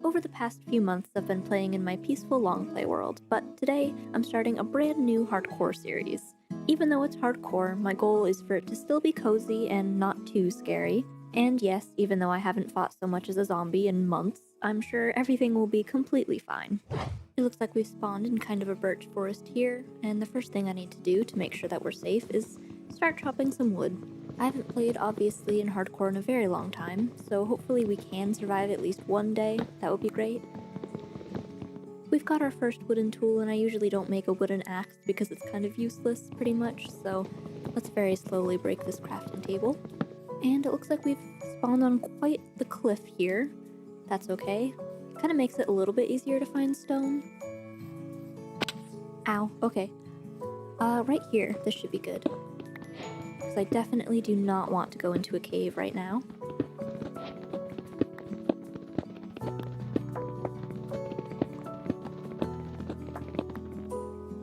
Over the past few months, I've been playing in my peaceful long play world, but today I'm starting a brand new hardcore series. Even though it's hardcore, my goal is for it to still be cozy and not too scary. And yes, even though I haven't fought so much as a zombie in months, I'm sure everything will be completely fine. It looks like we've spawned in kind of a birch forest here, and the first thing I need to do to make sure that we're safe is start chopping some wood. I haven't played, obviously, in hardcore in a very long time, so hopefully we can survive at least one day. That would be great. We've got our first wooden tool, and I usually don't make a wooden axe because it's kind of useless, pretty much, so let's very slowly break this crafting table. And it looks like we've spawned on quite the cliff here. That's okay. Kind of makes it a little bit easier to find stone. Ow, okay. Right here, this should be good. Because I definitely do not want to go into a cave right now.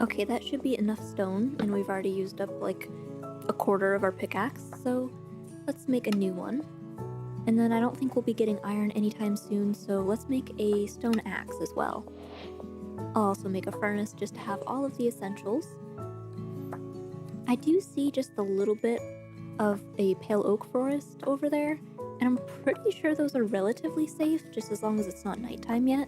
Okay, that should be enough stone, and we've already used up like a quarter of our pickaxe, so let's make a new one. And then I don't think we'll be getting iron anytime soon, so let's make a stone axe as well. I'll also make a furnace just to have all of the essentials. I do see just a little bit of a pale oak forest over there, and I'm pretty sure those are relatively safe, just as long as it's not nighttime yet.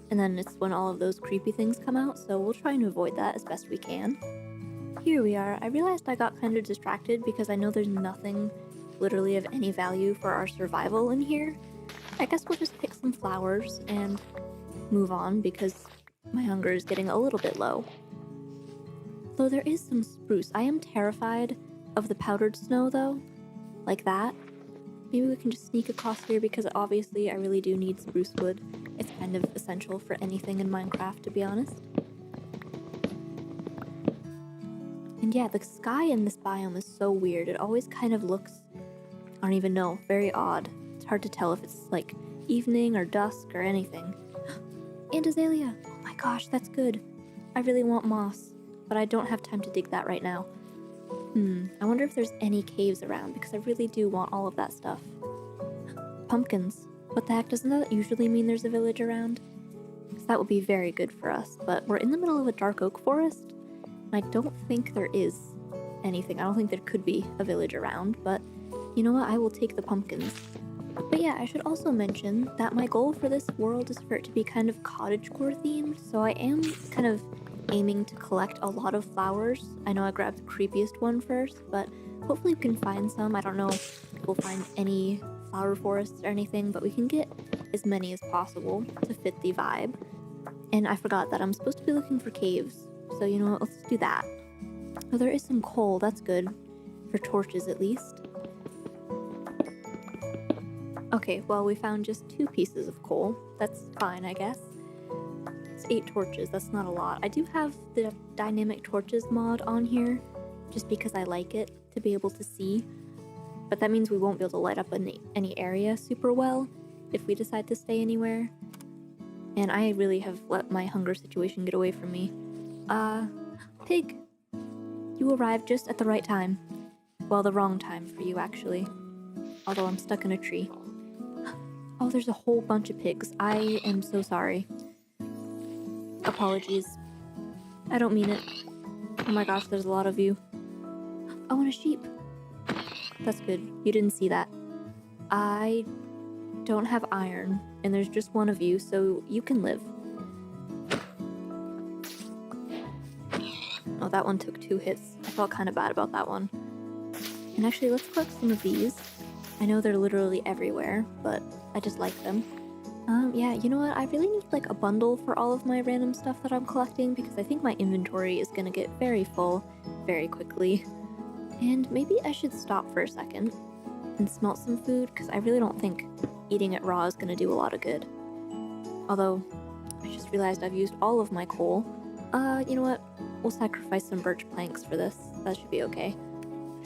And then it's when all of those creepy things come out, so we'll try and avoid that as best we can. Here we are. I realized I got kind of distracted because I know there's nothing literally of any value for our survival in here. I guess we'll just pick some flowers and move on because my hunger is getting a little bit low. Though there is some spruce. I am terrified of the powdered snow though, like that. Maybe we can just sneak across here because obviously I really do need spruce wood. It's kind of essential for anything in Minecraft, to be honest. And yeah, the sky in this biome is so weird. It always kind of looks, I don't even know, very odd. It's hard to tell if it's like evening or dusk or anything. And azalea! Oh my gosh, that's good. I really want moss, but I don't have time to dig that right now. I wonder if there's any caves around because I really do want all of that stuff. Pumpkins. What the heck, doesn't that usually mean there's a village around? Because that would be very good for us, but we're in the middle of a dark oak forest, and I don't think there is anything. I don't think there could be a village around, but you know what? I will take the pumpkins. But yeah, I should also mention that my goal for this world is for it to be kind of cottagecore themed, so I am kind of aiming to collect a lot of flowers. I know I grabbed the creepiest one first, but hopefully we can find some. I don't know if we'll find any flower forests or anything, but we can get as many as possible to fit the vibe. And I forgot that I'm supposed to be looking for caves, so you know what, let's do that. Oh, there is some coal, that's good. For torches at least. Okay, well we found just 2 pieces of coal. That's fine, I guess. It's 8 torches, that's not a lot. I do have the dynamic torches mod on here, just because I like it to be able to see. But that means we won't be able to light up any area super well if we decide to stay anywhere. And I really have let my hunger situation get away from me. Pig! You arrived just at the right time. Well, the wrong time for you, actually. Although I'm stuck in a tree. Oh, there's a whole bunch of pigs. I am so sorry. Apologies. I don't mean it. Oh my gosh, there's a lot of you. I want a sheep. That's good. You didn't see that. I don't have iron, and there's just one of you, so you can live. Oh, that one took 2 hits. I felt kind of bad about that one. And actually, let's collect some of these. I know they're literally everywhere, but I just like them. Yeah, you know what? I really need like a bundle for all of my random stuff that I'm collecting because I think my inventory is gonna get very full very quickly. And maybe I should stop for a second and smelt some food because I really don't think eating it raw is gonna do a lot of good. Although, I just realized I've used all of my coal. You know what? We'll sacrifice some birch planks for this. That should be okay.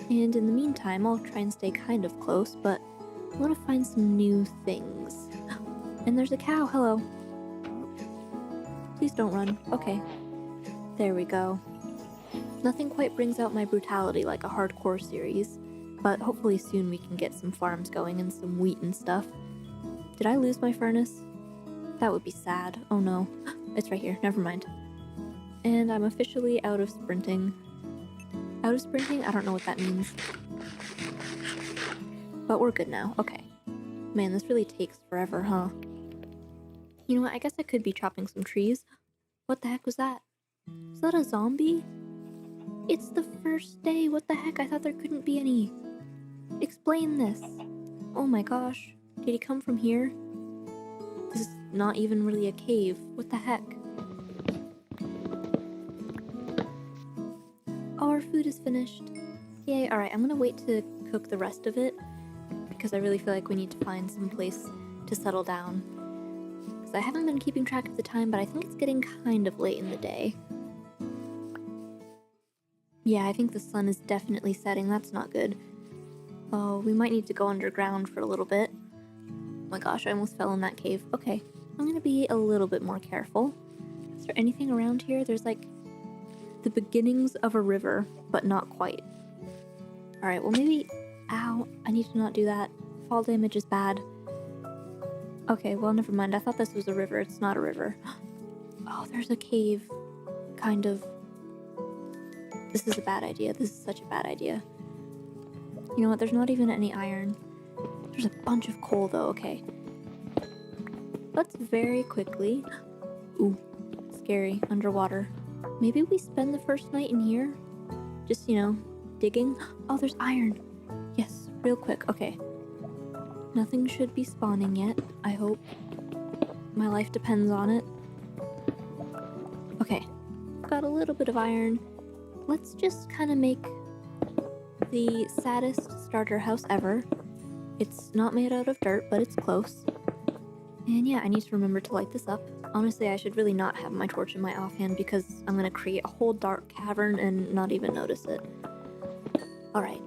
And in the meantime, I'll try and stay kind of close, but I want to find some new things. And there's a cow, hello. Please don't run. Okay. There we go. Nothing quite brings out my brutality like a hardcore series, but hopefully soon we can get some farms going and some wheat and stuff. Did I lose my furnace? That would be sad. Oh no. It's right here. Never mind. And I'm officially out of sprinting. Out of sprinting? I don't know what that means. But we're good now. Okay. Man, this really takes forever, huh? You know what? I guess I could be chopping some trees. What the heck was that? Is that a zombie? It's the first day. What the heck? I thought there couldn't be any. Explain this. Oh my gosh. Did he come from here? This is not even really a cave. What the heck? Oh, our food is finished. Yay. Alright, I'm gonna wait to cook the rest of it because I really feel like we need to find some place to settle down. Because I haven't been keeping track of the time, but I think it's getting kind of late in the day. Yeah, I think the sun is definitely setting. That's not good. Oh, we might need to go underground for a little bit. Oh my gosh, I almost fell in that cave. Okay, I'm gonna be a little bit more careful. Is there anything around here? There's like the beginnings of a river, but not quite. Alright, well maybe... Ow, I need to not do that. Fall damage is bad. Okay, well never mind. I thought this was a river. It's not a river. Oh, there's a cave. Kind of. This is a bad idea. This is such a bad idea. You know what? There's not even any iron. There's a bunch of coal though. Okay. Let's very quickly... Ooh, scary. Underwater. Maybe we spend the first night in here? Just, you know, digging. Oh, there's iron. Yes, real quick. Okay. Nothing should be spawning yet, I hope. My life depends on it. Okay. Got a little bit of iron. Let's just kind of make the saddest starter house ever. It's not made out of dirt, but it's close. And yeah, I need to remember to light this up. Honestly, I should really not have my torch in my offhand because I'm gonna create a whole dark cavern and not even notice it. Alright.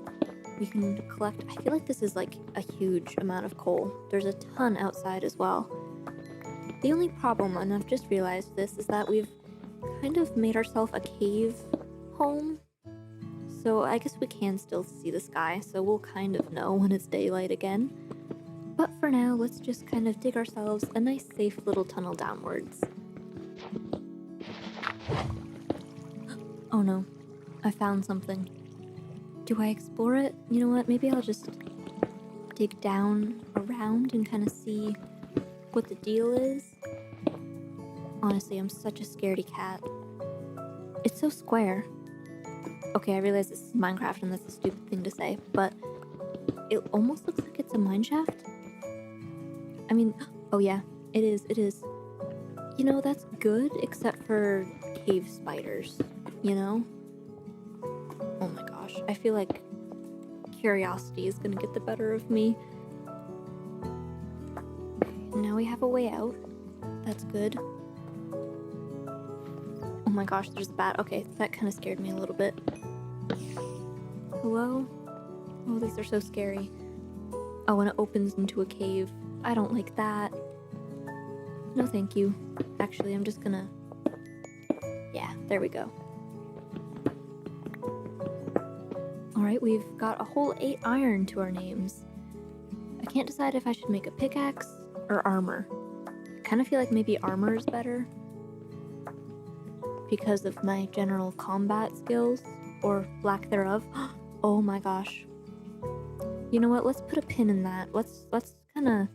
We can collect... I feel like this is like a huge amount of coal. There's a ton outside as well. The only problem, and I've just realized this, is that we've kind of made ourselves a cave home. So I guess we can still see the sky, so we'll kind of know when it's daylight again. But for now, let's just kind of dig ourselves a nice safe little tunnel downwards. Oh no, I found something. Do I explore it? You know what, maybe I'll just dig down around and kind of see what the deal is. Honestly, I'm such a scaredy cat. It's so square. Okay, I realize this is Minecraft and that's a stupid thing to say, but it almost looks like it's a mineshaft. I mean, oh yeah, it is. You know, that's good, except for cave spiders, you know? Oh my gosh, I feel like curiosity is gonna get the better of me. Now we have a way out. That's good. Oh my gosh, there's a bat. Okay, that kind of scared me a little bit. Hello? Oh, these are so scary. Oh, and it opens into a cave. I don't like that. No, thank you. Actually, I'm just gonna... Yeah, there we go. Alright, we've got a whole 8 iron to our names. I can't decide if I should make a pickaxe or armor. I kind of feel like maybe armor is better because of my general combat skills, or lack thereof. Oh my gosh. You know what? Let's put a pin in that. Let's kind of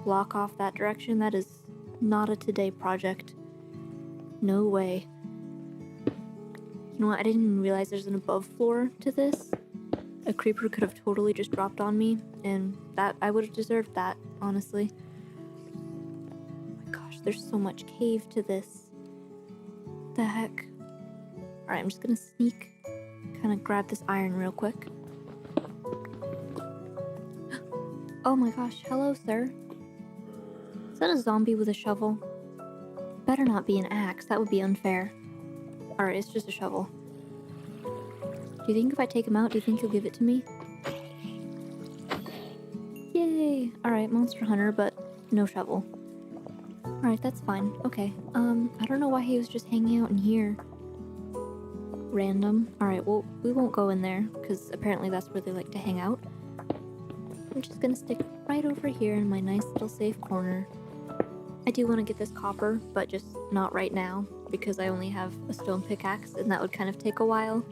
block off that direction. That is not a today project. No way. You know what? I didn't even realize there's an above floor to this. A creeper could have totally just dropped on me, and that I would have deserved that, honestly. Oh my gosh, there's so much cave to this. The heck? Alright, I'm just gonna sneak, kind of grab this iron real quick. Oh my gosh, hello, sir. Is that a zombie with a shovel? Better not be an axe, that would be unfair. Alright, it's just a shovel. Do you think if I take him out, do you think he'll give it to me? Yay! Alright, monster hunter, but no shovel. Alright, that's fine. Okay, I don't know why he was just hanging out in here. Random. Alright, well, we won't go in there, because apparently that's where they like to hang out. I'm just gonna stick right over here in my nice little safe corner. I do want to get this copper, but just not right now, because I only have a stone pickaxe, and that would kind of take a while.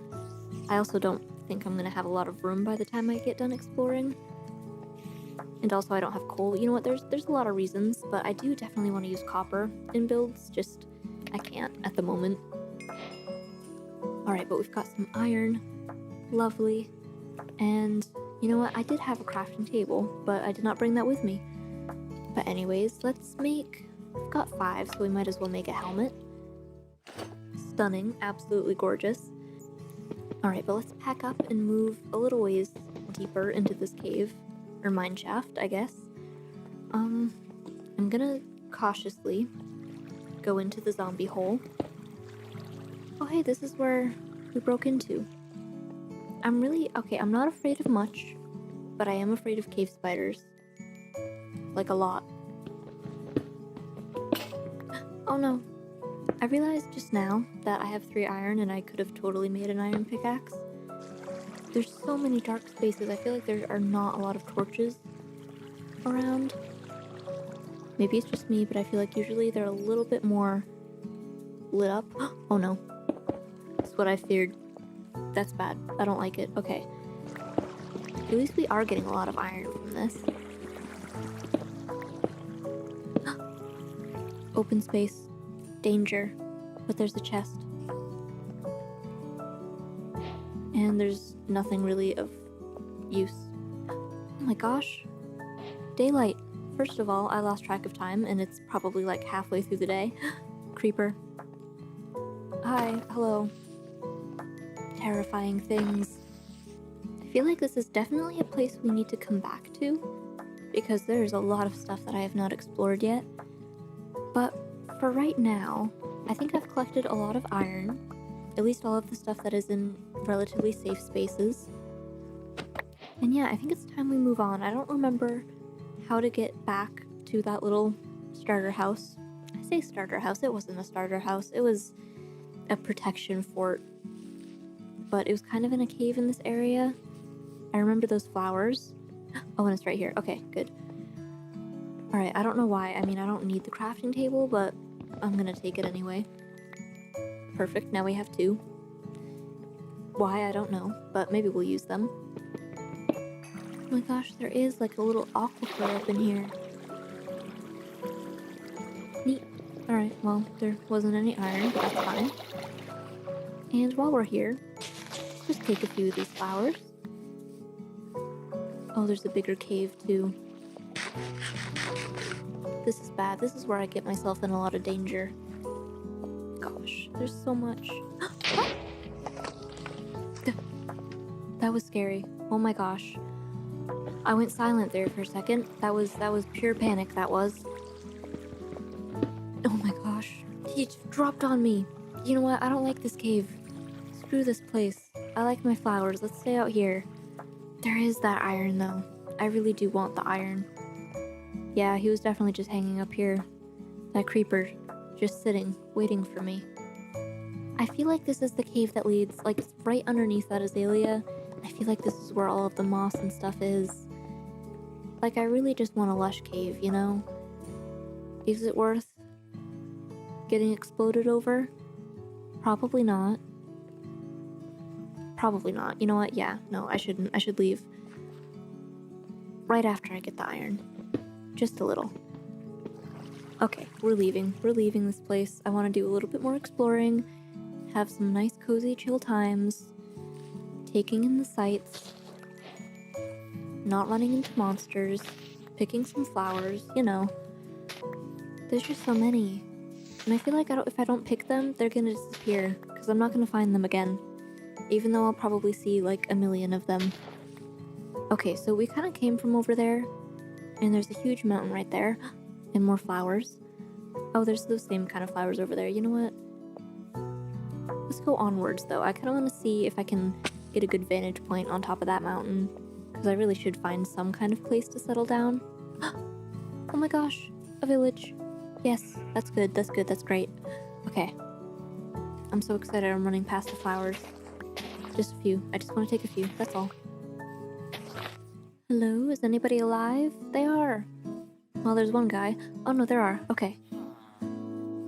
I also don't think I'm going to have a lot of room by the time I get done exploring. And also I don't have coal. You know what, there's a lot of reasons, but I do definitely want to use copper in builds, just I can't at the moment. Alright, but we've got some iron. Lovely. And you know what, I did have a crafting table, but I did not bring that with me. But anyways, let's make... We've got 5, so we might as well make a helmet. Stunning, absolutely gorgeous. Alright, but let's pack up and move a little ways deeper into this cave. Or mine shaft, I guess. I'm gonna cautiously go into the zombie hole. Oh hey, this is where we broke into. Okay, I'm not afraid of much, but I am afraid of cave spiders. Like a lot. Oh no. I realized just now that I have 3 iron and I could have totally made an iron pickaxe. There's so many dark spaces, I feel like there are not a lot of torches around. Maybe it's just me, but I feel like usually they're a little bit more lit up. Oh no. That's what I feared. That's bad. I don't like it. Okay. At least we are getting a lot of iron from this. Open space. Danger. But there's a chest. And there's nothing really of use. Oh my gosh. Daylight. First of all, I lost track of time, and it's probably like halfway through the day. Creeper. Hi. Hello. Terrifying things. I feel like this is definitely a place we need to come back to, because there's a lot of stuff that I have not explored yet. But for right now, I think I've collected a lot of iron, at least all of the stuff that is in relatively safe spaces. And yeah, I think it's time we move on. I don't remember how to get back to that little starter house. I say starter house, it wasn't a starter house, it was a protection fort. But it was kind of in a cave in this area. I remember those flowers. Oh, and it's right here. Okay, good. Alright, I don't know why. I mean, I don't need the crafting table, but I'm gonna take it anyway. Perfect, now we have 2. Why, I don't know, but maybe we'll use them. Oh my gosh, there is like a little aquifer up in here. Neat. Alright, well, there wasn't any iron, but that's fine. And while we're here, let's just take a few of these flowers. Oh, there's a bigger cave too. This is bad. This is where I get myself in a lot of danger. Gosh, there's so much. That was scary. Oh my gosh. I went silent there for a second. That was pure panic, that was. Oh my gosh. He dropped on me. You know what? I don't like this cave. Screw this place. I like my flowers. Let's stay out here. There is that iron though. I really do want the iron. Yeah, he was definitely just hanging up here. That creeper, just sitting, waiting for me. I feel like this is the cave that leads, like, it's right underneath that azalea. I feel like this is where all of the moss and stuff is. Like, I really just want a lush cave, you know? Is it worth getting exploded over? Probably not. Probably not. You know what? Yeah, no, I shouldn't. I should leave. Right after I get the iron. Just a little. Okay, we're leaving. We're leaving this place. I want to do a little bit more exploring. Have some nice, cozy, chill times. Taking in the sights. Not running into monsters. Picking some flowers, you know. There's just so many. And I feel like if I don't pick them, they're gonna disappear. Because I'm not gonna find them again. Even though I'll probably see like a million of them. Okay, so we kind of came from over there. And there's a huge mountain right there. And more flowers. Oh, there's those same kind of flowers over there. You know what? Let's go onwards, though. I kind of want to see if I can get a good vantage point on top of that mountain. Because I really should find some kind of place to settle down. Oh my gosh. A village. Yes, that's good. That's good. That's great. Okay. I'm so excited. I'm running past the flowers. Just a few. I just want to take a few. That's all. Hello? Is anybody alive? They are. Well, there's one guy. Oh no, there are. Okay.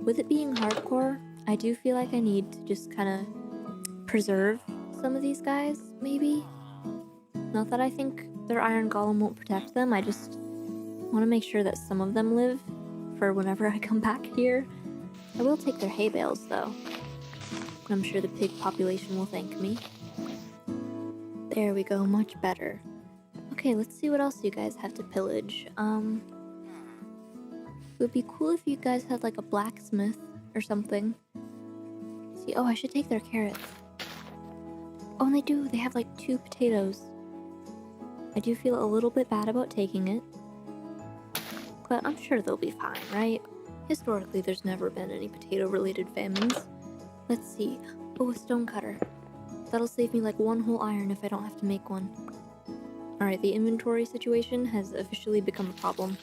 With it being hardcore, I do feel like I need to just kind of preserve some of these guys, maybe? Not that I think their iron golem won't protect them, I just want to make sure that some of them live for whenever I come back here. I will take their hay bales, though. I'm sure the pig population will thank me. There we go, much better. Okay, let's see what else you guys have to pillage. It would be cool if you guys had like a blacksmith or something. See, oh, I should take their carrots. Oh, and they do, they have like 2 potatoes. I do feel a little bit bad about taking it, but I'm sure they'll be fine, right? Historically, there's never been any potato-related famines. Let's see. Oh, a stone cutter. That'll save me like 1 whole iron if I don't have to make one. Alright, the inventory situation has officially become a problem.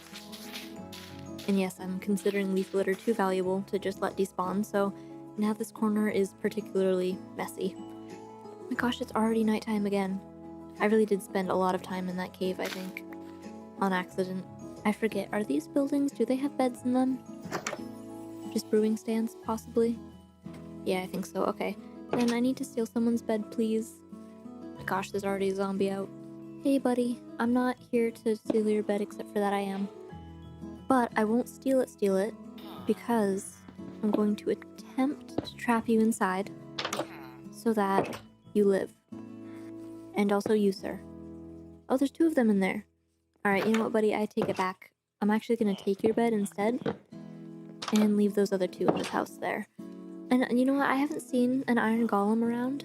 And yes, I'm considering leaf litter too valuable to just let despawn, so now this corner is particularly messy. Oh my gosh, it's already nighttime again. I really did spend a lot of time in that cave, I think. On accident. I forget, are these buildings, do they have beds in them? Just brewing stands, possibly? Yeah, I think so, okay. Then I need to steal someone's bed, please. Oh my gosh, there's already a zombie out. Hey, buddy, I'm not here to steal your bed, except for that I am. But I won't steal it, because I'm going to attempt to trap you inside so that you live. And also you, sir. Oh, there's 2 of them in there. Alright, you know what, buddy? I take it back. I'm actually gonna take your bed instead and leave those other 2 in this house there. And you know what? I haven't seen an iron golem around.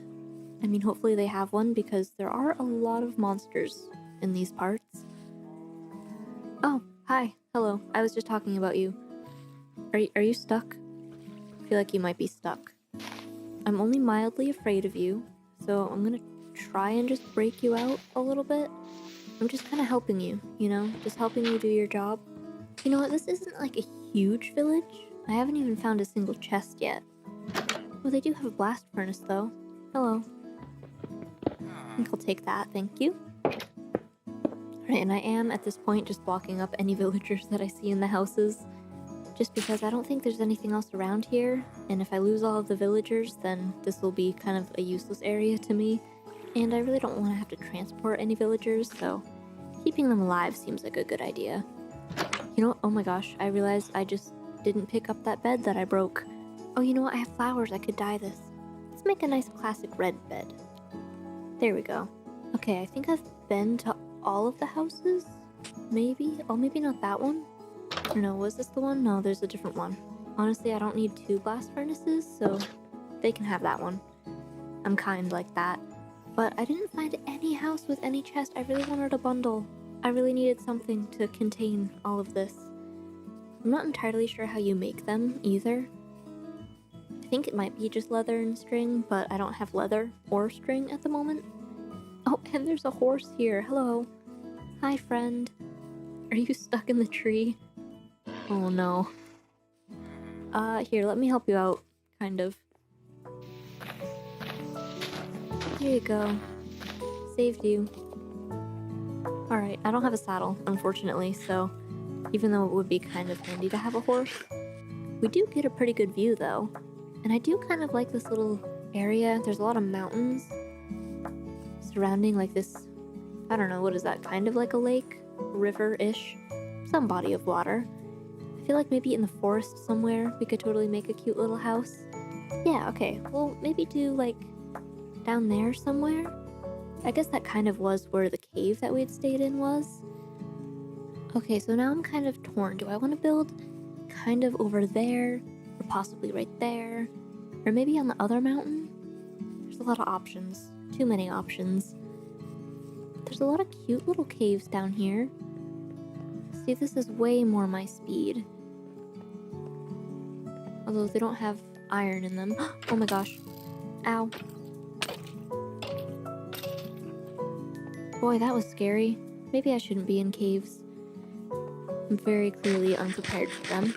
I mean, hopefully they have one because there are a lot of monsters in these parts. Oh, hi. Hello. I was just talking about you. Are you stuck? I feel like you might be stuck. I'm only mildly afraid of you, so I'm gonna try and just break you out a little bit. I'm just kind of helping you, you know? Just helping you do your job. You know what? This isn't like a huge village. I haven't even found a single chest yet. Well, they do have a blast furnace, though. Hello. I think I'll take that, thank you. Alright, and I am, at this point, just blocking up any villagers that I see in the houses. Just because I don't think there's anything else around here, and if I lose all of the villagers, then this will be kind of a useless area to me. And I really don't want to have to transport any villagers, so keeping them alive seems like a good idea. You know what? Oh my gosh, I realized I just didn't pick up that bed that I broke. Oh, you know what? I have flowers. I could dye this. Let's make a nice classic red bed. There we go. Okay, I think I've been to all of the houses? Maybe? Oh, maybe not that one? Or no, was this the one? No, there's a different one. Honestly, I don't need 2 blast furnaces, so they can have that one. I'm kind like that. But I didn't find any house with any chest. I really wanted a bundle. I really needed something to contain all of this. I'm not entirely sure how you make them either. I think it might be just leather and string, but I don't have leather or string at the moment. Oh, and there's a horse here. Hello. Hi, friend. Are you stuck in the tree? Oh no. Here, let me help you out. Kind of. Here you go. Saved you. Alright, I don't have a saddle, unfortunately, so even though it would be kind of handy to have a horse, we do get a pretty good view, though. And I do kind of like this little area. There's a lot of mountains surrounding like this, I don't know, what is that, kind of like a lake? River-ish? Some body of water. I feel like maybe in the forest somewhere we could totally make a cute little house. Yeah, okay, well, maybe do like down there somewhere? I guess that kind of was where the cave that we had stayed in was. Okay, so now I'm kind of torn. Do I want to build kind of over there, or possibly right there, or maybe on the other mountain? There's a lot of options. Too many options. There's a lot of cute little caves down here. See, this is way more my speed. Although they don't have iron in them. Oh my gosh. Ow. Boy, that was scary. Maybe I shouldn't be in caves. I'm very clearly unprepared for them.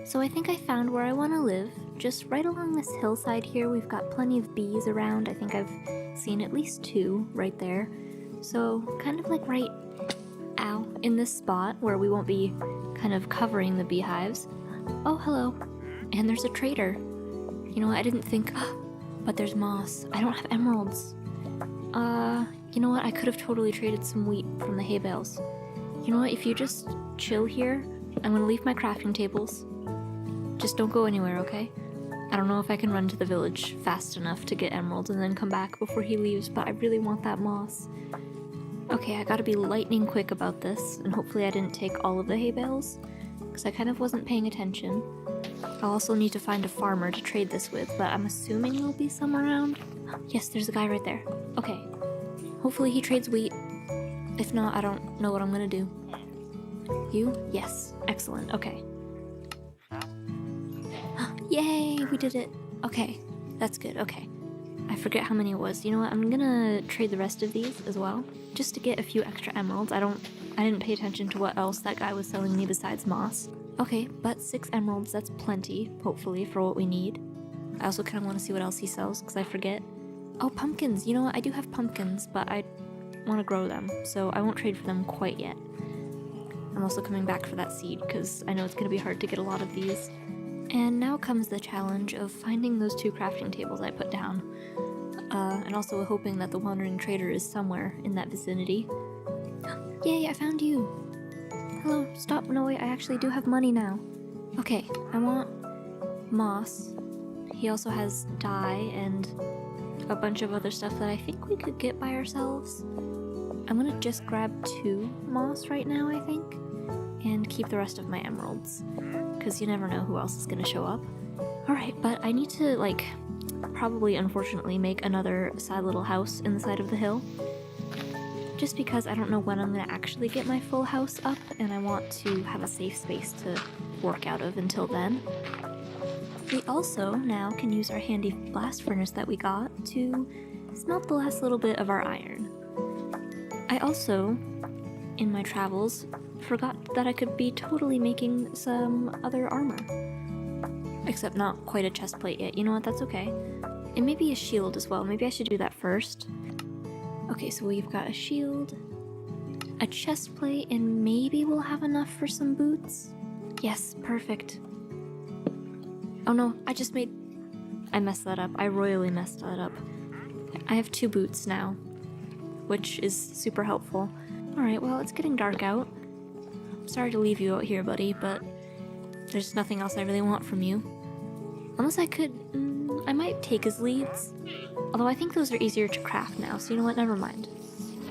So I think I found where I want to live. Just right along this hillside here, we've got plenty of bees around. I think I've seen at least 2 right there. So kind of like right, ow, in this spot where we won't be kind of covering the beehives. Oh, hello. And there's a trader. You know what, I didn't think, but there's moss. I don't have emeralds. You know what, I could have totally traded some wheat from the hay bales. You know what, if you just chill here, I'm gonna leave my crafting tables. Just don't go anywhere, okay? I don't know if I can run to the village fast enough to get emeralds and then come back before he leaves, but I really want that moss. Okay, I gotta be lightning quick about this, and hopefully I didn't take all of the hay bales, because I kind of wasn't paying attention. I'll also need to find a farmer to trade this with, but I'm assuming there'll be some around. Yes, there's a guy right there. Okay. Hopefully he trades wheat. If not, I don't know what I'm gonna do. You? Yes. Excellent. Okay. Yay! We did it. Okay. That's good. Okay. I forget how many it was. You know what? I'm gonna trade the rest of these as well, just to get a few extra emeralds. I didn't pay attention to what else that guy was selling me besides moss. Okay, but 6 emeralds, that's plenty, hopefully, for what we need. I also kind of want to see what else he sells, because I forget. Oh, pumpkins! You know what? I do have pumpkins, but I want to grow them, so I won't trade for them quite yet. I'm also coming back for that seed, because I know it's going to be hard to get a lot of these. And now comes the challenge of finding those 2 crafting tables I put down. And also hoping that the wandering trader is somewhere in that vicinity. Yay, I found you! Hello, stop, no wait, I actually do have money now. Okay, I want moss. He also has dye and a bunch of other stuff that I think we could get by ourselves. I'm gonna just grab 2 moss right now, I think, and keep the rest of my emeralds, because you never know who else is gonna show up. Alright, but I need to, like, probably unfortunately make another sad little house in the side of the hill. Just because I don't know when I'm going to actually get my full house up, and I want to have a safe space to work out of until then. We also now can use our handy blast furnace that we got to smelt the last little bit of our iron. I also, in my travels, forgot that I could be totally making some other armor. Except not quite a chest plate yet. You know what, that's okay. And maybe a shield as well. Maybe I should do that first. Okay, so we've got a shield, a chest plate, and maybe we'll have enough for some boots? Yes, perfect. Oh no, I messed that up. I royally messed that up. I have 2 boots now, which is super helpful. Alright, well, it's getting dark out. I'm sorry to leave you out here, buddy, but there's nothing else I really want from you. Unless I could, I might take his leads. Although I think those are easier to craft now, so you know what, never mind.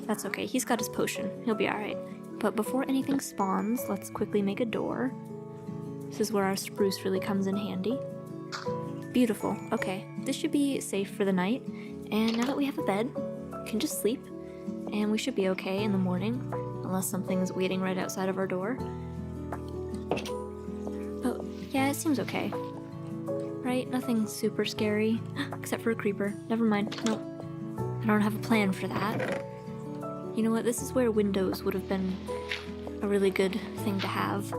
That's okay, he's got his potion. He'll be alright. But before anything spawns, let's quickly make a door. This is where our spruce really comes in handy. Beautiful. Okay, this should be safe for the night. And now that we have a bed, we can just sleep. And we should be okay in the morning, unless something's waiting right outside of our door. But yeah, it seems okay. Right? Nothing super scary, except for a creeper. Never mind. Nope. I don't have a plan for that. You know what? This is where windows would have been a really good thing to have.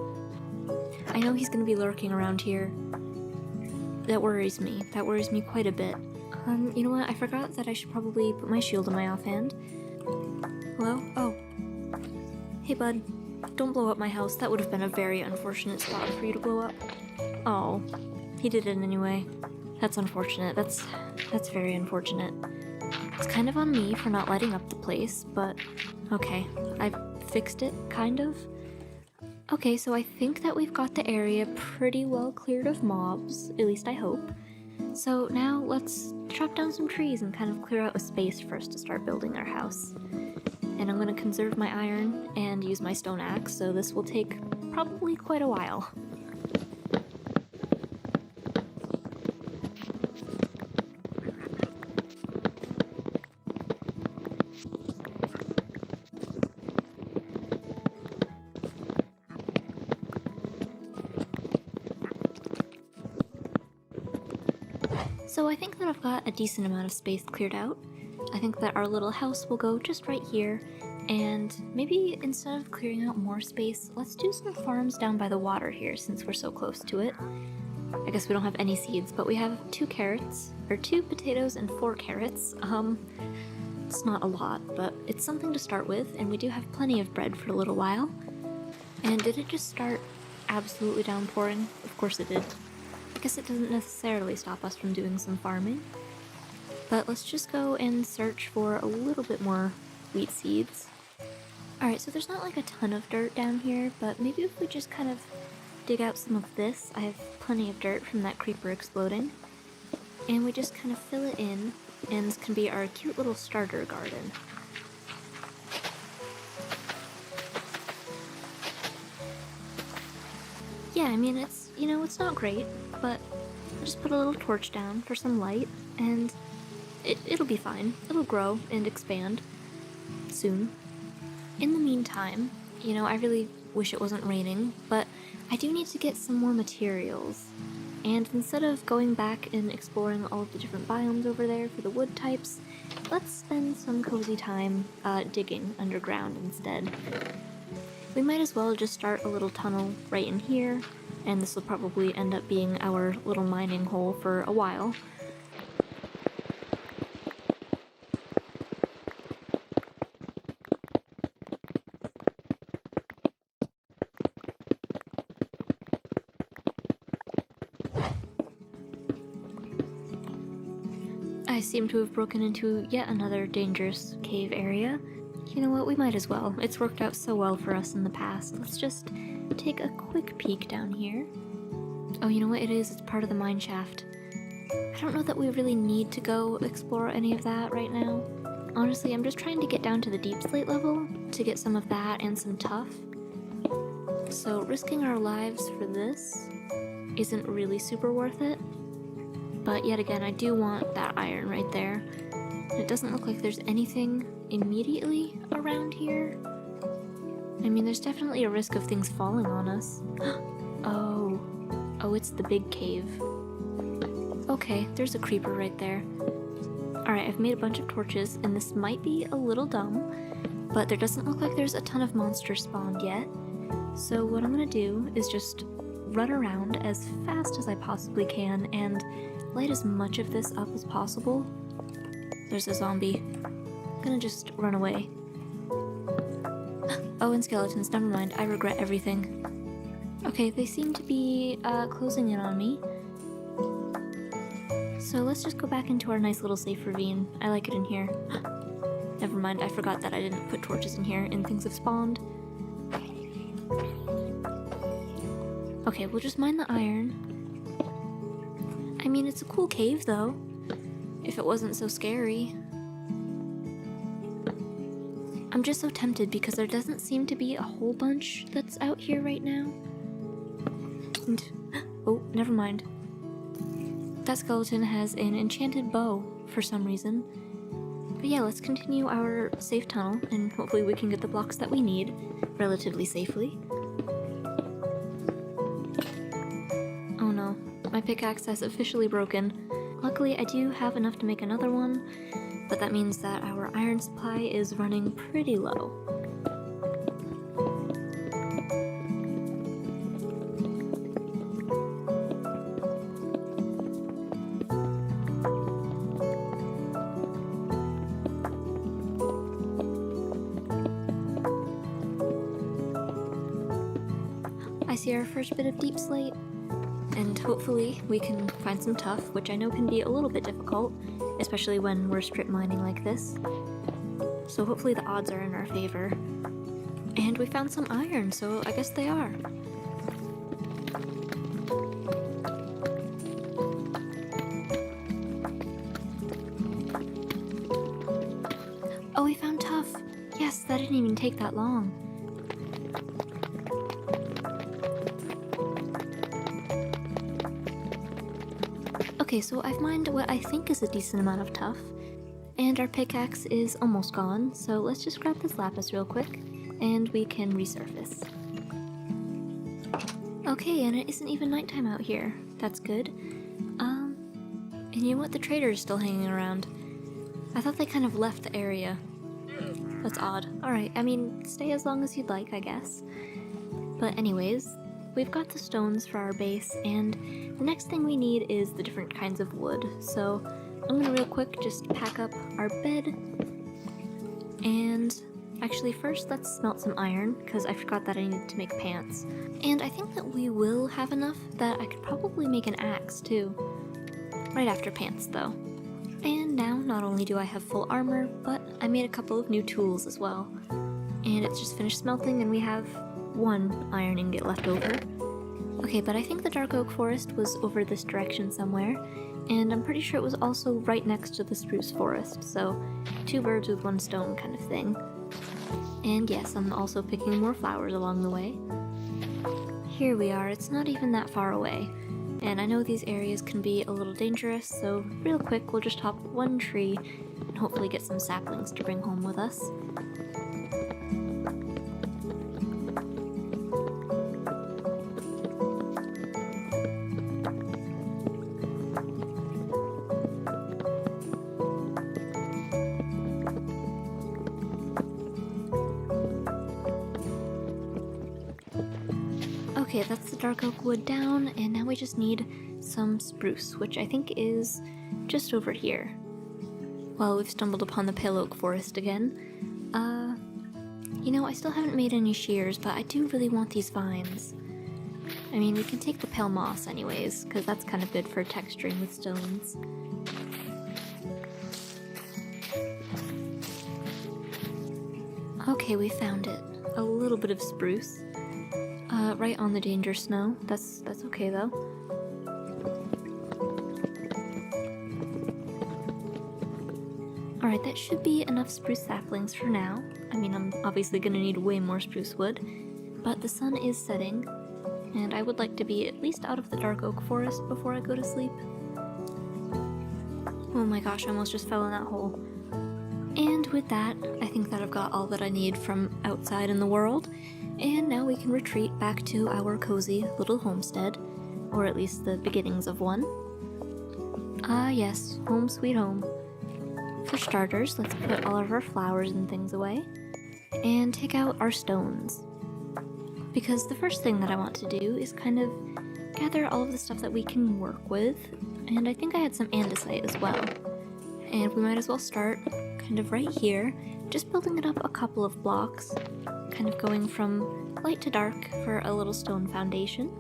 I know he's gonna be lurking around here. That worries me. That worries me quite a bit. You know what? I forgot that I should probably put my shield in my offhand. Hello? Oh. Hey, bud. Don't blow up my house. That would have been a very unfortunate spot for you to blow up. Oh. He did it anyway. That's unfortunate. That's very unfortunate. It's kind of on me for not lighting up the place, but okay. I've fixed it, kind of. Okay, so I think that we've got the area pretty well cleared of mobs, at least I hope. So now let's chop down some trees and kind of clear out a space for us to start building our house. And I'm going to conserve my iron and use my stone axe, so this will take probably quite a while. So I think that I've got a decent amount of space cleared out. I think that our little house will go just right here, and maybe instead of clearing out more space, let's do some farms down by the water here since we're so close to it. I guess we don't have any seeds, but we have 2 carrots, or 2 potatoes and 4 carrots. It's not a lot, but it's something to start with, and we do have plenty of bread for a little while. And did it just start absolutely downpouring. Of course it did. I guess it doesn't necessarily stop us from doing some farming. But let's just go and search for a little bit more wheat seeds. Alright, so there's not like a ton of dirt down here, but maybe if we just kind of dig out some of this. I have plenty of dirt from that creeper exploding. And we just kind of fill it in, and this can be our cute little starter garden. Yeah, I mean, it's not great, but I'll just put a little torch down for some light, and it'll be fine. It'll grow and expand soon. In the meantime, I really wish it wasn't raining, but I do need to get some more materials. And instead of going back and exploring all of the different biomes over there for the wood types, let's spend some cozy time digging underground instead. We might as well just start a little tunnel right in here, and this will probably end up being our little mining hole for a while. I seem to have broken into yet another dangerous cave area. You know what, we might as well. It's worked out so well for us in the past. Let's just take a quick peek down here. Oh, you know what it is? It's part of the mine shaft. I don't know that we really need to go explore any of that right now. Honestly, I'm just trying to get down to the deep slate level to get some of that and some tuff. So risking our lives for this isn't really super worth it. But yet again, I do want that iron right there. It doesn't look like there's anything immediately around here. I mean, there's definitely a risk of things falling on us. Oh, it's the big cave. Okay, there's a creeper right there. Alright, I've made a bunch of torches, and this might be a little dumb, but there doesn't look like there's a ton of monsters spawned yet. So what I'm gonna do is just run around as fast as I possibly can and light as much of this up as possible. There's a zombie. I'm gonna just run away. Oh, and skeletons, never mind, I regret everything. Okay, they seem to be closing in on me. So let's just go back into our nice little safe ravine. I like it in here. Never mind, I forgot that I didn't put torches in here and things have spawned. Okay, we'll just mine the iron. I mean, it's a cool cave though, if it wasn't so scary. I'm just so tempted because there doesn't seem to be a whole bunch that's out here right now. And, oh, never mind. That skeleton has an enchanted bow for some reason. But yeah, let's continue our safe tunnel and hopefully we can get the blocks that we need relatively safely. Oh no, my pickaxe has officially broken. Luckily, I do have enough to make another one, but that means that our iron supply is running pretty low. I see our first bit of deep slate, and hopefully we can find some tuff, which I know can be a little bit difficult, especially when we're strip mining like this. So hopefully the odds are in our favor. And we found some iron, so I guess they are. Oh, we found tuff! Yes, that didn't even take that long. Okay, so I've mined what I think is a decent amount of tuff, and our pickaxe is almost gone, so let's just grab this lapis real quick, and we can resurface. Okay, and it isn't even nighttime out here. That's good. And you know what? The trader is still hanging around. I thought they kind of left the area. That's odd. Alright, I mean, stay as long as you'd like, I guess. But anyways, we've got the stones for our base, and the next thing we need is the different kinds of wood. So I'm gonna real quick just pack up our bed, and Actually, first let's smelt some iron, because I forgot that I needed to make pants. And I think that we will have enough that I could probably make an axe too. Right after pants though. And now not only do I have full armor, but I made a couple of new tools as well. And it's just finished smelting and we have one iron ingot left over. Okay, but I think the dark oak forest was over this direction somewhere, and I'm pretty sure it was also right next to the spruce forest, so 2 birds with 1 stone kind of thing. And yes, I'm also picking more flowers along the way. Here we are, it's not even that far away. And I know these areas can be a little dangerous, so real quick we'll just hop 1 tree and hopefully get some saplings to bring home with us. Okay, that's the dark oak wood down, and now we just need some spruce, which I think is just over here. Well, we've stumbled upon the pale oak forest again. You know, I still haven't made any shears, but I do really want these vines. I mean, we can take the pale moss anyways, because that's kind of good for texturing with stones. Okay, we found it. A little bit of spruce. Right on the danger snow. That's okay though. Alright, that should be enough spruce saplings for now. I mean, I'm obviously gonna need way more spruce wood, but the sun is setting, and I would like to be at least out of the dark oak forest before I go to sleep. Oh my gosh, I almost just fell in that hole. And with that, I think that I've got all that I need from outside in the world, and now we can retreat back to our cozy little homestead, or at least the beginnings of one. Ah yes, home sweet home. For starters, let's put all of our flowers and things away, and take out our stones. Because the first thing that I want to do is kind of gather all of the stuff that we can work with, and I think I had some andesite as well. And we might as well start kind of right here, just building it up a couple of blocks, kind of going from light to dark for a little stone foundation.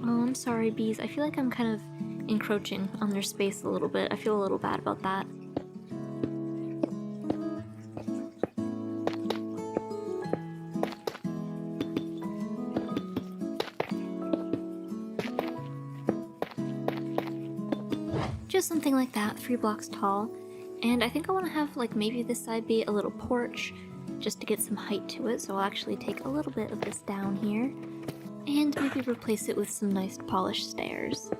Oh, I'm sorry, bees. I feel like I'm kind of encroaching on their space a little bit. I feel a little bad about that. Just something like that, 3 blocks tall. And I think I want to have like maybe this side be a little porch just to get some height to it, so I'll actually take a little bit of this down here and maybe replace it with some nice polished stairs.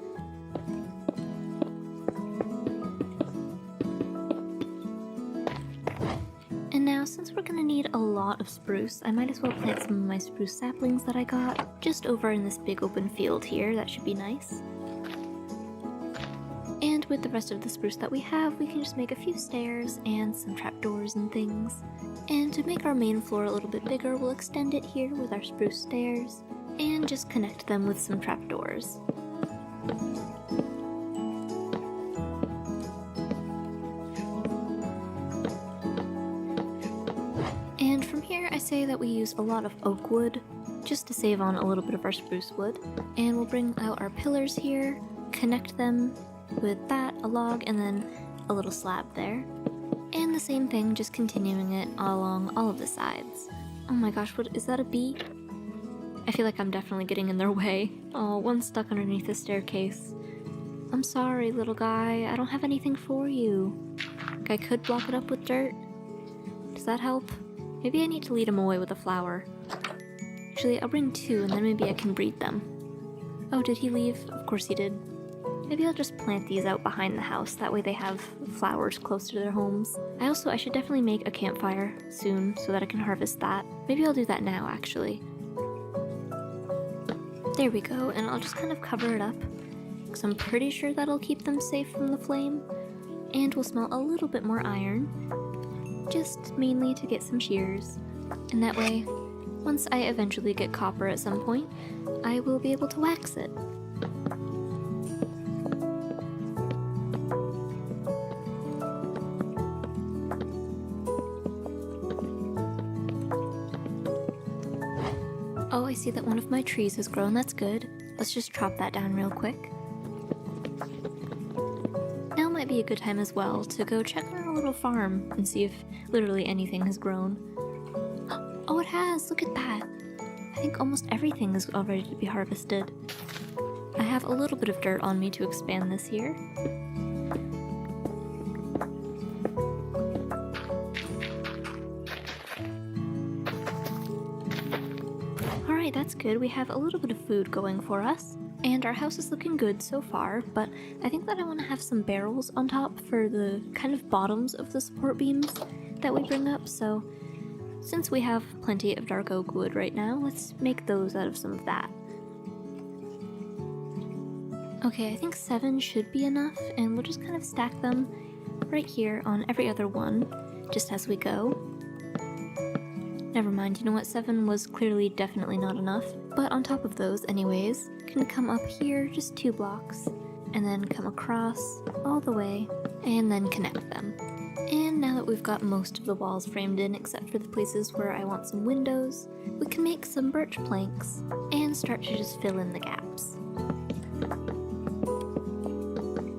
And now, since we're gonna need a lot of spruce, I might as well plant some of my spruce saplings that I got just over in this big open field here. That should be nice. And with the rest of the spruce that we have, we can just make a few stairs and some trapdoors and things. And to make our main floor a little bit bigger, we'll extend it here with our spruce stairs and just connect them with some trapdoors. And from here, I say that we use a lot of oak wood just to save on a little bit of our spruce wood. And we'll bring out our pillars here, connect them with that, a log, and then a little slab there. And the same thing, just continuing it along all of the sides. Oh my gosh, what is that, a bee? I feel like I'm definitely getting in their way. Oh, one's stuck underneath the staircase. I'm sorry, little guy, I don't have anything for you. I could block it up with dirt. Does that help? Maybe I need to lead him away with a flower. Actually, I'll bring 2 and then maybe I can breed them. Oh, did he leave? Of course he did. Maybe I'll just plant these out behind the house, that way they have flowers close to their homes. I should definitely make a campfire soon so that I can harvest that. Maybe I'll do that now, actually. There we go, and I'll just kind of cover it up, because I'm pretty sure that'll keep them safe from the flame. And we'll smelt a little bit more iron, just mainly to get some shears. And that way, once I eventually get copper at some point, I will be able to wax it. Oh, I see that one of my trees has grown. That's good. Let's just chop that down real quick. Now might be a good time as well to go check on our little farm and see if literally anything has grown. Oh, it has! Look at that! I think almost everything is all ready to be harvested. I have a little bit of dirt on me to expand this here. Alright, that's good. We have a little bit of food going for us. And our house is looking good so far, but I think that I want to have some barrels on top for the kind of bottoms of the support beams that we bring up, so since we have plenty of dark oak wood right now, let's make those out of some of that. Okay, I think 7 should be enough, and we'll just kind of stack them right here on every other one, just as we go. Never mind, you know what, 7 was clearly definitely not enough, but on top of those anyways, can come up here just 2 blocks, and then come across all the way, and then connect them. And now that we've got most of the walls framed in except for the places where I want some windows, we can make some birch planks and start to just fill in the gaps.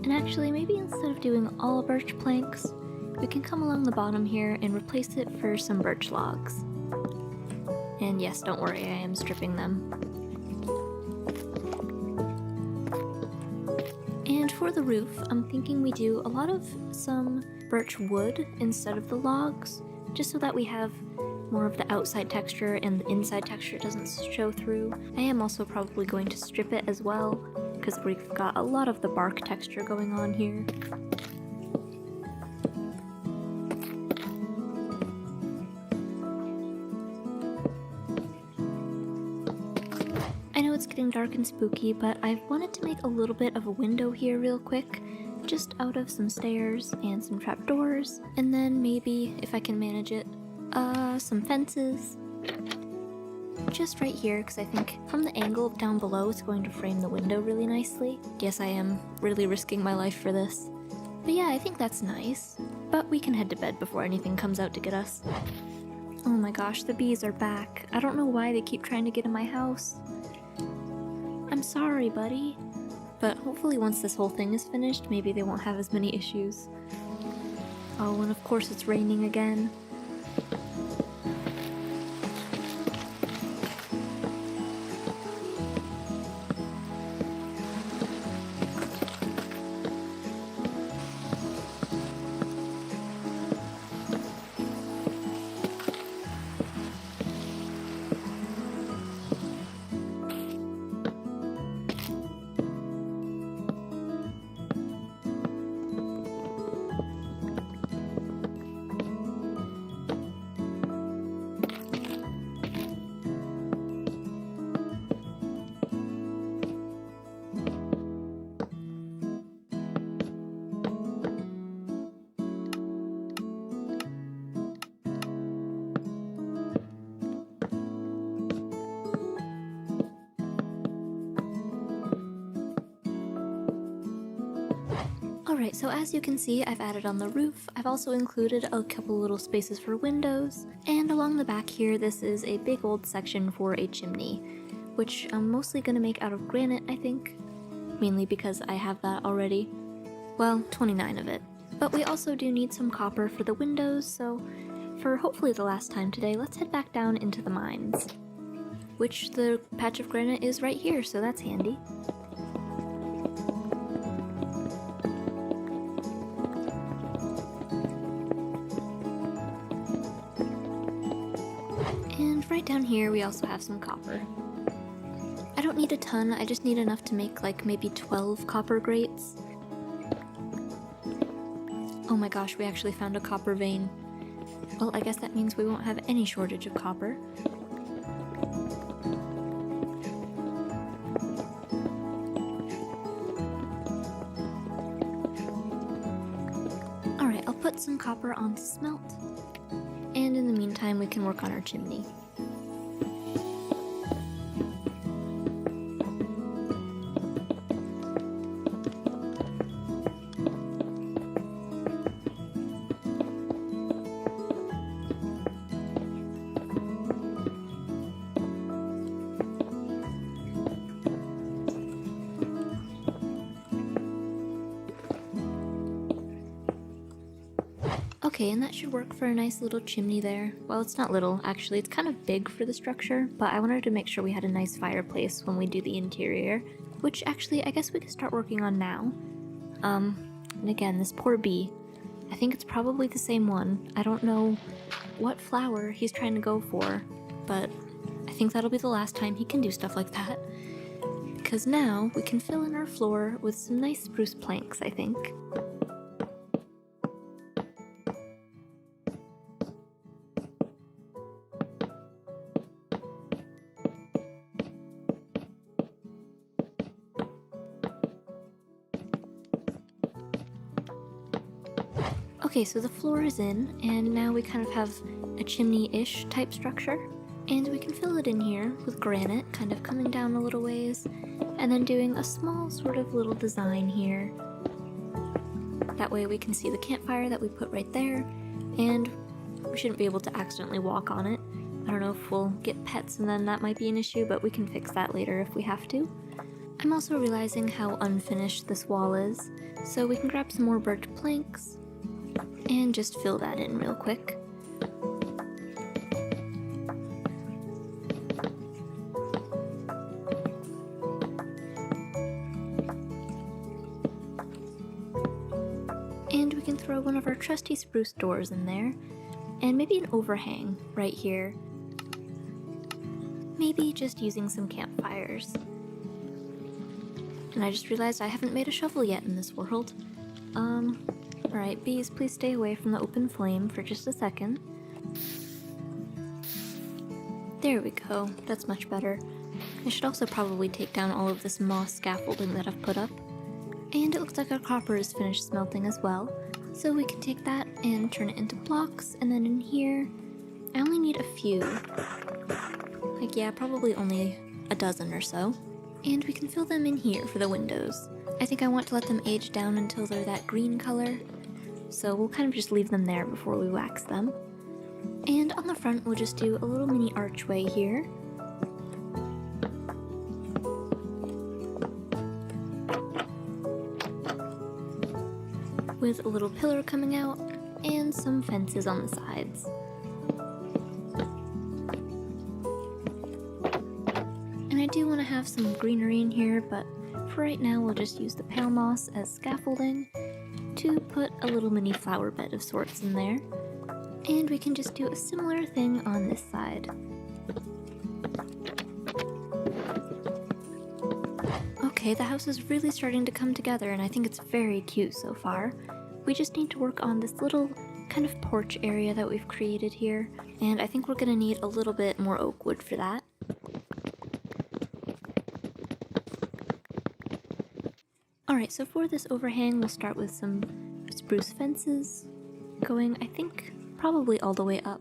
And actually, maybe instead of doing all birch planks, we can come along the bottom here and replace it for some birch logs. And yes, don't worry, I am stripping them. And for the roof, I'm thinking we do a lot of some birch wood instead of the logs, just so that we have more of the outside texture and the inside texture doesn't show through. I am also probably going to strip it as well, because we've got a lot of the bark texture going on here. I know it's getting dark and spooky, but I wanted to make a little bit of a window here real quick, just out of some stairs and some trapdoors, and then maybe, if I can manage it, some fences. Just right here, because I think from the angle down below it's going to frame the window really nicely. Yes, I am really risking my life for this. But yeah, I think that's nice. But we can head to bed before anything comes out to get us. Oh my gosh, the bees are back. I don't know why they keep trying to get in my house. I'm sorry, buddy. But hopefully once this whole thing is finished, maybe they won't have as many issues. Oh, and of course it's raining again. Alright, so as you can see, I've added on the roof. I've also included a couple little spaces for windows, and along the back here, this is a big old section for a chimney, which I'm mostly going to make out of granite, I think, mainly because I have that already. Well, 29 of it. But we also do need some copper for the windows, so for hopefully the last time today, let's head back down into the mines, which the patch of granite is right here, so that's handy. And right down here we also have some copper. I don't need a ton, I just need enough to make like maybe 12 copper grates. Oh my gosh, we actually found a copper vein. Well, I guess that means we won't have any shortage of copper. Alright, I'll put some copper on to smelt. And in the meantime, we can work on our chimney. Okay, and that should work for a nice little chimney there. Well, it's not little, actually. It's kind of big for the structure, but I wanted to make sure we had a nice fireplace when we do the interior, which actually I guess we could start working on now. And again, this poor bee. I think it's probably the same one. I don't know what flower he's trying to go for, but I think that'll be the last time he can do stuff like that. Because now we can fill in our floor with some nice spruce planks, I think. Okay, so the floor is in, and now we kind of have a chimney-ish type structure. And we can fill it in here with granite, kind of coming down a little ways, and then doing a small sort of little design here. That way we can see the campfire that we put right there, and we shouldn't be able to accidentally walk on it. I don't know if we'll get pets and then that might be an issue, but we can fix that later if we have to. I'm also realizing how unfinished this wall is, so we can grab some more birch planks and just fill that in real quick. And we can throw one of our trusty spruce doors in there, and maybe an overhang right here. Maybe just using some campfires. And I just realized I haven't made a shovel yet in this world. Alright, bees, please stay away from the open flame for just a second. There we go, that's much better. I should also probably take down all of this moss scaffolding that I've put up. And it looks like our copper is finished smelting as well, so we can take that and turn it into blocks, and then in here, I only need a few. Like, yeah, probably only a dozen or so. And we can fill them in here for the windows. I think I want to let them age down until they're that green color, so we'll kind of just leave them there before we wax them. And on the front, we'll just do a little mini archway here. With a little pillar coming out, and some fences on the sides. And I do want to have some greenery in here, but for right now we'll just use the pale moss as scaffolding to put a little mini flower bed of sorts in there. And we can just do a similar thing on this side. Okay, the house is really starting to come together, and I think it's very cute so far. We just need to work on this little kind of porch area that we've created here, and I think we're gonna need a little bit more oak wood for that. Alright, so for this overhang, we'll start with some spruce fences, going, I think, probably all the way up.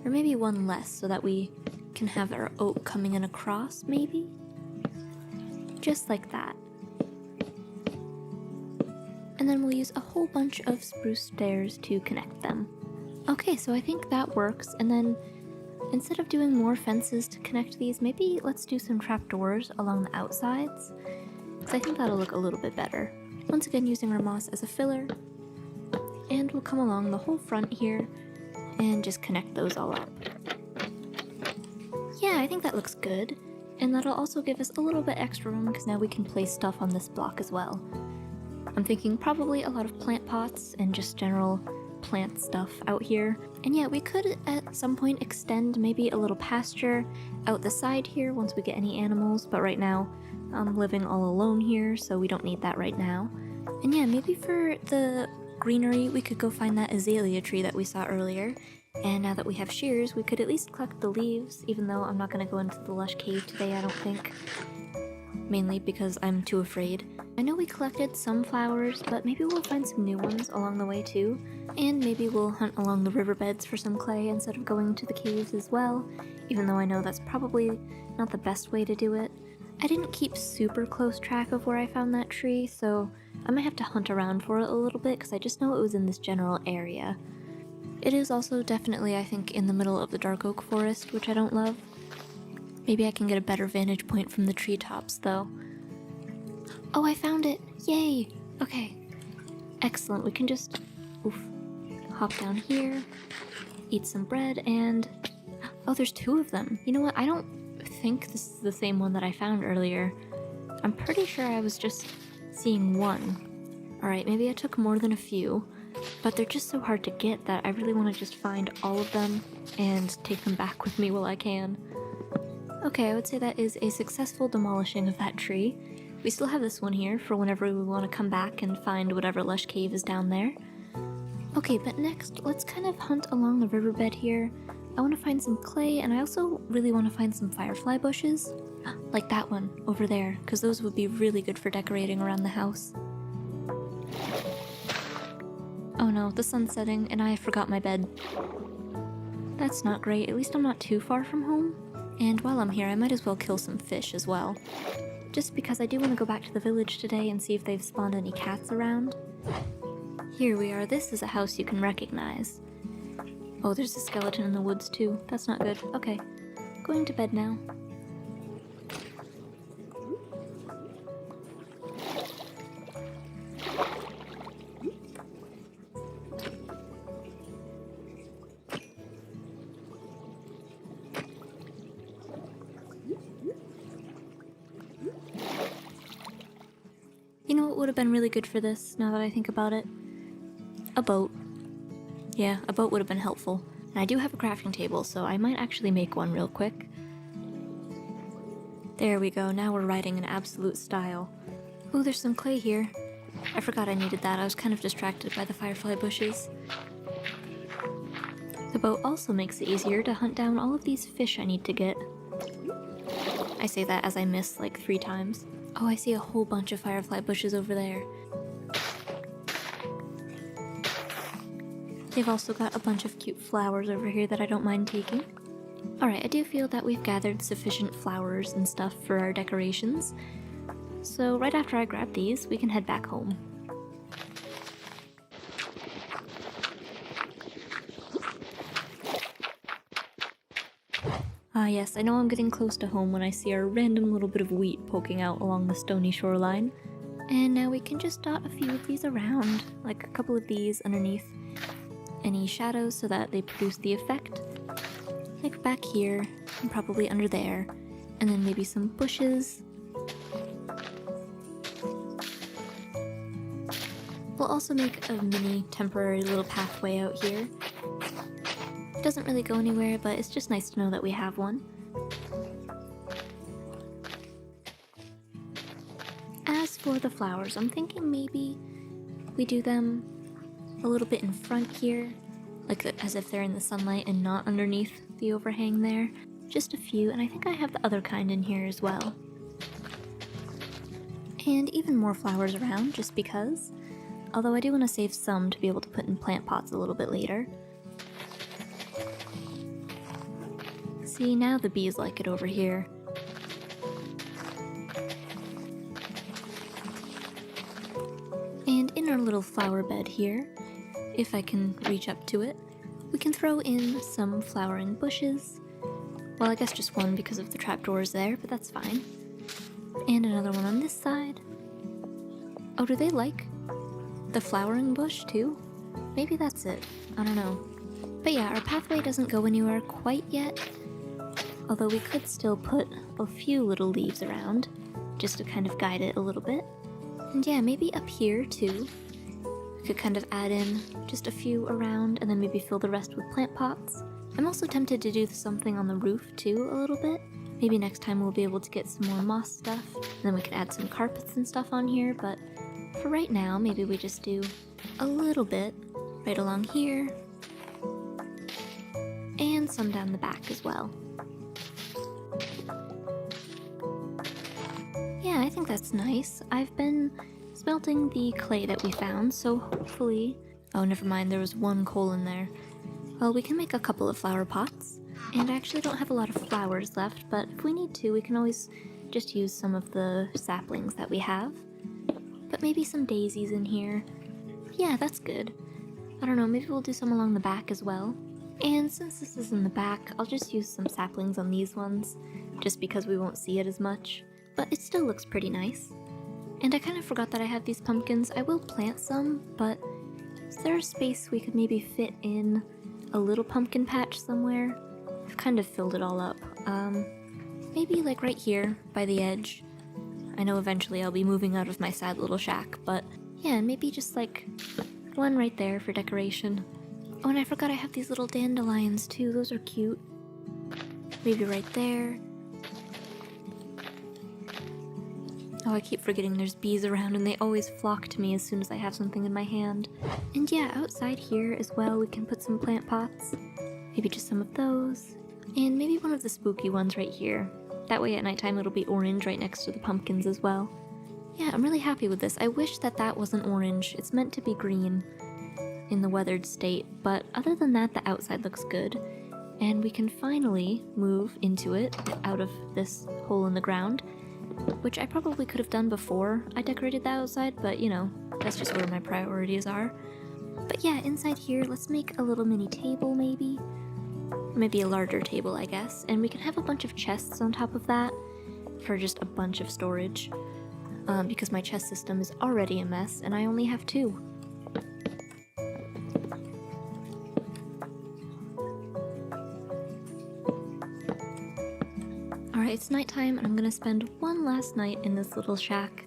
Or maybe one less, so that we can have our oak coming in across, maybe? Just like that. And then we'll use a whole bunch of spruce stairs to connect them. Okay, so I think that works, and then instead of doing more fences to connect these, maybe let's do some trapdoors along the outsides, because I think that'll look a little bit better. Once again, using our moss as a filler, and we'll come along the whole front here and just connect those all up. Yeah, I think that looks good, and that'll also give us a little bit extra room because now we can place stuff on this block as well. I'm thinking probably a lot of plant pots and just general plant stuff out here. And yeah, we could at some point extend maybe a little pasture out the side here once we get any animals, but right now I'm living all alone here, so we don't need that right now. And yeah, maybe for the greenery we could go find that azalea tree that we saw earlier, and now that we have shears we could at least collect the leaves, even though I'm not going to go into the lush cave today, I don't think. Mainly because I'm too afraid. I know we collected some flowers, but maybe we'll find some new ones along the way too. And maybe we'll hunt along the riverbeds for some clay instead of going to the caves as well, even though I know that's probably not the best way to do it. I didn't keep super close track of where I found that tree, so I might have to hunt around for it a little bit because I just know it was in this general area. It is also definitely, I think, in the middle of the dark oak forest, which I don't love. Maybe I can get a better vantage point from the treetops, though. Oh, I found it! Yay! Okay. Excellent, we can just Oof. Hop down here, eat some bread, and... Oh, there's 2 of them. You know what? I don't think this is the same one that I found earlier. I'm pretty sure I was just seeing one. Alright, maybe I took more than a few, but they're just so hard to get that I really want to just find all of them and take them back with me while I can. Okay, I would say that is a successful demolishing of that tree. We still have this one here for whenever we want to come back and find whatever lush cave is down there. Okay, but next, let's kind of hunt along the riverbed here. I want to find some clay, and I also really want to find some firefly bushes. Like that one over there, because those would be really good for decorating around the house. Oh no, the sun's setting, and I forgot my bed. That's not great. At least I'm not too far from home. And while I'm here, I might as well kill some fish as well. Just because I do want to go back to the village today and see if they've spawned any cats around. Here we are. This is a house you can recognize. Oh, there's a skeleton in the woods too. That's not good. Okay, going to bed now. You know what would have been really good for this, now that I think about it? A boat. Yeah, a boat would have been helpful. And I do have a crafting table, so I might actually make one real quick. There we go, now we're riding in absolute style. Ooh, there's some clay here. I forgot I needed that, I was kind of distracted by the firefly bushes. The boat also makes it easier to hunt down all of these fish I need to get. I say that as I miss like 3 times. Oh, I see a whole bunch of firefly bushes over there. They've also got a bunch of cute flowers over here that I don't mind taking. Alright, I do feel that we've gathered sufficient flowers and stuff for our decorations. So right after I grab these, we can head back home. Ah yes, I know I'm getting close to home when I see our random little bit of wheat poking out along the stony shoreline. And now we can just dot a few of these around, like a couple of these underneath any shadows so that they produce the effect. Like back here, and probably under there, and then maybe some bushes. We'll also make a mini temporary little pathway out here. It doesn't really go anywhere, but it's just nice to know that we have one. As for the flowers, I'm thinking maybe we do them a little bit in front here, like as if they're in the sunlight and not underneath the overhang there. Just a few, and I think I have the other kind in here as well. And even more flowers around, just because. Although I do want to save some to be able to put in plant pots a little bit later. See, now the bees like it over here. And in our little flower bed here, if I can reach up to it, we can throw in some flowering bushes. Well, I guess just one because of the trapdoors there, but that's fine. And another one on this side. Oh, do they like the flowering bush too? Maybe that's it. I don't know. But yeah, our pathway doesn't go anywhere quite yet. Although we could still put a few little leaves around, just to kind of guide it a little bit. And yeah, maybe up here too. We could kind of add in just a few around and then maybe fill the rest with plant pots. I'm also tempted to do something on the roof too a little bit. Maybe next time we'll be able to get some more moss stuff, and then we can add some carpets and stuff on here, but for right now, maybe we just do a little bit right along here, and some down the back as well. Yeah, I think that's nice. I've been smelting the clay that we found, so hopefully... Oh, never mind, there was one coal in there. Well, we can make a couple of flower pots, and I actually don't have a lot of flowers left, but if we need to, we can always just use some of the saplings that we have. But maybe some daisies in here. Yeah, that's good. I don't know, maybe we'll do some along the back as well. And since this is in the back, I'll just use some saplings on these ones, just because we won't see it as much. But it still looks pretty nice. And I kind of forgot that I have these pumpkins. I will plant some, but there a space we could maybe fit in a little pumpkin patch somewhere? I've kind of filled it all up. Maybe like right here by the edge. I know eventually I'll be moving out of my sad little shack, but yeah, maybe just like one right there for decoration. Oh, and I forgot I have these little dandelions too. Those are cute. Maybe right there. Oh, I keep forgetting there's bees around and they always flock to me as soon as I have something in my hand. And yeah, outside here as well we can put some plant pots. Maybe just some of those. And maybe one of the spooky ones right here. That way at nighttime it'll be orange right next to the pumpkins as well. Yeah, I'm really happy with this. I wish that that wasn't orange. It's meant to be green in the weathered state, but other than that, the outside looks good. And we can finally move into it out of this hole in the ground, which I probably could have done before I decorated the outside, but you know, that's just where my priorities are. But yeah, inside here, let's make a little mini table maybe. Maybe a larger table, I guess. And we can have a bunch of chests on top of that for just a bunch of storage. Because my chest system is already a mess and I only have 2. Alright, it's nighttime and I'm gonna spend one last night in this little shack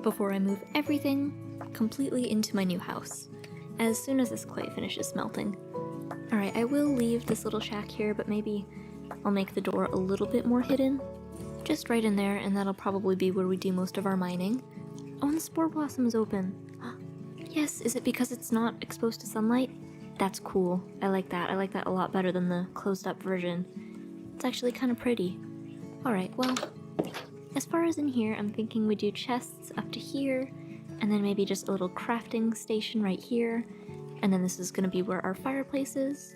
before I move everything completely into my new house, as soon as this clay finishes melting. Alright, I will leave this little shack here, but maybe I'll make the door a little bit more hidden. Just right in there, and that'll probably be where we do most of our mining. Oh, and the spore blossom is open. Yes, is it because it's not exposed to sunlight? That's cool. I like that. I like that a lot better than the closed up version. It's actually kind of pretty. Alright, well, as far as in here, I'm thinking we do chests up to here, and then maybe just a little crafting station right here, and then this is going to be where our fireplace is,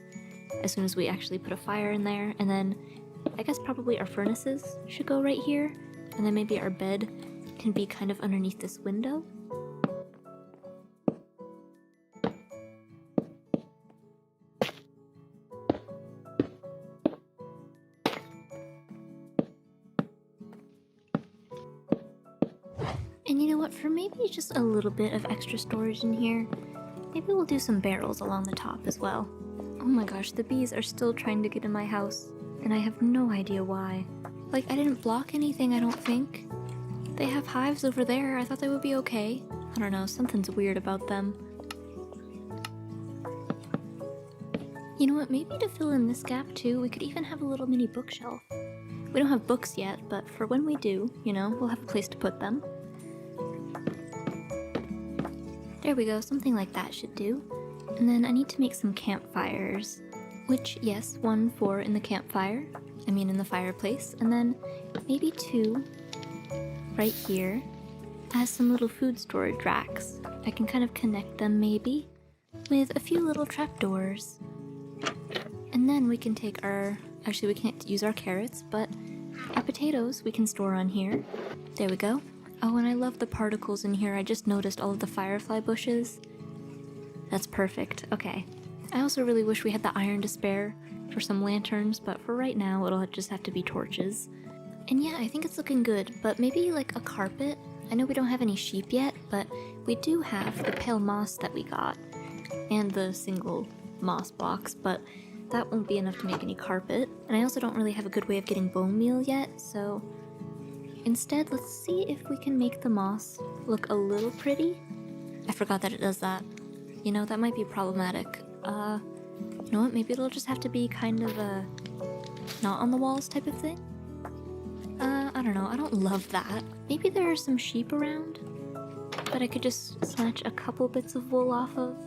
as soon as we actually put a fire in there, and then I guess probably our furnaces should go right here, and then maybe our bed can be kind of underneath this window. And you know what, for maybe just a little bit of extra storage in here, maybe we'll do some barrels along the top as well. Oh my gosh, the bees are still trying to get in my house, and I have no idea why. Like, I didn't block anything, I don't think. They have hives over there, I thought they would be okay. I don't know, something's weird about them. You know what, maybe to fill in this gap too, we could even have a little mini bookshelf. We don't have books yet, but for when we do, you know, we'll have a place to put them. There we go, something like that should do. And then I need to make some campfires. Which, yes, 1 for in the campfire. I mean in the fireplace. And then maybe 2 right here as some little food storage racks. I can kind of connect them maybe with a few little trapdoors. And then we can take our... Actually, we can't use our carrots, but our potatoes we can store on here. There we go. Oh, and I love the particles in here. I just noticed all of the firefly bushes. That's perfect. Okay. I also really wish we had the iron to spare for some lanterns, but for right now, it'll just have to be torches. And yeah, I think it's looking good, but maybe like a carpet? I know we don't have any sheep yet, but we do have the pale moss that we got, and the single moss blocks, but that won't be enough to make any carpet. And I also don't really have a good way of getting bone meal yet, so... Instead, let's see if we can make the moss look a little pretty. I forgot that it does that. You know, that might be problematic. You know what, maybe it'll just have to be kind of a not on the walls type of thing? I don't know, I don't love that. Maybe there are some sheep around that I could just snatch a couple bits of wool off of.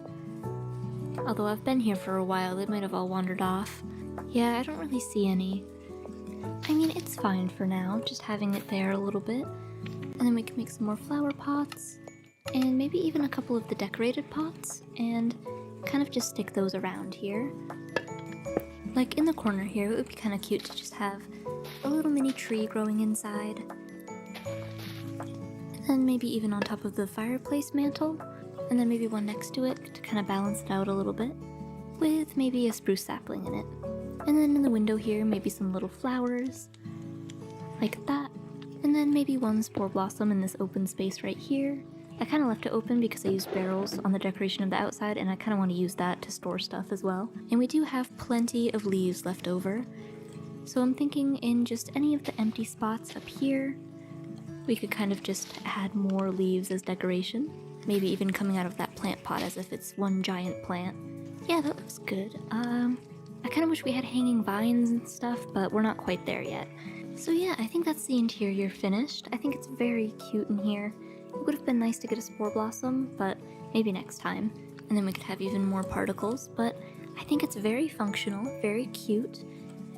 Although I've been here for a while, they might have all wandered off. Yeah, I don't really see any. I mean, it's fine for now, just having it there a little bit. And then we can make some more flower pots, and maybe even a couple of the decorated pots, and kind of just stick those around here. Like in the corner here, it would be kind of cute to just have a little mini tree growing inside. And then maybe even on top of the fireplace mantle, and then maybe one next to it to kind of balance it out a little bit, with maybe a spruce sapling in it. And then in the window here, maybe some little flowers, like that. And then maybe one spore blossom in this open space right here. I kind of left it open because I used barrels on the decoration of the outside, and I kind of want to use that to store stuff as well. And we do have plenty of leaves left over, so I'm thinking in just any of the empty spots up here, we could kind of just add more leaves as decoration. Maybe even coming out of that plant pot as if it's one giant plant. Yeah, that looks good. I kind of wish we had hanging vines and stuff, but we're not quite there yet. So yeah, I think that's the interior finished. I think it's very cute in here. It would have been nice to get a spore blossom, but maybe next time. And then we could have even more particles, but I think it's very functional, very cute.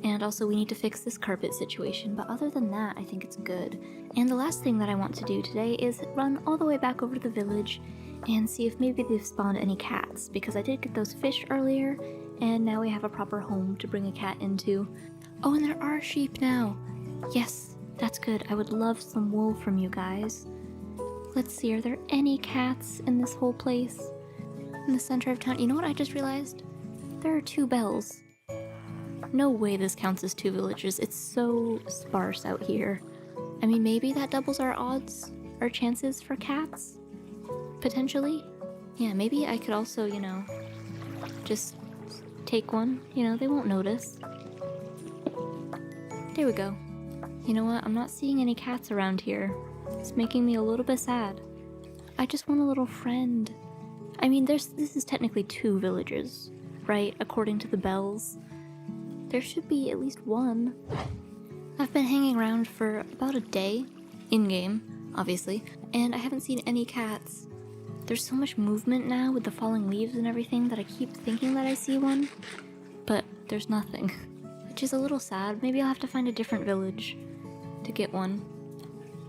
And also we need to fix this carpet situation, but other than that, I think it's good. And the last thing that I want to do today is run all the way back over to the village and see if maybe they've spawned any cats, because I did get those fish earlier, and now we have a proper home to bring a cat into. Oh, and there are sheep now. Yes, that's good. I would love some wool from you guys. Let's see, are there any cats in this whole place? In the center of town? You know what I just realized? There are 2 bells. No way this counts as 2 villages. It's so sparse out here. I mean, maybe that doubles our odds, our chances for cats? Potentially? Yeah, maybe I could also, you know, just take one. You know, they won't notice. There we go. You know what? I'm not seeing any cats around here. It's making me a little bit sad. I just want a little friend. I mean, this is technically 2 villages, right? According to the bells. There should be at least 1. I've been hanging around for about a day, in-game, obviously, and I haven't seen any cats. There's so much movement now with the falling leaves and everything that I keep thinking that I see one, but there's nothing, which is a little sad. Maybe I'll have to find a different village to get one,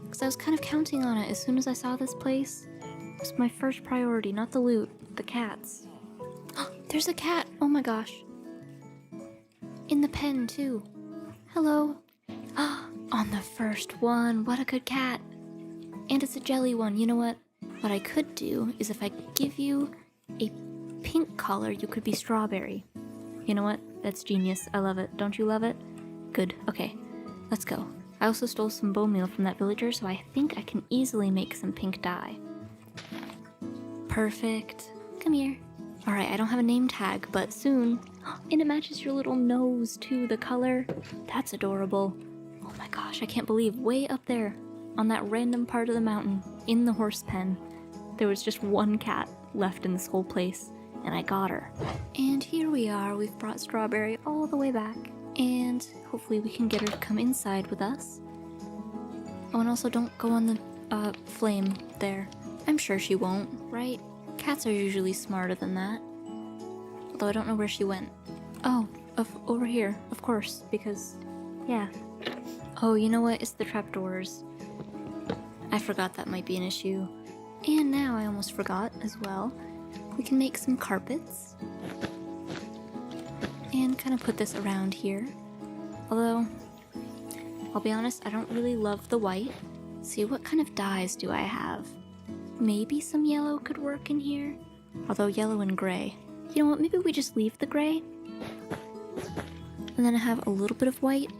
because I was kind of counting on it as soon as I saw this place. It was my first priority, not the loot, the cats. There's a cat! Oh my gosh. In the pen, too. Hello. On the first one. What a good cat. And it's a jelly one. You know what? What I could do is if I give you a pink collar, you could be strawberry. You know what? That's genius. I love it. Don't you love it? Good. Okay. Let's go. I also stole some bone meal from that villager, so I think I can easily make some pink dye. Perfect. Come here. Alright, I don't have a name tag, but soon. And it matches your little nose too, the color. That's adorable. Oh my gosh, I can't believe way up there on that random part of the mountain in the horse pen, there was just 1 cat left in this whole place, and I got her. And here we are, we've brought Strawberry all the way back, and hopefully we can get her to come inside with us. Oh, and also don't go on the flame there. I'm sure she won't, right? Cats are usually smarter than that. Although I don't know where she went. Oh, over here, of course, because, yeah. Oh, you know what? It's the trapdoors. I forgot that might be an issue. And now I almost forgot as well. We can make some carpets. And kind of put this around here. Although, I'll be honest, I don't really love the white. See, what kind of dyes do I have? Maybe some yellow could work in here. Although yellow and gray. You know what, maybe we just leave the gray. And then I have a little bit of white.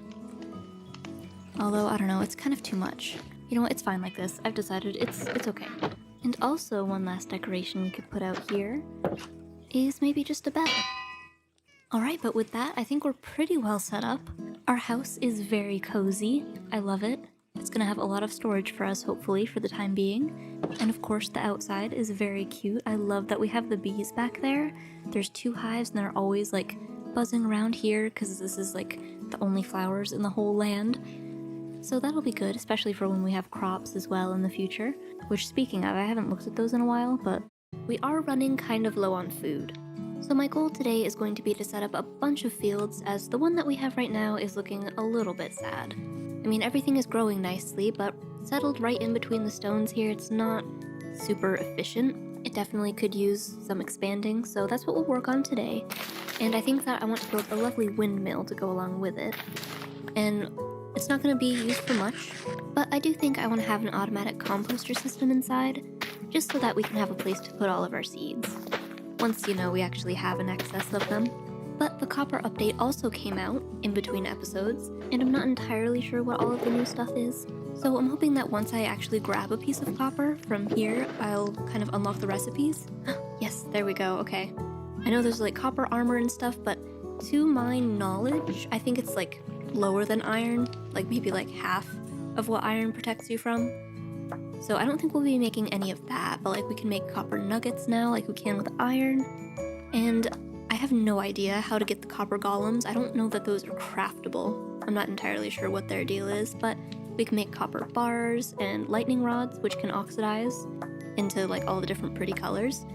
Although, I don't know, it's kind of too much. You know what, it's fine like this. I've decided it's okay. And also, one last decoration we could put out here is maybe just a bell. Alright, but with that, I think we're pretty well set up. Our house is very cozy. I love it. It's gonna have a lot of storage for us, hopefully, for the time being. And of course, the outside is very cute. I love that we have the bees back there. There's 2 hives, and they're always, like, buzzing around here, because this is, like, the only flowers in the whole land. So that'll be good, especially for when we have crops as well in the future. Which, speaking of, I haven't looked at those in a while, but we are running kind of low on food. So my goal today is going to be to set up a bunch of fields, as the one that we have right now is looking a little bit sad. I mean, everything is growing nicely, but settled right in between the stones here, it's not super efficient. It definitely could use some expanding, so that's what we'll work on today. And I think that I want to build a lovely windmill to go along with it. And it's not going to be used for much, but I do think I want to have an automatic composter system inside, just so that we can have a place to put all of our seeds. Once, you know, we actually have an excess of them. But the copper update also came out in between episodes, and I'm not entirely sure what all of the new stuff is. So I'm hoping that once I actually grab a piece of copper from here, I'll kind of unlock the recipes. Yes, there we go, okay. I know there's like copper armor and stuff, but to my knowledge, I think it's like lower than iron, like maybe like half of what iron protects you from. So I don't think we'll be making any of that, but like we can make copper nuggets now like we can with iron. And I have no idea how to get the copper golems. I don't know that those are craftable. I'm not entirely sure what their deal is, but we can make copper bars and lightning rods, which can oxidize into like all the different pretty colors.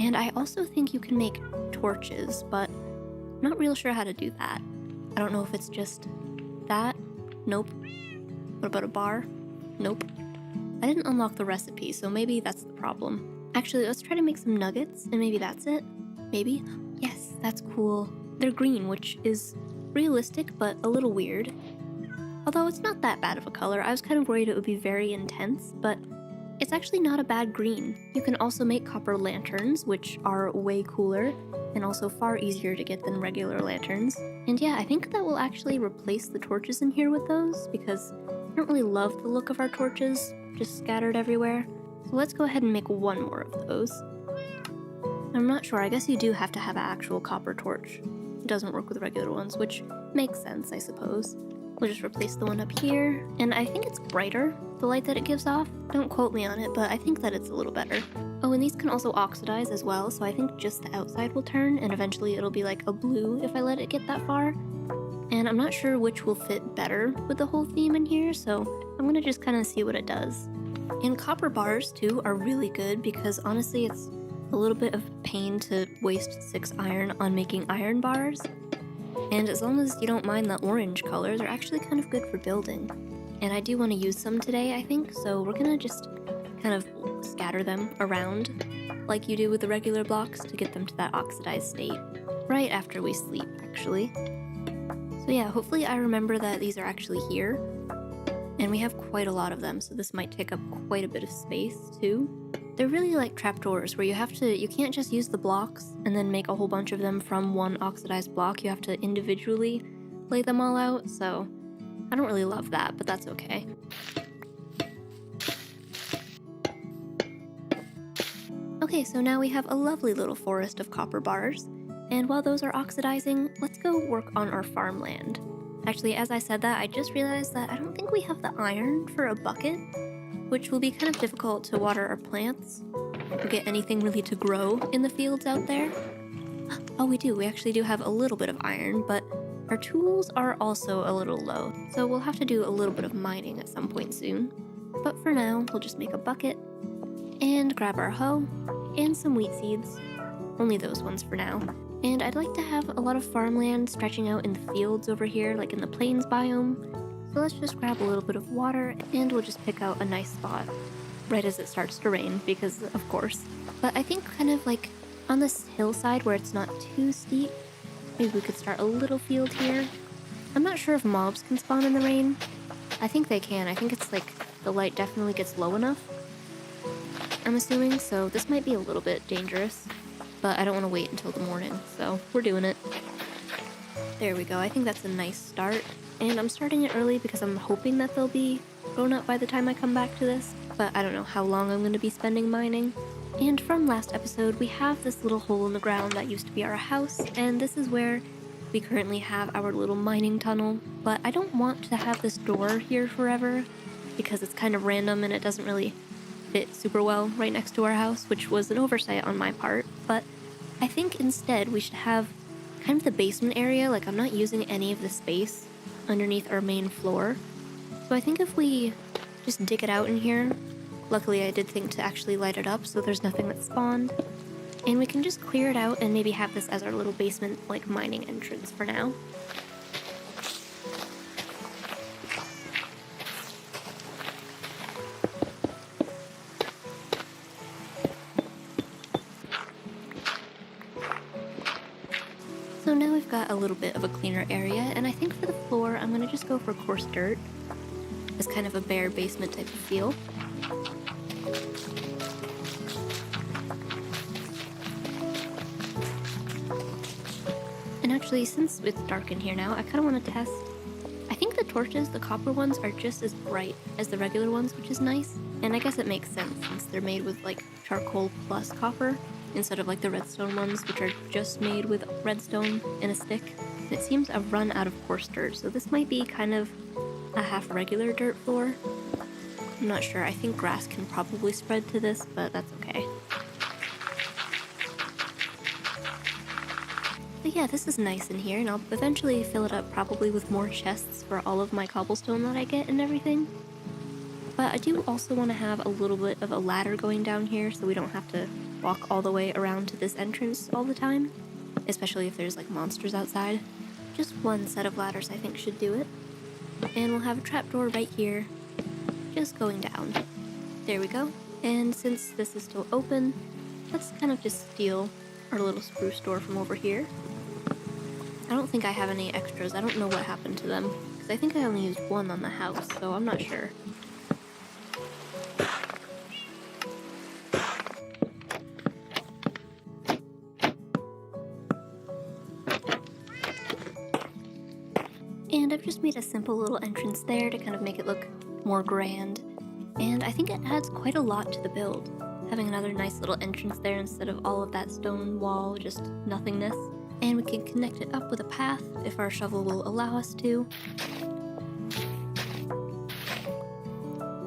And I also think you can make torches, but I'm not real sure how to do that. I don't know if it's just that. Nope. What about a bar? Nope. I didn't unlock the recipe, so maybe that's the problem. Actually, let's try to make some nuggets, and maybe that's it. Maybe? Yes, that's cool. They're green, which is realistic, but a little weird. Although it's not that bad of a color. I was kind of worried it would be very intense, but it's actually not a bad green. You can also make copper lanterns, which are way cooler, and also far easier to get than regular lanterns. And yeah, I think that will actually replace the torches in here with those, because I don't really love the look of our torches, just scattered everywhere. So let's go ahead and make one more of those. I'm not sure, I guess you do have to have an actual copper torch. It doesn't work with regular ones, which makes sense, I suppose. We'll just replace the one up here, and I think it's brighter, the light that it gives off. Don't quote me on it, but I think that it's a little better. Oh, and these can also oxidize as well, so I think just the outside will turn, and eventually it'll be like a blue if I let it get that far. And I'm not sure which will fit better with the whole theme in here, so I'm gonna just kind of see what it does. And copper bars, too, are really good because honestly it's a little bit of pain to waste 6 iron on making iron bars. And as long as you don't mind the orange color, they're actually kind of good for building. And I do want to use some today, I think, so we're gonna just kind of scatter them around like you do with the regular blocks to get them to that oxidized state right after we sleep, actually. So yeah, hopefully I remember that these are actually here. And we have quite a lot of them, so this might take up quite a bit of space, too. They're really like trapdoors, where you can't just use the blocks and then make a whole bunch of them from one oxidized block. You have to individually lay them all out, so I don't really love that, but that's okay. Okay, so now we have a lovely little forest of copper bars, and while those are oxidizing, let's go work on our farmland. Actually, as I said that, I just realized that I don't think we have the iron for a bucket, which will be kind of difficult to water our plants or get anything really to grow in the fields out there. Oh, we do. We actually do have a little bit of iron, but our tools are also a little low, so we'll have to do a little bit of mining at some point soon. But for now, we'll just make a bucket and grab our hoe and some wheat seeds. Only those ones for now. And I'd like to have a lot of farmland stretching out in the fields over here, like in the plains biome. So let's just grab a little bit of water and we'll just pick out a nice spot right as it starts to rain, because of course. But I think kind of like on this hillside where it's not too steep, maybe we could start a little field here. I'm not sure if mobs can spawn in the rain. I think they can. I think it's like the light definitely gets low enough, I'm assuming, so this might be a little bit dangerous. But I don't want to wait until the morning, so we're doing it. There we go, I think that's a nice start. And I'm starting it early because I'm hoping that they'll be grown up by the time I come back to this, but I don't know how long I'm going to be spending mining. And from last episode, we have this little hole in the ground that used to be our house, and this is where we currently have our little mining tunnel. But I don't want to have this door here forever because it's kind of random and it doesn't really fit super well right next to our house, which was an oversight on my part. But I think instead we should have kind of the basement area. Like, I'm not using any of the space underneath our main floor, so I think if we just dig it out in here, luckily I did think to actually light it up so there's nothing that spawned, and we can just clear it out and maybe have this as our little basement like mining entrance for now. So now we've got a little bit of a cleaner area, and I think for the floor, I'm going to just go for coarse dirt as kind of a bare basement type of feel. And now actually, since it's dark in here now, I kind of want to test. I think the torches, the copper ones, are just as bright as the regular ones, which is nice. And I guess it makes sense since they're made with like charcoal plus copper instead of like the redstone ones, which are just made with redstone and a stick. And it seems I've run out of coarse dirt, so this might be kind of a half regular dirt floor. I'm not sure. I think grass can probably spread to this, but that's okay. But yeah, this is nice in here, and I'll eventually fill it up probably with more chests for all of my cobblestone that I get and everything. But I do also want to have a little bit of a ladder going down here so we don't have to walk all the way around to this entrance all the time, especially if there's like monsters outside. Just one set of ladders I think should do it. And we'll have a trapdoor right here, just going down. There we go. And since this is still open, let's kind of just steal our little spruce door from over here. I don't think I have any extras. I don't know what happened to them, because I think I only used one on the house, so I'm not sure. And I've just made a simple little entrance there to kind of make it look more grand. And I think it adds quite a lot to the build, having another nice little entrance there instead of all of that stone wall, just nothingness. And we can connect it up with a path if our shovel will allow us to.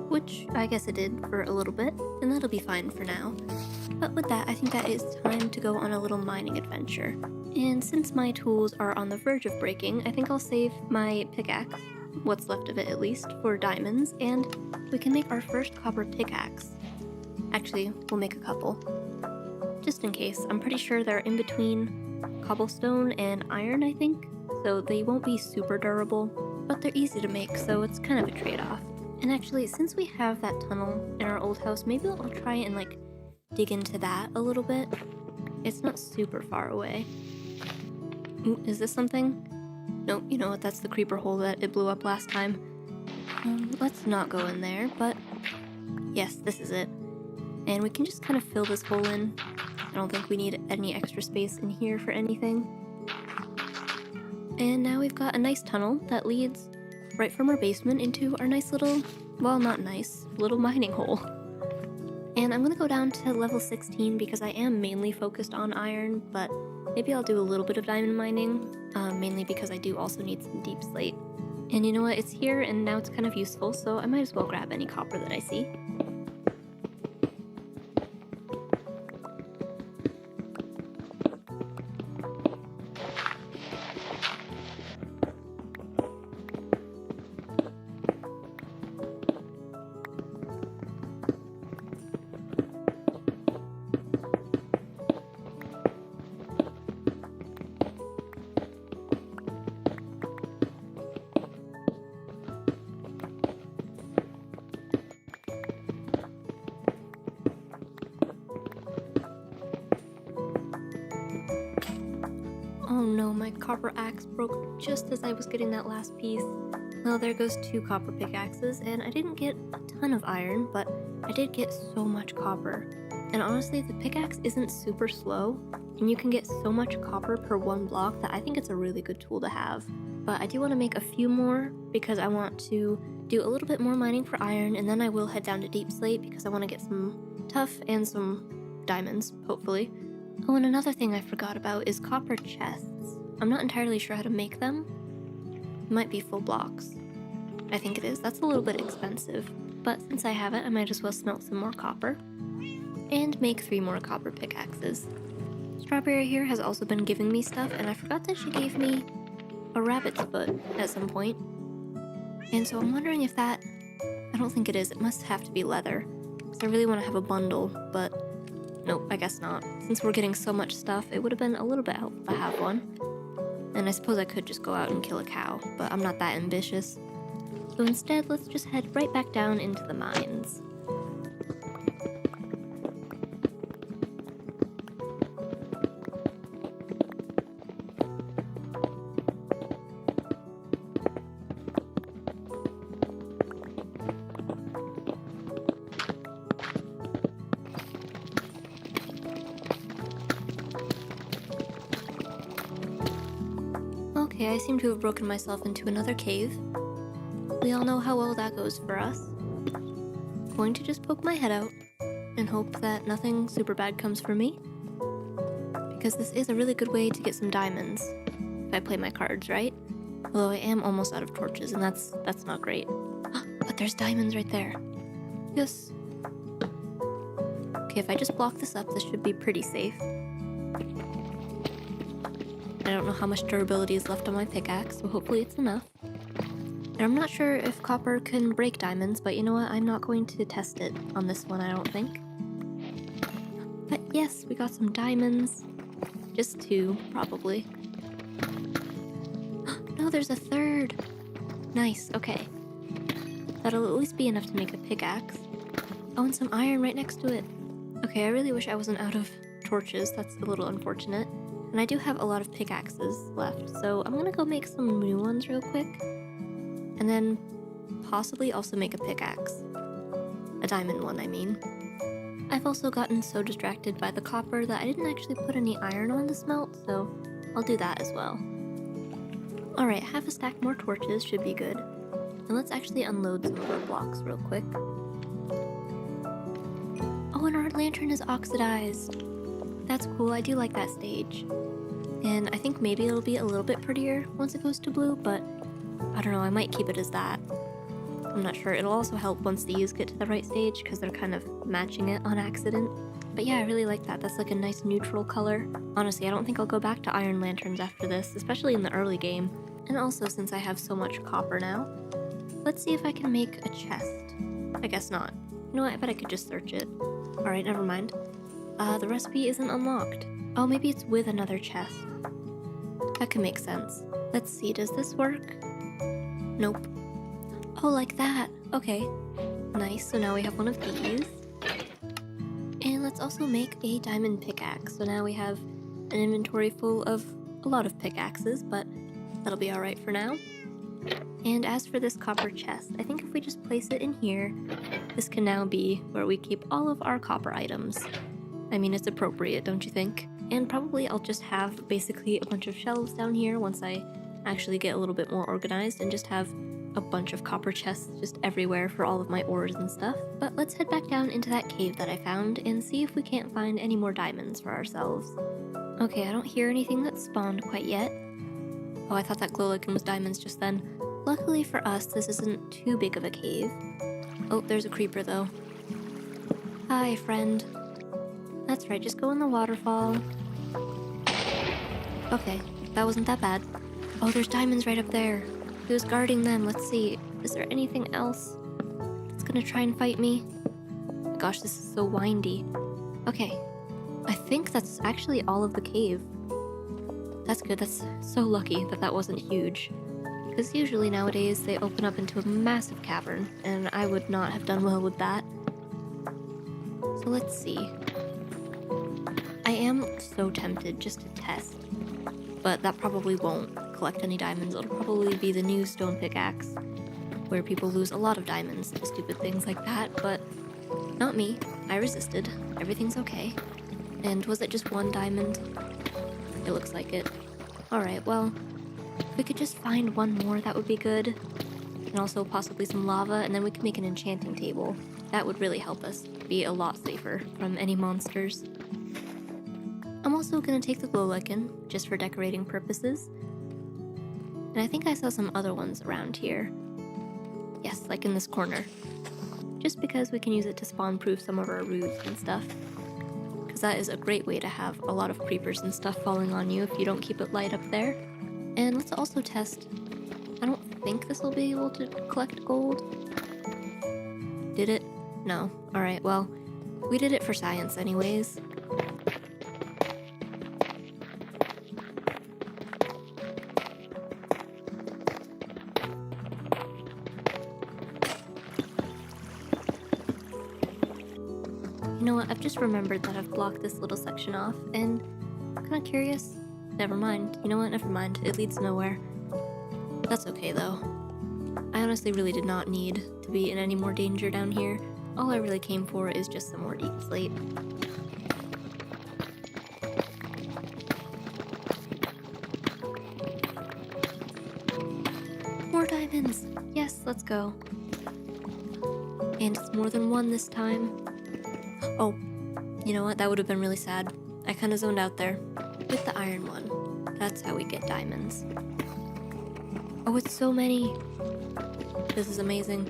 Which I guess it did for a little bit, and that'll be fine for now. But with that, I think that it's time to go on a little mining adventure. And since my tools are on the verge of breaking, I think I'll save my pickaxe, what's left of it at least, for diamonds, and we can make our first copper pickaxe. Actually, we'll make a couple. Just in case. I'm pretty sure they're in between cobblestone and iron, I think, so they won't be super durable, but they're easy to make, so it's kind of a trade-off. And actually, since we have that tunnel in our old house, maybe I'll try and like dig into that a little bit. It's not super far away. Ooh, is this something? Nope, you know what, that's the creeper hole that it blew up last time. Let's not go in there, but yes, this is it. And we can just kind of fill this hole in. I don't think we need any extra space in here for anything. And now we've got a nice tunnel that leads right from our basement into our nice little, well, not nice, little mining hole. And I'm gonna go down to level 16 because I am mainly focused on iron, but maybe I'll do a little bit of diamond mining, mainly because I do also need some deep slate. And you know what, it's here and now it's kind of useful, so I might as well grab any copper that I see. Oh no, my copper axe broke just as I was getting that last piece. Well, there goes 2 copper pickaxes, and I didn't get a ton of iron, but I did get so much copper. And honestly, the pickaxe isn't super slow, and you can get so much copper per 1 block that I think it's a really good tool to have. But I do want to make a few more because I want to do a little bit more mining for iron, and then I will head down to deep slate because I want to get some tuff and some diamonds, hopefully. Oh, and another thing I forgot about is copper chests. I'm not entirely sure how to make them. It might be full blocks. I think it is. That's a little bit expensive. But since I have it, I might as well smelt some more copper. And make 3 more copper pickaxes. Strawberry here has also been giving me stuff, and I forgot that she gave me a rabbit's foot at some point. And so I'm wondering if that... I don't think it is. It must have to be leather. Because I really want to have a bundle, but... Nope, I guess not. Since we're getting so much stuff, it would have been a little bit helpful to have one. And I suppose I could just go out and kill a cow, but I'm not that ambitious. So instead, let's just head right back down into the mines. Okay, I seem to have broken myself into another cave. We all know how well that goes for us. Going to just poke my head out and hope that nothing super bad comes for me. Because this is a really good way to get some diamonds, if I play my cards right. Although I am almost out of torches, and that's not great. But there's diamonds right there. Yes. Okay, if I just block this up, this should be pretty safe. I don't know how much durability is left on my pickaxe, so hopefully it's enough. And I'm not sure if copper can break diamonds, but you know what? I'm not going to test it on this one, I don't think. But yes, we got some diamonds. Just 2, probably. No, there's a third. Nice, okay. That'll at least be enough to make a pickaxe. Oh, and some iron right next to it. Okay, I really wish I wasn't out of torches. That's a little unfortunate. And I do have a lot of pickaxes left, so I'm gonna go make some new ones real quick. And then possibly also make a pickaxe. A diamond one, I mean. I've also gotten so distracted by the copper that I didn't actually put any iron on to smelt, so I'll do that as well. Alright, half a stack more torches should be good. And let's actually unload some of our blocks real quick. Oh, and our lantern is oxidized. That's cool, I do like that stage. And I think maybe it'll be a little bit prettier once it goes to blue, but I don't know, I might keep it as that. I'm not sure. It'll also help once these get to the right stage because they're kind of matching it on accident. But yeah, I really like that. That's like a nice neutral color. Honestly, I don't think I'll go back to iron lanterns after this, especially in the early game. And also since I have so much copper now. Let's see if I can make a chest. I guess not. You know what? I bet I could just search it. Alright, never mind. The recipe isn't unlocked. Oh, maybe it's with another chest. That could make sense. Let's see, does this work? Nope. Oh, like that. Okay. Nice, so now we have one of these. And let's also make a diamond pickaxe. So now we have an inventory full of a lot of pickaxes, but that'll be alright for now. And as for this copper chest, I think if we just place it in here, this can now be where we keep all of our copper items. I mean, it's appropriate, don't you think? And probably I'll just have basically a bunch of shelves down here once I actually get a little bit more organized and just have a bunch of copper chests just everywhere for all of my ores and stuff. But let's head back down into that cave that I found and see if we can't find any more diamonds for ourselves. Okay, I don't hear anything that spawned quite yet. Oh, I thought that glow lichen was diamonds just then. Luckily for us, this isn't too big of a cave. Oh, there's a creeper though. Hi, friend. That's right, just go in the waterfall. Okay, that wasn't that bad. Oh, there's diamonds right up there. Who's guarding them? Let's see. Is there anything else that's gonna try and fight me? Gosh, this is so windy. Okay, I think that's actually all of the cave. That's good. That's so lucky that that wasn't huge. Because usually nowadays they open up into a massive cavern, and I would not have done well with that. So let's see. I am so tempted just to test, but that probably won't collect any diamonds. It'll probably be the new stone pickaxe, where people lose a lot of diamonds to stupid things like that, but not me. I resisted. Everything's okay. And was it just one diamond? It looks like it. Alright, well, if we could just find one more, that would be good. And also possibly some lava, and then we can make an enchanting table. That would really help us be a lot safer from any monsters. I'm also gonna take the glow lichen, just for decorating purposes. And I think I saw some other ones around here. Yes, like in this corner. Just because we can use it to spawn-proof some of our roots and stuff. Because that is a great way to have a lot of creepers and stuff falling on you if you don't keep it light up there. And let's also test. I don't think this will be able to collect gold. Did it? No. Alright, well, we did it for science anyways. You know what, I've just remembered that I've blocked this little section off, and I'm kinda curious. Never mind. You know what, never mind. It leads nowhere. That's okay, though. I honestly really did not need to be in any more danger down here. All I really came for is just some more deep slate. More diamonds! Yes, let's go. And it's more than one this time. Oh, you know what? That would have been really sad. I kind of zoned out there. With the iron one. That's how we get diamonds. Oh, it's so many. This is amazing.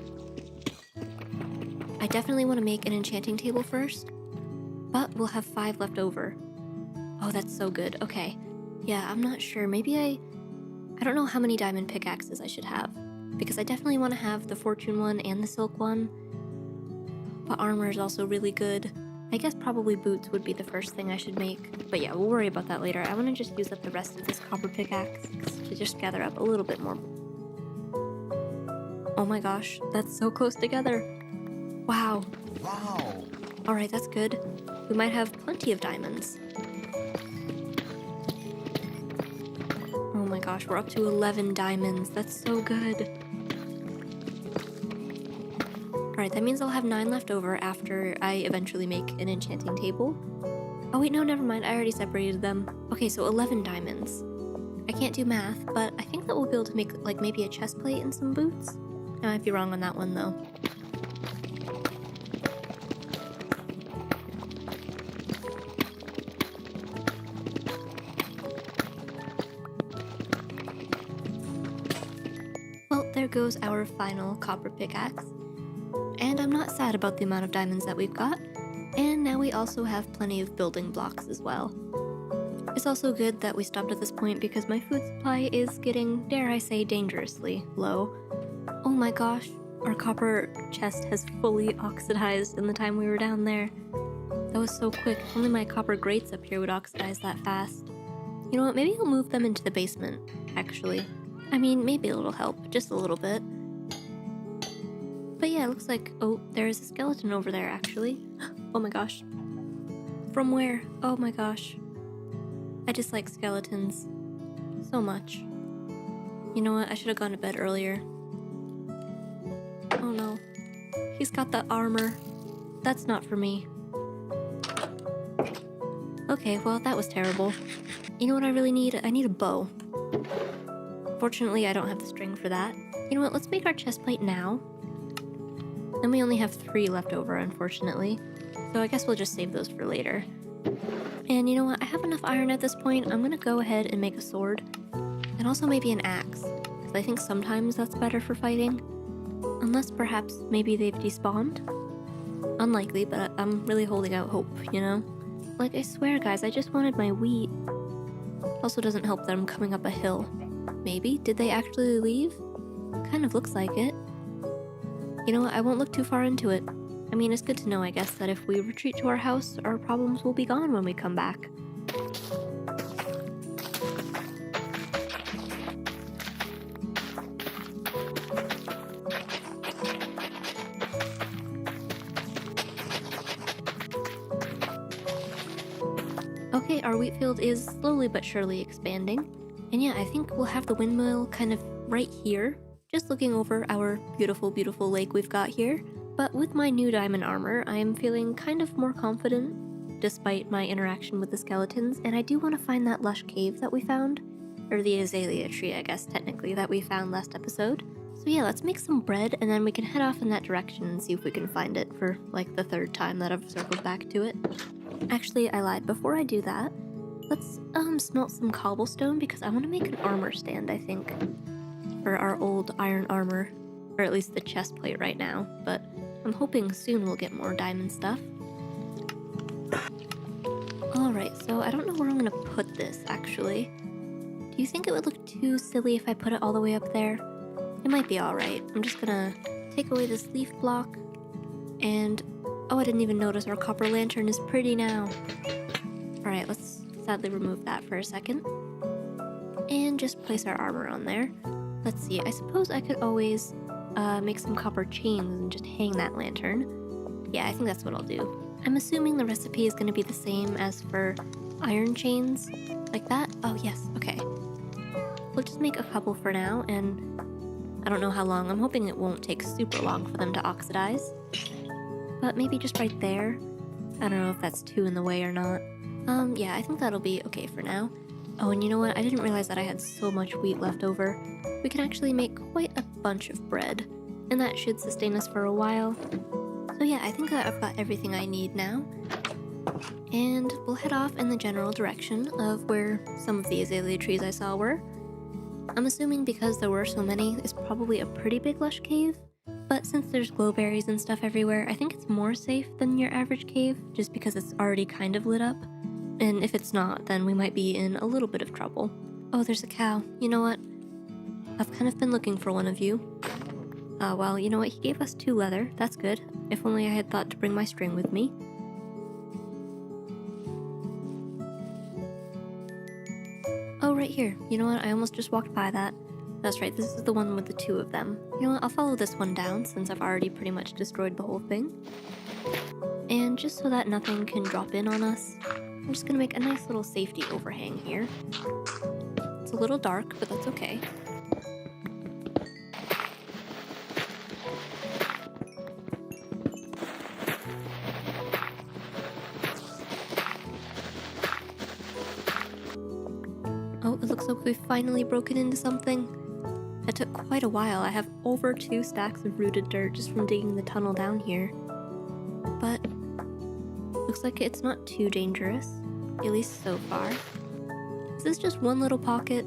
I definitely want to make an enchanting table first, but we'll have 5 left over. Oh, that's so good. Okay. Yeah, I'm not sure. Maybe I don't know how many diamond pickaxes I should have, because I definitely want to have the fortune one and the silk one. But armor is also really good. I guess probably boots would be the first thing I should make. But yeah, we'll worry about that later. I want to just use up the rest of this copper pickaxe to just gather up a little bit more. Oh my gosh, that's so close together. Wow. Wow. Alright, that's good. We might have plenty of diamonds. Oh my gosh, we're up to 11 diamonds. That's so good. Alright, that means I'll have 9 left over after I eventually make an enchanting table. Oh wait, no, never mind. I already separated them. Okay, so 11 diamonds. I can't do math, but I think that we'll be able to make like maybe a chest plate and some boots. I might be wrong on that one though. Well, there goes our final copper pickaxe. And I'm not sad about the amount of diamonds that we've got. And now we also have plenty of building blocks as well. It's also good that we stopped at this point because my food supply is getting, dare I say, dangerously low. Oh my gosh, our copper chest has fully oxidized in the time we were down there. That was so quick. Only my copper grates up here would oxidize that fast. You know what, maybe I'll move them into the basement, actually. I mean, maybe it'll help, just a little bit. But yeah, it looks like, oh, there is a skeleton over there, actually. Oh my gosh. From where? Oh my gosh. I dislike skeletons so much. You know what, I should have gone to bed earlier. Oh no. He's got the armor. That's not for me. Okay, well, that was terrible. You know what I really need? I need a bow. Fortunately, I don't have the string for that. You know what, let's make our chest plate now. Then we only have 3 left over, unfortunately. So I guess we'll just save those for later. And you know what, I have enough iron at this point. I'm gonna go ahead and make a sword. And also maybe an axe. Because I think sometimes that's better for fighting. Unless perhaps maybe they've despawned. Unlikely, but I'm really holding out hope, you know? Like, I swear, guys, I just wanted my wheat. Also doesn't help that I'm coming up a hill. Maybe? Did they actually leave? Kind of looks like it. You know what, I won't look too far into it. I mean, it's good to know, I guess, that if we retreat to our house, our problems will be gone when we come back. Okay, our wheat field is slowly but surely expanding. And yeah, I think we'll have the windmill kind of right here, just looking over our beautiful, beautiful lake we've got here. But with my new diamond armor, I am feeling kind of more confident, despite my interaction with the skeletons, and I do want to find that lush cave that we found. Or the azalea tree, I guess, technically, that we found last episode. So yeah, let's make some bread, and then we can head off in that direction and see if we can find it for, like, the 3rd time that I've circled back to it. Actually, I lied. Before I do that, let's smelt some cobblestone, because I want to make an armor stand, I think, for our old iron armor. Or at least the chest plate right now, but I'm hoping soon we'll get more diamond stuff. Alright, so I don't know where I'm gonna put this, actually. Do you think it would look too silly if I put it all the way up there? It might be alright. I'm just gonna take away this leaf block, and... oh, I didn't even notice our copper lantern is pretty now. Alright, let's sadly remove that for a second. And just place our armor on there. Let's see, I suppose I could always make some copper chains and just hang that lantern. Yeah, I think that's what I'll do. I'm assuming the recipe is going to be the same as for iron chains. Like that? Oh, yes, okay. We'll just make a couple for now, and I don't know how long. I'm hoping it won't take super long for them to oxidize. But maybe just right there. I don't know if that's too in the way or not. Yeah, I think that'll be okay for now. Oh, and you know what? I didn't realize that I had so much wheat left over. We can actually make quite a bunch of bread, and that should sustain us for a while. So yeah, I think that I've got everything I need now. And we'll head off in the general direction of where some of the azalea trees I saw were. I'm assuming because there were so many, it's probably a pretty big lush cave. But since there's glowberries and stuff everywhere, I think it's more safe than your average cave, just because it's already kind of lit up. And if it's not, then we might be in a little bit of trouble. Oh, there's a cow. You know what? I've kind of been looking for one of you. Well, you know what? He gave us 2 leather. That's good. If only I had thought to bring my string with me. Oh, right here. You know what? I almost just walked by that. That's right, this is the one with the 2 of them. You know what? I'll follow this one down since I've already pretty much destroyed the whole thing. And just so that nothing can drop in on us, I'm just gonna make a nice little safety overhang here. It's a little dark, but that's okay. Oh, it looks like we've finally broken into something. It took quite a while. I have over 2 stacks of rooted dirt just from digging the tunnel down here. But looks like it's not too dangerous, at least so far. Is this just one little pocket?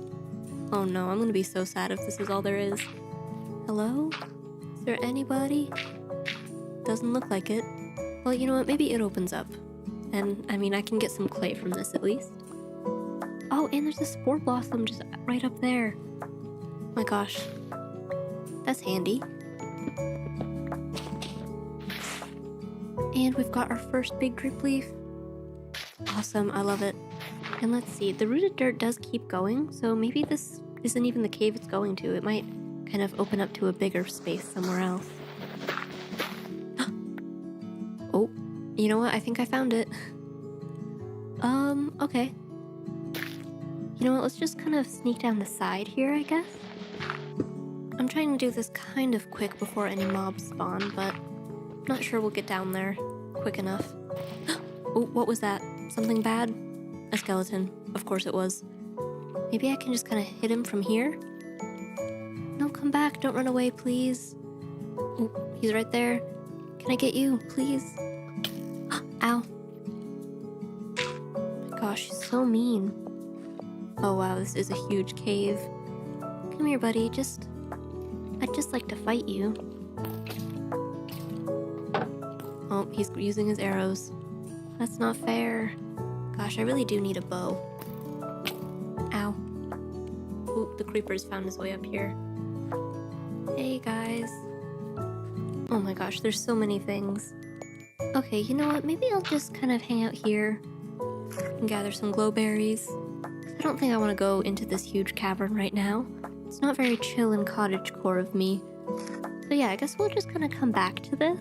Oh no, I'm gonna be so sad if this is all there is. Hello? Is there anybody? Doesn't look like it. Well, you know what? Maybe it opens up. And, I mean, I can get some clay from this at least. Oh, and there's a spore blossom just right up there. My gosh. That's handy. And we've got our first big drip leaf. Awesome, I love it. And let's see, the rooted dirt does keep going, so maybe this isn't even the cave it's going to. It might kind of open up to a bigger space somewhere else. Oh, you know what? I think I found it. Okay. You know what? Let's just kind of sneak down the side here, I guess. I'm trying to do this kind of quick before any mobs spawn, but I'm not sure we'll get down there quick enough. Oh, what was that? Something bad? A skeleton. Of course it was. Maybe I can just kind of hit him from here? No, come back. Don't run away, please. Oh, he's right there. Can I get you, please? Ow. My gosh, he's so mean. Oh wow, this is a huge cave. Come here, buddy. I'd just like to fight you. Oh, he's using his arrows. That's not fair. Gosh, I really do need a bow. Ow. Ooh, the creeper's found his way up here. Hey, guys. Oh my gosh, there's so many things. Okay, you know what? Maybe I'll just kind of hang out here and gather some glowberries. I don't think I want to go into this huge cavern right now. It's not very chill and cottagecore of me. So yeah, I guess we'll just kind of come back to this.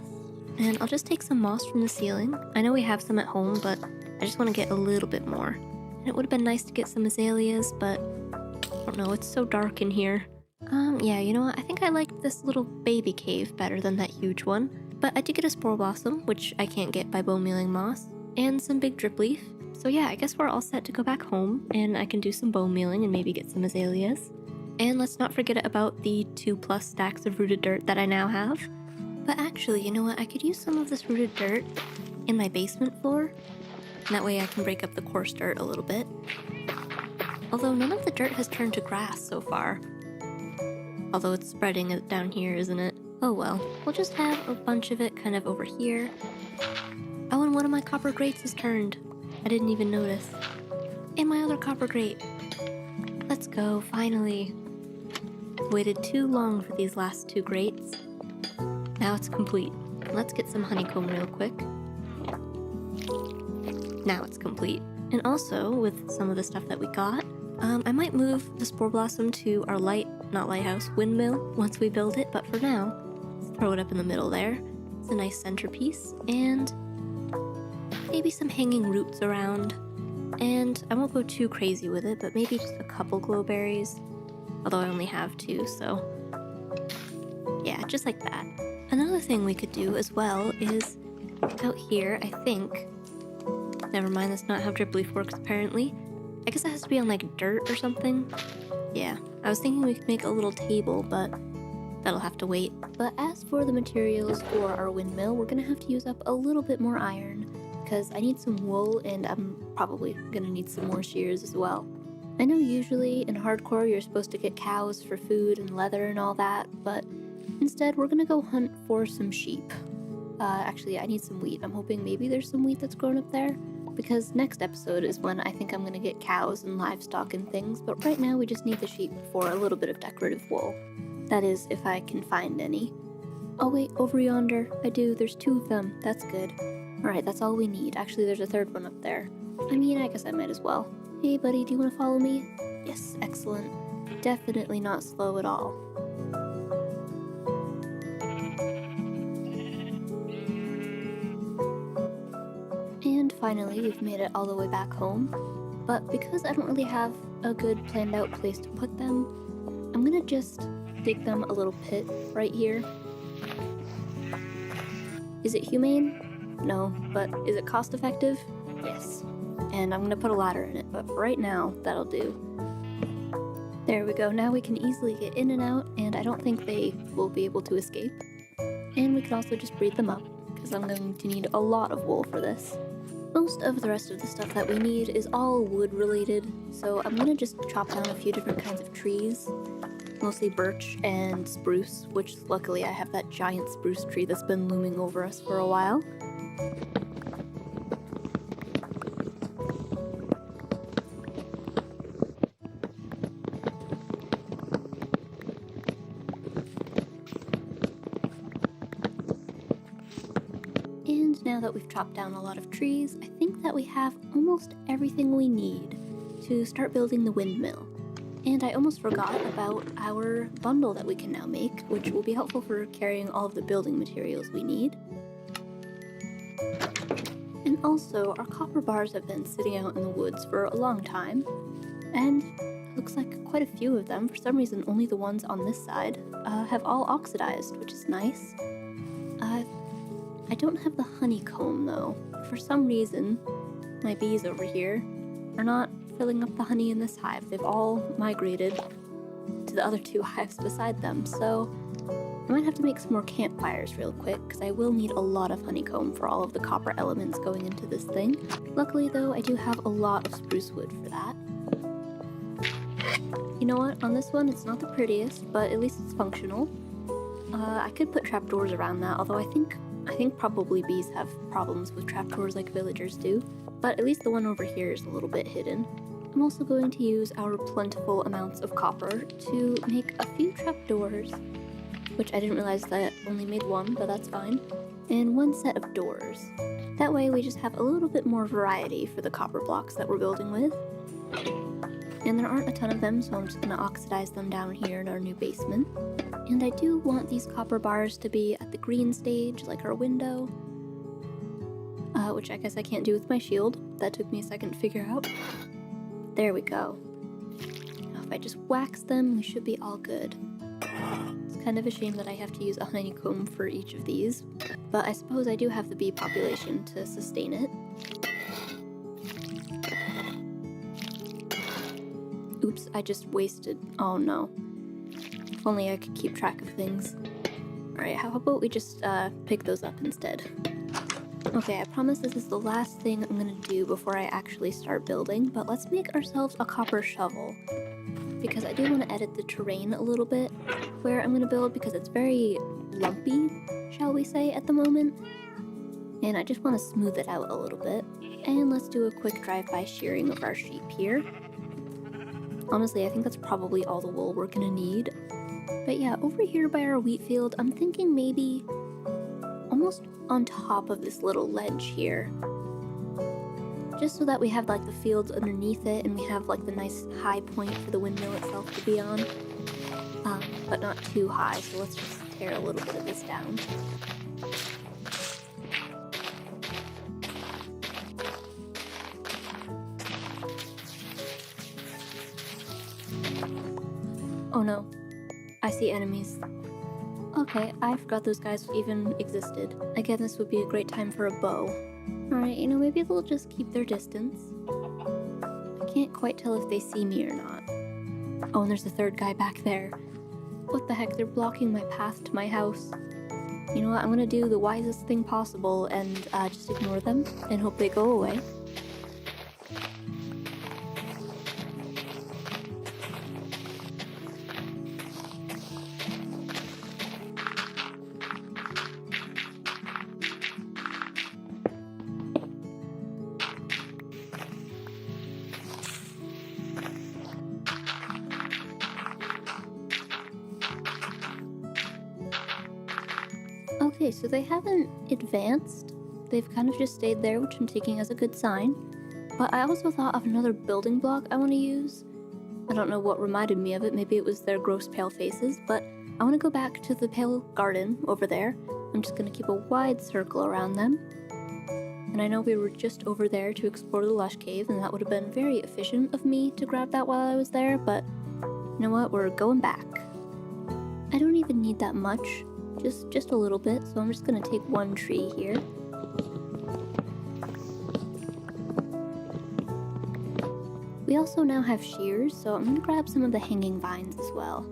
And I'll just take some moss from the ceiling. I know we have some at home, but I just want to get a little bit more. And it would have been nice to get some azaleas, but I don't know, it's so dark in here. Yeah, you know what? I think I liked this little baby cave better than that huge one. But I did get a spore blossom, which I can't get by bone mealing moss, and some big drip leaf. So yeah, I guess we're all set to go back home, and I can do some bone mealing and maybe get some azaleas. And let's not forget about the 2+ stacks of rooted dirt that I now have. But actually, you know what? I could use some of this rooted dirt in my basement floor. And that way I can break up the coarse dirt a little bit. Although none of the dirt has turned to grass so far. Although it's spreading it down here, isn't it? Oh well, we'll just have a bunch of it kind of over here. Oh, and one of my copper grates has turned. I didn't even notice. And my other copper grate. Let's go, finally. I've waited too long for these last 2 grates. Now it's complete. Let's get some honeycomb real quick. Now it's complete. And also, with some of the stuff that we got, I might move the spore blossom to our lighthouse, windmill once we build it, but for now, let's throw it up in the middle there. It's a nice centerpiece, and maybe some hanging roots around. And I won't go too crazy with it, but maybe just a couple glowberries. Although I only have 2, so yeah, just like that. Another thing we could do as well is out here, I think. Never mind, that's not how drip leaf works apparently. I guess it has to be on like dirt or something. Yeah, I was thinking we could make a little table, but that'll have to wait. But as for the materials for our windmill, we're gonna have to use up a little bit more iron because I need some wool and I'm probably gonna need some more shears as well. I know usually in hardcore you're supposed to get cows for food and leather and all that, but instead we're gonna go hunt for some sheep. Actually, I need some wheat. I'm hoping maybe there's some wheat that's grown up there, because next episode is when I think I'm gonna get cows and livestock and things, but right now we just need the sheep for a little bit of decorative wool. That is, if I can find any. Oh wait, over yonder. I do, there's 2 of them. That's good. Alright, that's all we need. Actually, there's a 3rd one up there. I mean, I guess I might as well. Hey buddy, do you want to follow me? Yes, excellent. Definitely not slow at all. And finally, we've made it all the way back home. But because I don't really have a good planned out place to put them, I'm gonna just dig them a little pit right here. Is it humane? No, but is it cost effective? Yes. And I'm gonna put a ladder in it, but for right now, that'll do. There we go, now we can easily get in and out, and I don't think they will be able to escape. And we can also just breed them up, because I'm going to need a lot of wool for this. Most of the rest of the stuff that we need is all wood related, so I'm gonna just chop down a few different kinds of trees. Mostly birch and spruce, which luckily I have that giant spruce tree that's been looming over us for a while. And now that we've chopped down a lot of trees, I think that we have almost everything we need to start building the windmill. And I almost forgot about our bundle that we can now make, which will be helpful for carrying all of the building materials we need. And also, our copper bars have been sitting out in the woods for a long time, and it looks like quite a few of them, for some reason only the ones on this side, have all oxidized, which is nice. I don't have the honeycomb though. For some reason, my bees over here are not filling up the honey in this hive. They've all migrated to the other 2 hives beside them, so I might have to make some more campfires real quick, because I will need a lot of honeycomb for all of the copper elements going into this thing. Luckily though, I do have a lot of spruce wood for that. You know what, on this one it's not the prettiest, but at least it's functional. I could put trapdoors around that, although I think probably bees have problems with trapdoors like villagers do, but at least the one over here is a little bit hidden. I'm also going to use our plentiful amounts of copper to make a few trapdoors, which I didn't realize that I only made 1, but that's fine, and 1 set of doors. That way we just have a little bit more variety for the copper blocks that we're building with. And there aren't a ton of them, so I'm just going to oxidize them down here in our new basement. And I do want these copper bars to be at the green stage, like our window. Which I guess I can't do with my shield. That took me a second to figure out. There we go. Now if I just wax them, we should be all good. It's kind of a shame that I have to use a honeycomb for each of these, but I suppose I do have the bee population to sustain it. Oops, I just wasted. Oh no. If only I could keep track of things. Alright, how about we just pick those up instead? Okay, I promise this is the last thing I'm gonna do before I actually start building, but let's make ourselves a copper shovel. Because I do want to edit the terrain a little bit where I'm gonna build, because it's very lumpy, shall we say, at the moment. And I just want to smooth it out a little bit. And let's do a quick drive-by shearing of our sheep here. Honestly, I think that's probably all the wool we're gonna need. But yeah, over here by our wheat field, I'm thinking maybe almost on top of this little ledge here. Just so that we have like the fields underneath it and we have like the nice high point for the windmill itself to be on. But not too high, so let's just tear a little bit of this down. Oh no, I see enemies. Okay, I forgot those guys even existed. Again, this would be a great time for a bow. Alright, maybe they'll just keep their distance. I can't quite tell if they see me or not. Oh, and there's a third guy back there. What the heck, they're blocking my path to my house. You know what, I'm gonna do the wisest thing possible and just ignore them and hope they go away. Okay, so they haven't advanced. They've kind of just stayed there, which I'm taking as a good sign. But I also thought of another building block I want to use. I don't know what reminded me of it. Maybe it was their gross pale faces, but I want to go back to the pale garden over there. I'm just going to keep a wide circle around them. And I know we were just over there to explore the lush cave, and that would have been very efficient of me to grab that while I was there, but you know what? We're going back. I don't even need that much. Just a little bit, so I'm just gonna take one tree here. We also now have shears, so I'm gonna grab some of the hanging vines as well.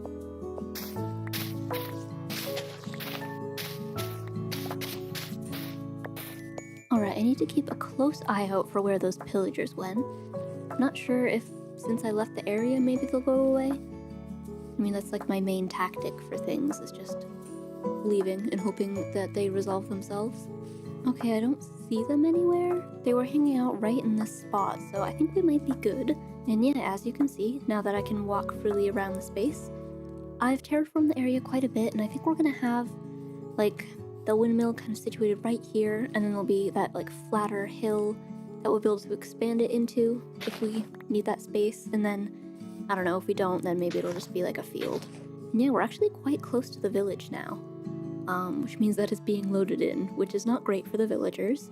Alright, I need to keep a close eye out for where those pillagers went. Not sure if since I left the area maybe they'll go away. I mean, that's like my main tactic for things, is just leaving and hoping that they resolve themselves. Okay, I don't see them anywhere. They were hanging out right in this spot, so I think we might be good. And yeah, as you can see, now that I can walk freely around the space, I've terraformed the area quite a bit, and I think we're gonna have like the windmill kind of situated right here, and then there'll be that like flatter hill that we'll be able to expand it into if we need that space. And then, I don't know, if we don't, then maybe it'll just be like a field. And yeah, we're actually quite close to the village now. Which means that it's being loaded in, which is not great for the villagers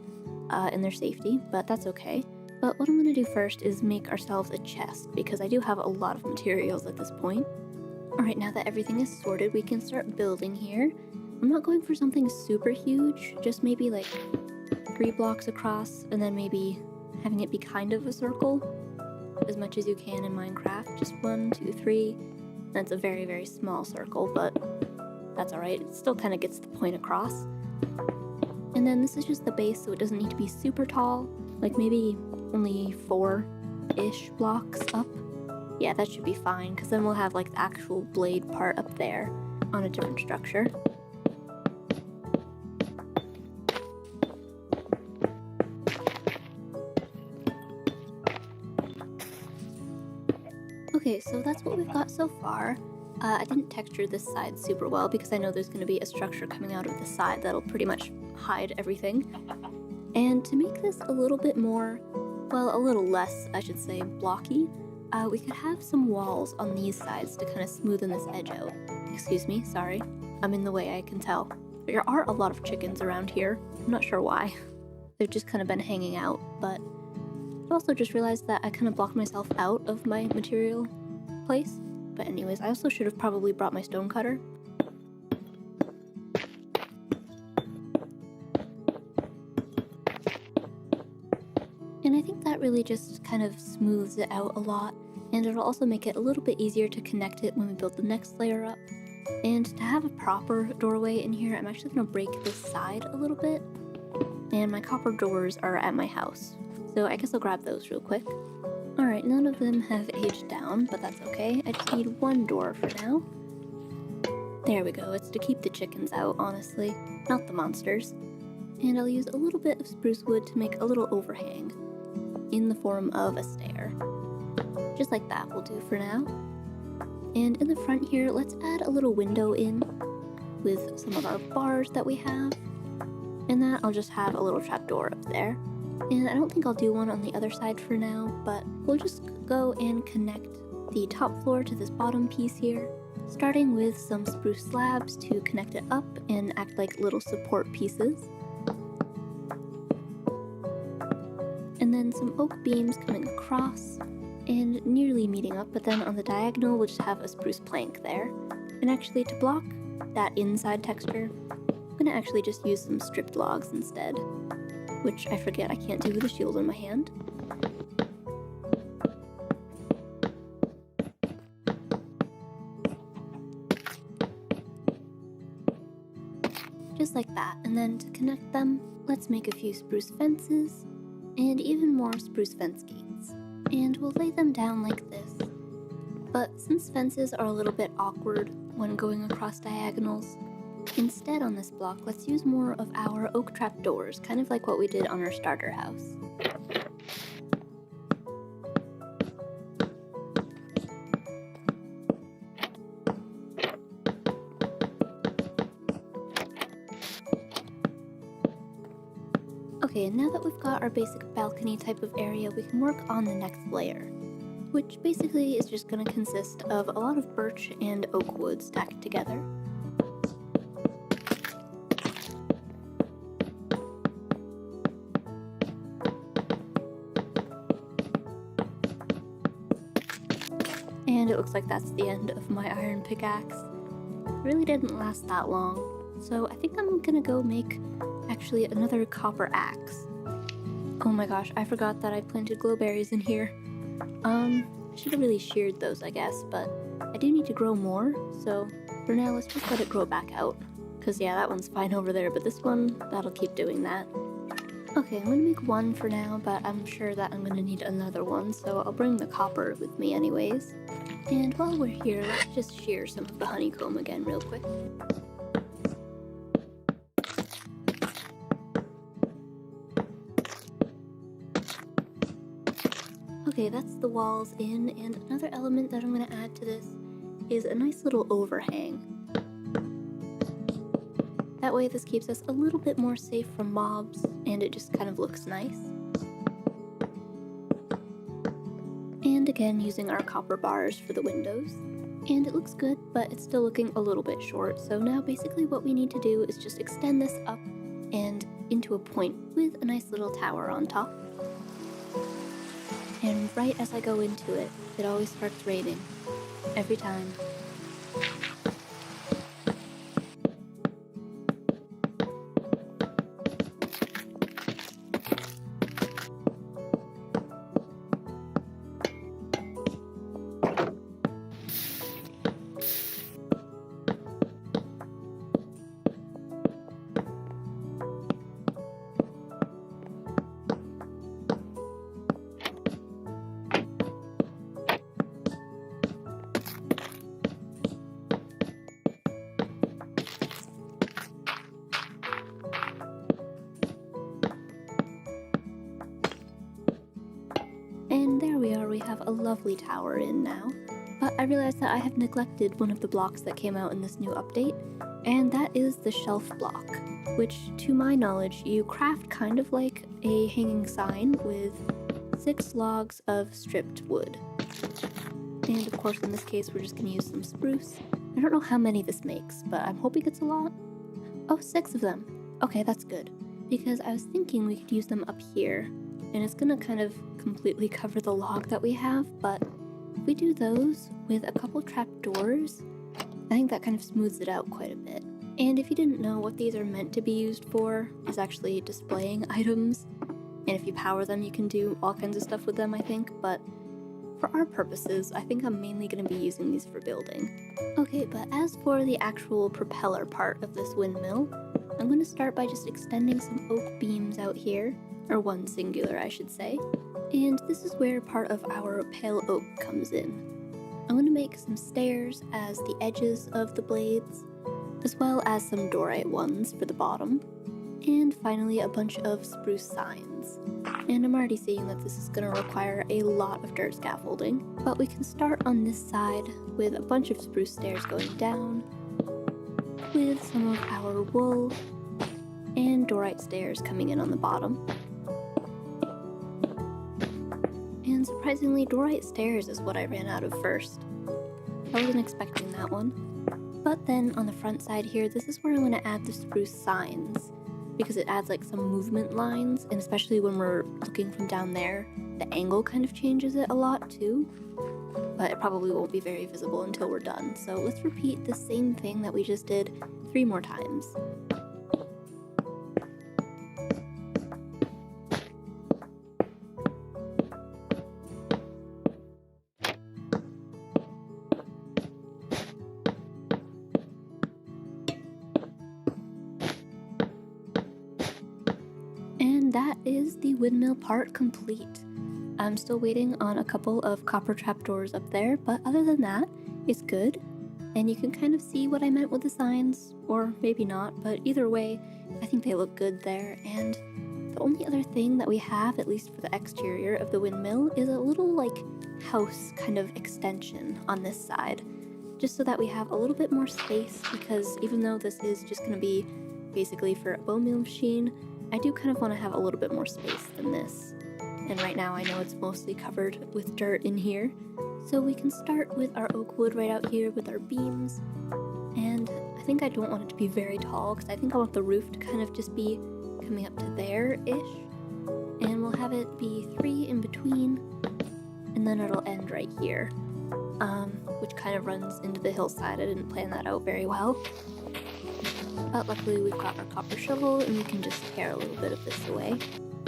and their safety, but that's okay. But what I'm going to do first is make ourselves a chest, because I do have a lot of materials at this point. Alright, now that everything is sorted, we can start building here. I'm not going for something super huge, just maybe like 3 blocks across, and then maybe having it be kind of a circle, as much as you can in Minecraft. Just 1, 2, 3. That's a very, very small circle, but that's alright, it still kind of gets the point across. And then this is just the base, so it doesn't need to be super tall, like maybe only 4-ish blocks up. Yeah, that should be fine, because then we'll have like the actual blade part up there on a different structure. Okay, so that's what we've got so far. I didn't texture this side super well because I know there's going to be a structure coming out of the side that'll pretty much hide everything. And to make this a little bit more, well, a little less, I should say, blocky, we could have some walls on these sides to kind of smoothen this edge out. Excuse me, sorry. I'm in the way, I can tell. There are a lot of chickens around here. I'm not sure why. They've just kind of been hanging out, but I also just realized that I kind of blocked myself out of my material place. But anyways, I also should have probably brought my stone cutter. And I think that really just kind of smooths it out a lot, and it'll also make it a little bit easier to connect it when we build the next layer up. And to have a proper doorway in here, I'm actually going to break this side a little bit. And my copper doors are at my house, so I guess I'll grab those real quick. Alright, none of them have aged down, but that's okay. I just need one door for now. There we go, it's to keep the chickens out, honestly, not the monsters. And I'll use a little bit of spruce wood to make a little overhang in the form of a stair. Just like that will do for now. And in the front here, let's add a little window in with some of our bars that we have. And that I'll just have a little trapdoor up there. And I don't think I'll do one on the other side for now, but we'll just go and connect the top floor to this bottom piece here, starting with some spruce slabs to connect it up and act like little support pieces. And then some oak beams coming across and nearly meeting up, but then on the diagonal we'll just have a spruce plank there. And actually, to block that inside texture, I'm gonna actually just use some stripped logs instead, which I forget I can't do with a shield in my hand. just like that. And then to connect them, let's make a few spruce fences and even more spruce fence gates. And we'll lay them down like this. But since fences are a little bit awkward when going across diagonals, instead on this block, let's use more of our oak trap doors, kind of like what we did on our starter house. Okay, and now that we've got our basic balcony type of area, we can work on the next layer, which basically is just going to consist of a lot of birch and oak wood stacked together. And it looks like that's the end of my iron pickaxe. It really didn't last that long, so I think I'm gonna go make actually another copper axe. Oh my gosh, I forgot that I planted glowberries in here. I should have really sheared those, I guess, but I do need to grow more, so for now let's just let it grow back out. Cause yeah, that one's fine over there, but this one, that'll keep doing that. Okay, I'm gonna make one for now, but I'm sure that I'm gonna need another one, so I'll bring the copper with me anyways. And while we're here, let's just shear some of the honeycomb again real quick. Okay, that's the walls in, and another element that I'm going to add to this is a nice little overhang. That way this keeps us a little bit more safe from mobs, and it just kind of looks nice. And again, using our copper bars for the windows. And it looks good, but it's still looking a little bit short, so now basically what we need to do is just extend this up and into a point with a nice little tower on top. And right as I go into it, it always starts raining. Every time. And there we are, we have a lovely tower in now. But I realized that I have neglected one of the blocks that came out in this new update, and that is the shelf block, which to my knowledge you craft kind of like a hanging sign with 6 logs of stripped wood. And of course in this case we're just going to use some spruce. I don't know how many this makes, but I'm hoping it's a lot. Oh, 6 of them. Okay, that's good. Because I was thinking we could use them up here, and it's gonna kind of completely cover the log that we have, but if we do those with a couple trapdoors, I think that kind of smooths it out quite a bit. And if you didn't know, what these are meant to be used for is actually displaying items, and if you power them you can do all kinds of stuff with them, I think, but for our purposes, I think I'm mainly going to be using these for building. Okay, but as for the actual propeller part of this windmill, I'm going to start by just extending some oak beams out here, or one singular I should say, and this is where part of our pale oak comes in. I'm going to make some stairs as the edges of the blades, as well as some dorite ones for the bottom, and finally a bunch of spruce signs. And I'm already seeing that this is going to require a lot of dirt scaffolding, but we can start on this side with a bunch of spruce stairs going down, with some of our wool and dorite stairs coming in on the bottom. And surprisingly, dorite stairs is what I ran out of first. I wasn't expecting that one. But then on the front side here, this is where I'm going to add the spruce signs, because it adds like some movement lines, and especially when we're looking from down there, the angle kind of changes it a lot too. But it probably won't be very visible until we're done. So let's repeat the same thing that we just did 3 more times. And that is the windmill part complete. I'm still waiting on a couple of copper trapdoors up there, but other than that, it's good. And you can kind of see what I meant with the signs, or maybe not, but either way, I think they look good there. And the only other thing that we have, at least for the exterior of the windmill, is a little house kind of extension on this side, just so that we have a little bit more space, because even though this is just going to be basically for a bone meal machine, I do kind of want to have a little bit more space than this. And right now I know it's mostly covered with dirt in here, so we can start with our oak wood right out here with our beams. And I think I don't want it to be very tall, because I think I want the roof to kind of just be coming up to there-ish. And we'll have it be 3 in between, and then it'll end right here, which kind of runs into the hillside. I didn't plan that out very well. But luckily we've got our copper shovel, and we can just tear a little bit of this away.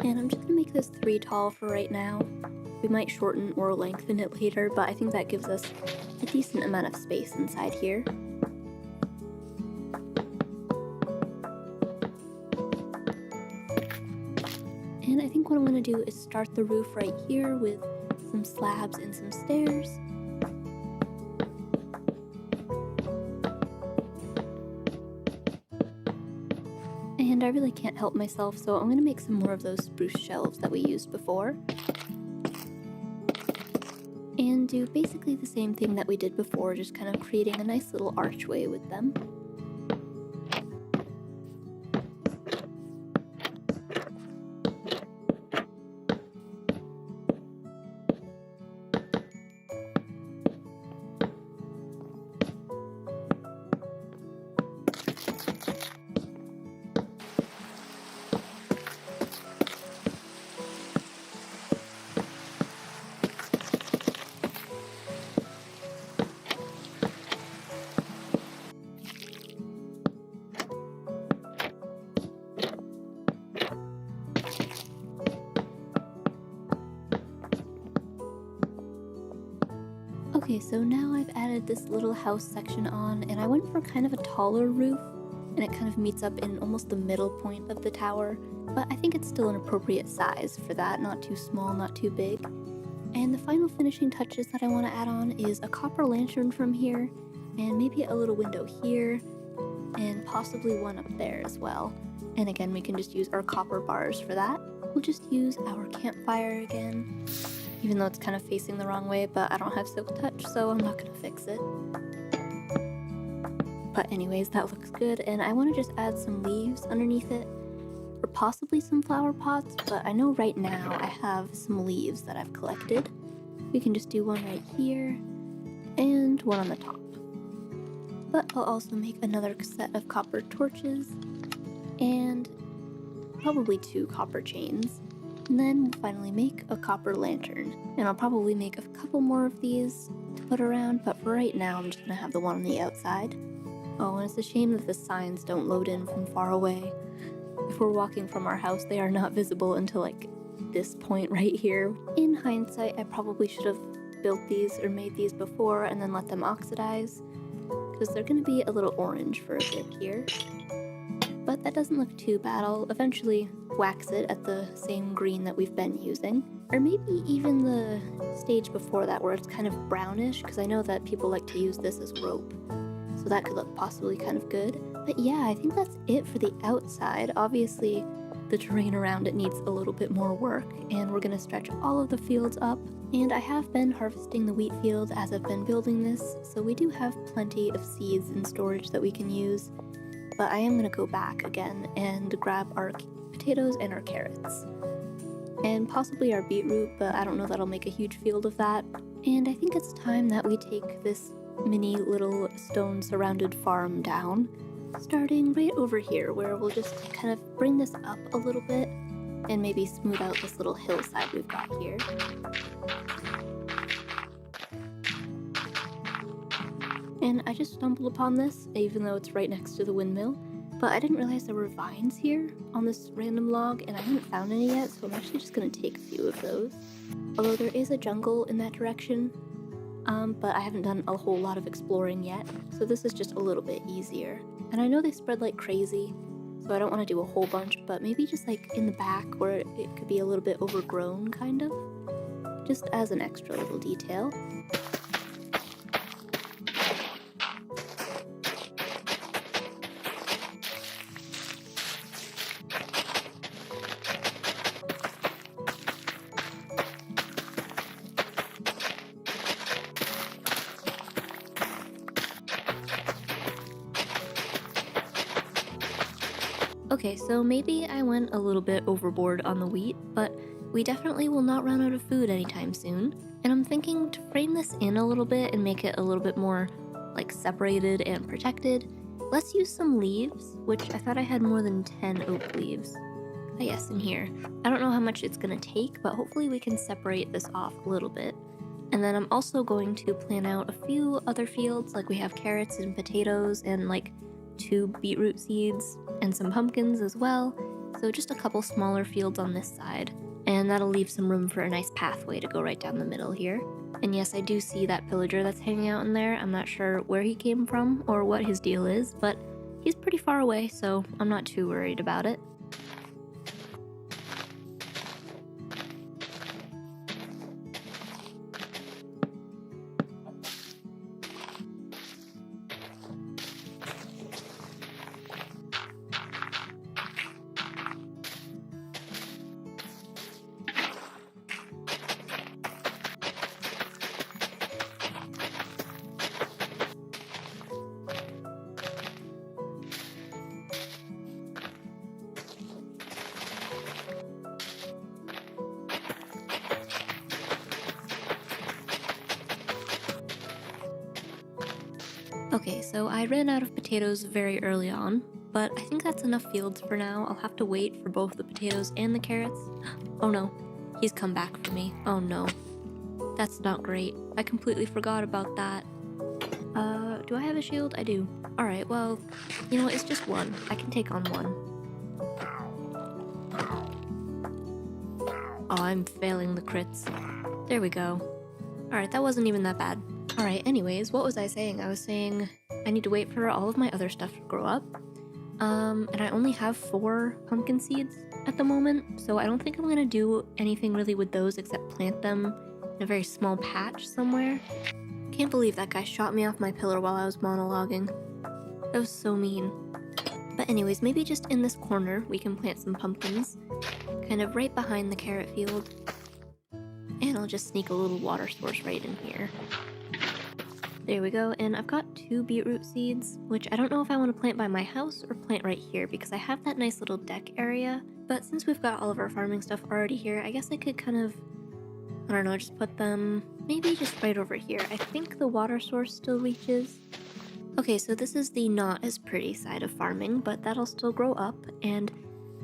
And I'm just going to make this 3 tall for right now. We might shorten or lengthen it later, but I think that gives us a decent amount of space inside here. And I think what I'm going to do is start the roof right here with some slabs and some stairs. And I really can't help myself, so I'm going to make some more of those spruce shelves that we used before. And do basically the same thing that we did before, just kind of creating a nice little archway with them. Okay, so now I've added this little house section on, and I went for kind of a taller roof, and it kind of meets up in almost the middle point of the tower, but I think it's still an appropriate size for that, not too small, not too big. And the final finishing touches that I want to add on is a copper lantern from here, and maybe a little window here, and possibly one up there as well. And again, we can just use our copper bars for that. We'll just use our campfire again, even though it's kind of facing the wrong way, but I don't have silk touch, so I'm not going to fix it. But anyways, that looks good, and I want to just add some leaves underneath it, or possibly some flower pots, but I know right now I have some leaves that I've collected. We can just do one right here, and one on the top. But I'll also make another set of copper torches, and probably 2 copper chains. And then we'll finally make a copper lantern. And I'll probably make a couple more of these to put around, but for right now I'm just going to have the one on the outside. Oh, and it's a shame that the signs don't load in from far away. If we're walking from our house, they are not visible until this point right here. In hindsight, I probably should have built these or made these before and then let them oxidize, because they're going to be a little orange for a bit here. But that doesn't look too bad. I'll eventually wax it at the same green that we've been using. Or maybe even the stage before that where it's kind of brownish, because I know that people like to use this as rope. So that could look possibly kind of good. But yeah, I think that's it for the outside. Obviously, the terrain around it needs a little bit more work, and we're going to stretch all of the fields up. And I have been harvesting the wheat field as I've been building this, so we do have plenty of seeds in storage that we can use. But I am going to go back again and grab our potatoes and our carrots. And possibly our beetroot, but I don't know that I'll make a huge field of that. And I think it's time that we take this mini little stone surrounded farm down, starting right over here, where we'll just kind of bring this up a little bit and maybe smooth out this little hillside we've got here. And I just stumbled upon this, even though it's right next to the windmill, but I didn't realize there were vines here on this random log, and I haven't found any yet, so I'm actually just going to take a few of those. Although there is a jungle in that direction, but I haven't done a whole lot of exploring yet, so this is just a little bit easier. And I know they spread like crazy, So I don't want to do a whole bunch, but maybe just like in the back where it could be a little bit overgrown, kind of. Just as an extra little detail. Okay, so maybe I went a little bit overboard on the wheat, but we definitely will not run out of food anytime soon. And I'm thinking to frame this in a little bit and make it a little bit more like separated and protected. Let's use some leaves, which I thought I had more than 10 oak leaves. Ah, yes, in here. I don't know how much it's gonna take, but hopefully we can separate this off a little bit. And then I'm also going to plan out a few other fields, like we have carrots and potatoes and like 2 beetroot seeds and some pumpkins as well. So just a couple smaller fields on this side. And that'll leave some room for a nice pathway to go right down the middle here. And yes, I do see that pillager that's hanging out in there. I'm not sure where he came from or what his deal is, but he's pretty far away, so I'm not too worried about it. Okay, so I ran out of potatoes very early on, but I think that's enough fields for now. I'll have to wait for both the potatoes and the carrots. Oh no, he's come back for me. Oh no. That's not great. I completely forgot about that. Do I have a shield? I do. Alright, well, you know, it's just one. I can take on one. Oh, I'm failing the crits. There we go. Alright, that wasn't even that bad. Alright, anyways, what was I saying? I was saying I need to wait for all of my other stuff to grow up. And I only have 4 pumpkin seeds at the moment, so I don't think I'm gonna do anything really with those except plant them in a very small patch somewhere. Can't believe that guy shot me off my pillar while I was monologuing. That was so mean. But anyways, maybe just in this corner we can plant some pumpkins, kind of right behind the carrot field. And I'll just sneak a little water source right in here. There we go, and I've got 2 beetroot seeds, which I don't know if I want to plant by my house or plant right here because I have that nice little deck area. But since we've got all of our farming stuff already here, I guess I could kind of, I don't know, just put them maybe just right over here. I think the water source still reaches. Okay, so this is the not as pretty side of farming, but that'll still grow up, and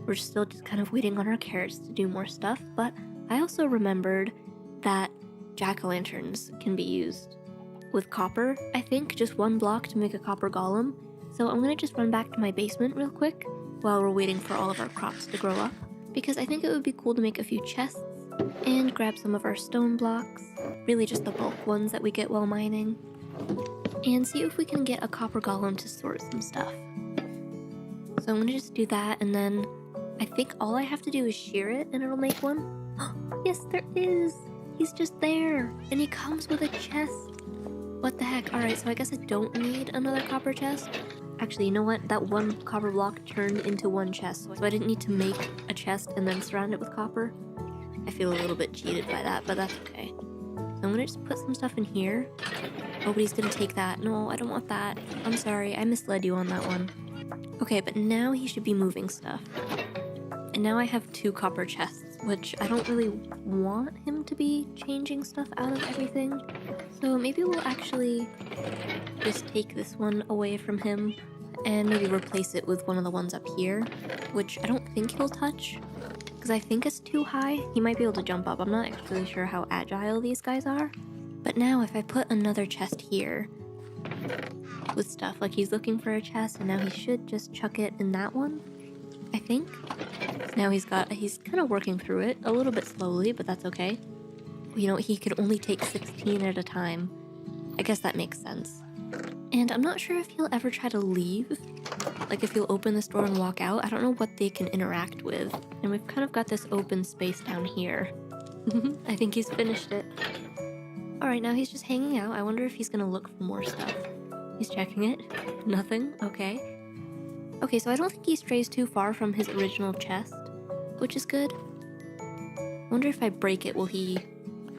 we're still just kind of waiting on our carrots to do more stuff. But I also remembered that jack-o'-lanterns can be used with copper, I think, just 1 block to make a copper golem. So I'm gonna just run back to my basement real quick while we're waiting for all of our crops to grow up, because I think it would be cool to make a few chests and grab some of our stone blocks, really just the bulk ones that we get while mining, and see if we can get a copper golem to sort some stuff. So I'm gonna just do that, and then I think all I have to do is shear it and it'll make one. Yes, there is! He's just there, and he comes with a chest. What the heck? Alright, so I guess I don't need another copper chest. Actually, you know what? That 1 copper block turned into 1 chest, so I didn't need to make a chest and then surround it with copper. I feel a little bit cheated by that, but that's okay. So I'm gonna just put some stuff in here. Nobody's gonna take that. No, I don't want that. I'm sorry, I misled you on that one. Okay, but now he should be moving stuff. And now I have 2 copper chests, which I don't really want him to be changing stuff out of everything. So maybe we'll actually just take this one away from him and maybe replace it with one of the ones up here, which I don't think he'll touch because I think it's too high. He might be able to jump up. I'm not actually sure how agile these guys are. But now if I put another chest here with stuff, like he's looking for a chest and now he should just chuck it in that one, I think. Now he's kind of working through it a little bit slowly, but that's okay. You know, he could only take 16 at a time. I guess that makes sense. And I'm not sure if he'll ever try to leave, Like if you'll open this door and walk out, I don't know what they can interact with. And we've kind of got this open space down here. I think he's finished it. All right, now he's just hanging out. I wonder if he's gonna look for more stuff. He's checking it. Nothing, okay. Okay, so I don't think he strays too far from his original chest, which is good. I wonder if I break it, will he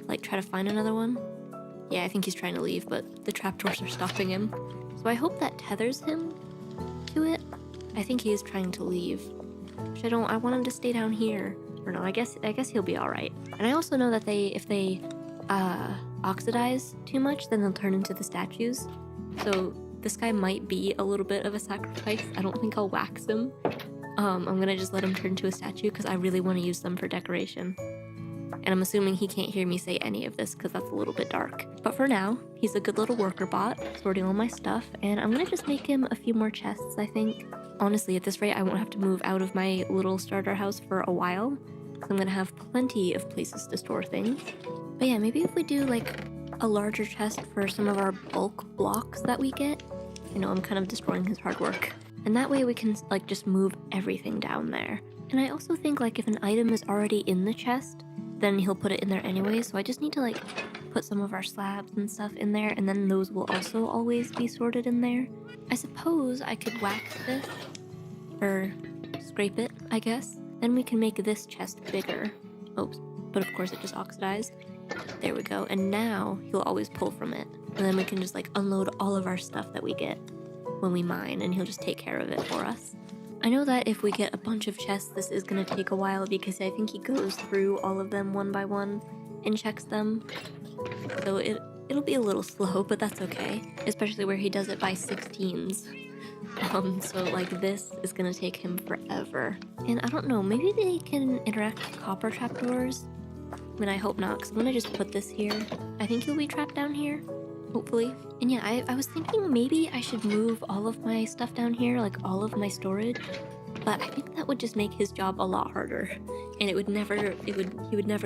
like try to find another one? Yeah, I think he's trying to leave, but the trapdoors are stopping him. So I hope that tethers him to it. I think he is trying to leave. Which I want him to stay down here. Or no, I guess he'll be all right. And I also know that if they oxidize too much, then they'll turn into the statues. So this guy might be a little bit of a sacrifice. I don't think I'll wax him. I'm gonna just let him turn into a statue because I really want to use them for decoration. And I'm assuming he can't hear me say any of this because that's a little bit dark. But for now, he's a good little worker bot, sorting all my stuff, and I'm gonna just make him a few more chests, I think. Honestly, at this rate, I won't have to move out of my little starter house for a while. So I'm gonna have plenty of places to store things. But yeah, maybe if we do like a larger chest for some of our bulk blocks that we get. I know I'm kind of destroying his hard work. And that way we can like just move everything down there. And I also think like if an item is already in the chest, then he'll put it in there anyway. So I just need to like put some of our slabs and stuff in there, and then those will also always be sorted in there. I suppose I could wax this or scrape it, I guess. Then we can make this chest bigger. Oops, but of course it just oxidized. There we go. And now he'll always pull from it. And then we can just like unload all of our stuff that we get when we mine, and he'll just take care of it for us. I know that if we get a bunch of chests, this is going to take a while because I think he goes through all of them one by one and checks them. So it'll be a little slow, but that's okay. Especially where he does it by 16s. So like this is going to take him forever. And I don't know, maybe they can interact with copper trapdoors? I mean, I hope not, because I'm going to just put this here. I think he'll be trapped down here, hopefully. And yeah, I was thinking maybe I should move all of my stuff down here, like all of my storage. But I think that would just make his job a lot harder. And he would never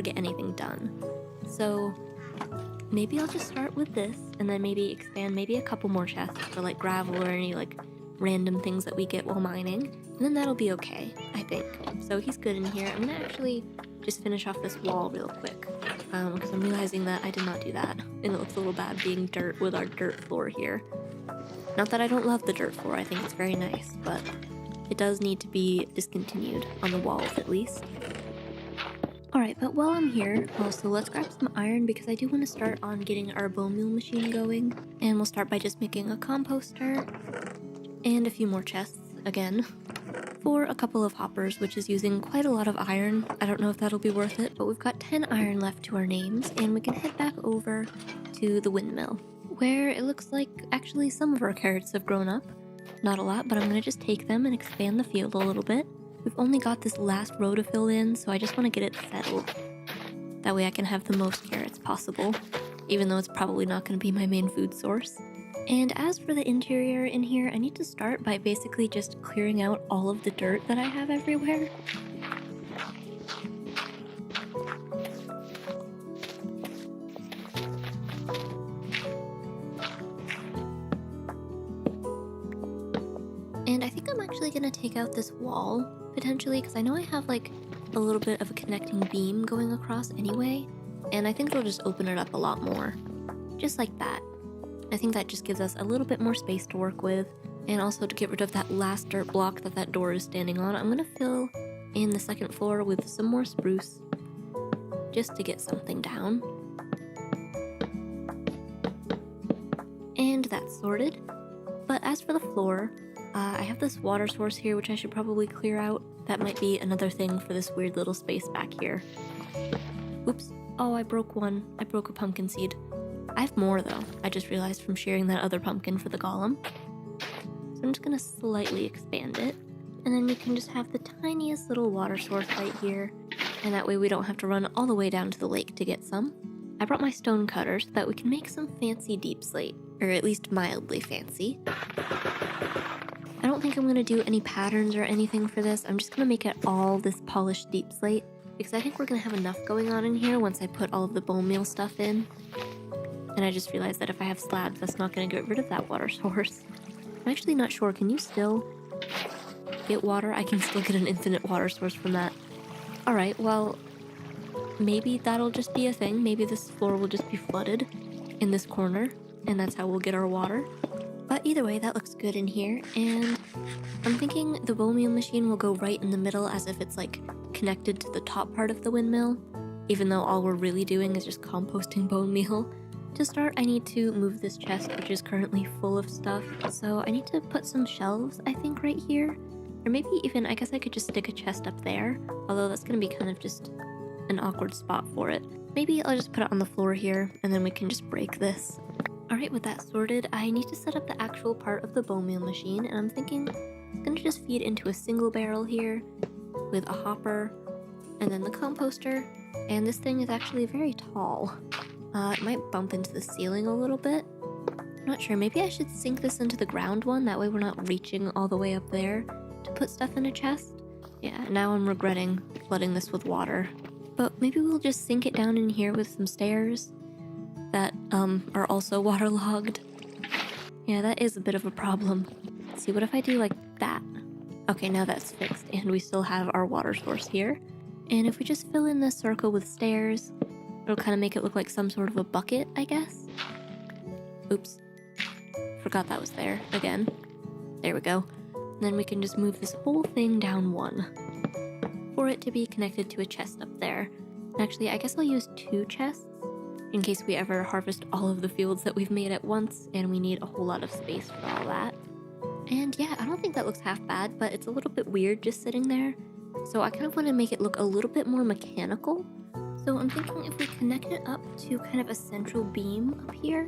get anything done. So maybe I'll just start with this and then maybe expand maybe a couple more chests for like gravel or any like random things that we get while mining. And then that'll be okay, I think. So he's good in here. I'm going to actually just finish off this wall real quick because I'm realizing that I did not do that, and it looks a little bad being dirt with our dirt floor here. Not that I don't love the dirt floor, I think it's very nice, but it does need to be discontinued on the walls at least. Alright, but while I'm here, also let's grab some iron because I do want to start on getting our bone meal machine going, and we'll start by just making a composter and a few more chests again. For a couple of hoppers, which is using quite a lot of iron. I don't know if that'll be worth it, but we've got 10 iron left to our names, and we can head back over to the windmill, where it looks like actually some of our carrots have grown up. Not a lot, but I'm going to just take them and expand the field a little bit. We've only got this last row to fill in, so I just want to get it settled. That way I can have the most carrots possible, even though it's probably not going to be my main food source. And as for the interior in here, I need to start by basically just clearing out all of the dirt that I have everywhere. And I think I'm actually going to take out this wall, potentially, because I know I have like a little bit of a connecting beam going across anyway, and I think it'll just open it up a lot more. Just like that. I think that just gives us a little bit more space to work with, and also to get rid of that last dirt block that door is standing on. I'm gonna fill in the second floor with some more spruce, just to get something down. And that's sorted. But as for the floor, I have this water source here which I should probably clear out. That might be another thing for this weird little space back here. Oops. Oh, I broke one. I broke a pumpkin seed. I have more though, I just realized from sharing that other pumpkin for the golem. So I'm just gonna slightly expand it, and then we can just have the tiniest little water source right here, and that way we don't have to run all the way down to the lake to get some. I brought my stone cutter so that we can make some fancy deep slate, or at least mildly fancy. I don't think I'm gonna do any patterns or anything for this. I'm just gonna make it all this polished deep slate, because I think we're gonna have enough going on in here once I put all of the bone meal stuff in. And I just realized that if I have slabs, that's not going to get rid of that water source. I'm actually not sure. Can you still get water, I can still get an infinite water source from that. Alright, well, maybe that'll just be a thing. Maybe this floor will just be flooded in this corner, and that's how we'll get our water. But either way, that looks good in here, and I'm thinking the bone meal machine will go right in the middle as if it's like connected to the top part of the windmill, even though all we're really doing is just composting bone meal. To start, I need to move this chest, which is currently full of stuff, so I need to put some shelves, I think, right here. Or maybe even, I guess I could just stick a chest up there, although that's gonna be kind of just an awkward spot for it. Maybe I'll just put it on the floor here, and then we can just break this. Alright, with that sorted, I need to set up the actual part of the bone meal machine, and I'm thinking it's gonna just feed into a single barrel here, with a hopper, and then the composter, and this thing is actually very tall. It might bump into the ceiling a little bit. I'm not sure, maybe I should sink this into the ground one, that way we're not reaching all the way up there to put stuff in a chest. Yeah, now I'm regretting flooding this with water. But maybe we'll just sink it down in here with some stairs that are also waterlogged. Yeah, that is a bit of a problem. Let's see, what if I do like that? Okay, now that's fixed, and we still have our water source here. And if we just fill in this circle with stairs, it'll kind of make it look like some sort of a bucket, I guess. Oops. Forgot that was there again. There we go. And then we can just move this whole thing down one for it to be connected to a chest up there. And actually, I guess I'll use 2 chests in case we ever harvest all of the fields that we've made at once and we need a whole lot of space for all that. And yeah, I don't think that looks half bad, but it's a little bit weird just sitting there. So I kind of want to make it look a little bit more mechanical. So I'm thinking if we connect it up to kind of a central beam up here,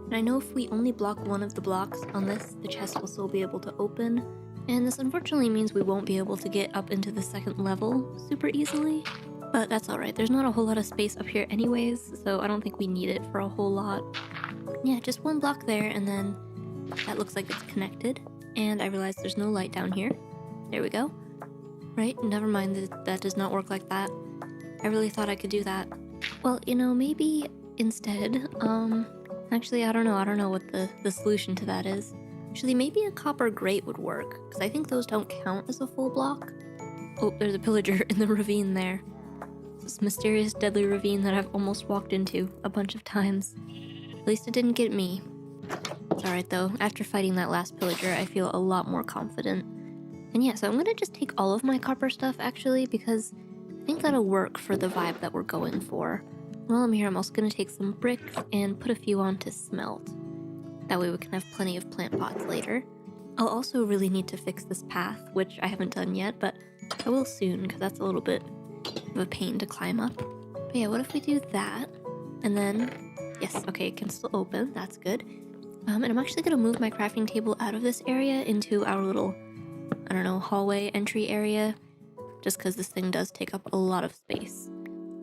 and I know if we only block one of the blocks on this, the chest will still be able to open. And this unfortunately means we won't be able to get up into the second level super easily. But that's alright, there's not a whole lot of space up here anyways, so I don't think we need it for a whole lot. Yeah, just one block there, and then that looks like it's connected. And I realized there's no light down here. There we go. Right, never mind, that does not work like that. I really thought I could do that. Well, you know, maybe instead, actually, I don't know what the solution to that is. Actually, maybe a copper grate would work, because I think those don't count as a full block. Oh, there's a pillager in the ravine there. This mysterious deadly ravine that I've almost walked into a bunch of times. At least it didn't get me. It's alright though, after fighting that last pillager, I feel a lot more confident. And yeah, so I'm gonna just take all of my copper stuff actually, because I think that'll work for the vibe that we're going for. While I'm here, I'm also gonna take some bricks and put a few on to smelt. That way we can have plenty of plant pots later. I'll also really need to fix this path, which I haven't done yet, but I will soon, because that's a little bit of a pain to climb up. But yeah, what if we do that? And then, yes, okay, it can still open, that's good. And I'm actually gonna move my crafting table out of this area into our little, I don't know, hallway entry area, just because this thing does take up a lot of space.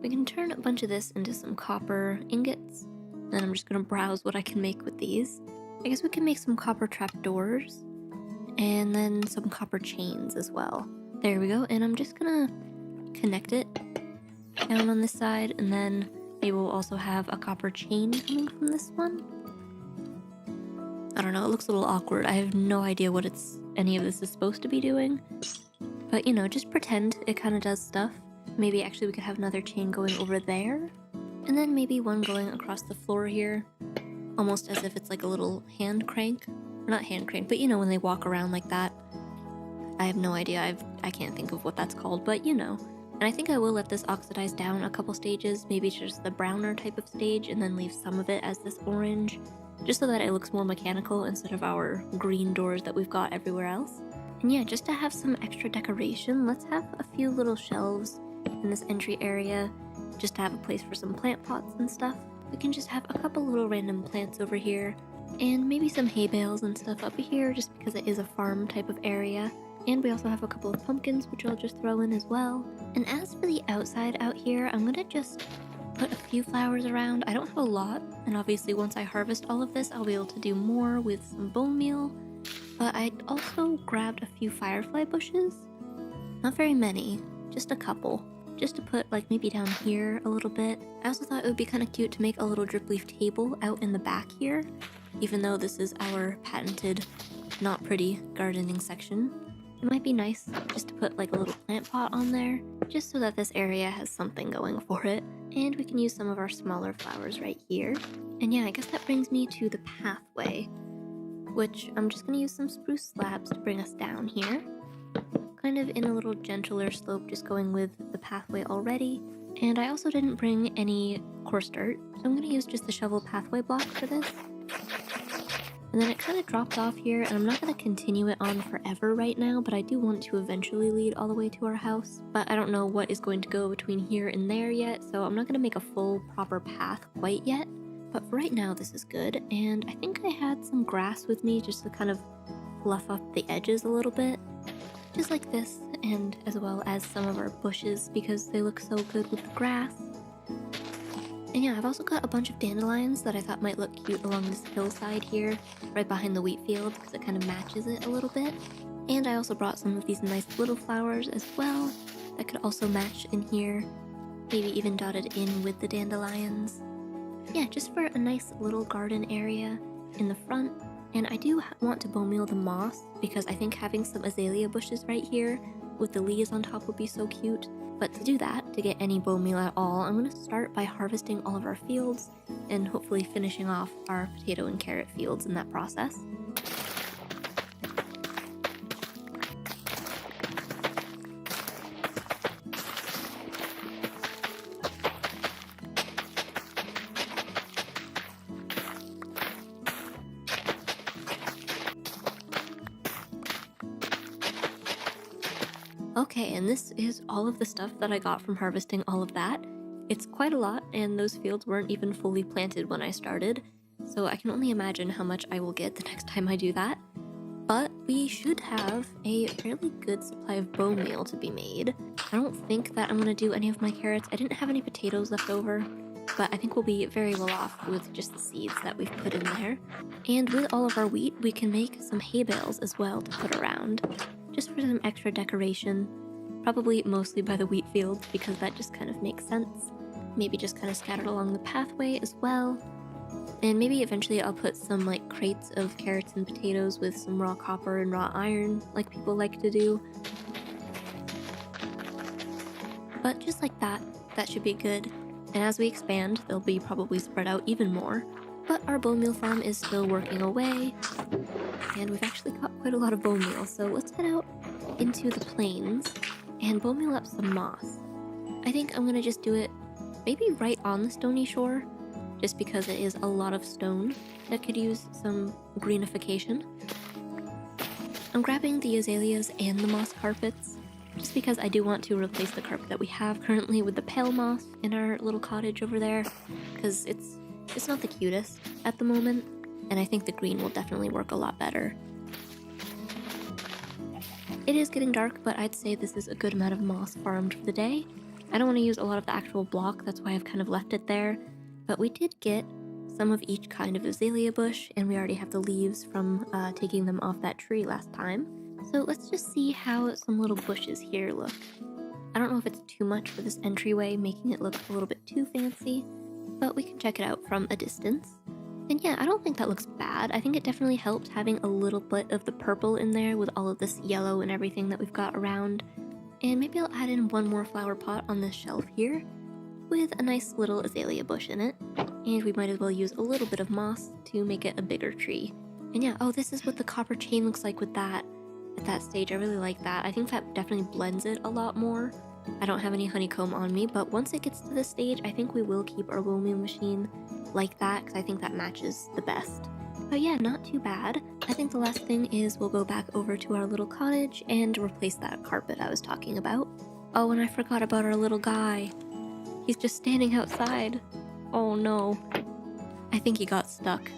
We can turn a bunch of this into some copper ingots, and I'm just gonna browse what I can make with these. I guess we can make some copper trapdoors, and then some copper chains as well. There we go, and I'm just gonna connect it down on this side, and then maybe we'll also have a copper chain coming from this one. I don't know, it looks a little awkward. I have no idea what any of this is supposed to be doing. But, you know, just pretend it kind of does stuff. Maybe actually we could have another chain going over there. And then maybe one going across the floor here. Almost as if it's like a little hand crank. Or not hand crank, but you know when they walk around like that. I have no idea. I can't think of what that's called, but you know. And I think I will let this oxidize down a couple stages. Maybe just the browner type of stage and then leave some of it as this orange. Just so that it looks more mechanical instead of our green doors that we've got everywhere else. And yeah, just to have some extra decoration, let's have a few little shelves in this entry area, just to have a place for some plant pots and stuff. We can just have a couple little random plants over here, and maybe some hay bales and stuff up here, just because it is a farm type of area. And we also have a couple of pumpkins, which I'll just throw in as well. And as for the outside out here, I'm gonna just put a few flowers around. I don't have a lot, and obviously once I harvest all of this, I'll be able to do more with some bone meal. But I also grabbed a few firefly bushes. Not very many, just a couple. Just to put like maybe down here a little bit. I also thought it would be kind of cute to make a little drip leaf table out in the back here, even though this is our patented not pretty gardening section. it might be nice just to put like a little plant pot on there, just so that this area has something going for it. And we can use some of our smaller flowers right here. And yeah, I guess that brings me to the pathway, which I'm just gonna use some spruce slabs to bring us down here. Kind of in a little gentler slope, just going with the pathway already. And I also didn't bring any coarse dirt, so I'm gonna use just the shovel pathway block for this. And then it kind of dropped off here, and I'm not going to continue it on forever right now, but I do want to eventually lead all the way to our house. But I don't know what is going to go between here and there yet, so I'm not going to make a full proper path quite yet. But for right now, this is good, and I think I had some grass with me just to kind of fluff up the edges a little bit. Just like this, and as well as some of our bushes because they look so good with the grass. And yeah, I've also got a bunch of dandelions that I thought might look cute along this hillside here, right behind the wheat field, because it kind of matches it a little bit. And I also brought some of these nice little flowers as well that could also match in here, maybe even dotted in with the dandelions. Yeah, just for a nice little garden area in the front. And I do want to bone meal the moss, because I think having some azalea bushes right here with the leaves on top would be so cute. But to do that, to get any bone meal at all, I'm going to start by harvesting all of our fields and hopefully finishing off our potato and carrot fields in that process. Okay, and this is all of the stuff that I got from harvesting all of that. It's quite a lot, and those fields weren't even fully planted when I started, so I can only imagine how much I will get the next time I do that. But we should have a fairly good supply of bone meal to be made. I don't think that I'm going to do any of my carrots. I didn't have any potatoes left over, but I think we'll be very well off with just the seeds that we've put in there. And with all of our wheat, we can make some hay bales as well to put around, just for some extra decoration, probably mostly by the wheat field because that just kind of makes sense. Maybe just kind of scattered along the pathway as well. And maybe eventually I'll put some like crates of carrots and potatoes with some raw copper and raw iron like people like to do. But just like that, that should be good. And as we expand, they'll be probably spread out even more. But our bone meal farm is still working away, and we've actually got quite a lot of bone meal, so let's head out into the plains and bone meal up some moss. I think I'm gonna just do it maybe right on the stony shore, just because it is a lot of stone that could use some greenification. I'm grabbing the azaleas and the moss carpets, just because I do want to replace the carpet that we have currently with the pale moss in our little cottage over there, because it's not the cutest at the moment, and I think the green will definitely work a lot better. It is getting dark, but I'd say this is a good amount of moss farmed for the day. I don't want to use a lot of the actual block, that's why I've kind of left it there, but we did get some of each kind of azalea bush, and we already have the leaves from taking them off that tree last time. So let's just see how some little bushes here look. I don't know if it's too much for this entryway, making it look a little bit too fancy, but we can check it out from a distance. And yeah, I don't think that looks bad. I think it definitely helped having a little bit of the purple in there with all of this yellow and everything that we've got around. And maybe I'll add in one more flower pot on this shelf here with a nice little azalea bush in it. And we might as well use a little bit of moss to make it a bigger tree. And yeah, oh, this is what the copper chain looks like with that. At that stage, I really like that. I think that definitely blends it a lot more. I don't have any honeycomb on me, but once it gets to this stage, I think we will keep our bone meal machine like that, because I think that matches the best. But yeah, not too bad. I think the last thing is we'll go back over to our little cottage and replace that carpet I was talking about. Oh, and I forgot about our little guy. He's just standing outside. Oh no. I think he got stuck.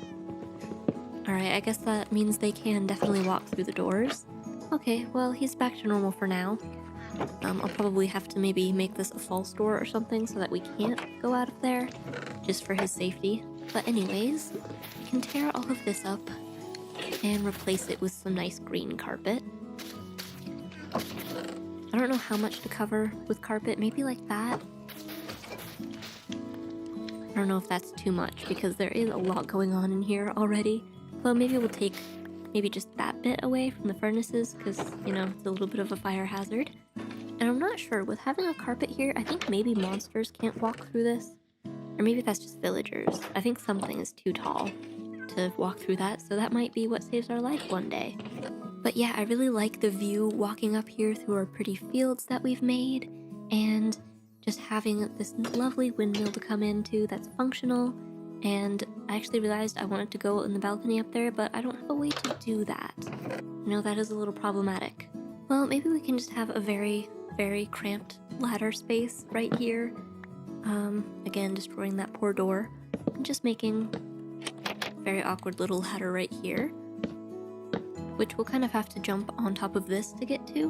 Alright, I guess that means they can definitely walk through the doors. Okay, well, he's back to normal for now. I'll probably have to maybe make this a false door or something so that we can't go out of there, just for his safety. But anyways, we can tear all of this up and replace it with some nice green carpet. I don't know how much to cover with carpet, maybe like that. I don't know if that's too much because there is a lot going on in here already, but maybe we'll take maybe just that bit away from the furnaces because, it's a little bit of a fire hazard. And I'm not sure, with having a carpet here, I think maybe monsters can't walk through this. Or maybe that's just villagers. I think something is too tall to walk through that, so that might be what saves our life one day. But yeah, I really like the view walking up here through our pretty fields that we've made, and just having this lovely windmill to come into that's functional. And I actually realized I wanted to go in the balcony up there, but I don't have a way to do that. That is a little problematic. Well, maybe we can just have a very, very cramped ladder space right here. Again, destroying that poor door. And just making a very awkward little ladder right here, which we'll kind of have to jump on top of this to get to,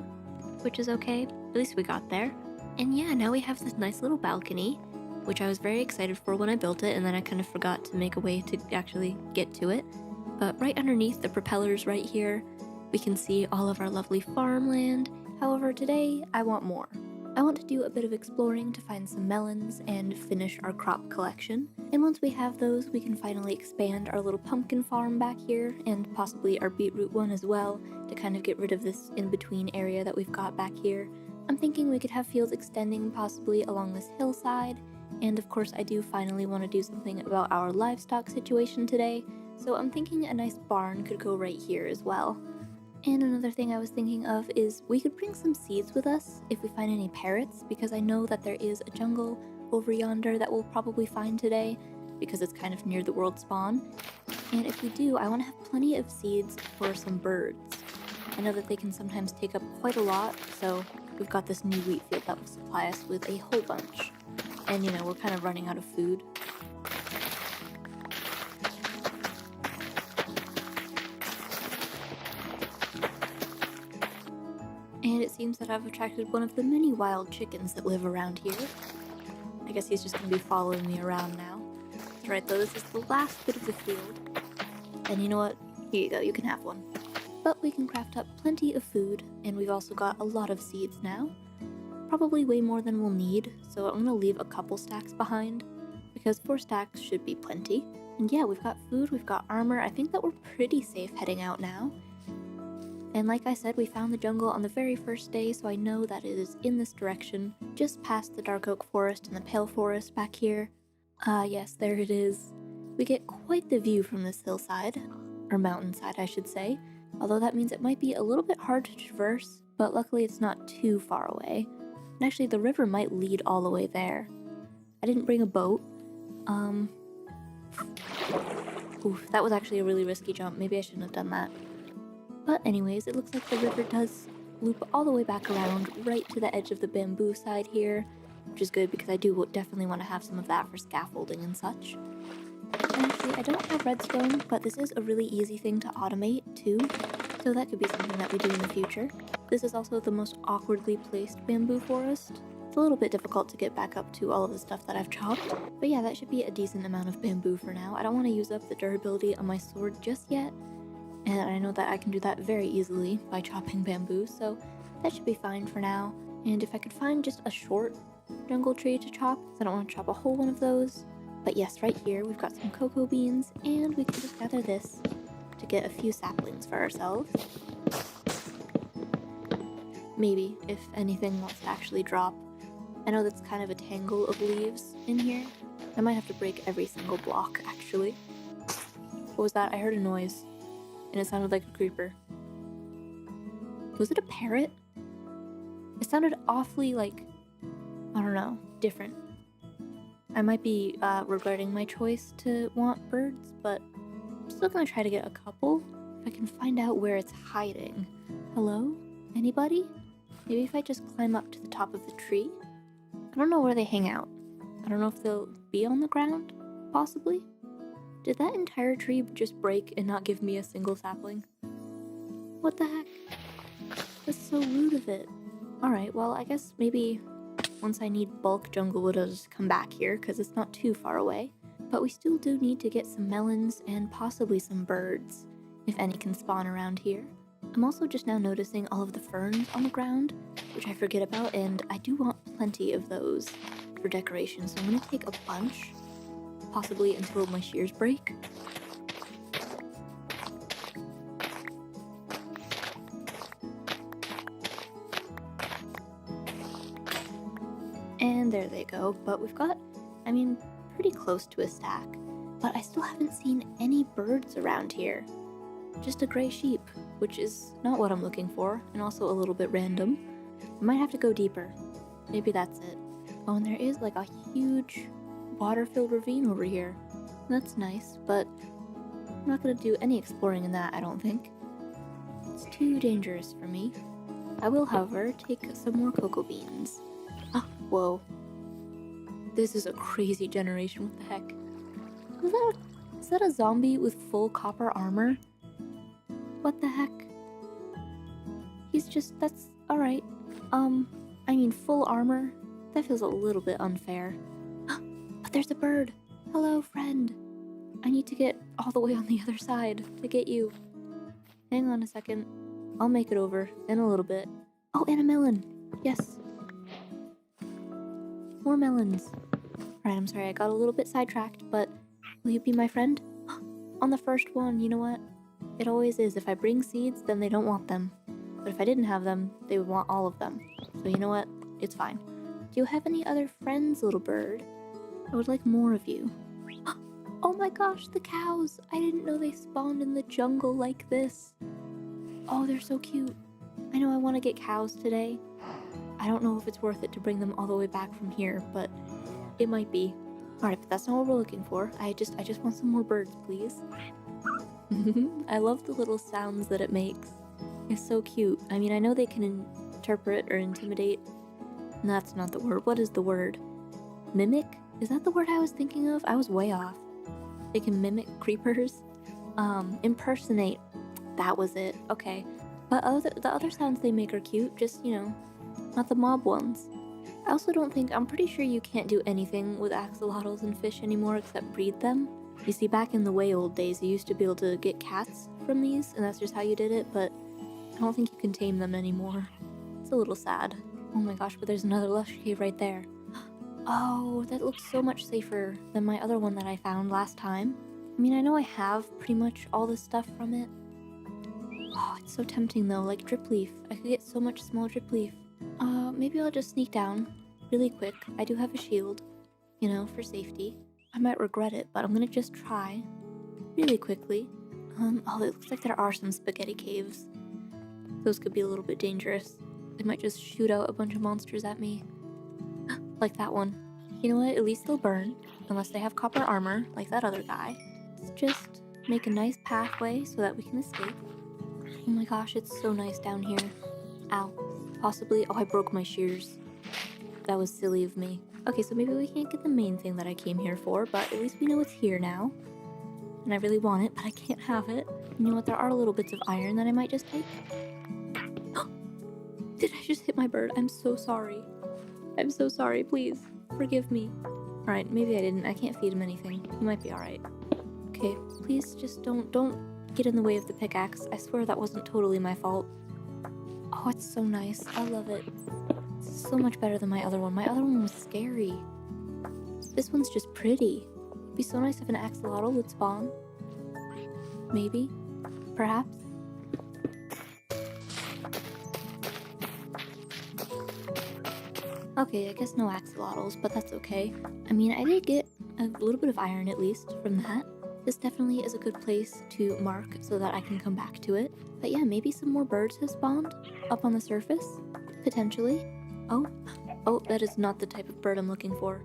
which is okay. At least we got there. And yeah, now we have this nice little balcony, which I was very excited for when I built it, and then I kind of forgot to make a way to actually get to it. But right underneath the propellers right here, we can see all of our lovely farmland. However, today I want more. I want to do a bit of exploring to find some melons and finish our crop collection. And once we have those, we can finally expand our little pumpkin farm back here, and possibly our beetroot one as well, to kind of get rid of this in-between area that we've got back here. I'm thinking we could have fields extending possibly along this hillside, and of course I do finally want to do something about our livestock situation today, so I'm thinking a nice barn could go right here as well. And another thing I was thinking of is we could bring some seeds with us if we find any parrots, because I know that there is a jungle over yonder that we'll probably find today, because it's kind of near the world spawn. And if we do, I want to have plenty of seeds for some birds. I know that they can sometimes take up quite a lot, so we've got this new wheat field that will supply us with a whole bunch. And we're kind of running out of food. And it seems that I've attracted one of the many wild chickens that live around here. I guess he's just going to be following me around now. That's right though, this is the last bit of the field. And you know what? Here you go, you can have one. But we can craft up plenty of food, and we've also got a lot of seeds now. Probably way more than we'll need, so I'm going to leave a couple stacks behind, because 4 stacks should be plenty. And yeah, we've got food, we've got armor. I think that we're pretty safe heading out now. And like I said, we found the jungle on the very first day, so I know that it is in this direction, just past the dark oak forest and the pale forest back here. Yes, there it is. We get quite the view from this hillside, or mountainside I should say, although that means it might be a little bit hard to traverse, but luckily it's not too far away. And actually the river might lead all the way there. I didn't bring a boat. Oof, that was actually a really risky jump. Maybe I shouldn't have done that. But anyways, it looks like the river does loop all the way back around right to the edge of the bamboo side here, which is good because I do definitely want to have some of that for scaffolding and such. And actually, I don't have redstone, but this is a really easy thing to automate too, so that could be something that we do in the future. This is also the most awkwardly placed bamboo forest. It's a little bit difficult to get back up to all of the stuff that I've chopped, but yeah, that should be a decent amount of bamboo for now. I don't want to use up the durability on my sword just yet, and I know that I can do that very easily by chopping bamboo, so that should be fine for now. And if I could find just a short jungle tree to chop, because I don't want to chop a whole one of those. But yes, right here we've got some cocoa beans, and we can just gather this to get a few saplings for ourselves. Maybe, if anything wants to actually drop. I know that's kind of a tangle of leaves in here. I might have to break every single block, actually. What was that? I heard a noise, and it sounded like a creeper. Was it a parrot? It sounded awfully, I don't know, different. I might be regretting my choice to want birds, but I'm still gonna try to get a couple if I can find out where it's hiding. Hello? Anybody? Maybe if I just climb up to the top of the tree? I don't know where they hang out. I don't know if they'll be on the ground, possibly? Did that entire tree just break and not give me a single sapling? What the heck? That's so rude of it. Alright, well, I guess maybe once I need bulk jungle wood, I'll just come back here, because it's not too far away. But we still do need to get some melons and possibly some birds, if any can spawn around here. I'm also just now noticing all of the ferns on the ground, which I forget about, and I do want plenty of those for decoration, so I'm going to take a bunch, possibly until my shears break. And there they go. But we've got, pretty close to a stack. But I still haven't seen any birds around here. Just a gray sheep, which is not what I'm looking for, and also a little bit random. I might have to go deeper. Maybe that's it. Oh, and there is like a huge water-filled ravine over here. That's nice, but I'm not gonna do any exploring in that, I don't think. It's too dangerous for me. I will, however, take some more cocoa beans. Ah, whoa. This is a crazy generation, what the heck? Is that a zombie with full copper armor? What the heck? That's alright. Full armor? That feels a little bit unfair. But there's a bird! Hello, friend! I need to get all the way on the other side to get you. Hang on a second. I'll make it over in a little bit. Oh, and a melon! Yes. More melons. Alright, I'm sorry, I got a little bit sidetracked, but will you be my friend? On the first one, you know what? It always is. If I bring seeds, then they don't want them. But if I didn't have them, they would want all of them. So you know what? It's fine. Do you have any other friends, little bird? I would like more of you. Oh my gosh, the cows! I didn't know they spawned in the jungle like this. Oh, they're so cute. I know I want to get cows today. I don't know if it's worth it to bring them all the way back from here, but it might be. Alright, but that's not what we're looking for. I just want some more birds, please. I love the little sounds that it makes. It's so cute. I know they can interpret or intimidate. And that's not the word. What is the word? Mimic? Is that the word I was thinking of? I was way off. They can mimic creepers. Impersonate. That was it. Okay. But the other sounds they make are cute. Just, not the mob ones. I also I'm pretty sure you can't do anything with axolotls and fish anymore except breed them. You see, back in the way old days, you used to be able to get cats from these, and that's just how you did it, but I don't think you can tame them anymore. It's a little sad. Oh my gosh, but there's another lush cave right there. Oh, that looks so much safer than my other one that I found last time. I know I have pretty much all the stuff from it. Oh, it's so tempting though, like drip leaf. I could get so much small drip leaf. Maybe I'll just sneak down really quick. I do have a shield, for safety. I might regret it, but I'm gonna just try really quickly. Oh, it looks like there are some spaghetti caves. Those could be a little bit dangerous. They might just shoot out a bunch of monsters at me. Like that one. You know what? At least they'll burn, unless they have copper armor, like that other guy. Let's just make a nice pathway so that we can escape. Oh my gosh, it's so nice down here. Ow. Possibly. Oh, I broke my shears. That was silly of me. Okay, so maybe we can't get the main thing that I came here for, but at least we know it's here now. And I really want it, but I can't have it. You know what? There are little bits of iron that I might just take. Did I just hit my bird? I'm so sorry. I'm so sorry. Please, forgive me. Alright, maybe I didn't. I can't feed him anything. He might be alright. Okay, please just don't get in the way of the pickaxe. I swear that wasn't totally my fault. Oh, it's so nice. I love it. It's so much better than my other one. My other one was scary. This one's just pretty. It'd be so nice if an axolotl would spawn. Maybe. Perhaps. Okay, I guess no axolotls, but that's okay. I did get a little bit of iron at least from that. This definitely is a good place to mark so that I can come back to it. But yeah, maybe some more birds have spawned up on the surface, potentially. Oh, that is not the type of bird I'm looking for.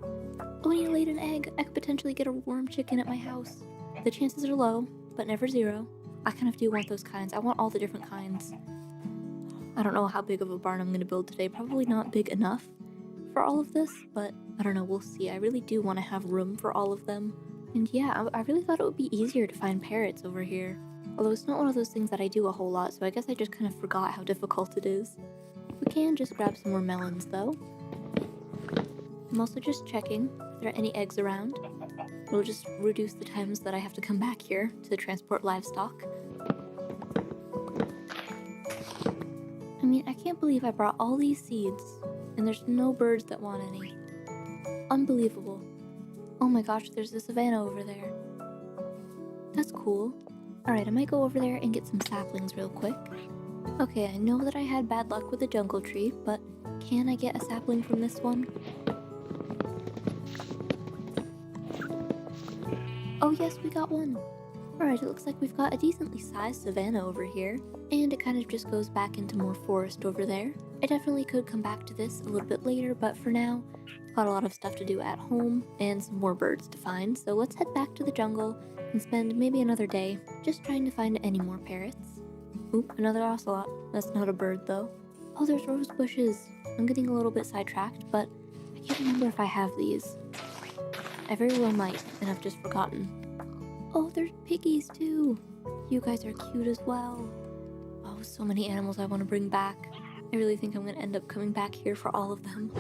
Oh, and you laid an egg. I could potentially get a worm chicken at my house. The chances are low, but never zero. I kind of do want those kinds. I want all the different kinds. I don't know how big of a barn I'm going to build today. Probably not big enough for all of this, but I don't know. We'll see. I really do want to have room for all of them. And yeah, I really thought it would be easier to find parrots over here. Although it's not one of those things that I do a whole lot, so I guess I just kind of forgot how difficult it is. We can just grab some more melons, though. I'm also just checking if there are any eggs around. It'll just reduce the times that I have to come back here to transport livestock. I can't believe I brought all these seeds, and there's no birds that want any. Unbelievable. Oh my gosh, there's a savanna over there. That's cool. Alright, I might go over there and get some saplings real quick. Okay, I know that I had bad luck with the jungle tree, but can I get a sapling from this one? Oh yes, we got one. Alright, it looks like we've got a decently sized savanna over here, and it kind of just goes back into more forest over there. I definitely could come back to this a little bit later, but for now, I've got a lot of stuff to do at home and some more birds to find, so let's head back to the jungle and spend maybe another day just trying to find any more parrots. Oop, another ocelot. That's not a bird though. Oh, there's rose bushes. I'm getting a little bit sidetracked, but I can't remember if I have these. I very well might, and I've just forgotten. Oh, there's piggies too. You guys are cute as well. Oh, so many animals I want to bring back. I really think I'm going to end up coming back here for all of them.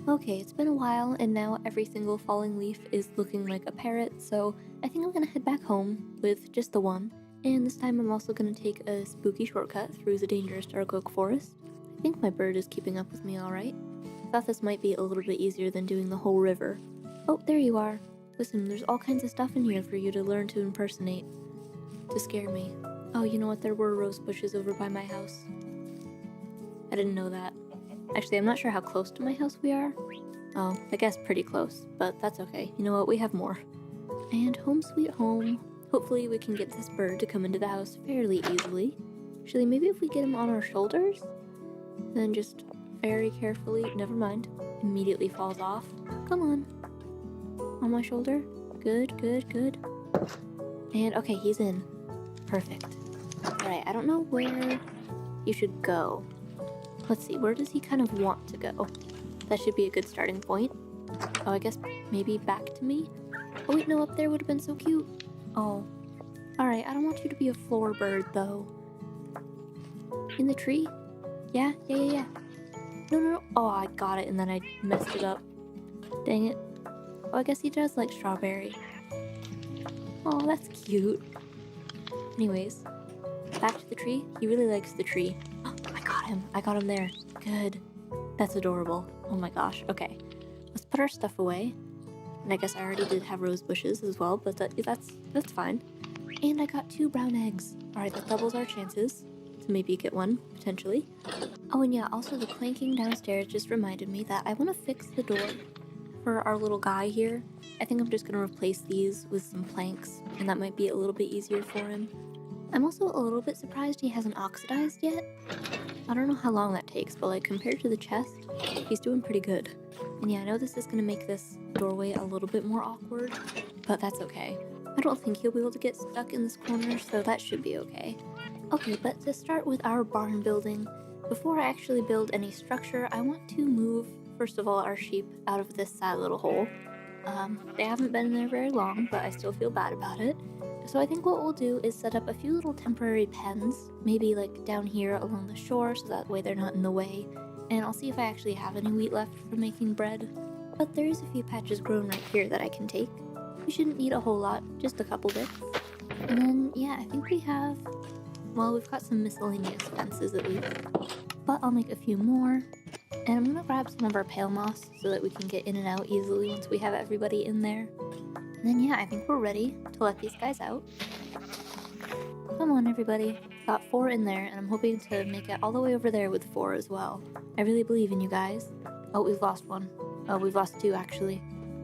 Okay, it's been a while, and now every single falling leaf is looking like a parrot, so I think I'm going to head back home with just the one. And this time I'm also going to take a spooky shortcut through the dangerous dark oak forest. I think my bird is keeping up with me alright. I thought this might be a little bit easier than doing the whole river. Oh, there you are. Listen, there's all kinds of stuff in here for you to learn to impersonate. To scare me. Oh, you know what? There were rose bushes over by my house. I didn't know that. Actually, I'm not sure how close to my house we are. Oh, I guess pretty close, but that's okay. You know what? We have more. And home sweet home. Hopefully we can get this bird to come into the house fairly easily. Actually, maybe if we get him on our shoulders, then just very carefully, never mind, immediately falls off. Come on. On my shoulder. Good, good, good. And okay, he's in. Perfect. Alright, I don't know where you should go. Let's see, where does he kind of want to go? That should be a good starting point. Oh, I guess maybe back to me? Oh wait, no, up there would have been so cute. Oh. Alright, I don't want you to be a floor bird, though. In the tree? Yeah? Yeah. No, no, no. Oh, I got it, and then I messed it up. Dang it. Oh, I guess he does like strawberry. Oh, that's cute. Anyways, back to the tree. He really likes the tree. Oh, I got him. I got him there. Good. That's adorable. Oh my gosh. Okay. Let's put our stuff away. And I guess I already did have rose bushes as well, but that's fine. And I got 2 brown eggs. Alright, that doubles our chances to maybe get one, potentially. Oh, and yeah, also the clanking downstairs just reminded me that I want to fix the door for our little guy here. I think I'm just going to replace these with some planks, and that might be a little bit easier for him. I'm also a little bit surprised he hasn't oxidized yet. I don't know how long that takes, but like compared to the chest, he's doing pretty good. And yeah, I know this is going to make this doorway a little bit more awkward, but that's okay. I don't think he'll be able to get stuck in this corner, so that should be okay. Okay, but to start with our barn building, before I actually build any structure, I want to move, first of all, our sheep out of this sad little hole. They haven't been in there very long, but I still feel bad about it. So I think what we'll do is set up a few little temporary pens, maybe like down here along the shore, so that way they're not in the way. And I'll see if I actually have any wheat left for making bread. But there is a few patches grown right here that I can take. We shouldn't need a whole lot, just a couple bits. And then, yeah, I think we have... Well, we've got some miscellaneous fences at least. But I'll make a few more. And I'm gonna grab some of our pale moss so that we can get in and out easily once we have everybody in there. And then yeah, I think we're ready to let these guys out. Come on everybody. Got 4 in there and I'm hoping to make it all the way over there with 4 as well. I really believe in you guys. Oh, we've lost 1. Oh, we've lost 2 actually.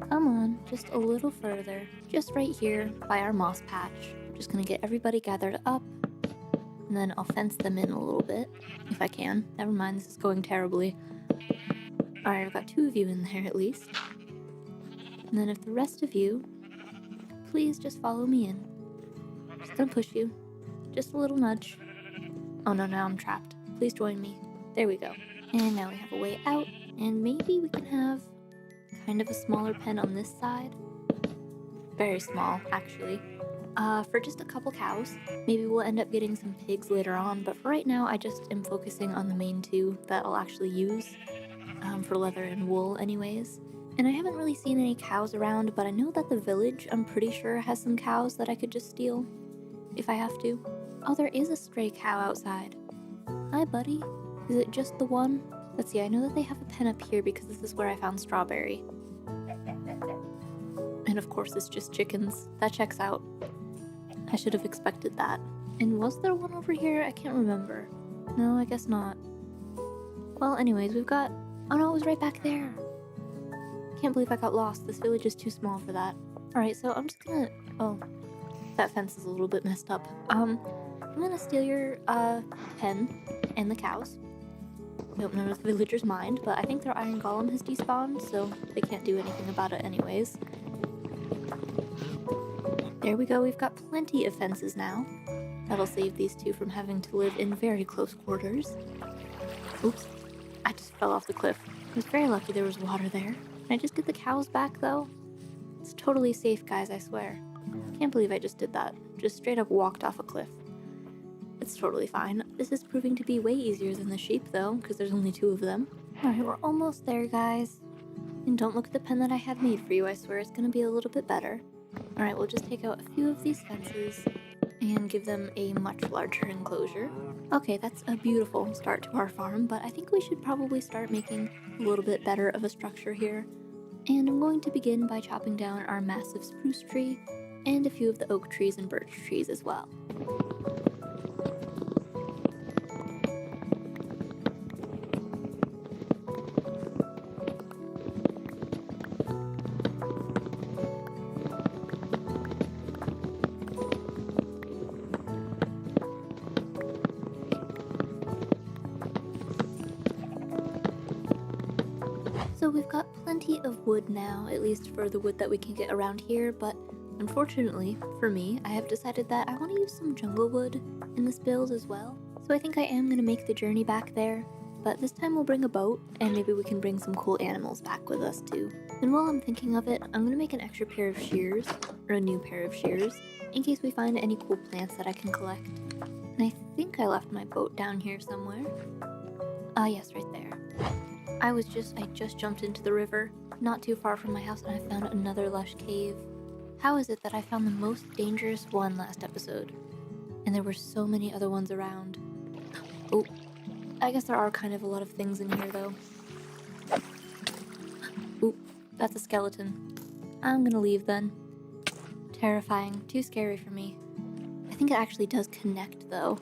Come on, just a little further. Just right here by our moss patch. I'm just gonna get everybody gathered up. And then I'll fence them in a little bit, if I can. Never mind, this is going terribly. Alright, I've got 2 of you in there at least. And then if the rest of you, please just follow me in. Just gonna push you. Just a little nudge. Oh no, now I'm trapped. Please join me. There we go. And now we have a way out, and maybe we can have kind of a smaller pen on this side. Very small, actually. For just a couple cows. Maybe we'll end up getting some pigs later on, but for right now I just am focusing on the main 2 that I'll actually use. For leather and wool anyways. And I haven't really seen any cows around, but I know that the village, I'm pretty sure, has some cows that I could just steal. If I have to. Oh, there is a stray cow outside. Hi, buddy. Is it just the one? Let's see, I know that they have a pen up here because this is where I found strawberry. And of course it's just chickens. That checks out. I should have expected that. And was there one over here? I can't remember. No, I guess not. Well, anyways, we've got... Oh no, it was right back there. Can't believe I got lost. This village is too small for that. Alright, so I'm just gonna... Oh, that fence is a little bit messed up. I'm gonna steal your, pen and the cows. I hope none of the villagers mind, but I think their iron golem has despawned, so they can't do anything about it anyways. There we go, we've got plenty of fences now. That'll save these two from having to live in very close quarters. Oops, I just fell off the cliff. I was very lucky there was water there. Can I just get the cows back, though? It's totally safe, guys, I swear. Can't believe I just did that. Just straight up walked off a cliff. It's totally fine. This is proving to be way easier than the sheep, though, because there's only 2 of them. Alright, we're almost there, guys. And don't look at the pen that I had made for you, I swear it's gonna be a little bit better. Alright, we'll just take out a few of these fences and give them a much larger enclosure. Okay, that's a beautiful start to our farm, but I think we should probably start making a little bit better of a structure here. And I'm going to begin by chopping down our massive spruce tree and a few of the oak trees and birch trees as well. So we've got plenty of wood now, at least for the wood that we can get around here, but unfortunately, for me, I have decided that I want to use some jungle wood in this build as well. So I think I am going to make the journey back there, but this time we'll bring a boat, and maybe we can bring some cool animals back with us too. And while I'm thinking of it, I'm going to make an extra pair of shears, or a new pair of shears, in case we find any cool plants that I can collect. And I think I left my boat down here somewhere. Yes, right there. I just jumped into the river, not too far from my house, and I found another lush cave. How is it that I found the most dangerous one last episode? And there were so many other ones around. Oh, I guess there are kind of a lot of things in here, though. Oop, that's a skeleton. I'm gonna leave then. Terrifying, too scary for me. I think it actually does connect, though.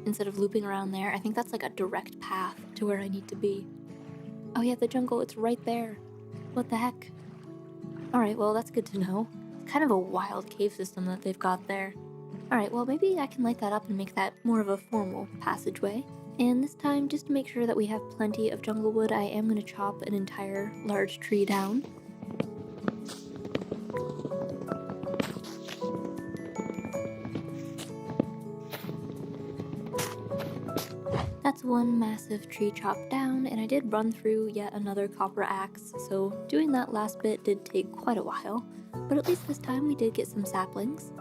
Instead of looping around there, I think that's like a direct path to where I need to be. Oh yeah, the jungle, it's right there. What the heck? Alright, well that's good to know. It's kind of a wild cave system that they've got there. Alright, well maybe I can light that up and make that more of a formal passageway. And this time, just to make sure that we have plenty of jungle wood, I am going to chop an entire large tree down. That's one massive tree chopped down, and I did run through yet another copper axe, so doing that last bit did take quite a while. But at least this time we did get some saplings.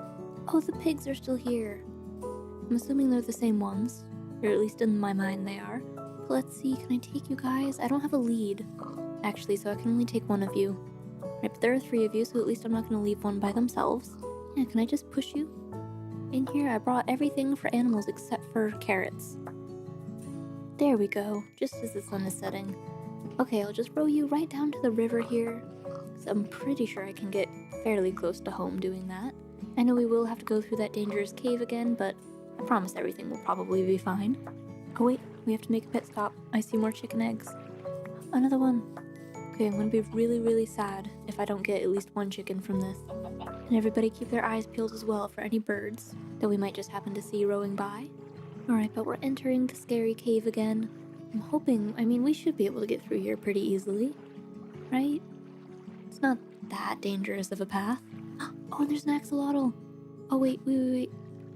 Oh, the pigs are still here. I'm assuming they're the same ones, or at least in my mind they are. But let's see, can I take you guys? I don't have a lead, actually, so I can only take one of you. Right, but there are 3 of you, so at least I'm not going to leave one by themselves. Yeah, can I just push you? In here, I brought everything for animals except for carrots. There we go, just as the sun is setting. Okay, I'll just row you right down to the river here, so I'm pretty sure I can get fairly close to home doing that. I know we will have to go through that dangerous cave again, but I promise everything will probably be fine. Oh wait, we have to make a pit stop. I see more chicken eggs. Another one. Okay, I'm gonna be really, really sad if I don't get at least one chicken from this. And everybody keep their eyes peeled as well for any birds that we might just happen to see rowing by. Alright, but we're entering the scary cave again. I'm hoping, we should be able to get through here pretty easily, right? It's not that dangerous of a path. Oh, and there's an axolotl. Oh, wait.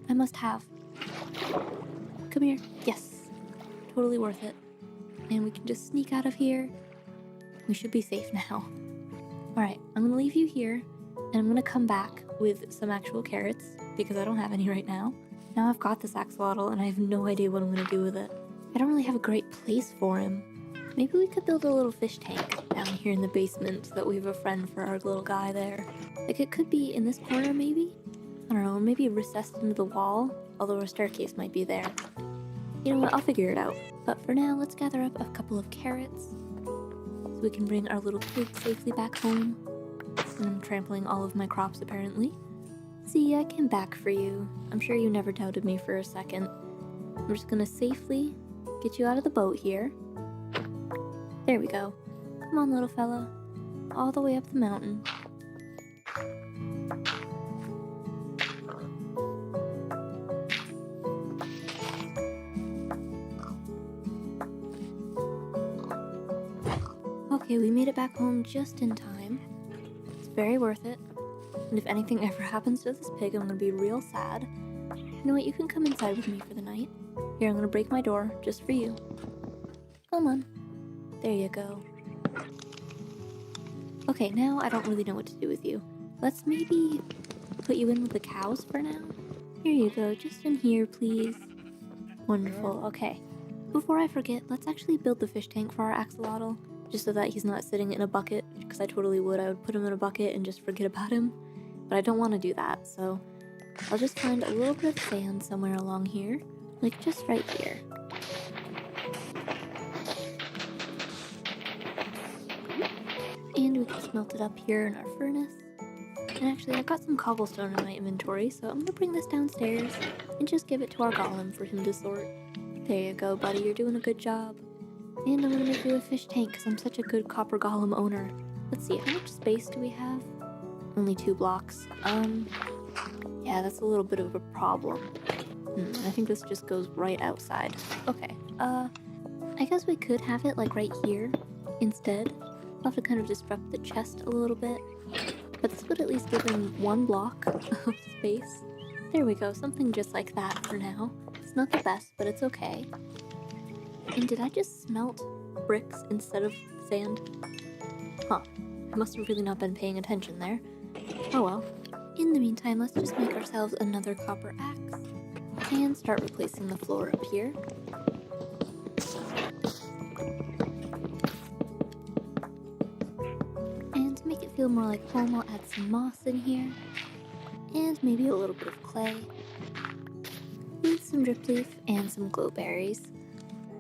I must have. Come here. Yes. Totally worth it. And we can just sneak out of here. We should be safe now. Alright, I'm gonna leave you here, and I'm gonna come back with some actual carrots, because I don't have any right now. Now I've got this axolotl, and I have no idea what I'm gonna do with it. I don't really have a great place for him. Maybe we could build a little fish tank down here in the basement so that we have a friend for our little guy there. Like, it could be in this corner, maybe? I don't know, maybe recessed into the wall, although a staircase might be there. You know what, I'll figure it out. But for now, let's gather up a couple of carrots so we can bring our little pig safely back home. And I'm trampling all of my crops, apparently. See, I came back for you. I'm sure you never doubted me for a second. I'm just gonna safely get you out of the boat here. There we go. Come on, little fella. All the way up the mountain. Okay, we made it back home just in time. It's very worth it. And if anything ever happens to this pig, I'm gonna be real sad. You know what, you can come inside with me for the night. Here, I'm gonna break my door just for you. Come on. There you go. Okay, now I don't really know what to do with you. Let's maybe put you in with the cows for now. Here you go, just in here, please. Wonderful, okay. Before I forget, let's actually build the fish tank for our axolotl, just so that he's not sitting in a bucket, because I totally would. I would put him in a bucket and just forget about him. But I don't want to do that, so I'll just find a little bit of sand somewhere along here, like just right here. And we can smelt it up here in our furnace. And actually, I've got some cobblestone in my inventory, so I'm gonna bring this downstairs and just give it to our golem for him to sort. There you go, buddy, you're doing a good job. And I'm gonna make you a fish tank because I'm such a good copper golem owner. Let's see, how much space do we have? Only 2 blocks. Yeah, that's a little bit of a problem. I think this just goes right outside. Okay, I guess we could have it like right here instead. We'll have to kind of disrupt the chest a little bit. But this would at least give him 1 block of space. There we go, something just like that for now. It's not the best, but it's okay. And did I just smelt bricks instead of sand? Huh, I must have really not been paying attention there. Oh well. In the meantime, let's just make ourselves another copper axe and start replacing the floor up here. And to make it feel more like home, I'll add some moss in here and maybe a little bit of clay with some drip leaf and some glowberries.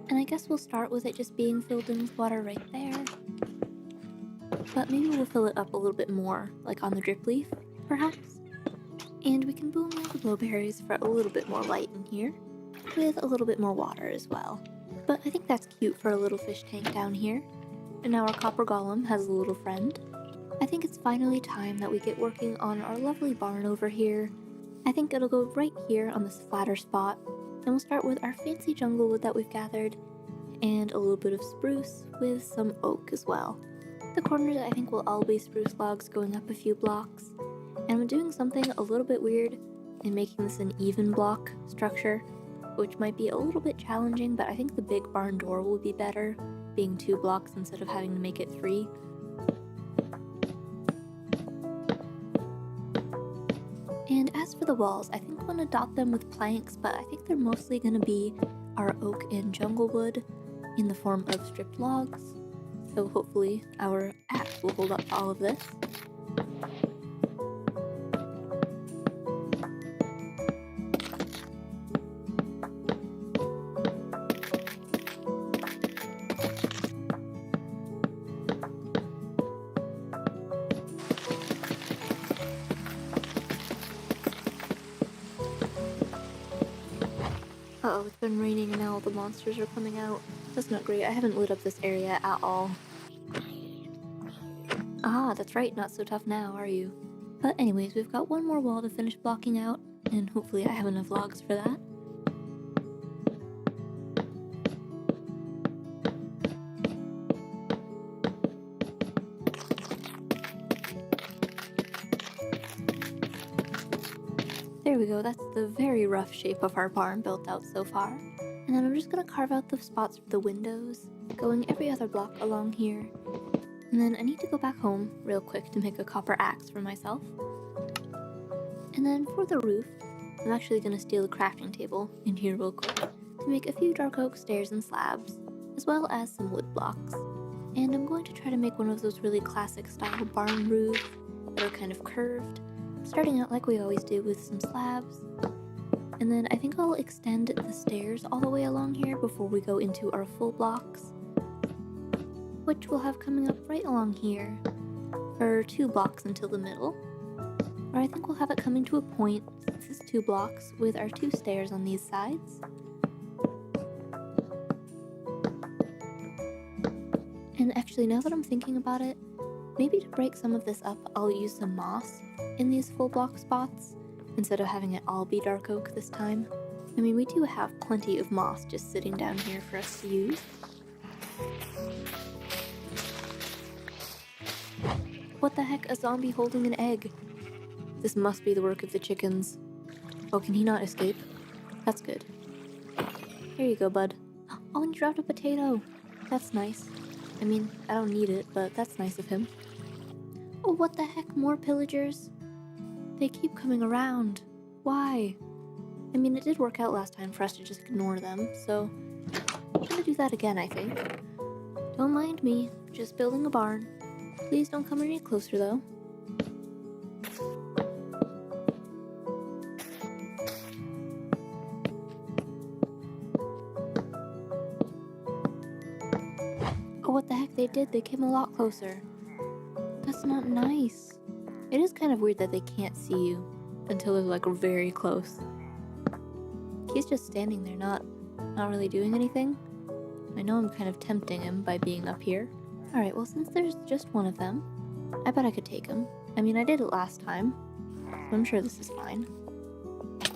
And I guess we'll start with it just being filled in with water right there. But maybe we'll fill it up a little bit more, like on the drip leaf, perhaps. And we can boom all the glowberries for a little bit more light in here, with a little bit more water as well. But I think that's cute for a little fish tank down here. And now our copper golem has a little friend. I think it's finally time that we get working on our lovely barn over here. I think it'll go right here on this flatter spot. And we'll start with our fancy jungle wood that we've gathered, and a little bit of spruce with some oak as well. The corners I think will all be spruce logs going up a few blocks. And I'm doing something a little bit weird in making this an even block structure, which might be a little bit challenging, but I think the big barn door will be better, being 2 blocks instead of having to make it 3. And as for the walls, I think I'm going to dot them with planks, but I think they're mostly going to be our oak and jungle wood in the form of stripped logs. So hopefully our axe will hold up to all of this. Uh-oh, it's been raining and now all the monsters are coming out. That's not great. I haven't lit up this area at all. Ah, that's right. Not so tough now, are you? But anyways, we've got 1 more wall to finish blocking out, and hopefully I have enough logs for that. There we go, that's the very rough shape of our barn built out so far. And then I'm just gonna carve out the spots for the windows, going every other block along here. And then I need to go back home real quick to make a copper axe for myself. And then for the roof, I'm actually gonna steal the crafting table in here real quick to make a few dark oak stairs and slabs, as well as some wood blocks. And I'm going to try to make one of those really classic style barn roofs that are kind of curved, starting out like we always do with some slabs. And then I think I'll extend the stairs all the way along here before we go into our full blocks, which we'll have coming up right along here for 2 blocks until the middle. Or I think we'll have it coming to a point, since it's 2 blocks, with our 2 stairs on these sides. And actually, now that I'm thinking about it, maybe to break some of this up, I'll use some moss in these full block spots, instead of having it all be dark oak this time. I mean, we do have plenty of moss just sitting down here for us to use. What the heck? A zombie holding an egg. This must be the work of the chickens. Oh, can he not escape? That's good. Here you go, bud. Oh, and he dropped a potato. That's nice. I mean, I don't need it, but that's nice of him. Oh, what the heck? More pillagers? They keep coming around. Why? I mean, it did work out last time for us to just ignore them, so I'm gonna do that again, I think. Don't mind me, just building a barn. Please don't come any closer, though. Oh, what the heck they did? They came a lot closer. That's not nice. It is kind of weird that they can't see you until they're like very close. He's just standing there, not really doing anything. I know I'm kind of tempting him by being up here. Alright, well, since there's just one of them, I bet I could take him. I mean, I did it last time, so I'm sure this is fine.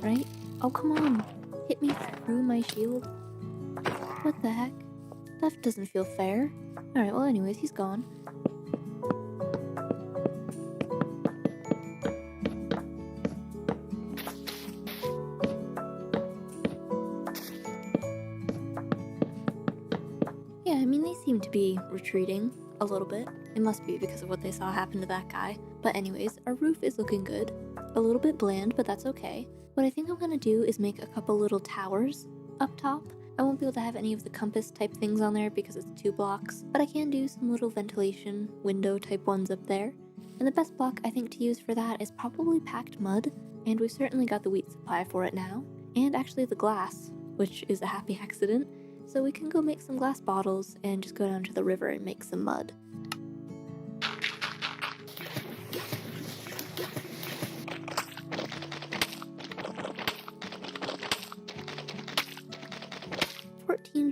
Right? Oh, come on. Hit me through my shield. What the heck? That doesn't feel fair. Alright, well, anyways, he's gone. Yeah, I mean, they seem to be retreating a little bit. It must be because of what they saw happen to that guy. But anyways, our roof is looking good. A little bit bland, but that's okay. What I think I'm gonna do is make a couple little towers up top. I won't be able to have any of the compass type things on there because it's 2 blocks, but I can do some little ventilation window type ones up there. And the best block I think to use for that is probably packed mud, and we've certainly got the wheat supply for it now, and actually the glass, which is a happy accident. So we can go make some glass bottles and just go down to the river and make some mud.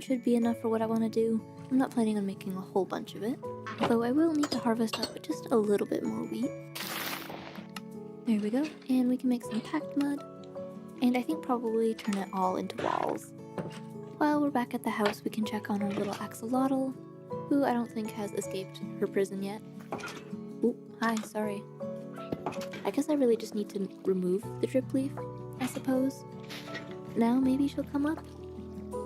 Should be enough for what I want to do. I'm not planning on making a whole bunch of it, although I will need to harvest up just a little bit more wheat. There we go, and we can make some packed mud, and I think probably turn it all into walls. While we're back at the house, we can check on our little axolotl, who I don't think has escaped her prison yet. Ooh, hi, sorry. I guess I really just need to remove the drip leaf, I suppose. Now maybe she'll come up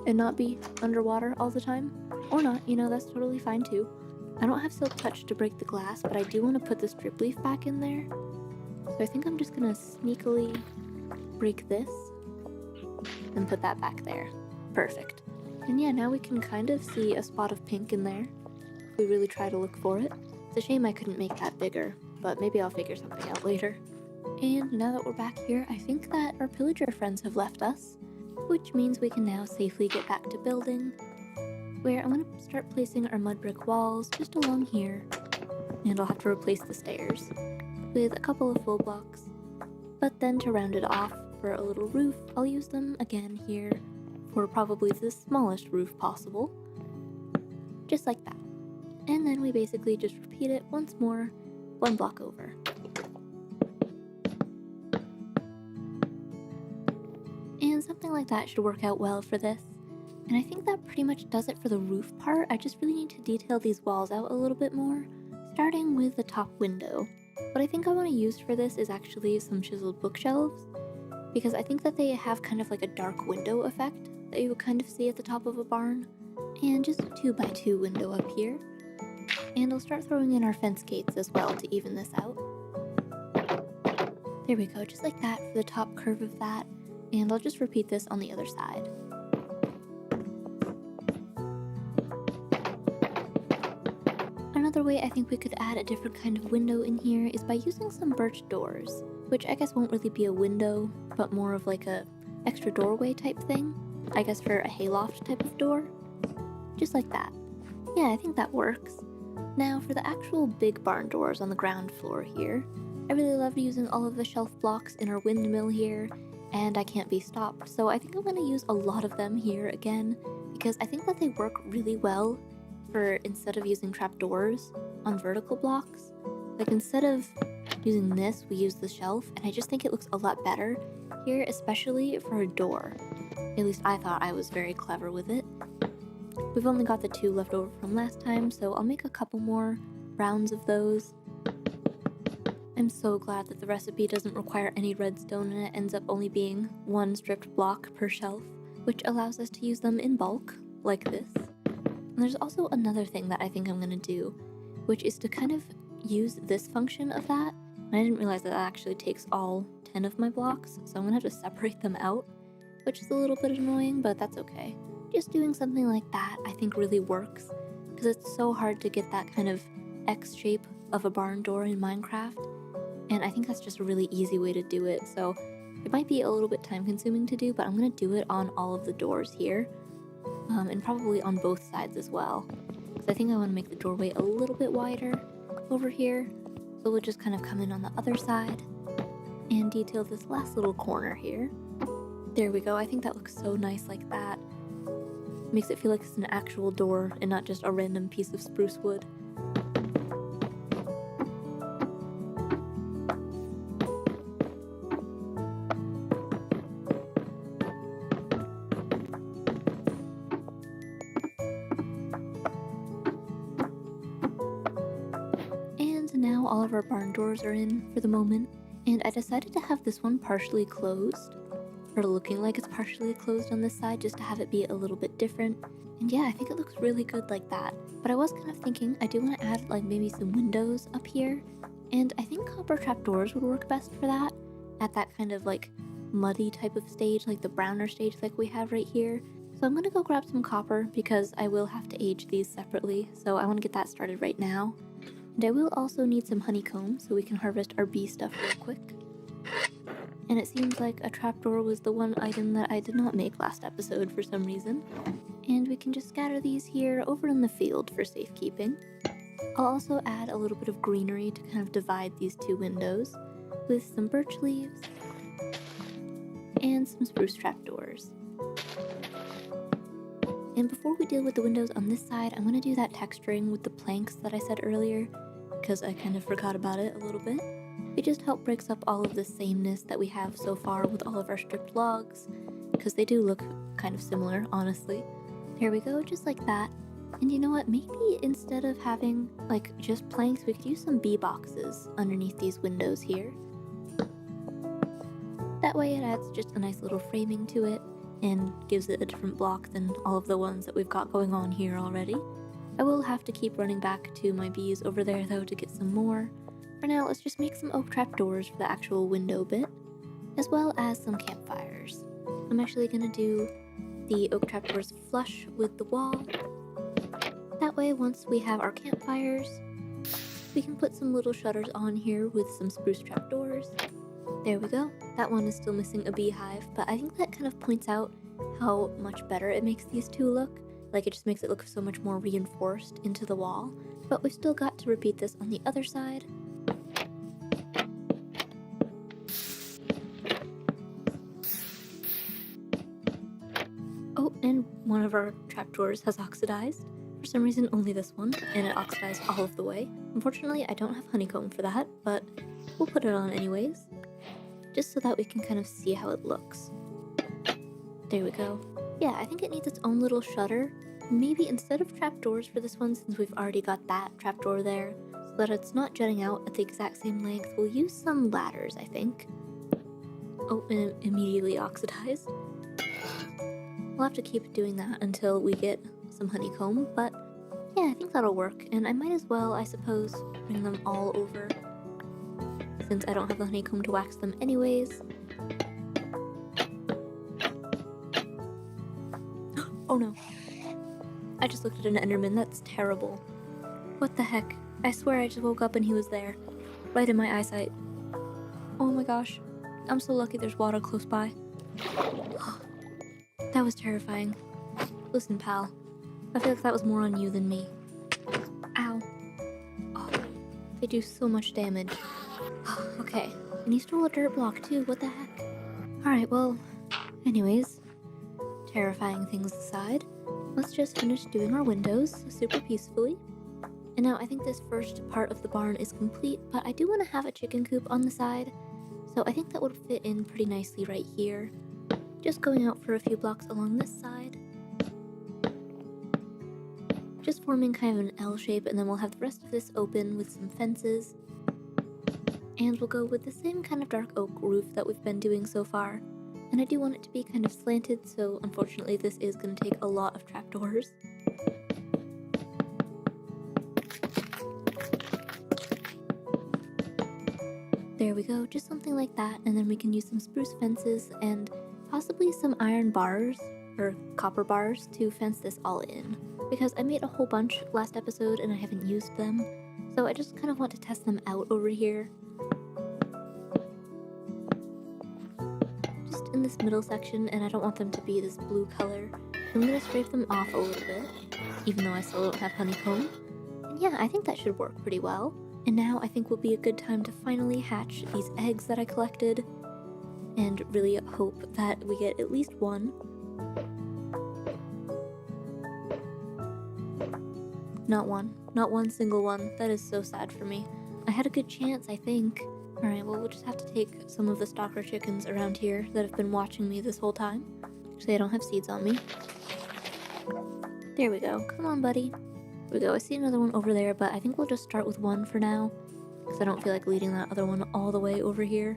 and not be underwater all the time. Or not, you know, that's totally fine too. I don't have Silk Touch to break the glass, but I do want to put this drip leaf back in there. So I think I'm just gonna sneakily break this and put that back there. Perfect. And yeah, now we can kind of see a spot of pink in there if we really try to look for it. It's a shame I couldn't make that bigger, but maybe I'll figure something out later. And now that we're back here, I think that our pillager friends have left us, which means we can now safely get back to building, where I'm going to start placing our mud brick walls just along here, and I'll have to replace the stairs with a couple of full blocks. But then to round it off for a little roof, I'll use them again here for probably the smallest roof possible, just like that. And then we basically just repeat it once more, 1 block over. And something like that should work out well for this. And I think that pretty much does it for the roof part. I just really need to detail these walls out a little bit more, starting with the top window. What I think I want to use for this is actually some chiseled bookshelves, because I think that they have kind of like a dark window effect that you would kind of see at the top of a barn. And just a 2x2 window up here. And I'll start throwing in our fence gates as well to even this out. There we go, just like that for the top curve of that. And I'll just repeat this on the other side. Another way I think we could add a different kind of window in here is by using some birch doors, which I guess won't really be a window, but more of like a extra doorway type thing. I guess for a hayloft type of door. Just like that. Yeah, I think that works. Now for the actual big barn doors on the ground floor here, I really love using all of the shelf blocks in our windmill here, and I can't be stopped, so I think I'm going to use a lot of them here again, because I think that they work really well for instead of using trapdoors on vertical blocks. Like instead of using this, we use the shelf, and I just think it looks a lot better here, especially for a door. At least I thought I was very clever with it. We've only got the 2 left over from last time, so I'll make a couple more rounds of those. I'm so glad that the recipe doesn't require any redstone and it ends up only being one stripped block per shelf, which allows us to use them in bulk, like this. And there's also another thing that I think I'm gonna do, which is to kind of use this function of that. And I didn't realize that actually takes all 10 of my blocks, so I'm gonna have to separate them out, which is a little bit annoying, but that's okay. Just doing something like that I think really works, because it's so hard to get that kind of X shape of a barn door in Minecraft, and I think that's just a really easy way to do it. So it might be a little bit time consuming to do, but I'm gonna do it on all of the doors here, and probably on both sides as well, because I think I want to make the doorway a little bit wider over here. So we'll just kind of come in on the other side and detail this last little corner here. There we go. I think that looks so nice like that. Makes it feel like it's an actual door and not just a random piece of spruce wood. And now all of our barn doors are in for the moment, and I decided to have this one partially closed, or looking like it's partially closed on this side, just to have it be a little bit different. And yeah, I think it looks really good like that. But I was kind of thinking I do want to add like maybe some windows up here, and I think copper trapdoors would work best for that, at that kind of like muddy type of stage, like the browner stage like we have right here. So I'm gonna go grab some copper because I will have to age these separately, so I want to get that started right now. And I will also need some honeycomb so we can harvest our bee stuff real quick. And it seems like a trapdoor was the one item that I did not make last episode for some reason. And we can just scatter these here over in the field for safekeeping. I'll also add a little bit of greenery to kind of divide these two windows with some birch leaves and some spruce trapdoors. And before we deal with the windows on this side, I'm going to do that texturing with the planks that I said earlier, because I kind of forgot about it a little bit. It just helps breaks up all of the sameness that we have so far with all of our stripped logs, because they do look kind of similar, honestly. There we go, just like that. And you know what, maybe instead of having like just planks, we could use some bee boxes underneath these windows here. That way it adds just a nice little framing to it and gives it a different block than all of the ones that we've got going on here already. I will have to keep running back to my bees over there though to get some more. For now, let's just make some oak trapdoors for the actual window bit, as well as some campfires. I'm actually gonna do the oak trapdoors flush with the wall. That way, once we have our campfires, we can put some little shutters on here with some spruce trapdoors. There we go. That one is still missing a beehive, but I think that kind of points out how much better it makes these two look. Like, it just makes it look so much more reinforced into the wall. But we've still got to repeat this on the other side. Oh, and one of our trapdoors has oxidized. For some reason, only this one, and it oxidized all of the way. Unfortunately, I don't have honeycomb for that, but we'll put it on anyways, just so that we can kind of see how it looks. There we go. Yeah, I think it needs its own little shutter. Maybe instead of trapdoors for this one, since we've already got that trapdoor there, so that it's not jutting out at the exact same length, we'll use some ladders, I think. Oh, and it immediately oxidized. We'll have to keep doing that until we get some honeycomb, but yeah, I think that'll work. And I might as well, I suppose, bring them all over, since I don't have the honeycomb to wax them anyways. Oh no. I just looked at an Enderman, that's terrible. What the heck? I swear I just woke up and he was there, right in my eyesight. Oh my gosh. I'm so lucky there's water close by. That was terrifying. Listen, pal. I feel like that was more on you than me. Ow. Oh, they do so much damage. Okay, and he stole a dirt block too, what the heck? Alright, well, anyways, terrifying things aside, let's just finish doing our windows super peacefully. And now I think this first part of the barn is complete, but I do want to have a chicken coop on the side, so I think that would fit in pretty nicely right here. Just going out for a few blocks along this side. Just forming kind of an L shape, and then we'll have the rest of this open with some fences. And we'll go with the same kind of dark oak roof that we've been doing so far. And I do want it to be kind of slanted, so unfortunately this is going to take a lot of trapdoors. There we go, just something like that, and then we can use some spruce fences and possibly some iron bars, or copper bars, to fence this all in. Because I made a whole bunch last episode and I haven't used them, so I just kind of want to test them out over here. Just in this middle section, and I don't want them to be this blue color. I'm going to scrape them off a little bit, even though I still don't have honeycomb. And yeah, I think that should work pretty well. And now I think will be a good time to finally hatch these eggs that I collected, and really hope that we get at least one. Not one single one. That is so sad for me. I had a good chance, I think. Alright, well we'll just have to take some of the stalker chickens around here that have been watching me this whole time. Actually, I don't have seeds on me. There we go. Come on, buddy. There we go. I see another one over there, but I think we'll just start with one for now, because I don't feel like leading that other one all the way over here.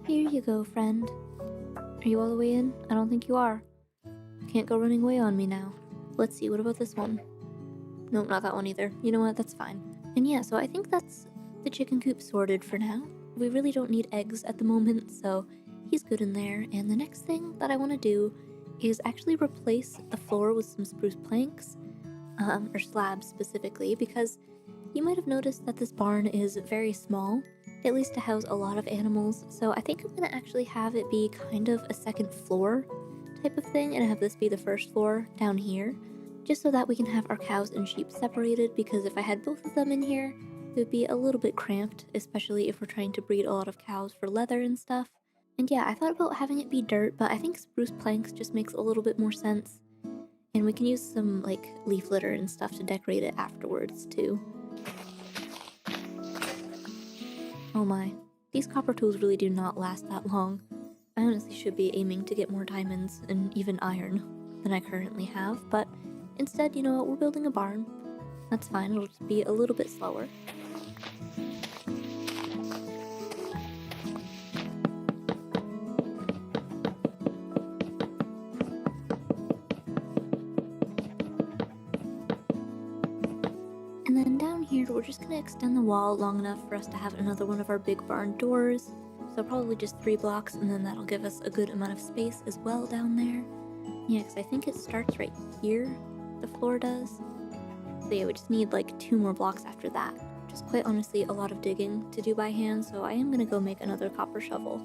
Here you go, friend. Are you all the way in? I don't think you are. Can't go running away on me now. Let's see, what about this one? Nope, not that one either. You know what? That's fine. And yeah, so I think that's the chicken coop sorted for now. We really don't need eggs at the moment, so he's good in there. And the next thing that I want to do is actually replace the floor with some spruce planks, or slabs specifically, because you might have noticed that this barn is very small, at least to house a lot of animals. So I think I'm going to actually have it be kind of a second floor type of thing, and have this be the first floor down here, just so that we can have our cows and sheep separated, because if I had both of them in here, it would be a little bit cramped, especially if we're trying to breed a lot of cows for leather and stuff. And yeah, I thought about having it be dirt, but I think spruce planks just makes a little bit more sense. And we can use some, like, leaf litter and stuff to decorate it afterwards, too. Oh my. These copper tools really do not last that long. I honestly should be aiming to get more diamonds and even iron than I currently have, but instead, you know what, we're building a barn. That's fine, it'll just be a little bit slower. And then down here, we're just going to extend the wall long enough for us to have another one of our big barn doors. So probably just 3 blocks, and then that'll give us a good amount of space as well down there. Yeah, because I think it starts right here, the floor does. So yeah, we just need like 2 more blocks after that. Which is quite honestly a lot of digging to do by hand, so I am going to go make another copper shovel.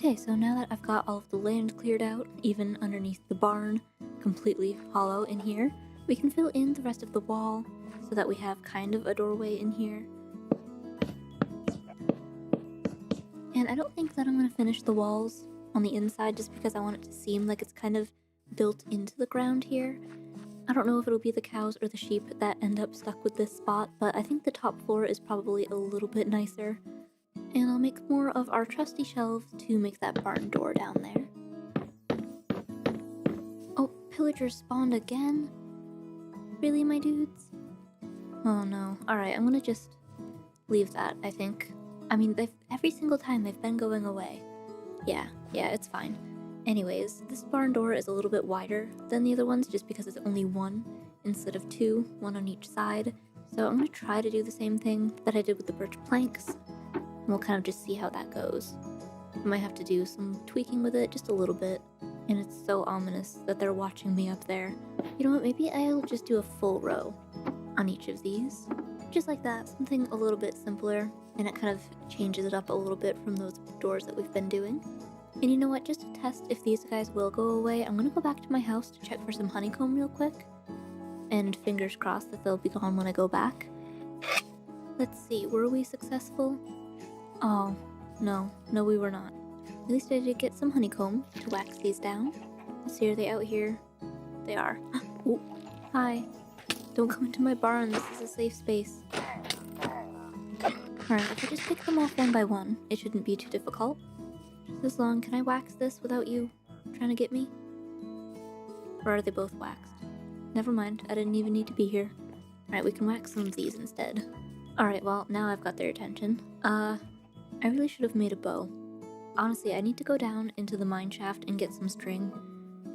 Okay, so now that I've got all of the land cleared out, even underneath the barn, completely hollow in here, we can fill in the rest of the wall so that we have kind of a doorway in here. And I don't think that I'm going to finish the walls on the inside just because I want it to seem like it's kind of built into the ground here. I don't know if it'll be the cows or the sheep that end up stuck with this spot, but I think the top floor is probably a little bit nicer. And I'll make more of our trusty shelves to make that barn door down there. Oh, pillagers spawned again? Really, my dudes? Oh no. Alright, I'm gonna just leave that, I think. I mean, every single time they've been going away. Yeah, it's fine. Anyways, this barn door is a little bit wider than the other ones just because it's only 1 instead of 2, 1 on each side. So I'm gonna try to do the same thing that I did with the birch planks. And we'll kind of just see how that goes. I might have to do some tweaking with it just a little bit. And it's so ominous that they're watching me up there. You know what, maybe I'll just do a full row on each of these. Just like that, something a little bit simpler. And it kind of changes it up a little bit from those doors that we've been doing. And you know what, just to test if these guys will go away, I'm gonna go back to my house to check for some honeycomb real quick. And fingers crossed that they'll be gone when I go back. Let's see, were we successful? Oh, no, we were not. At least I did get some honeycomb to wax these down. Let's see, are they out here? They are. Oh, hi. Don't come into my barn, this is a safe space. Alright, if I just pick them off one by one, it shouldn't be too difficult. Just as long, can I wax this without you trying to get me? Or are they both waxed? Never mind, I didn't even need to be here. Alright, we can wax some of these instead. Alright, well, now I've got their attention. I really should have made a bow. Honestly, I need to go down into the mine shaft and get some string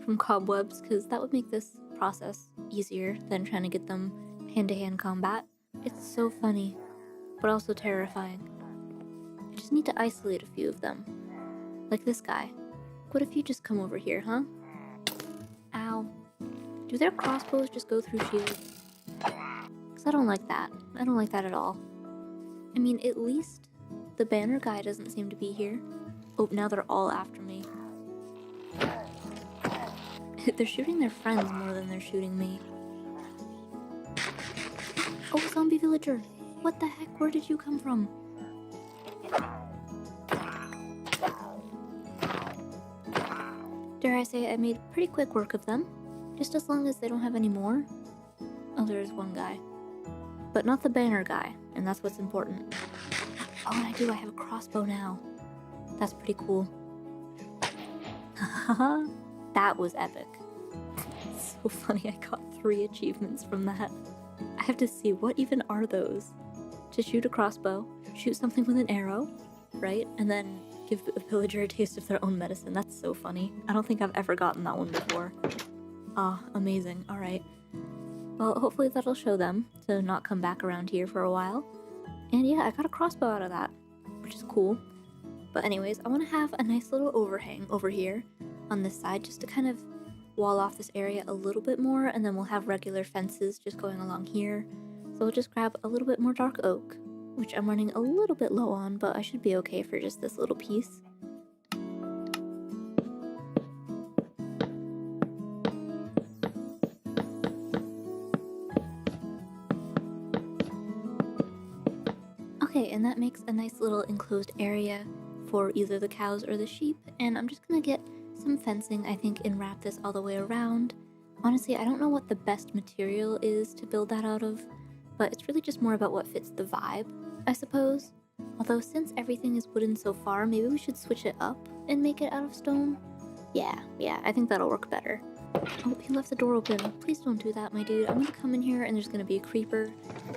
from cobwebs, because that would make this process easier than trying to get them hand-to-hand combat. It's so funny, but also terrifying. I just need to isolate a few of them. Like this guy. What if you just come over here, huh? Ow. Do their crossbows just go through shields? Because I don't like that. I don't like that at all. I mean, at least the banner guy doesn't seem to be here. Oh, now they're all after me. They're shooting their friends more than they're shooting me. Oh, zombie villager! What the heck? Where did you come from? Dare I say I made pretty quick work of them. Just as long as they don't have any more. Oh, there's one guy. But not the banner guy, and that's what's important. Oh, and I have a crossbow now. That's pretty cool. That was epic. It's so funny, I got 3 achievements from that. I have to see, what even are those? To shoot a crossbow, shoot something with an arrow, right? And then give a villager a taste of their own medicine. That's so funny. I don't think I've ever gotten that one before. Ah, amazing. Alright. Well, hopefully that'll show them to not come back around here for a while. And yeah, I got a crossbow out of that, which is cool. But anyways, I want to have a nice little overhang over here on this side just to kind of wall off this area a little bit more, and then we'll have regular fences just going along here. So we'll just grab a little bit more dark oak, which I'm running a little bit low on, but I should be okay for just this little piece. Okay, and that makes a nice little enclosed area for either the cows or the sheep, and I'm just gonna get some fencing, I think, and wrap this all the way around. Honestly, I don't know what the best material is to build that out of, but it's really just more about what fits the vibe, I suppose. Although since everything is wooden so far, maybe we should switch it up and make it out of stone? Yeah, I think that'll work better. Oh, he left the door open. Please don't do that, my dude. I'm gonna come in here and there's gonna be a creeper,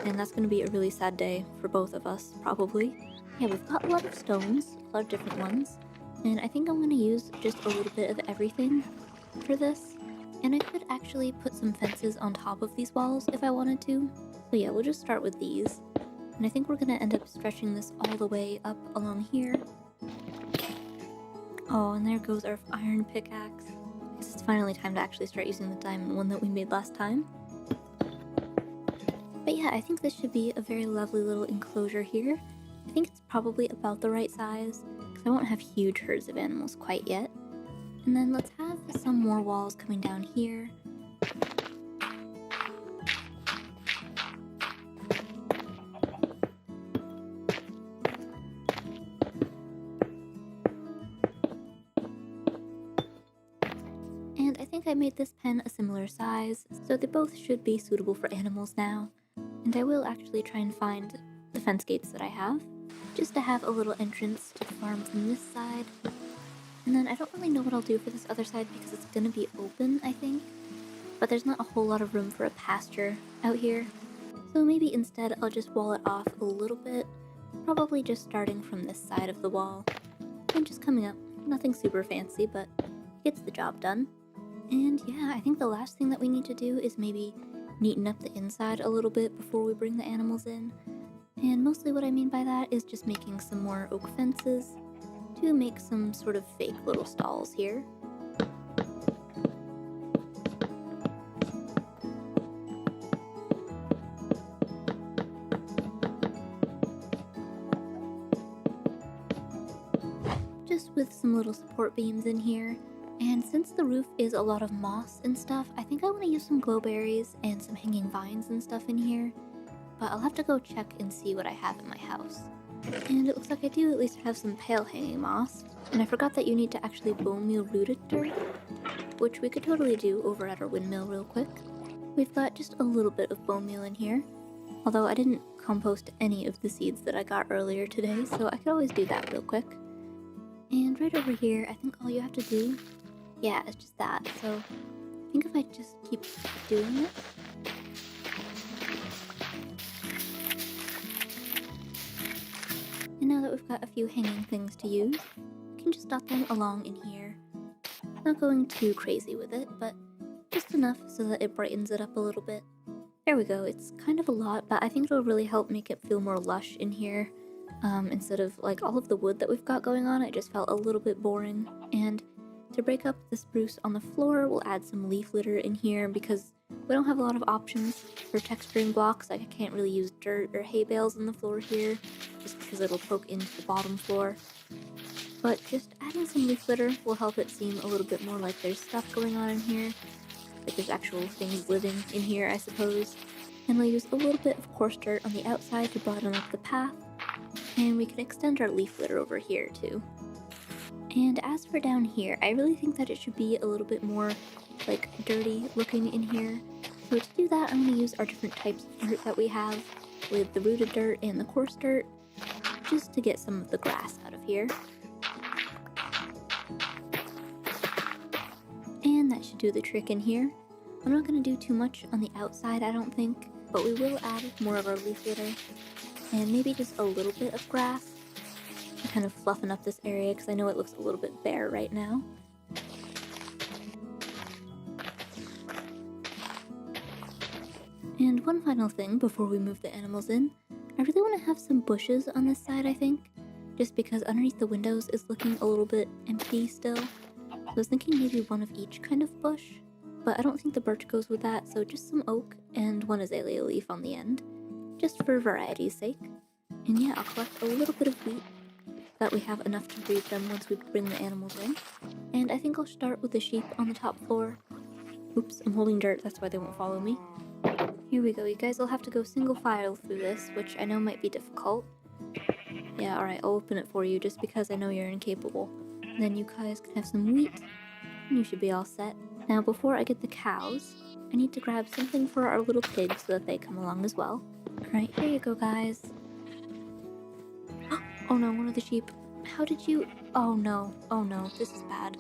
and that's gonna be a really sad day for both of us, probably. Yeah, we've got a lot of stones, a lot of different ones, and I think I'm gonna use just a little bit of everything for this. And I could actually put some fences on top of these walls if I wanted to. So yeah, we'll just start with these. And I think we're gonna end up stretching this all the way up along here. Oh, and there goes our iron pickaxe. I guess it's finally time to actually start using the diamond one that we made last time. But yeah, I think this should be a very lovely little enclosure here. I think it's probably about the right size, because I won't have huge herds of animals quite yet. And then let's have some more walls coming down here. And I think I made this pen a similar size, so they both should be suitable for animals now. And I will actually try and find the fence gates that I have, just to have a little entrance to the farm from this side. And then I don't really know what I'll do for this other side because it's gonna be open, I think. But there's not a whole lot of room for a pasture out here. So maybe instead I'll just wall it off a little bit, probably just starting from this side of the wall and just coming up. Nothing super fancy, but gets the job done. And yeah, I think the last thing that we need to do is maybe neaten up the inside a little bit before we bring the animals in. And mostly what I mean by that is just making some more oak fences to make some sort of fake little stalls here. Just with some little support beams in here. And since the roof is a lot of moss and stuff, I think I want to use some glowberries and some hanging vines and stuff in here. But I'll have to go check and see what I have in my house. And it looks like I do at least have some pale hanging moss. And I forgot that you need to actually bone meal rooted dirt, which we could totally do over at our windmill real quick. We've got just a little bit of bone meal in here, although I didn't compost any of the seeds that I got earlier today, so I could always do that real quick. And right over here, I think all you have to do, yeah, it's just that. So I think if I just keep doing it, and now that we've got a few hanging things to use, we can just dot them along in here. Not going too crazy with it, but just enough so that it brightens it up a little bit. There we go. It's kind of a lot, but I think it'll really help make it feel more lush in here. Instead of like all of the wood that we've got going on, it just felt a little bit boring. And to break up the spruce on the floor, we'll add some leaf litter in here because we don't have a lot of options for texturing blocks. Like I can't really use dirt or hay bales on the floor here just because it'll poke into the bottom floor. But just adding some leaf litter will help it seem a little bit more like there's stuff going on in here. Like there's actual things living in here, I suppose. And we'll use a little bit of coarse dirt on the outside to broaden up the path. And we can extend our leaf litter over here too. And as for down here, I really think that it should be a little bit more like dirty looking in here. So to do that, I'm going to use our different types of dirt that we have with the rooted dirt and the coarse dirt, just to get some of the grass out of here. And that should do the trick in here. I'm not going to do too much on the outside, I don't think, but we will add more of our leaf litter and maybe just a little bit of grass to kind of fluffen up this area because I know it looks a little bit bare right now. And one final thing before we move the animals in, I really want to have some bushes on this side, I think, just because underneath the windows is looking a little bit empty still. So I was thinking maybe one of each kind of bush, but I don't think the birch goes with that, so just some oak and one azalea leaf on the end, just for variety's sake. And yeah, I'll collect a little bit of wheat so that we have enough to breed them once we bring the animals in. And I think I'll start with the sheep on the top floor. Oops, I'm holding dirt, that's why they won't follow me. Here we go, you guys will have to go single file through this, which I know might be difficult. Yeah, alright, I'll open it for you just because I know you're incapable. And then you guys can have some wheat, and you should be all set. Now, before I get the cows, I need to grab something for our little pigs so that they come along as well. Alright, here you go, guys. Oh no, one of the sheep. How did you... Oh no, this is bad.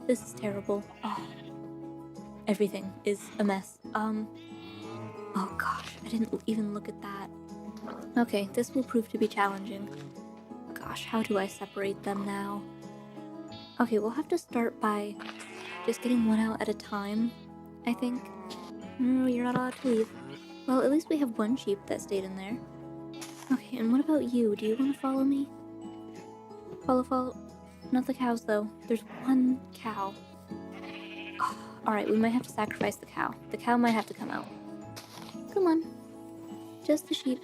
This is terrible. Oh. Everything is a mess. Oh gosh, I didn't even look at that. Okay, this will prove to be challenging. Gosh, how do I separate them now? Okay, we'll have to start by just getting one out at a time, I think. No, you're not allowed to leave. Well, at least we have one sheep that stayed in there. Okay, and what about you? Do you want to follow me? Follow. Not the cows, though. There's one cow. Oh, alright, we might have to sacrifice the cow. The cow might have to come out. Come on. Just the sheep.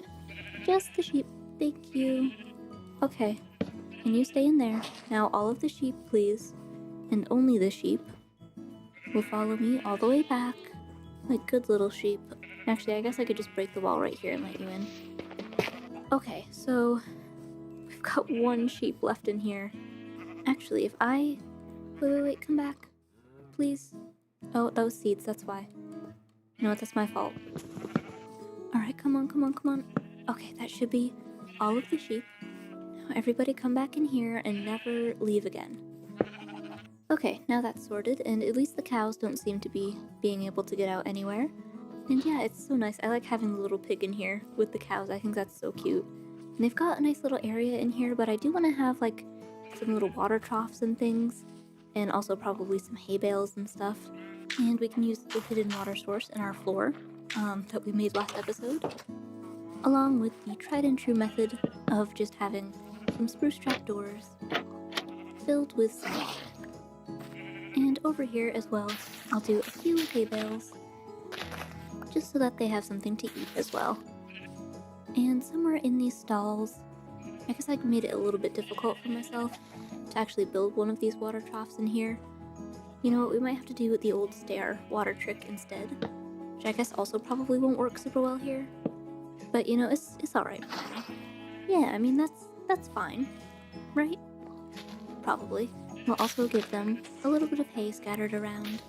Just the sheep. Thank you. Okay. And you stay in there. Now all of the sheep, please. And only the sheep will follow me all the way back. Like good little sheep. Actually, I guess I could just break the wall right here and let you in. Okay, so we've got one sheep left in here. Actually, if I... Wait, come back. Please. Oh, that was seeds, that's why. You know what, that's my fault. Alright, come on. Okay, that should be all of the sheep. Now everybody come back in here and never leave again. Okay, now that's sorted, and at least the cows don't seem to be being able to get out anywhere. And yeah, it's so nice. I like having the little pig in here with the cows. I think that's so cute. And they've got a nice little area in here, but I do want to have like some little water troughs and things, and also probably some hay bales and stuff. And we can use the hidden water source in our floor that we made last episode, along with the tried and true method of just having some spruce trap doors filled with some water. And over here as well, I'll do a few hay bales, just so that they have something to eat as well. And somewhere in these stalls, I guess I made it a little bit difficult for myself to actually build one of these water troughs in here. You know what, we might have to do the old stair water trick instead, which I guess also probably won't work super well here. But you know, it's alright for now. Yeah, I mean, that's fine, right? Probably. We'll also give them a little bit of hay scattered around.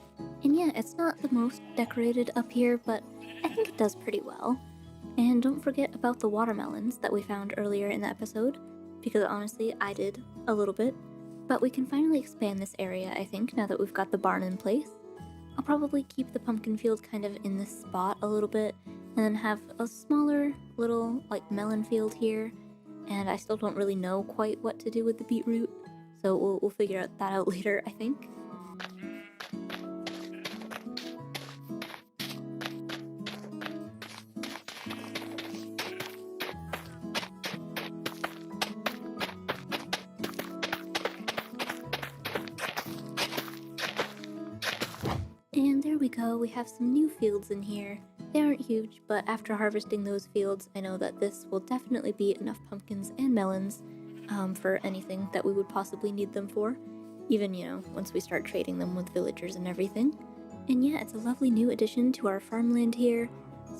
And yeah, it's not the most decorated up here, but I think it does pretty well. And don't forget about the watermelons that we found earlier in the episode, because honestly, I did a little bit. But we can finally expand this area, I think, now that we've got the barn in place. I'll probably keep the pumpkin field kind of in this spot a little bit, and then have a smaller little, like, melon field here. And I still don't really know quite what to do with the beetroot, so we'll figure that out later, I think. And there we go, we have some new fields in here. They aren't huge, but after harvesting those fields, I know that this will definitely be enough pumpkins and melons for anything that we would possibly need them for. Even, once we start trading them with villagers and everything. And yeah, it's a lovely new addition to our farmland here,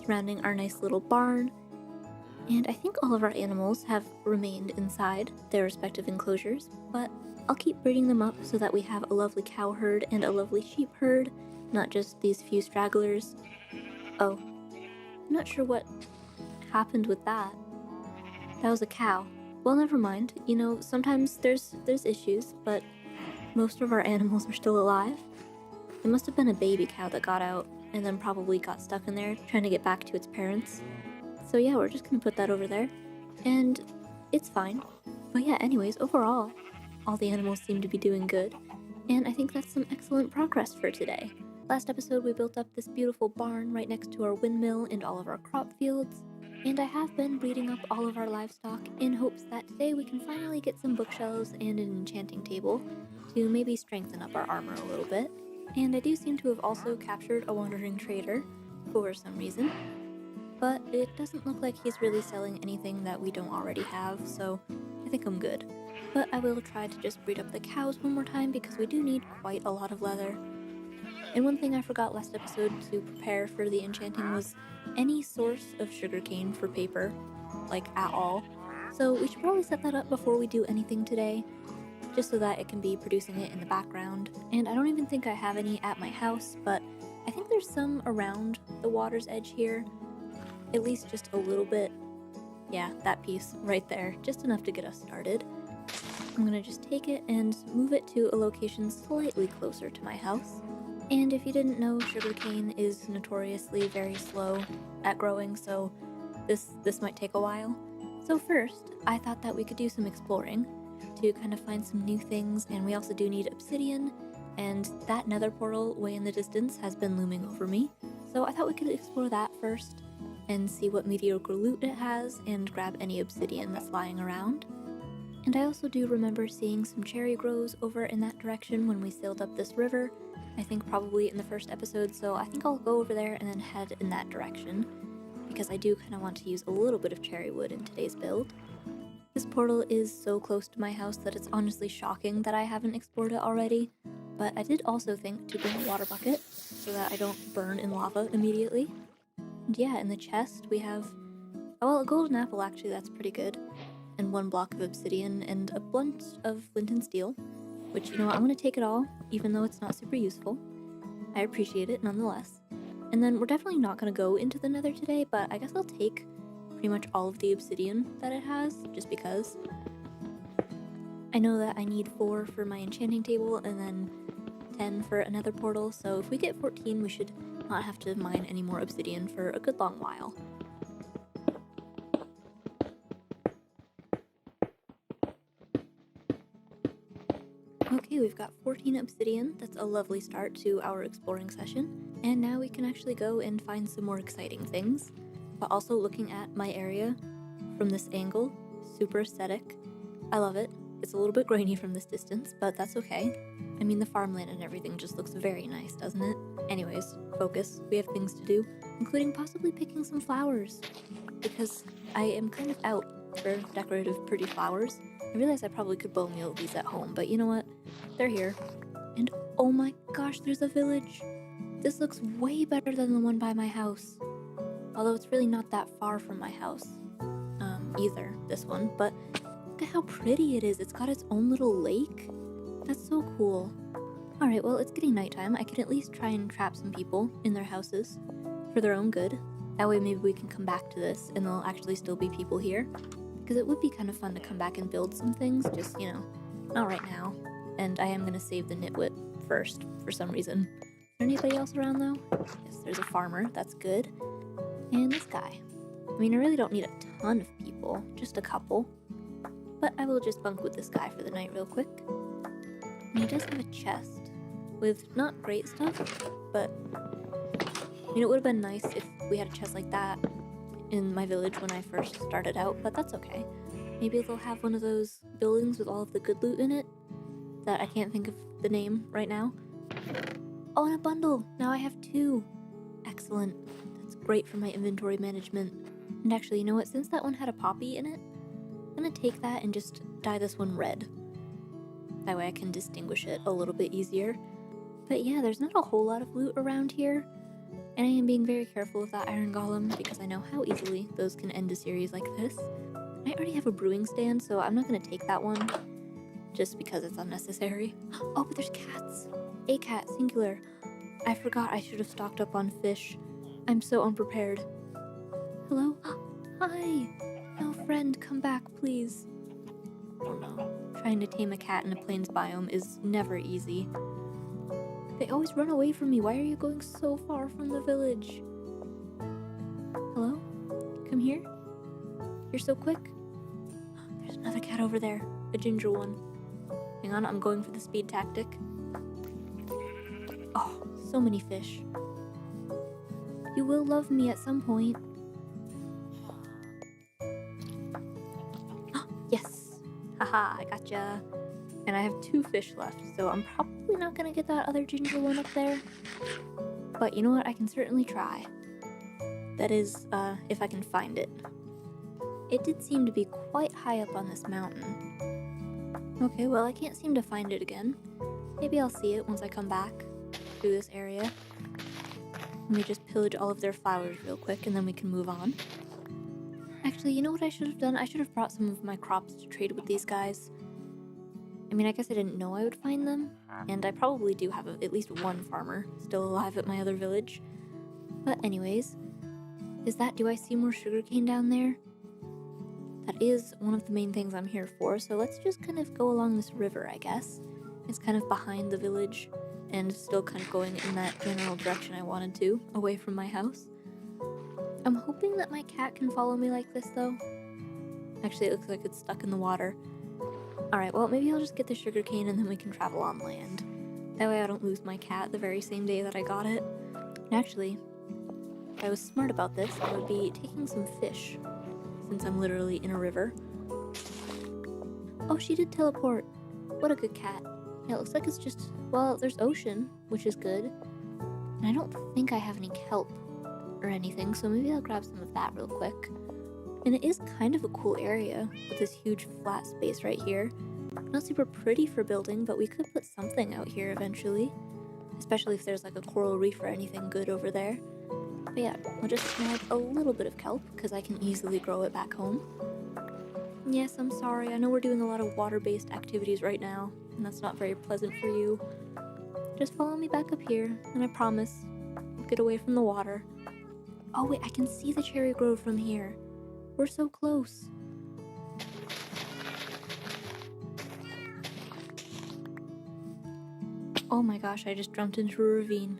surrounding our nice little barn. And I think all of our animals have remained inside their respective enclosures, but I'll keep breeding them up so that we have a lovely cow herd and a lovely sheep herd, not just these few stragglers. Oh, I'm not sure what happened with that. That was a cow. Well, never mind. Sometimes there's issues, but most of our animals are still alive. It must have been a baby cow that got out and then probably got stuck in there trying to get back to its parents. So yeah, we're just gonna put that over there. And it's fine. But yeah, anyways, overall, all the animals seem to be doing good. And I think that's some excellent progress for today. Last episode, we built up this beautiful barn right next to our windmill and all of our crop fields. And I have been breeding up all of our livestock in hopes that today we can finally get some bookshelves and an enchanting table to maybe strengthen up our armor a little bit. And I do seem to have also captured a wandering trader for some reason. But it doesn't look like he's really selling anything that we don't already have, so I think I'm good. But I will try to just breed up the cows one more time because we do need quite a lot of leather. And one thing I forgot last episode to prepare for the enchanting was any source of sugarcane for paper, like at all. So we should probably set that up before we do anything today, just so that it can be producing it in the background. And I don't even think I have any at my house, but I think there's some around the water's edge here. At least just a little bit. Yeah, that piece right there, just enough to get us started. I'm gonna just take it and move it to a location slightly closer to my house. And if you didn't know, sugarcane is notoriously very slow at growing, so this might take a while. So first, I thought that we could do some exploring to kind of find some new things, and we also do need obsidian, and that nether portal way in the distance has been looming over me. So I thought we could explore that first and see what mediocre loot it has and grab any obsidian that's lying around. And I also do remember seeing some cherry groves over in that direction when we sailed up this river, I think probably in the first episode, so I think I'll go over there and then head in that direction, because I do kind of want to use a little bit of cherry wood in today's build. This portal is so close to my house that it's honestly shocking that I haven't explored it already, but I did also think to bring a water bucket so that I don't burn in lava immediately. And yeah, in the chest we have, a golden apple actually, that's pretty good, and 1 block of obsidian and a bunch of flint and steel, which, I'm going to take it all, even though it's not super useful. I appreciate it nonetheless. And then we're definitely not going to go into the nether today, but I guess I'll take pretty much all of the obsidian that it has, just because. I know that I need 4 for my enchanting table and then 10 for another portal, so if we get 14 we should not have to mine any more obsidian for a good long while. Okay, we've got 14 obsidian. That's a lovely start to our exploring session. And now we can actually go and find some more exciting things. But also looking at my area from this angle, super aesthetic. I love it. It's a little bit grainy from this distance, but that's okay. I mean, the farmland and everything just looks very nice, doesn't it? Anyways, focus. We have things to do, including possibly picking some flowers, because I am kind of out for decorative pretty flowers. I realize I probably could bone meal these at home, but you know what? They're here. And oh my gosh, there's a village! This looks way better than the one by my house. Although it's really not that far from my house. either, this one, but look at how pretty it is. It's got its own little lake. That's so cool. Alright, well, it's getting nighttime. I could at least try and trap some people in their houses for their own good. That way maybe we can come back to this and there'll actually still be people here. Because it would be kind of fun to come back and build some things, just, you know, not right now. And I am going to save the nitwit first for some reason. Is there anybody else around though? Yes, there's a farmer. That's good. And this guy. I mean, I really don't need a ton of people, just a couple. But I will just bunk with this guy for the night real quick. And he does have a chest with not great stuff, but I mean, it would have been nice if we had a chest like that in my village when I first started out, but that's okay. Maybe they'll have one of those buildings with all of the good loot in it that I can't think of the name right now. Oh, and a bundle! Now I have 2. Excellent. That's great for my inventory management. And actually, you know what? Since that one had a poppy in it, I'm gonna take that and just dye this one red. That way I can distinguish it a little bit easier. But yeah, there's not a whole lot of loot around here. And I am being very careful with that iron golem because I know how easily those can end a series like this. I already have a brewing stand, so I'm not going to take that one just because it's unnecessary. Oh, but there's cats. A cat, singular. I forgot I should have stocked up on fish. I'm so unprepared. Hello? Hi! No, friend, come back, please. Oh no. Trying to tame a cat in a plains biome is never easy. They always run away from me. Why are you going so far from the village? Hello? Come here? You're so quick. There's another cat over there. A ginger one. Hang on, I'm going for the speed tactic. Oh, so many fish. You will love me at some point. Yes! Haha, I gotcha. And I have 2 fish left, so I'm probably not gonna get that other ginger one up there. But you know what? I can certainly try. That is, if I can find it. It did seem to be quite high up on this mountain. Okay, well, I can't seem to find it again. Maybe I'll see it once I come back through this area. Let me just pillage all of their flowers real quick, and then we can move on. Actually, you know what I should have done? I should have brought some of my crops to trade with these guys. I mean, I guess I didn't know I would find them, and I probably do have at least one farmer still alive at my other village. But anyways, do I see more sugarcane down there? That is one of the main things I'm here for, so let's just kind of go along this river, I guess. It's kind of behind the village, and still kind of going in that general direction I wanted to, away from my house. I'm hoping that my cat can follow me like this, though. Actually, it looks like it's stuck in the water. Alright, well, maybe I'll just get the sugarcane and then we can travel on land. That way I don't lose my cat the very same day that I got it. And actually, if I was smart about this, I would be taking some fish, since I'm literally in a river. Oh, she did teleport. What a good cat. Yeah, it looks like it's just, well, there's ocean, which is good. And I don't think I have any kelp or anything, so maybe I'll grab some of that real quick. And it is kind of a cool area with this huge flat space right here. Not super pretty for building, but we could put something out here eventually. Especially if there's like a coral reef or anything good over there. But yeah, I'll just snag a little bit of kelp because I can easily grow it back home. Yes, I'm sorry. I know we're doing a lot of water-based activities right now, and that's not very pleasant for you. Just follow me back up here, and I promise I'll get away from the water. Oh wait, I can see the cherry grove from here. We're so close. Oh my gosh, I just jumped into a ravine.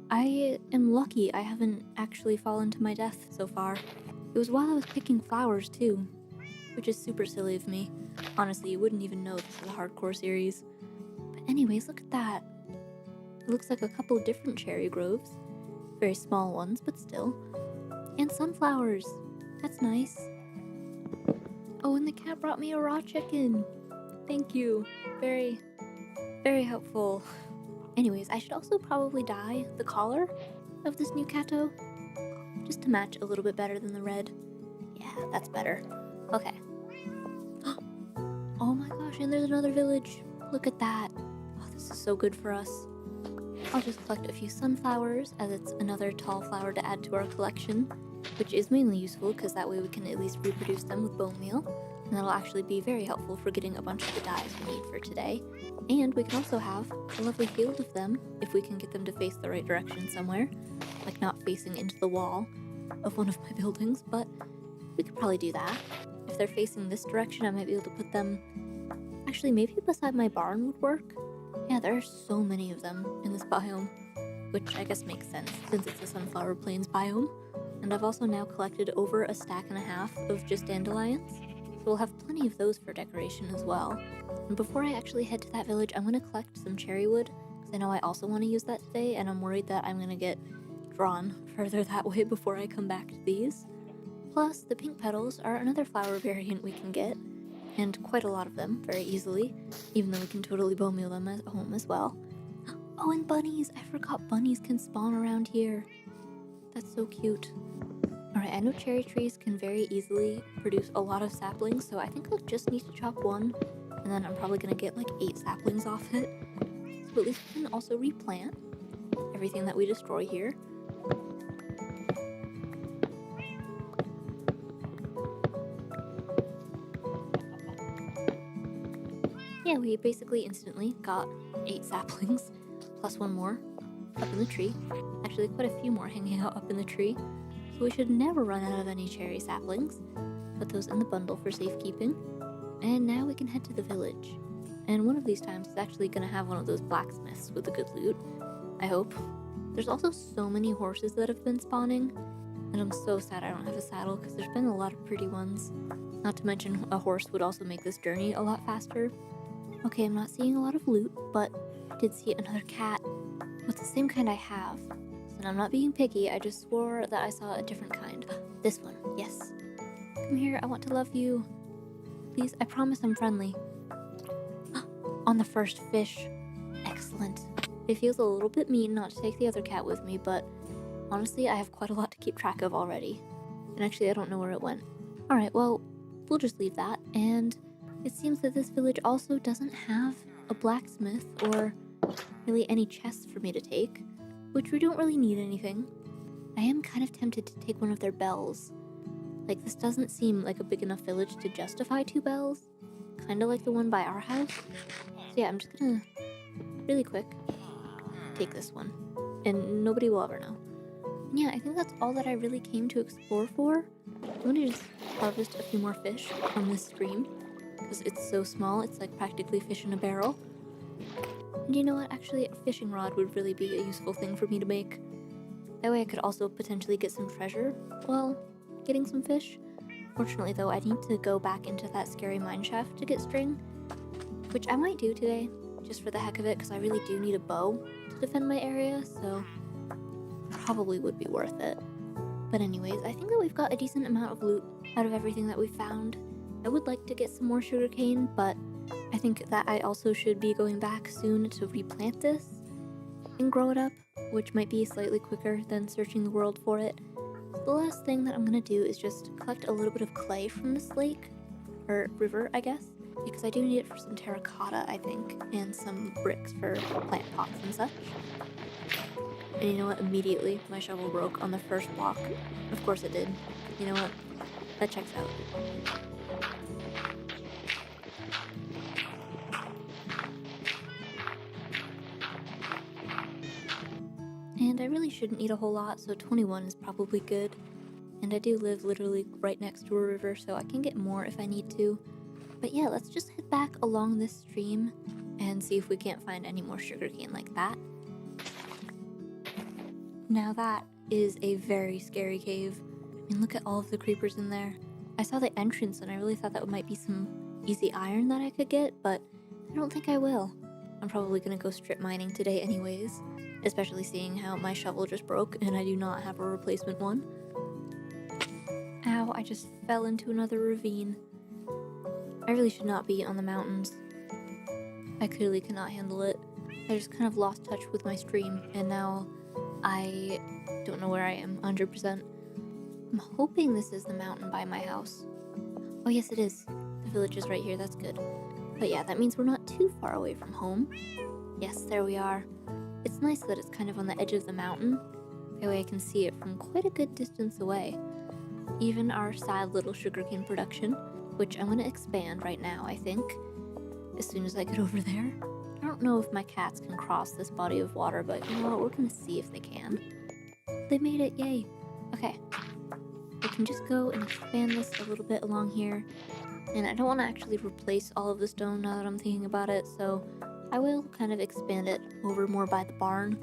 I am lucky I haven't actually fallen to my death so far. It was while I was picking flowers too, which is super silly of me. Honestly, you wouldn't even know this is a hardcore series. But anyways, look at that. It looks like a couple different cherry groves. Very small ones, but still. And sunflowers. That's nice. Oh, and the cat brought me a raw chicken. Thank you. Very, very helpful. Anyways, I should also probably dye the collar of this new catto, just to match a little bit better than the red. Yeah, that's better. Okay. Oh my gosh, and there's another village. Look at that. Oh, this is so good for us. I'll just collect a few sunflowers, as it's another tall flower to add to our collection. which is mainly useful because that way we can at least reproduce them with bone meal, and that'll actually be very helpful for getting a bunch of the dyes we need for today. And we can also have a lovely field of them if we can get them to face the right direction somewhere, like not facing into the wall of one of my buildings, but we could probably do that. If they're facing this direction, I might be able to put them... Actually, maybe beside my barn would work. Yeah, there are so many of them in this biome, which I guess makes sense since it's a sunflower plains biome. And I've also now collected over 1.5 stacks of just dandelions, so we'll have plenty of those for decoration as well. And before I actually head to that village, I'm going to collect some cherry wood, because I know I also want to use that today, and I'm worried that I'm going to get drawn further that way before I come back to these. Plus, the pink petals are another flower variant we can get, and quite a lot of them very easily, even though we can totally bone meal them at home as well. Oh, and bunnies! I forgot bunnies can spawn around here. That's so cute. Alright, I know cherry trees can very easily produce a lot of saplings, so I think I'll just need to chop one, and then I'm probably gonna get like 8 saplings off it. So at least we can also replant everything that we destroy here. Yeah, we basically instantly got 8 saplings, plus one more up in the tree. Actually, quite a few more hanging out up in the tree. So we should never run out of any cherry saplings. Put those in the bundle for safekeeping. And now we can head to the village. And one of these times is actually going to have one of those blacksmiths with the good loot. I hope. There's also so many horses that have been spawning. And I'm so sad I don't have a saddle because there's been a lot of pretty ones. Not to mention a horse would also make this journey a lot faster. Okay, I'm not seeing a lot of loot, but I did see another cat. It's the same kind I have. And I'm not being picky, I just swore that I saw a different kind. This one, yes. Come here, I want to love you. Please, I promise I'm friendly. On the first fish. Excellent. It feels a little bit mean not to take the other cat with me, but honestly, I have quite a lot to keep track of already. And actually, I don't know where it went. Alright, well, we'll just leave that, and it seems that this village also doesn't have a blacksmith or really any chests for me to take, which we don't really need anything. I am kind of tempted to take one of their bells. Like, this doesn't seem like a big enough village to justify 2 bells. Kinda like the one by our house. So yeah, I'm just gonna, really quick, take this one. And nobody will ever know. And yeah, I think that's all that I really came to explore for. I'm gonna just harvest a few more fish from this stream, because it's so small, it's like practically fish in a barrel. And you know what, actually a fishing rod would really be a useful thing for me to make. That way I could also potentially get some treasure while getting some fish. Fortunately though, I need to go back into that scary mine shaft to get string, which I might do today, just for the heck of it, because I really do need a bow to defend my area, so probably would be worth it. But anyways, I think that we've got a decent amount of loot out of everything that we found. I would like to get some more sugarcane, but I think that I also should be going back soon to replant this and grow it up, which might be slightly quicker than searching the world for it. So the last thing that I'm gonna do is just collect a little bit of clay from this lake, or river, I guess, because I do need it for some terracotta, I think, and some bricks for plant pots and such. And you know what? Immediately, my shovel broke on the first block. Of course it did. You know what? That checks out. And I really shouldn't need a whole lot, so 21 is probably good. And I do live literally right next to a river, so I can get more if I need to. But yeah, let's just head back along this stream and see if we can't find any more sugarcane like that. Now that is a very scary cave. I mean, look at all of the creepers in there. I saw the entrance and I really thought that might be some easy iron that I could get, but I don't think I will. I'm probably gonna go strip mining today anyways, especially seeing how my shovel just broke and I do not have a replacement one. Ow, I just fell into another ravine. I really should not be on the mountains. I clearly cannot handle it. I just kind of lost touch with my stream, and now I don't know where I am 100%. I'm hoping this is the mountain by my house. Oh yes, it is. The village is right here, that's good. But yeah, that means we're not too far away from home. Yes, there we are. It's nice that it's kind of on the edge of the mountain. That way I can see it from quite a good distance away. even our sad little sugarcane production, which I'm gonna expand right now, I think, as soon as I get over there. I don't know if my cats can cross this body of water, but you know what, we're gonna see if they can. They made it, yay! Okay, we can just go and expand this a little bit along here, and I don't want to actually replace all of the stone now that I'm thinking about it, so I will kind of expand it over more by the barn.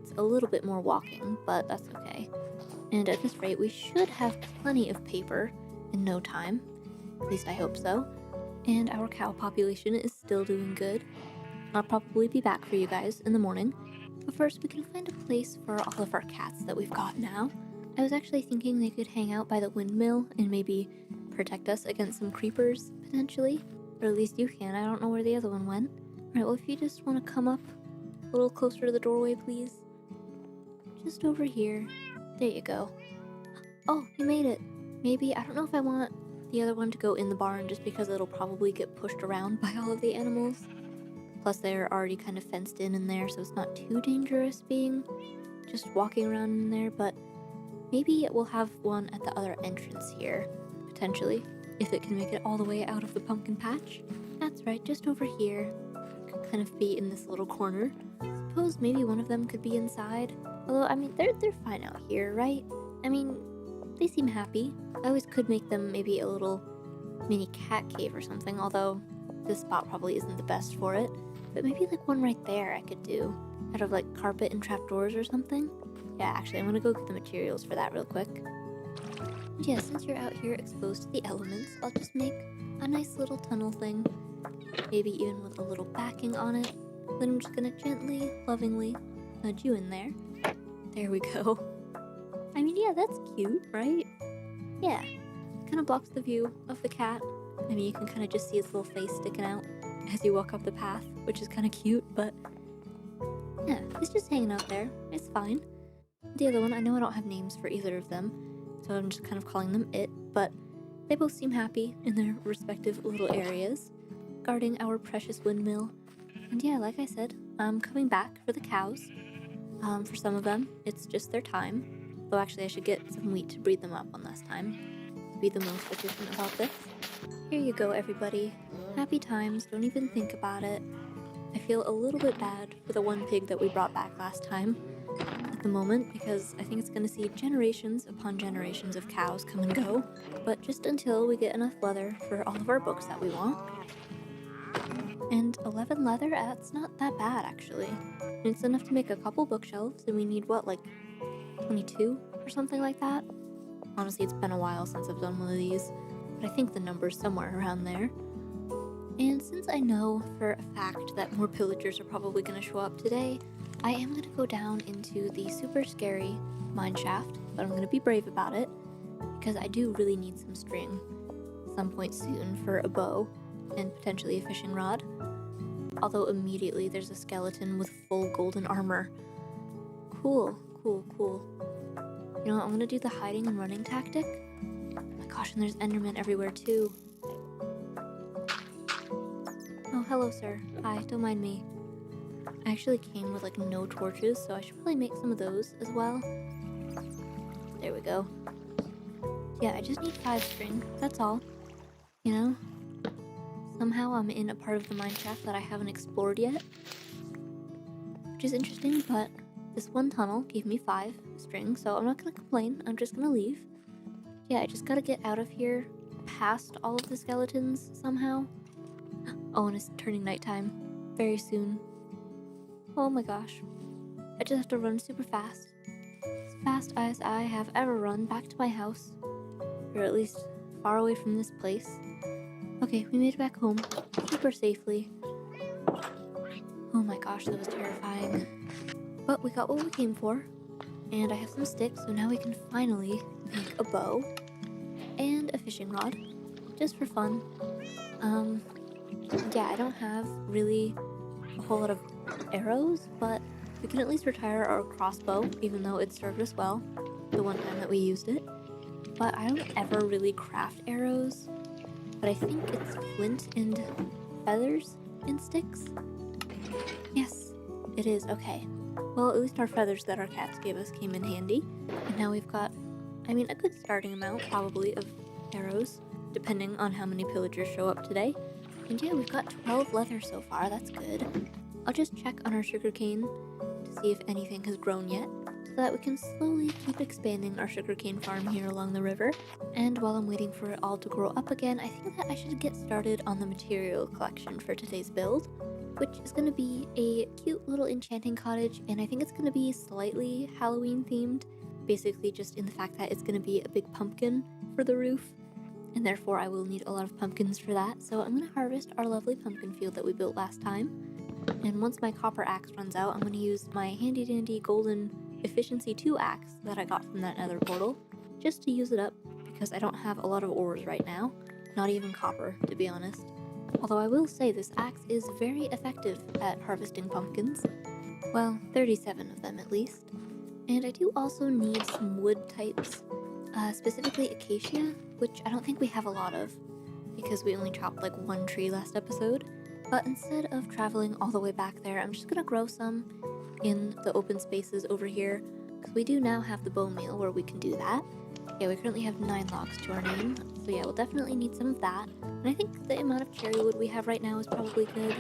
It's a little bit more walking, but that's okay. And at this rate, we should have plenty of paper in no time. At least I hope so. And our cow population is still doing good. I'll probably be back for you guys in the morning. But first, we can find a place for all of our cats that we've got now. I was actually thinking they could hang out by the windmill and maybe protect us against some creepers, potentially. Or at least you can. I don't know where the other one went. Alright, well, if you just want to come up a little closer to the doorway, please. Just over here. There you go. Oh, you made it. Maybe, I don't know if I want the other one to go in the barn just because it'll probably get pushed around by all of the animals. Plus, they're already kind of fenced in there, so it's not too dangerous being just walking around in there. But maybe we'll have one at the other entrance here, potentially, if it can make it all the way out of the pumpkin patch. That's right, just over here. Could kind of be in this little corner. Suppose maybe one of them could be inside. Although, I mean, they're fine out here, right? I mean, they seem happy. I always could make them maybe a little mini cat cave or something, although this spot probably isn't the best for it. But maybe like one right there I could do, out of like carpet and trapdoors or something. Yeah, actually, I'm gonna go get the materials for that real quick. And yeah, since you're out here exposed to the elements, I'll just make a nice little tunnel thing. Maybe even with a little backing on it. Then I'm just gonna gently, lovingly nudge you in there. There we go. I mean, yeah, that's cute, right? Yeah. Kind of blocks the view of the cat. I mean, you can kind of just see its little face sticking out as you walk up the path, which is kind of cute, but yeah, it's just hanging out there. It's fine. The other one, I know I don't have names for either of them, so I'm just kind of calling them it, but they both seem happy in their respective little areas, guarding our precious windmill. And yeah, like I said, I'm coming back for the cows. For some of them, it's just their time. Though actually I should get some wheat to breed them up one last time, to be the most efficient about this. Here you go, everybody. Happy times, don't even think about it. I feel a little bit bad for the one pig that we brought back last time at the moment, because I think it's going to see generations upon generations of cows come and go. But just until we get enough leather for all of our books that we want. And 11 leather? That's not that bad, actually. It's enough to make a couple bookshelves, and we need, what, like 22 or something like that? Honestly, it's been a while since I've done one of these, but I think the number's somewhere around there. And since I know for a fact that more pillagers are probably going to show up today, I am going to go down into the super scary mine shaft, but I'm going to be brave about it, because I do really need some string some point soon for a bow and potentially a fishing rod. Although immediately there's a skeleton with full golden armor. Cool. You know what, I'm gonna do the hiding and running tactic. Oh my gosh, and there's endermen everywhere too. Oh, hello sir. Hi, don't mind me. I actually came with like no torches, so I should probably make some of those as well. There we go. Yeah, I just need 5 string, that's all. You know? Somehow I'm in a part of the mine shaft that I haven't explored yet. Which is interesting, but this one tunnel gave me 5 string, so I'm not gonna complain, I'm just gonna leave. Yeah, I just gotta get out of here past all of the skeletons somehow. Oh, and it's turning nighttime very soon. Oh my gosh. I just have to run super fast. As fast as I have ever run back to my house. Or at least far away from this place. Okay, we made it back home super safely. Oh my gosh, that was terrifying. But we got what we came for. And I have some sticks, so now we can finally make a bow. And a fishing rod. Just for fun. Yeah, I don't have really a whole lot of arrows, but we can at least retire our crossbow, even though it served us well the one time that we used it. But I don't ever really craft arrows. But I think it's flint and feathers and sticks. Yes, it is. Okay. Well, at least our feathers that our cats gave us came in handy. And now we've got I mean, a good starting amount, probably, of arrows, depending on how many pillagers show up today. And yeah, we've got 12 leather so far, that's good. I'll just check on our sugarcane to see if anything has grown yet, so that we can slowly keep expanding our sugarcane farm here along the river. And while I'm waiting for it all to grow up again, I think that I should get started on the material collection for today's build, which is going to be a cute little enchanting cottage, and I think it's going to be slightly Halloween themed, basically just in the fact that it's going to be a big pumpkin for the roof, and therefore I will need a lot of pumpkins for that. So I'm going to harvest our lovely pumpkin field that we built last time, and once my copper axe runs out, I'm going to use my handy dandy golden efficiency 2 axe that I got from that nether portal, just to use it up, because I don't have a lot of ores right now, not even copper, to be honest. Although I will say this axe is very effective at harvesting pumpkins, well, 37 of them at least. And I do also need some wood types, specifically acacia, which I don't think we have a lot of, because we only chopped like 1 tree last episode. But instead of traveling all the way back there, I'm just gonna grow some in the open spaces over here, because we do now have the bone meal where we can do that. Yeah, we currently have 9 logs to our name, so yeah, we'll definitely need some of that. And I think the amount of cherry wood we have right now is probably good,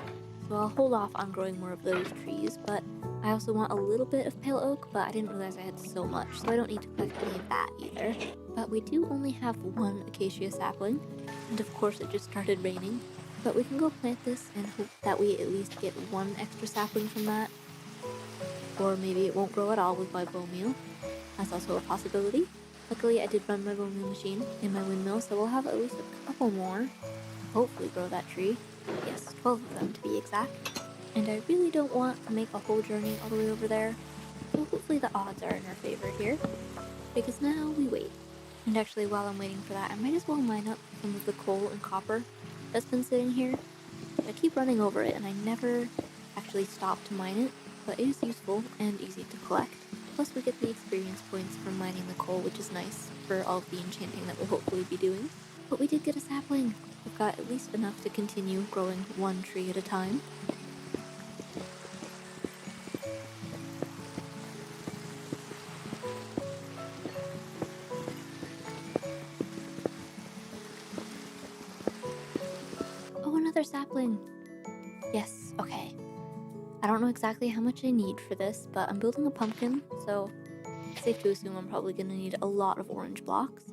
so I'll hold off on growing more of those trees. But I also want a little bit of pale oak, but I didn't realize I had so much, so I don't need to collect any of that either. But we do only have 1 acacia sapling, and of course it just started raining. But we can go plant this and hope that we at least get 1 extra sapling from that. Or maybe it won't grow at all with my bone meal. That's also a possibility. Luckily, I did run my bone meal machine in my windmill, so we'll have at least a couple more. Hopefully grow that tree. Yes, 12 of them to be exact. And I really don't want to make a whole journey all the way over there, so hopefully the odds are in our favor here. Because now we wait. And actually, while I'm waiting for that, I might as well mine up some of the coal and copper that's been sitting here. I keep running over it, and I never actually stop to mine it, but it is useful and easy to collect. Plus we get the experience points from mining the coal, which is nice for all of the enchanting that we'll hopefully be doing. But we did get a sapling. We've got at least enough to continue growing 1 tree at a time. Oh, another sapling! Yes, okay. I don't know exactly how much I need for this, but I'm building a pumpkin, so it's safe to assume I'm probably going to need a lot of orange blocks.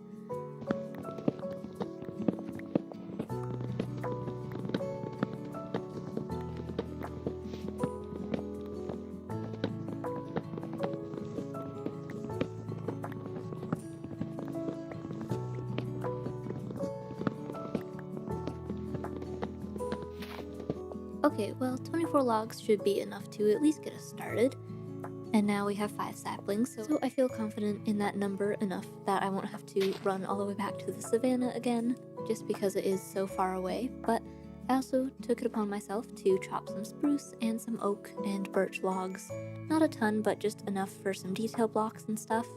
Okay, well, 24 logs should be enough to at least get us started. And now we have 5 saplings, so I feel confident in that number enough that I won't have to run all the way back to the savannah again, just because it is so far away. But I also took it upon myself to chop some spruce and some oak and birch logs. Not a ton, but just enough for some detail blocks and stuff.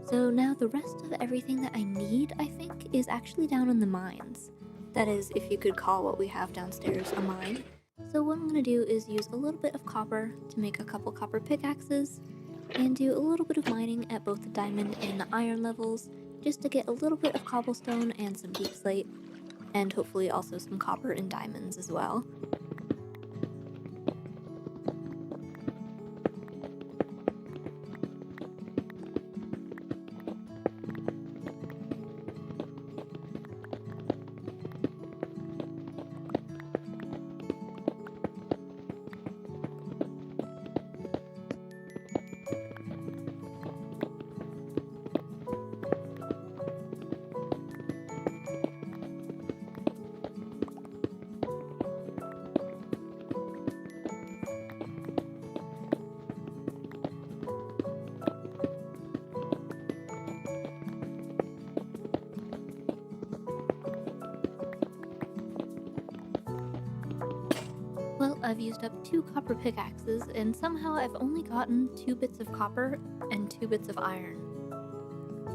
So now the rest of everything that I need, I think, is actually down in the mines. That is, if you could call what we have downstairs a mine. So what I'm going to do is use a little bit of copper to make a couple copper pickaxes, and do a little bit of mining at both the diamond and the iron levels, just to get a little bit of cobblestone and some deep slate, and hopefully also some copper and diamonds as well. Well, I've used up 2 copper pickaxes, and somehow I've only gotten 2 bits of copper and 2 bits of iron.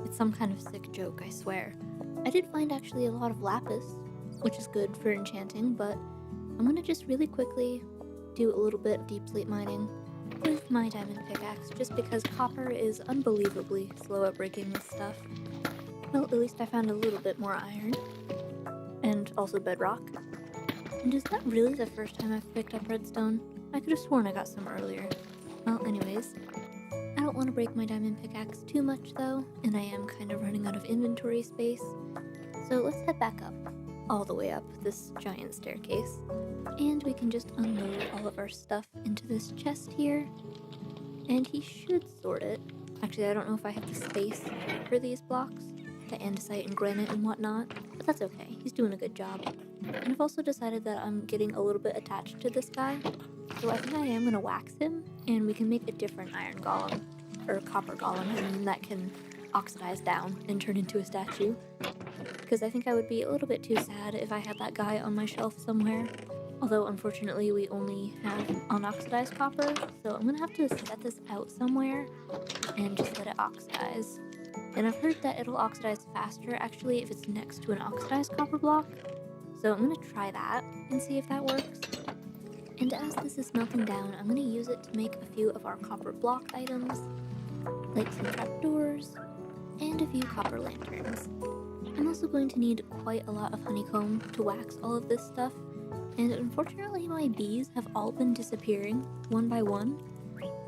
It's some kind of sick joke, I swear. I did find actually a lot of lapis, which is good for enchanting, but I'm gonna just really quickly do a little bit of deep slate mining, with my diamond pickaxe just because copper is unbelievably slow at breaking this stuff. Well, at least I found a little bit more iron. And also bedrock. And is that really the first time I've picked up redstone? I could have sworn I got some earlier. Well, anyways, I don't want to break my diamond pickaxe too much though, and I am kind of running out of inventory space. So let's head back up, all the way up this giant staircase. And we can just unload all of our stuff into this chest here. And he should sort it. Actually, I don't know if I have the space for these blocks, the andesite and granite and whatnot, but that's okay. He's doing a good job. And I've also decided that I'm getting a little bit attached to this guy, so I think I am going to wax him, and we can make a different iron golem, or copper golem, I mean, that can oxidize down and turn into a statue. Because I think I would be a little bit too sad if I had that guy on my shelf somewhere. Although, unfortunately, we only have unoxidized copper, so I'm going to have to set this out somewhere and just let it oxidize. And I've heard that it'll oxidize faster, actually, if it's next to an oxidized copper block. So I'm going to try that and see if that works. And as this is melting down, I'm going to use it to make a few of our copper block items, like some trapdoors, and a few copper lanterns. I'm also going to need quite a lot of honeycomb to wax all of this stuff, and unfortunately my bees have all been disappearing one by one,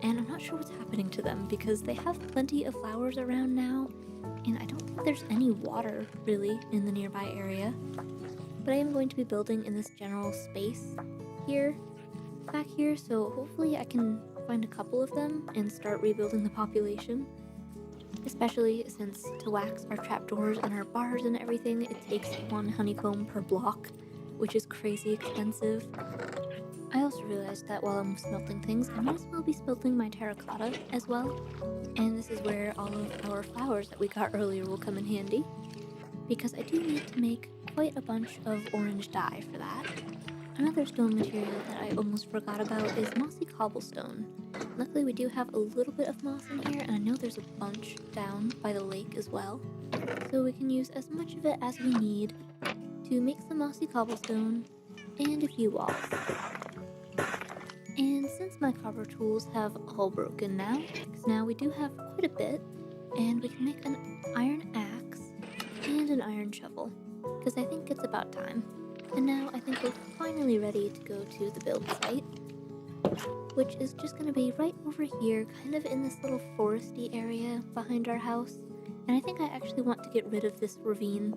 and I'm not sure what's happening to them because they have plenty of flowers around now, and I don't think there's any water really in the nearby area. But I am going to be building in this general space here, back here, so hopefully I can find a couple of them and start rebuilding the population. Especially since to wax our trapdoors and our bars and everything, it takes 1 honeycomb per block, which is crazy expensive. I also realized that while I'm smelting things, I might as well be smelting my terracotta as well. And this is where all of our flowers that we got earlier will come in handy, because I do need to make quite a bunch of orange dye for that. Another stone material that I almost forgot about is mossy cobblestone. Luckily we do have a little bit of moss in here, and I know there's a bunch down by the lake as well. So we can use as much of it as we need to make some mossy cobblestone and a few walls. And since my copper tools have all broken now, because now we do have quite a bit, and we can make an iron axe and an iron shovel, because I think it's about time. And now I think we're finally ready to go to the build site, which is just going to be right over here, kind of in this little foresty area behind our house. And I think I actually want to get rid of this ravine,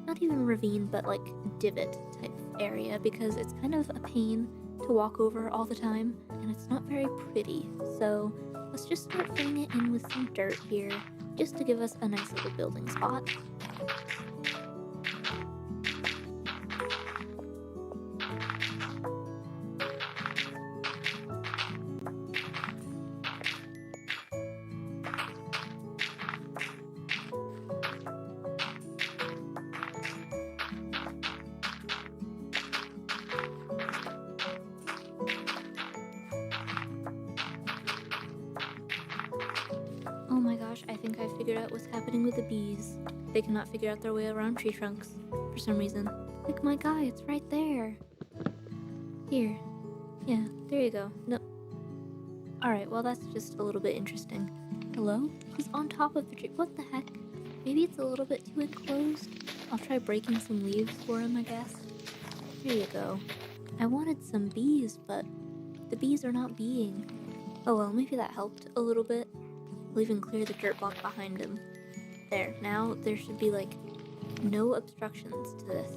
not even ravine, but like divot type area, because it's kind of a pain to walk over all the time, and it's not very pretty. So let's just start filling it in with some dirt here, just to give us a nice little building spot. Oh my gosh, I think I figured out what's happening with the bees. They cannot figure out their way around tree trunks for some reason. Like my guy, it's right there. Here. Yeah, there you go. No. Alright, well that's just a little bit interesting. Hello? He's on top of the tree. What the heck? Maybe it's a little bit too enclosed. I'll try breaking some leaves for him, I guess. There you go. I wanted some bees, but the bees are not being. Oh well, maybe that helped a little bit. We'll even clear the dirt block behind him. There, now there should be like no obstructions to this,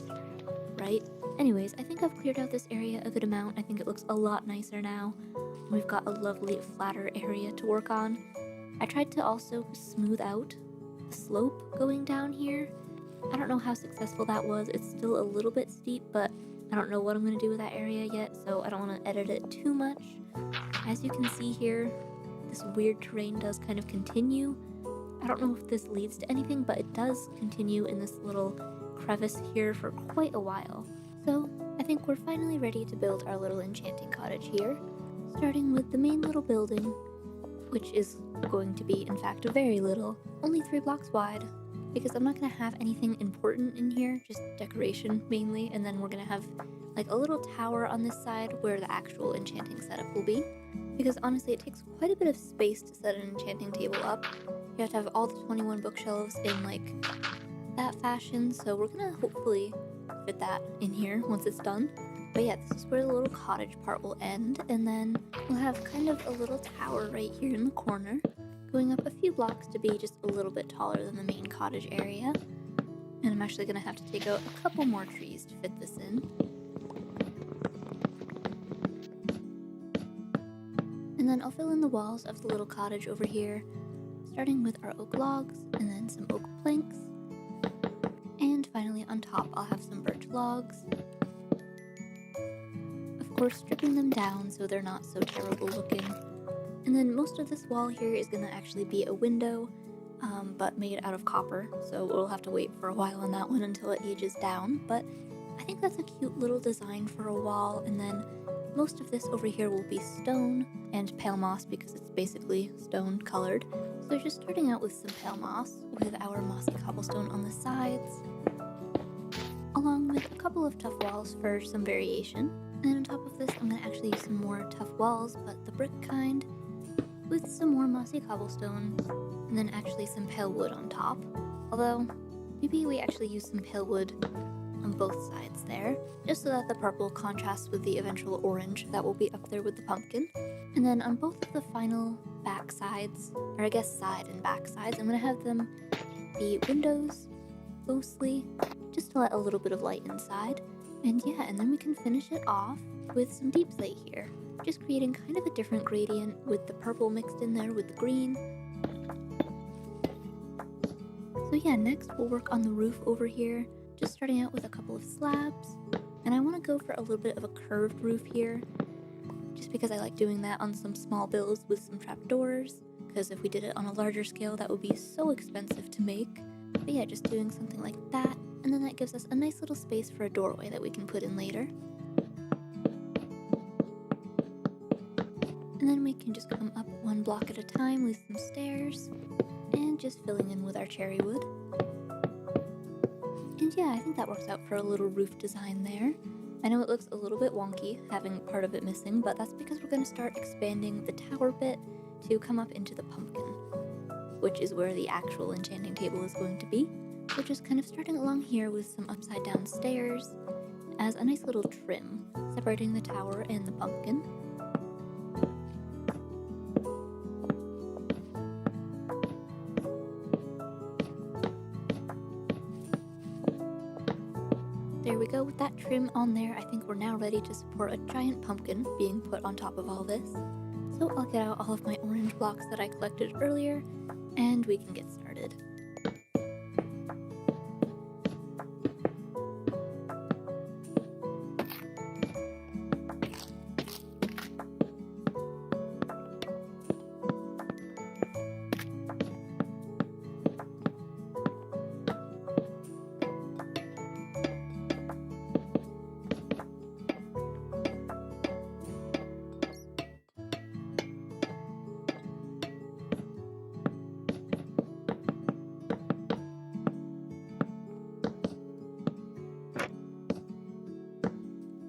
right? Anyways, I think I've cleared out this area a good amount. I think it looks a lot nicer now. We've got a lovely flatter area to work on. I tried to also smooth out the slope going down here. I don't know how successful that was. It's still a little bit steep, but I don't know what I'm going to do with that area yet, so I don't want to edit it too much. As you can see here, this weird terrain does kind of continue. I don't know if this leads to anything, but it does continue in this little crevice here for quite a while. So I think we're finally ready to build our little enchanting cottage here, starting with the main little building, which is going to be, in fact, very little, only 3 blocks wide, because I'm not going to have anything important in here, just decoration mainly, and then we're going to have like a little tower on this side where the actual enchanting setup will be. because honestly it takes quite a bit of space to set an enchanting table up. You have to have all the 21 bookshelves in like that fashion, so we're gonna hopefully fit that in here once it's done. But yeah, this is where the little cottage part will end, and then we'll have kind of a little tower right here in the corner, going up a few blocks to be just a little bit taller than the main cottage area. And I'm actually gonna have to take out a couple more trees to fit this in. And then I'll fill in the walls of the little cottage over here, starting with our oak logs and then some oak planks. And finally on top I'll have some birch logs. Of course, stripping them down so they're not so terrible looking. And then most of this wall here is gonna actually be a window, but made out of copper, so we'll have to wait for a while on that one until it ages down. But I think that's a cute little design for a wall. And then most of this over here will be stone and pale moss because it's basically stone colored. So just starting out with some pale moss with our mossy cobblestone on the sides, along with a couple of tough walls for some variation. And then on top of this, I'm going to actually use some more tough walls, but the brick kind, with some more mossy cobblestone, and then actually some pale wood on top. Although, maybe we actually use some pale wood on both sides there, just so that the purple contrasts with the eventual orange that will be up there with the pumpkin. And then on both of the final back sides, or I guess side and back sides, I'm going to have them be windows, mostly, just to let a little bit of light inside. And yeah, and then we can finish it off with some deep slate here, just creating kind of a different gradient with the purple mixed in there with the green. So yeah, next we'll work on the roof over here, just starting out with a couple of slabs. And I want to go for a little bit of a curved roof here, just because I like doing that on some small builds with some trapdoors, because if we did it on a larger scale that would be so expensive to make. But yeah, just doing something like that. And then that gives us a nice little space for a doorway that we can put in later. And then we can just come up one block at a time with some stairs, and just filling in with our cherry wood. And yeah, I think that works out for a little roof design there. I know it looks a little bit wonky, having part of it missing, but that's because we're going to start expanding the tower bit to come up into the pumpkin, which is where the actual enchanting table is going to be. So just kind of starting along here with some upside down stairs as a nice little trim, separating the tower and the pumpkin. There we go, with that trim on there, I think we're now ready to support a giant pumpkin being put on top of all this. So I'll get out all of my orange blocks that I collected earlier, and we can get started.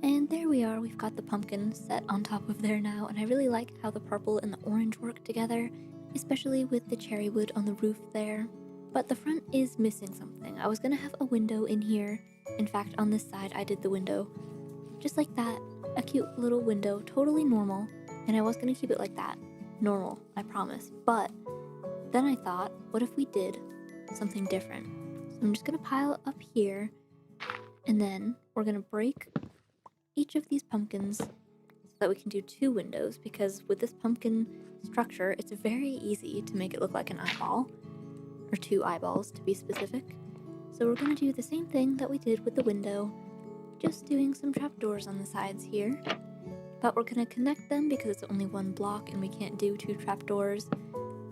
And there we are, we've got the pumpkin set on top of there now, and I really like how the purple and the orange work together, especially with the cherry wood on the roof there. But the front is missing something. I was gonna have a window in here. In fact, on this side I did the window just like that, a cute little window, totally normal, and I was gonna keep it like that. Normal, I promise. But then I thought, what if we did something different? So I'm just gonna pile up here, and then we're gonna break each of these pumpkins so that we can do 2 windows, because with this pumpkin structure, it's very easy to make it look like an eyeball, or 2 eyeballs to be specific. So we're gonna do the same thing that we did with the window, just doing some trapdoors on the sides here. But we're gonna connect them because it's only 1 block and we can't do 2 trapdoors,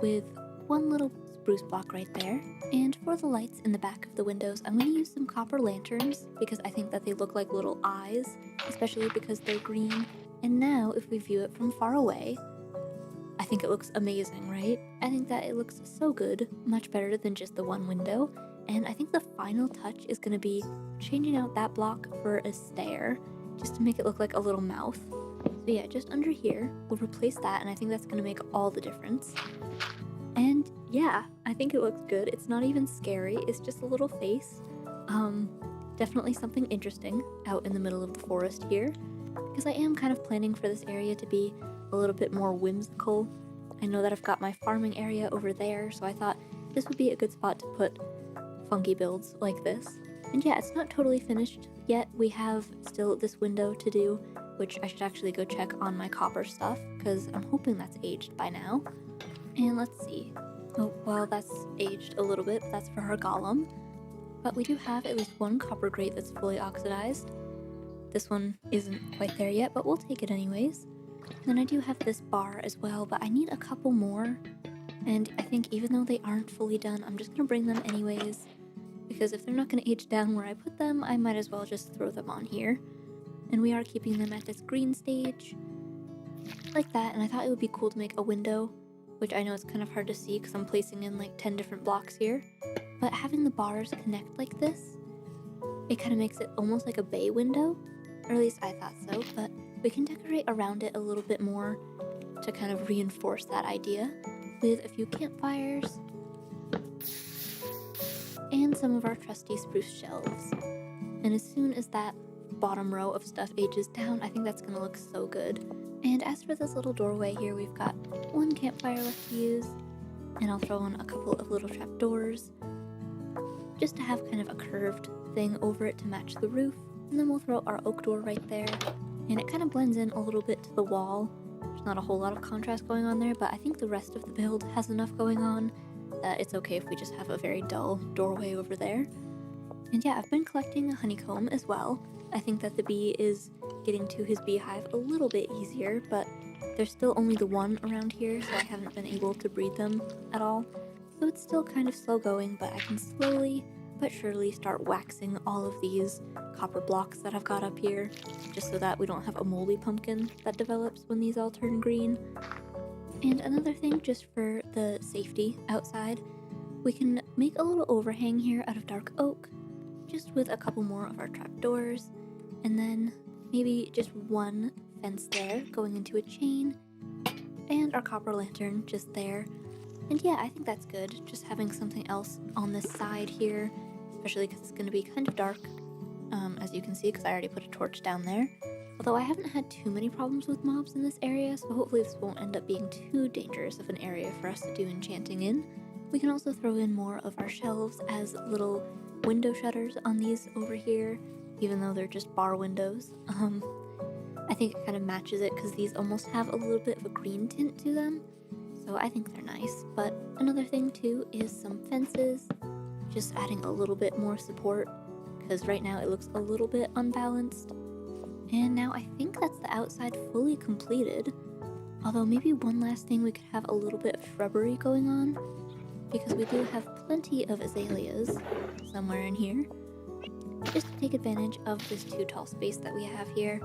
with 1 little spruce block right there. And for the lights in the back of the windows, I'm gonna use some copper lanterns because I think that they look like little eyes, especially because they're green. And now if we view it from far away, I think it looks amazing, right? I think that it looks so good, much better than just the 1 window. And I think the final touch is gonna be changing out that block for a stair, just to make it look like a little mouth. So So yeah, just under here, we'll replace that, and I think that's gonna make all the difference. And yeah, I think it looks good. It's not even scary, it's just a little face. Definitely something interesting out in the middle of the forest here, because I am kind of planning for this area to be a little bit more whimsical. I know that I've got my farming area over there, so I thought this would be a good spot to put funky builds like this. And yeah, it's not totally finished yet. We have still this window to do, which I should actually go check on my copper stuff, because I'm hoping that's aged by now. And let's see. Oh, well, that's aged a little bit. That's for her golem. But we do have at least one copper grate that's fully oxidized. This one isn't quite there yet, but we'll take it anyways. Then I do have this bar as well, but I need a couple more. And I think even though they aren't fully done, I'm just gonna bring them anyways. Because if they're not gonna age down where I put them, I might as well just throw them on here. And we are keeping them at this green stage. Like that, and I thought it would be cool to make a window, which I know is kind of hard to see because I'm placing in like 10 different blocks here. But having the bars connect like this, it kind of makes it almost like a bay window, or at least I thought so, but we can decorate around it a little bit more to kind of reinforce that idea with a few campfires and some of our trusty spruce shelves. And as soon as that bottom row of stuff ages down, I think that's gonna look so good. And as for this little doorway here, we've got one campfire left to use, and I'll throw on a couple of little trapdoors just to have kind of a curved thing over it to match the roof. And then we'll throw our oak door right there, and it kind of blends in a little bit to the wall. There's not a whole lot of contrast going on there, but I think the rest of the build has enough going on that it's okay if we just have a very dull doorway over there. And yeah, I've been collecting a honeycomb as well. I think that the bee is getting to his beehive a little bit easier, but there's still only the one around here, so I haven't been able to breed them at all. So it's still kind of slow going, but I can slowly but surely start waxing all of these copper blocks that I've got up here, just so that we don't have a moldy pumpkin that develops when these all turn green. And another thing, just for the safety outside, we can make a little overhang here out of dark oak, just with a couple more of our trapdoors, and then maybe just one fence there going into a chain, and our copper lantern just there. And yeah, I think that's good, just having something else on this side here, especially because it's going to be kind of dark, as you can see, because I already put a torch down there. Although I haven't had too many problems with mobs in this area, so hopefully this won't end up being too dangerous of an area for us to do enchanting in. We can also throw in more of our shelves as little window shutters on these over here, even though they're just bar windows. I think it kind of matches it because these almost have a little bit of a green tint to them, so I think they're nice. But another thing too is some fences, just adding a little bit more support, because right now it looks a little bit unbalanced. And now I think that's the outside fully completed, although maybe one last thing, we could have a little bit of shrubbery going on, because we do have plenty of azaleas somewhere in here, just to take advantage of this too tall space that we have here.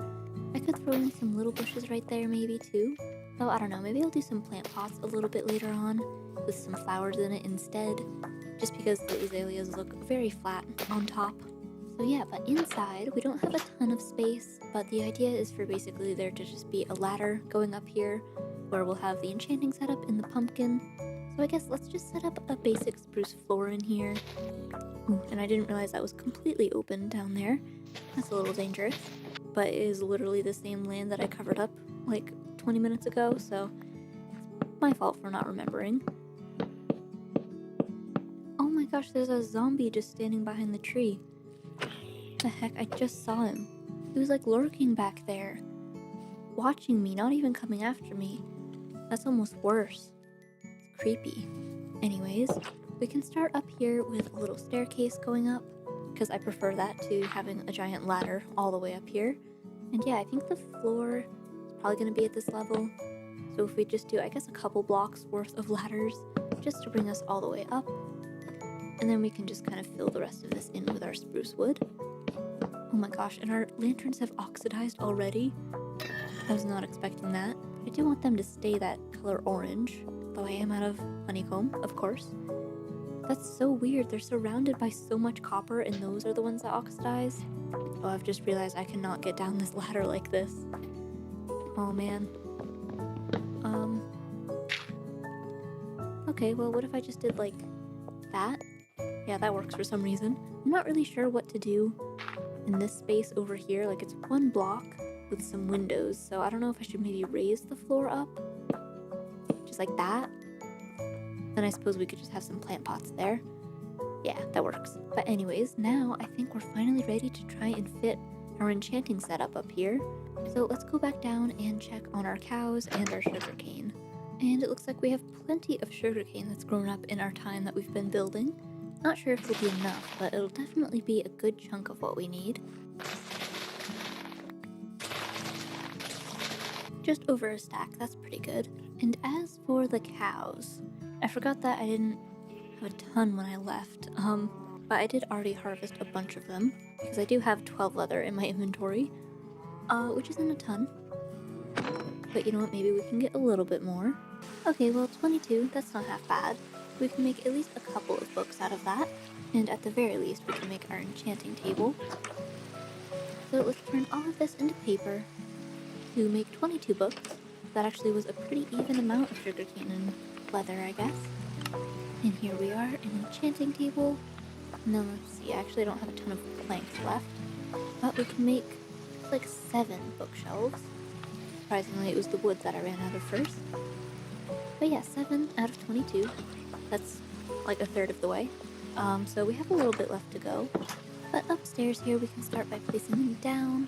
I could throw in some little bushes right there maybe too, though I don't know, maybe I'll do some plant pots a little bit later on with some flowers in it instead, just because the azaleas look very flat on top. So yeah, but inside we don't have a ton of space, but the idea is for basically there to just be a ladder going up here where we'll have the enchanting setup in the pumpkin. So I guess let's just set up a basic spruce floor in here. Ooh, and I didn't realize that was completely open down there. That's a little dangerous, but it is literally the same land that I covered up like 20 minutes ago, so it's my fault for not remembering. Oh my gosh, there's a zombie just standing behind the tree. What the heck, I just saw him. He was like lurking back there, watching me, not even coming after me. That's almost worse. It's creepy. Anyways, we can start up here with a little staircase going up, because I prefer that to having a giant ladder all the way up here. And yeah, I think the floor is probably going to be at this level. So if we just do, I guess, a couple blocks worth of ladders just to bring us all the way up. And then we can just kind of fill the rest of this in with our spruce wood. Oh my gosh, and our lanterns have oxidized already? I was not expecting that. I do want them to stay that color orange, though I am out of honeycomb, of course. That's so weird, they're surrounded by so much copper and those are the ones that oxidize. Oh, I've just realized I cannot get down this ladder like this. Oh man. Okay, well, what if I just did like that? Yeah, that works for some reason. I'm not really sure what to do in this space over here. Like, it's one block with some windows, so I don't know if I should maybe raise the floor up. Just like that. Then I suppose we could just have some plant pots there. Yeah, that works. But anyways, now I think we're finally ready to try and fit our enchanting setup up here. So let's go back down and check on our cows and our sugarcane. And it looks like we have plenty of sugarcane that's grown up in our time that we've been building. Not sure if it'll be enough, but it'll definitely be a good chunk of what we need. Just over a stack, that's pretty good. And as for the cows, I forgot that I didn't have a ton when I left, but I did already harvest a bunch of them, because I do have 12 leather in my inventory, which isn't a ton. But you know what, maybe we can get a little bit more. Okay, well, 22, that's not half bad. We can make at least a couple of books out of that, and at the very least, we can make our enchanting table. So let's turn all of this into paper to make 22 books. That actually was a pretty even amount of sugarcane and leather, I guess. And here we are, an enchanting table. And then let's see, I actually don't have a ton of planks left, but we can make like 7 bookshelves. Surprisingly, it was the wood that I ran out of first. But yeah, 7 out of 22. That's like a third of the way. So we have a little bit left to go. But upstairs here, we can start by placing them down.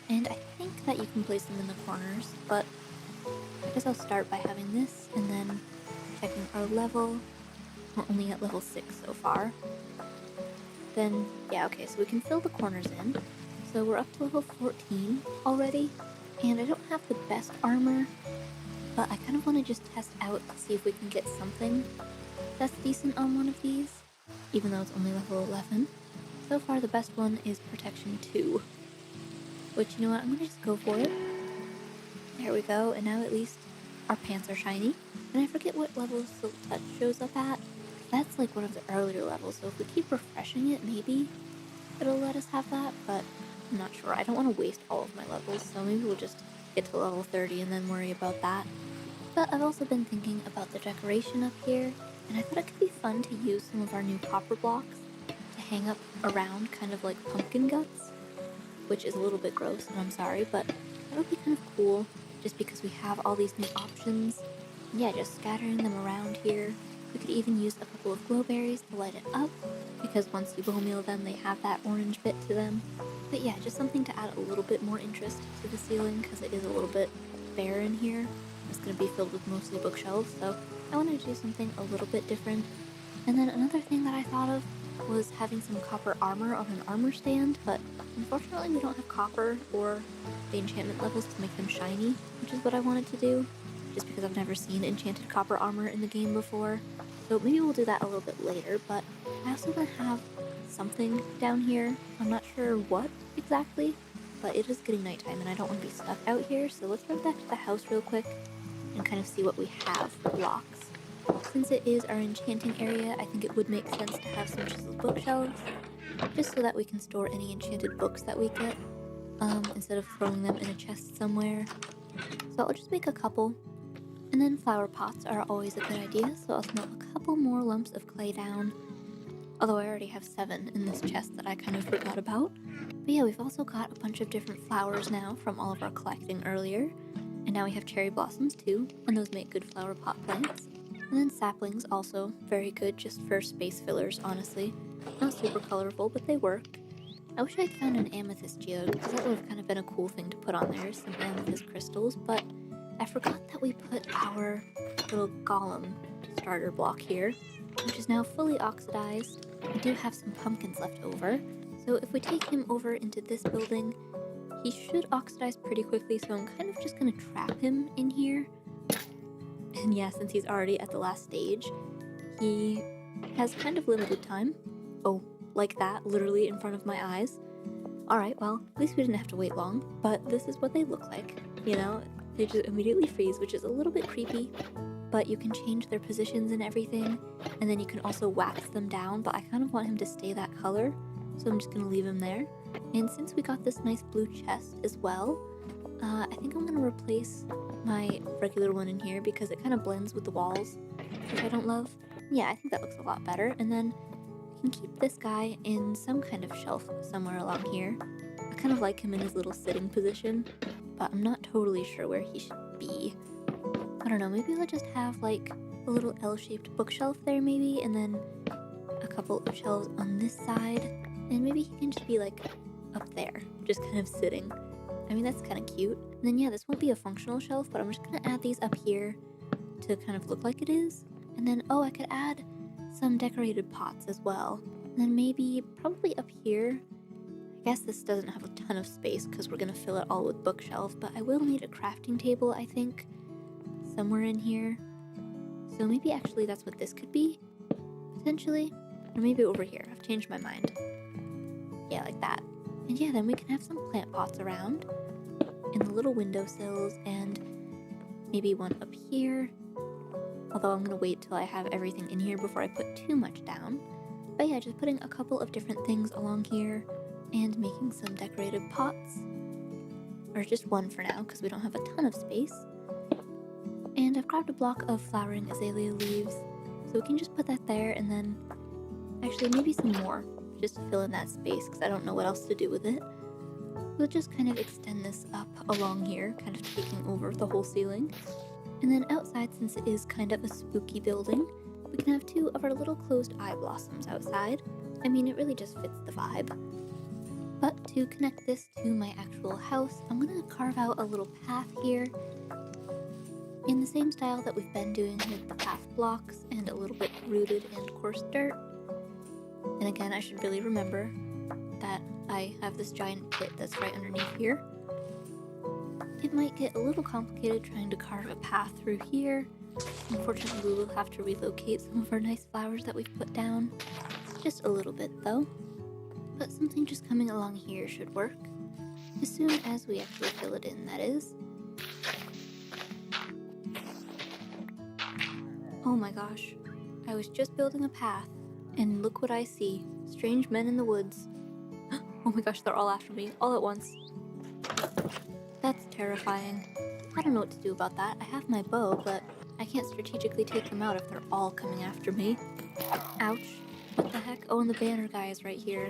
And I think that you can place them in the corners, but I guess I'll start by having this and then checking our level. We're only at level 6 so far. Then, yeah, okay, so we can fill the corners in. So we're up to level 14 already, and I don't have the best armor, but I kind of want to just test out to see if we can get something that's decent on one of these, even though it's only level 11. So far, the best one is Protection 2, which, you know what, I'm going to just go for it. There we go, and now at least our pants are shiny. And I forget what level Silk Touch shows up at. That's like one of the earlier levels, so if we keep refreshing it, maybe it'll let us have that, but I'm not sure. I don't want to waste all of my levels, so maybe we'll just get to level 30 and then worry about that. But I've also been thinking about the decoration up here, and I thought it could be fun to use some of our new copper blocks to hang up around, kind of like pumpkin guts, which is a little bit gross, and I'm sorry, but that would be kind of cool, just because we have all these new options. And yeah, just scattering them around here. We could even use a couple of glowberries to light it up, because once you bone meal them, they have that orange bit to them. But yeah, just something to add a little bit more interest to the ceiling, because it is a little bit bare in here. It's going to be filled with mostly bookshelves, so I wanted to do something a little bit different. And then another thing that I thought of was having some copper armor on an armor stand, but unfortunately we don't have copper or the enchantment levels to make them shiny, which is what I wanted to do, just because I've never seen enchanted copper armor in the game before. So maybe we'll do that a little bit later, but I also want to have something down here. I'm not sure what exactly, but it is getting nighttime and I don't want to be stuck out here, so let's run back to the house real quick and kind of see what we have for blocks. Since it is our enchanting area, I think it would make sense to have some chiseled bookshelves, just so that we can store any enchanted books that we get, instead of throwing them in a chest somewhere. So I'll just make a couple. And then flower pots are always a good idea, so I'll smelt a couple more lumps of clay down. Although I already have 7 in this chest that I kind of forgot about. But yeah, we've also got a bunch of different flowers now from all of our collecting earlier. And now we have cherry blossoms too, and those make good flower pot plants. And then saplings also, very good just for space fillers, honestly. Not super colorful, but they work. I wish I'd found an amethyst geode, because that would have kind of been a cool thing to put on there, some amethyst crystals, but I forgot that we put our little golem starter block here, which is now fully oxidized. We do have some pumpkins left over, so if we take him over into this building, he should oxidize pretty quickly, so I'm kind of just going to trap him in here. And yeah, since he's already at the last stage, he has kind of limited time. Oh, like that, literally in front of my eyes. Alright, well, at least we didn't have to wait long, but this is what they look like, you know? They just immediately freeze, which is a little bit creepy, but you can change their positions and everything, and then you can also wax them down, but I kind of want him to stay that color, so I'm just going to leave him there. And since we got this nice blue chest as well, I think I'm gonna replace my regular one in here because it kind of blends with the walls, which I don't love. Yeah, I think that looks a lot better. And then we can keep this guy in some kind of shelf somewhere along here. I kind of like him in his little sitting position, but I'm not totally sure where he should be. I don't know, maybe I'll just have like a little L-shaped bookshelf there maybe, and then a couple of shelves on this side, and maybe he can just be like up there, just kind of sitting. I mean, that's kind of cute. And then yeah, this won't be a functional shelf, but I'm just gonna add these up here to kind of look like it is. And then, oh, I could add some decorated pots as well. And then maybe, probably up here, I guess this doesn't have a ton of space because we're gonna fill it all with bookshelf, but I will need a crafting table, I think, somewhere in here. So maybe actually that's what this could be, potentially. Or maybe over here, I've changed my mind. Yeah, like that. And yeah, then we can have some plant pots around in the little windowsills, and maybe one up here. Although I'm gonna wait till I have everything in here before I put too much down. But yeah, just putting a couple of different things along here and making some decorated pots. Or just one for now, because we don't have a ton of space. And I've grabbed a block of flowering azalea leaves, so we can just put that there, and then actually maybe some more, just to fill in that space, because I don't know what else to do with it. We'll just kind of extend this up along here, kind of taking over the whole ceiling. And then outside, since it is kind of a spooky building, we can have two of our little closed eye blossoms outside. I mean, it really just fits the vibe. But to connect this to my actual house, I'm gonna carve out a little path here in the same style that we've been doing with the path blocks and a little bit rooted and coarse dirt. And again, I should really remember that I have this giant pit that's right underneath here. It might get a little complicated trying to carve a path through here. Unfortunately, we will have to relocate some of our nice flowers that we've put down. Just a little bit though. But something just coming along here should work. As soon as we actually fill it in, that is. Oh my gosh. I was just building a path, and look what I see. Strange men in the woods. Oh my gosh, they're all after me, all at once. That's terrifying. I don't know what to do about that. I have my bow, but I can't strategically take them out if they're all coming after me. Ouch. What the heck? Oh, and the banner guy is right here.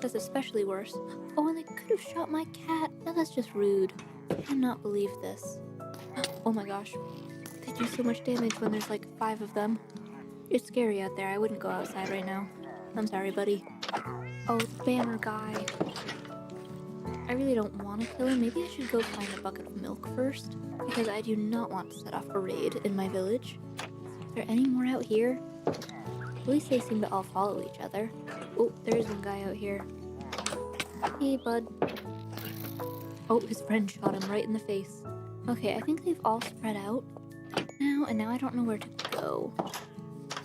That's especially worse. Oh, and they could have shot my cat. Now that's just rude. I cannot believe this. Oh my gosh. They do so much damage when there's like 5 of them. It's scary out there. I wouldn't go outside right now. I'm sorry, buddy. Oh, the banner guy. I really don't want to kill him. Maybe I should go find a bucket of milk first, because I do not want to set off a raid in my village. Is there any more out here? At least they seem to all follow each other. Oh, there's one guy out here. Hey, bud. Oh, his friend shot him right in the face. Okay, I think they've all spread out now, and now I don't know where to go.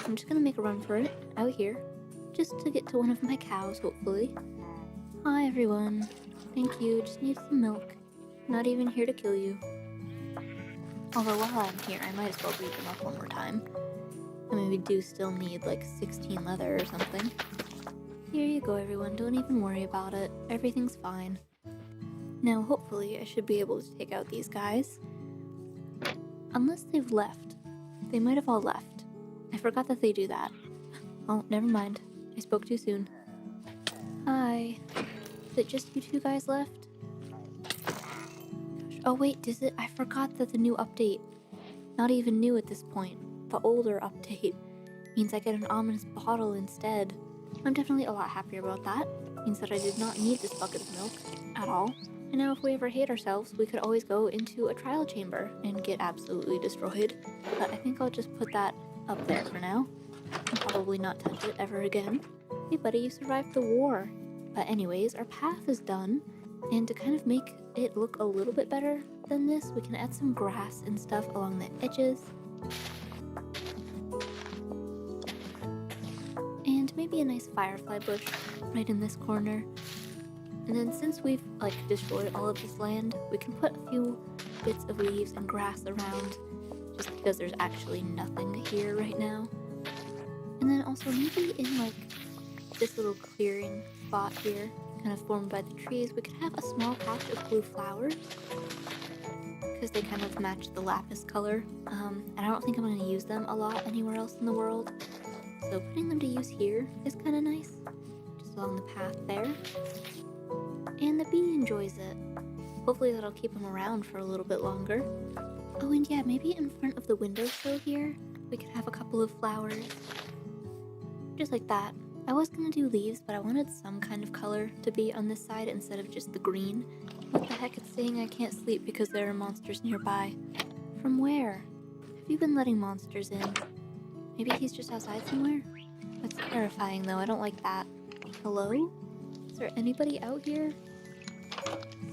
I'm just gonna make a run for it, out here, just to get to one of my cows, hopefully. Hi, everyone. Thank you, just need some milk. Not even here to kill you. Although while I'm here, I might as well breed them up one more time. I mean, we do still need like 16 leather or something. Here you go, everyone. Don't even worry about it. Everything's fine. Now, hopefully, I should be able to take out these guys. Unless they've left. They might have all left. I forgot that they do that. Oh, never mind. I spoke too soon. Hi. Is it just you two guys left? Gosh. Oh wait, does it? I forgot that the new update, not even new at this point, the older update, means I get an ominous bottle instead. I'm definitely a lot happier about that. Means that I did not need this bucket of milk at all. And now if we ever hate ourselves, we could always go into a trial chamber and get absolutely destroyed. But I think I'll just put that up there for now. And probably not touch it ever again. Hey buddy, you survived the war. But anyways, our path is done. And to kind of make it look a little bit better than this, we can add some grass and stuff along the edges. And maybe a nice firefly bush right in this corner. And then since we've destroyed all of this land, we can put a few bits of leaves and grass around, just because there's actually nothing here right now. And then also maybe in this little clearing spot here, kind of formed by the trees. We could have a small patch of blue flowers because they kind of match the lapis color. And I don't think I'm going to use them a lot anywhere else in the world. So putting them to use here is kind of nice, just along the path there. And the bee enjoys it. Hopefully that'll keep him around for a little bit longer. Oh, and yeah, maybe in front of the windowsill here, we could have a couple of flowers. Just like that. I was gonna do leaves, but I wanted some kind of color to be on this side instead of just the green. What the heck, it's saying I can't sleep because there are monsters nearby. From where? Have you been letting monsters in? Maybe he's just outside somewhere? That's terrifying though, I don't like that. Hello? Is there anybody out here?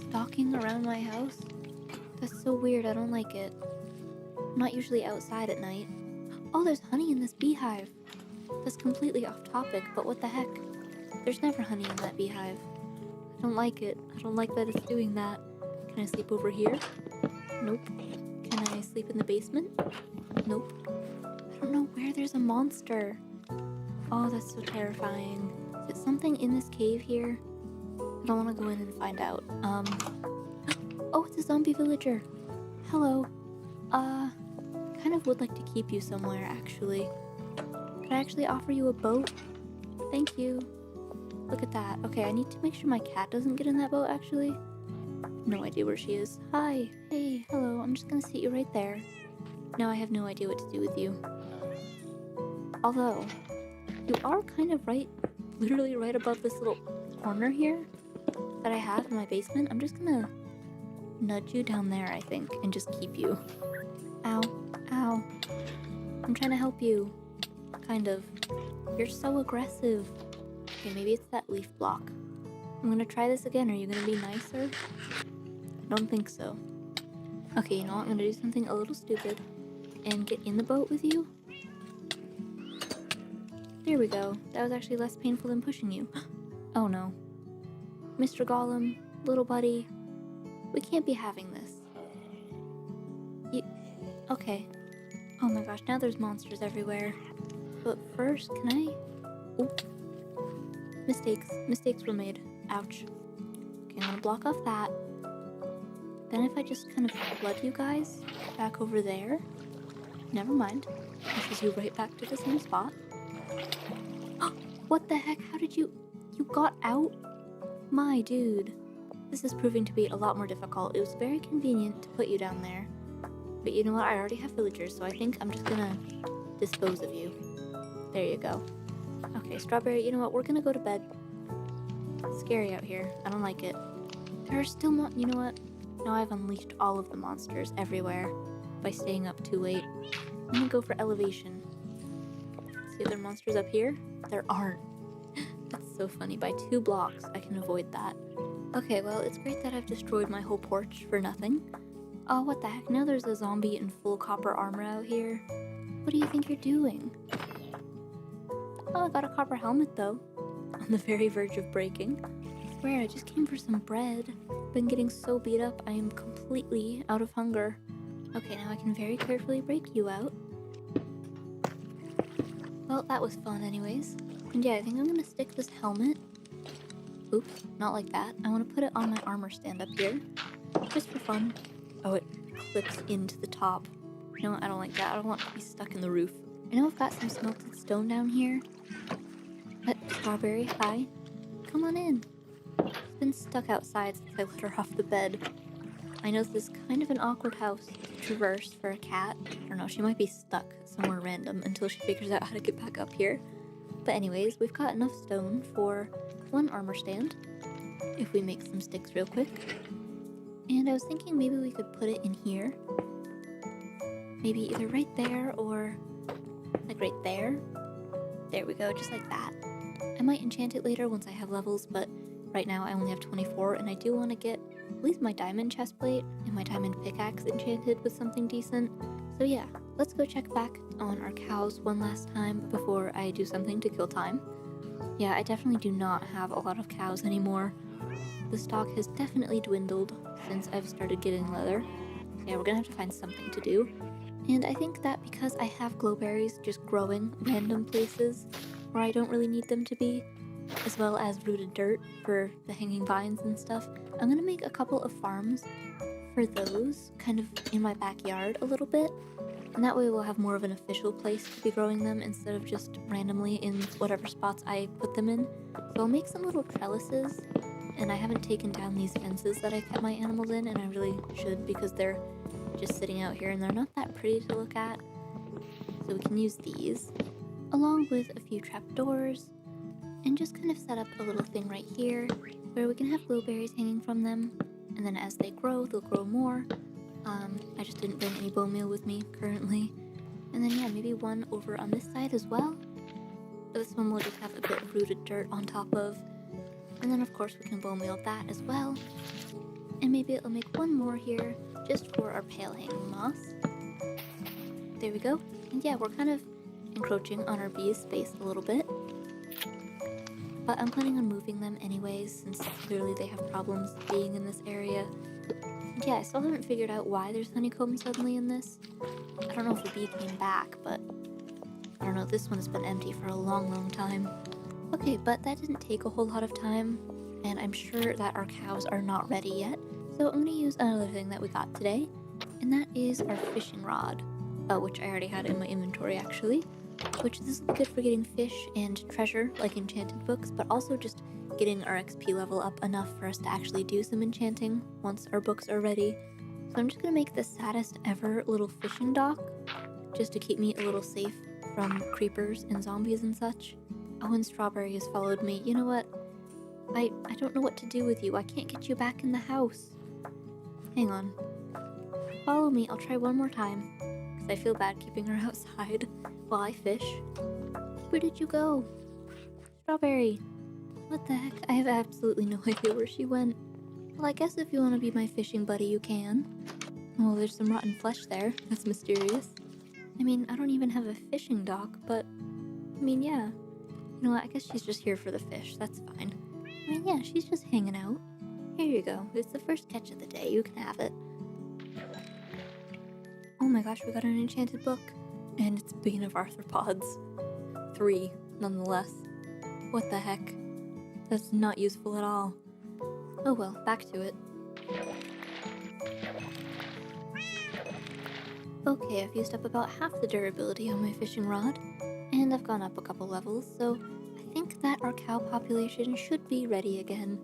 Stalking around my house? That's so weird, I don't like it. I'm not usually outside at night. Oh, there's honey in this beehive. That's completely off topic, but what the heck? There's never honey in that beehive. I don't like it. I don't like that it's doing that. Can I sleep over here? Nope. Can I sleep in the basement? Nope. I don't know where there's a monster. Oh, that's so terrifying. Is it something in this cave here? I don't want to go in and find out. Oh, it's a zombie villager. Hello. Kind of would like to keep you somewhere, actually. Could I actually offer you a boat? Thank you. Look at that. Okay, I need to make sure my cat doesn't get in that boat, actually. No idea where she is. Hi. Hey, hello. I'm just gonna sit you right there. Now I have no idea what to do with you. Although, you are kind of right, literally right above this little corner here that I have in my basement. I'm just gonna nudge you down there, I think, and just keep you. Ow. Ow. I'm trying to help you. Kind of. You're so aggressive. Okay, maybe it's that leaf block. I'm gonna try this again. Are you gonna be nicer? I don't think so. Okay, you know what? I'm gonna do something a little stupid and get in the boat with you. There we go. That was actually less painful than pushing you. Oh no. Mr. Gollum, little buddy, we can't be having this. Okay. Oh my gosh, now there's monsters everywhere. But first, can I... Oop. Mistakes were made. Ouch. Okay, I'm gonna block off that. Then if I just kind of flood you guys back over there. Never mind. Pushes you right back to the same spot. What the heck? How did you... You got out? My dude. This is proving to be a lot more difficult. It was very convenient to put you down there. But you know what? I already have villagers, so I think I'm just gonna dispose of you. There you go. Okay, Strawberry, you know what? We're gonna go to bed. It's scary out here. I don't like it. There are still you know what? Now I've unleashed all of the monsters everywhere by staying up too late. I'm gonna go for elevation. See other monsters up here? There aren't. That's so funny. By 2 blocks, I can avoid that. Okay, well, it's great that I've destroyed my whole porch for nothing. Oh, what the heck? Now there's a zombie in full copper armor out here. What do you think you're doing? Oh, I got a copper helmet, though. On the very verge of breaking. I swear, I just came for some bread. Been getting so beat up, I am completely out of hunger. Okay, now I can very carefully break you out. Well, that was fun anyways. And yeah, I think I'm gonna stick this helmet. Oops, not like that. I want to put it on my armor stand up here. Just for fun. Oh, it clips into the top. You know what? I don't like that. I don't want to be stuck in the roof. I know I've got some smelted stone down here. But Strawberry, hi. Come on in. She's been stuck outside since I let her off the bed. I know this is kind of an awkward house to traverse for a cat. I don't know, she might be stuck somewhere random until she figures out how to get back up here. But anyways, we've got enough stone for 1 armor stand. If we make some sticks real quick. And I was thinking maybe we could put it in here. Maybe either right there or like right there. There we go, just like that. I might enchant it later once I have levels, but right now I only have 24 and I do want to get at least my diamond chestplate and my diamond pickaxe enchanted with something decent. So yeah, let's go check back on our cows one last time before I do something to kill time. Yeah, I definitely do not have a lot of cows anymore. The stock has definitely dwindled since I've started getting leather. So yeah, we're gonna have to find something to do. And I think that because I have glowberries just growing random places where I don't really need them to be, as well as rooted dirt for the hanging vines and stuff. I'm gonna make a couple of farms for those kind of in my backyard a little bit, and that way we'll have more of an official place to be growing them instead of just randomly in whatever spots I put them in. So I'll make some little trellises, and I haven't taken down these fences that I kept my animals in, and I really should because they're just sitting out here and they're not that pretty to look at. So we can use these, along with a few trapdoors, and just kind of set up a little thing right here where we can have blueberries hanging from them, and then as they grow, they'll grow more. I just didn't bring any bone meal with me currently. And then yeah, maybe one over on this side as well. This one will just have a bit of rooted dirt on top of. And then of course we can bone meal that as well. And maybe it'll make one more here just for our pale hanging moss. There we go. And yeah, we're kind of encroaching on our bees' space a little bit. But I'm planning on moving them anyways, since clearly they have problems being in this area. And yeah, I still haven't figured out why there's honeycomb suddenly in this. I don't know if the bee came back, but I don't know, this one has been empty for a long time. Okay, but that didn't take a whole lot of time, and I'm sure that our cows are not ready yet. So I'm gonna use another thing that we got today, and that is our fishing rod, which I already had in my inventory actually. Which this will be good for getting fish and treasure, like enchanted books, but also just getting our XP level up enough for us to actually do some enchanting once our books are ready. So I'm just gonna make the saddest ever little fishing dock, just to keep me a little safe from creepers and zombies and such. Oh, and Strawberry has followed me. You know what? I don't know what to do with you. I can't get you back in the house. Hang on. Follow me. I'll try one more time, because I feel bad keeping her outside while I fish. Where did you go? Strawberry. What the heck? I have absolutely no idea where she went. Well, I guess if you want to be my fishing buddy, you can. Oh, there's some rotten flesh there. That's mysterious. I mean, I don't even have a fishing dock, but I mean, yeah. You know what? I guess she's just here for the fish. That's fine. I mean, yeah, she's just hanging out. Here you go. It's the first catch of the day. You can have it. Oh my gosh, we got an enchanted book. And it's Bane of Arthropods. 3, nonetheless. What the heck? That's not useful at all. Oh well, back to it. Okay, I've used up about half the durability on my fishing rod, and I've gone up a couple levels, so I think that our cow population should be ready again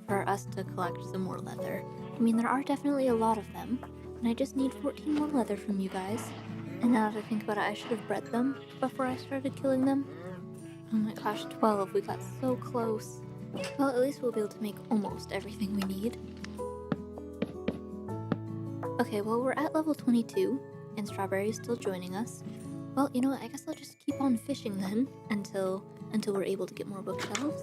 for us to collect some more leather. I mean, there are definitely a lot of them, and I just need 14 more leather from you guys. And now that I think about it, I should have bred them before I started killing them. Oh my gosh, 12, we got so close. Well, at least we'll be able to make almost everything we need. Okay, well, we're at level 22, and Strawberry is still joining us. Well, you know what, I guess I'll just keep on fishing then, until we're able to get more bookshelves.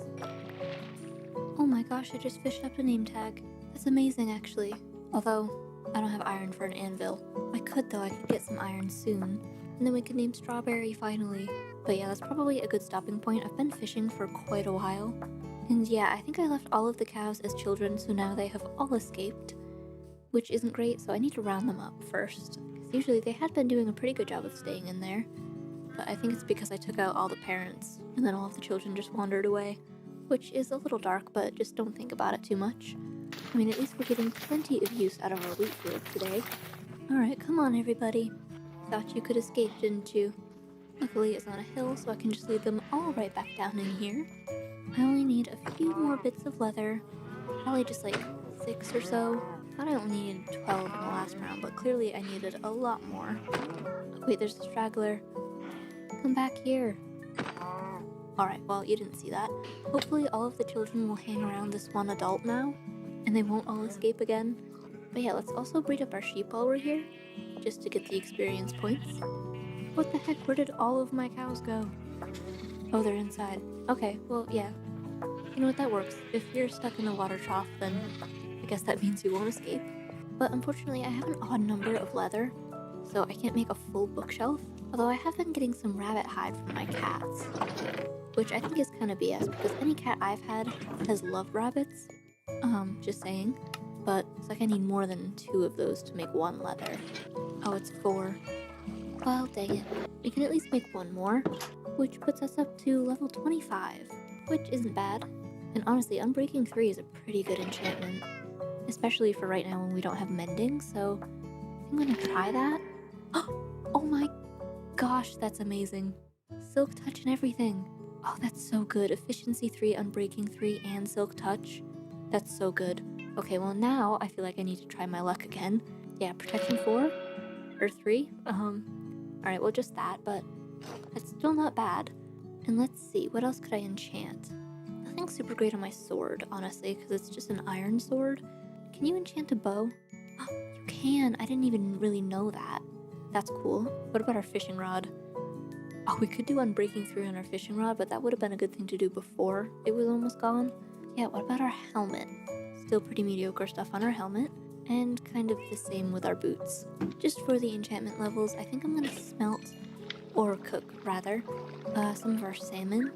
Oh my gosh, I just fished up a name tag. That's amazing, actually. Although, I don't have iron for an anvil. I could though, I could get some iron soon. And then we could name Strawberry finally. But yeah, that's probably a good stopping point. I've been fishing for quite a while. And yeah, I think I left all of the cows as children, so now they have all escaped. Which isn't great, so I need to round them up first. Because usually they had been doing a pretty good job of staying in there. But I think it's because I took out all the parents, and then all of the children just wandered away. Which is a little dark, but just don't think about it too much. I mean, at least we're getting plenty of use out of our wheat field today. Alright, come on everybody. Thought you could escape, didn't you? Luckily it's on a hill, so I can just lead them all right back down in here. I only need a few more bits of leather. Probably just like 6 or so. I thought I only needed 12 in the last round, but clearly I needed a lot more. Oh, wait, there's a straggler. Come back here. Alright, well, you didn't see that. Hopefully all of the children will hang around this one adult now, and they won't all escape again. But yeah, let's also breed up our sheep while we're here, just to get the experience points. What the heck, where did all of my cows go? Oh, they're inside. Okay, well, yeah. You know what, that works. If you're stuck in the water trough, then I guess that means you won't escape. But unfortunately, I have an odd number of leather, so I can't make a full bookshelf. Although I have been getting some rabbit hide from my cats, which I think is kind of BS because any cat I've had has loved rabbits. Just saying. But it's like I need more than 2 of those to make 1 leather. Oh, it's 4. Well, dang it. We can at least make 1 more, which puts us up to level 25. which isn't bad. And honestly, Unbreaking 3 is a pretty good enchantment, especially for right now when we don't have mending, so I'm gonna try that. Oh my gosh, that's amazing. Silk Touch and everything. Oh, that's so good. Efficiency 3, Unbreaking 3, and Silk Touch. That's so good. Okay, well now I feel like I need to try my luck again. Yeah, Protection 4 or 3. Alright, well just that, but that's still not bad. And let's see, what else could I enchant? Nothing super great on my sword, honestly, because it's just an iron sword. Can you enchant a bow? Oh, you can. I didn't even really know that. That's cool. What about our fishing rod? Oh, we could do Unbreaking 3 on our fishing rod, but that would have been a good thing to do before it was almost gone. Yeah, what about our helmet? Still pretty mediocre stuff on our helmet, and kind of the same with our boots. Just for the enchantment levels, I think I'm gonna smelt, or cook rather, some of our salmon,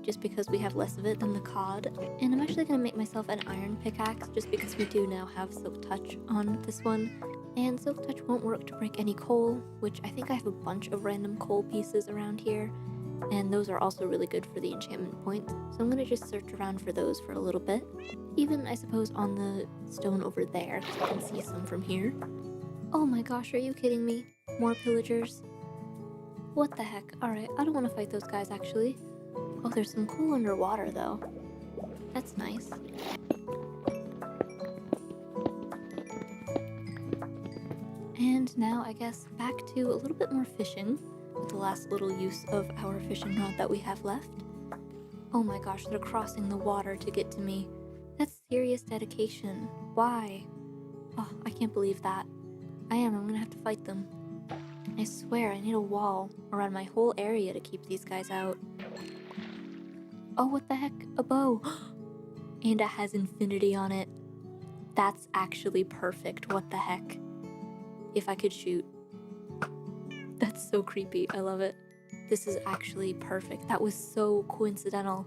just because we have less of it than the cod. And I'm actually gonna make myself an iron pickaxe, just because we do now have Silk Touch on this one. And Silk Touch won't work to break any coal, which I think I have a bunch of random coal pieces around here, and those are also really good for the enchantment point. So I'm gonna just search around for those for a little bit. Even, I suppose, on the stone over there, because I can see some from here. Oh my gosh, are you kidding me? More pillagers? What the heck? Alright, I don't want to fight those guys, actually. Oh, there's some coal underwater, though. That's nice. And now, I guess, back to a little bit more fishing, with the last little use of our fishing rod that we have left. Oh my gosh, they're crossing the water to get to me. That's serious dedication. Why? Oh, I can't believe that. I'm gonna have to fight them. I swear, I need a wall around my whole area to keep these guys out. Oh, what the heck? A bow! And it has infinity on it. That's actually perfect. What the heck? If I could shoot. That's so creepy. I love it. This is actually perfect. That was so coincidental.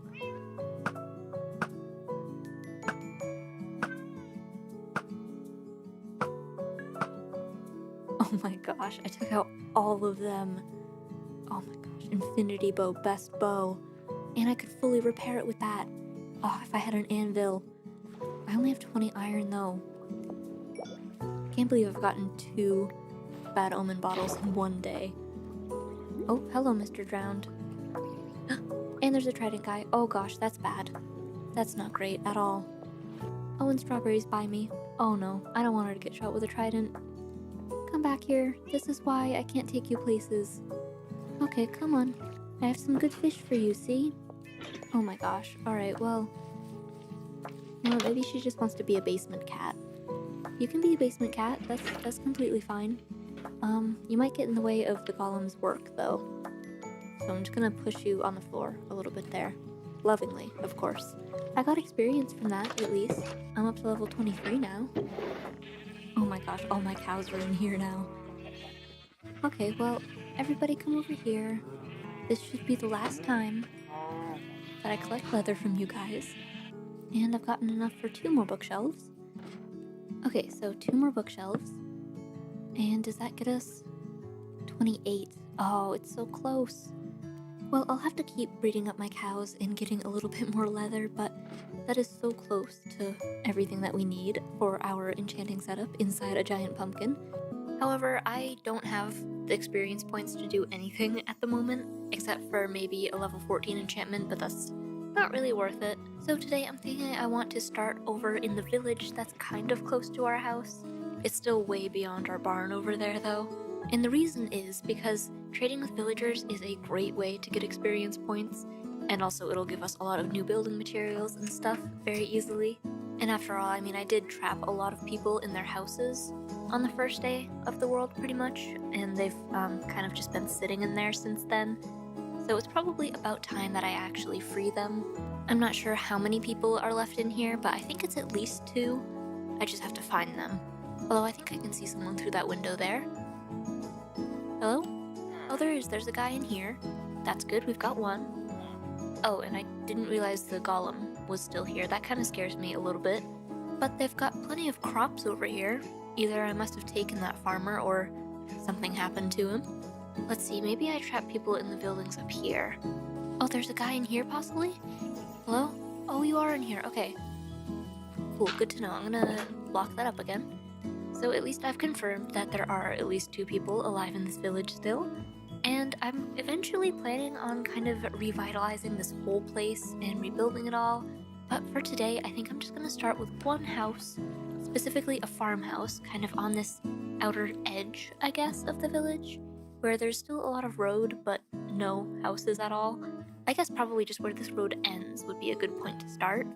Oh my gosh, I took out all of them. Oh my gosh, infinity bow, best bow. And I could fully repair it with that. Oh, if I had an anvil. I only have 20 iron though. Can't believe I've gotten 2 bad omen bottles in one day. Oh, hello, Mr. Drowned. And there's a trident guy. Oh gosh, that's bad. That's not great at all. Oh, and Strawberry's by me. Oh no, I don't want her to get shot with a trident. Come back here. This is why I can't take you places. Okay, come on. I have some good fish for you, see? Oh my gosh. Alright, well, maybe she just wants to be a basement cat. You can be a basement cat. That's completely fine. You might get in the way of the golem's work, though. So I'm just gonna push you on the floor a little bit there. Lovingly, of course. I got experience from that, at least. I'm up to level 23 now. Oh my gosh, all my cows are in here now. Okay, well, everybody come over here. This should be the last time that I collect leather from you guys. And I've gotten enough for 2 more bookshelves. Okay, so 2 more bookshelves. And does that get us 28? Oh, it's so close. Well, I'll have to keep breeding up my cows and getting a little bit more leather, but that is so close to everything that we need for our enchanting setup inside a giant pumpkin. However, I don't have the experience points to do anything at the moment, except for maybe a level 14 enchantment, but that's not really worth it. So today I'm thinking I want to start over in the village that's kind of close to our house. It's still way beyond our barn over there though. And the reason is because trading with villagers is a great way to get experience points, and also it'll give us a lot of new building materials and stuff very easily. And after all, I mean, I did trap a lot of people in their houses on the first day of the world pretty much, and they've kind of just been sitting in there since then. So it's probably about time that I actually free them. I'm not sure how many people are left in here, but I think it's at least 2. I just have to find them. Although I think I can see someone through that window there. Hello? Oh, there's a guy in here. That's good, we've got 1. Oh, and I didn't realize the golem was still here. That kind of scares me a little bit. But they've got plenty of crops over here. Either I must have taken that farmer or something happened to him. Let's see, maybe I trap people in the buildings up here. Oh, there's a guy in here possibly? Hello? Oh, you are in here. Okay. Cool, good to know. I'm gonna lock that up again. So at least I've confirmed that there are at least 2 people alive in this village still. And I'm eventually planning on kind of revitalizing this whole place and rebuilding it all. But for today, I think I'm just gonna start with one house, specifically a farmhouse, kind of on this outer edge, I guess, of the village, where there's still a lot of road, but no houses at all. I guess probably just where this road ends would be a good point to start.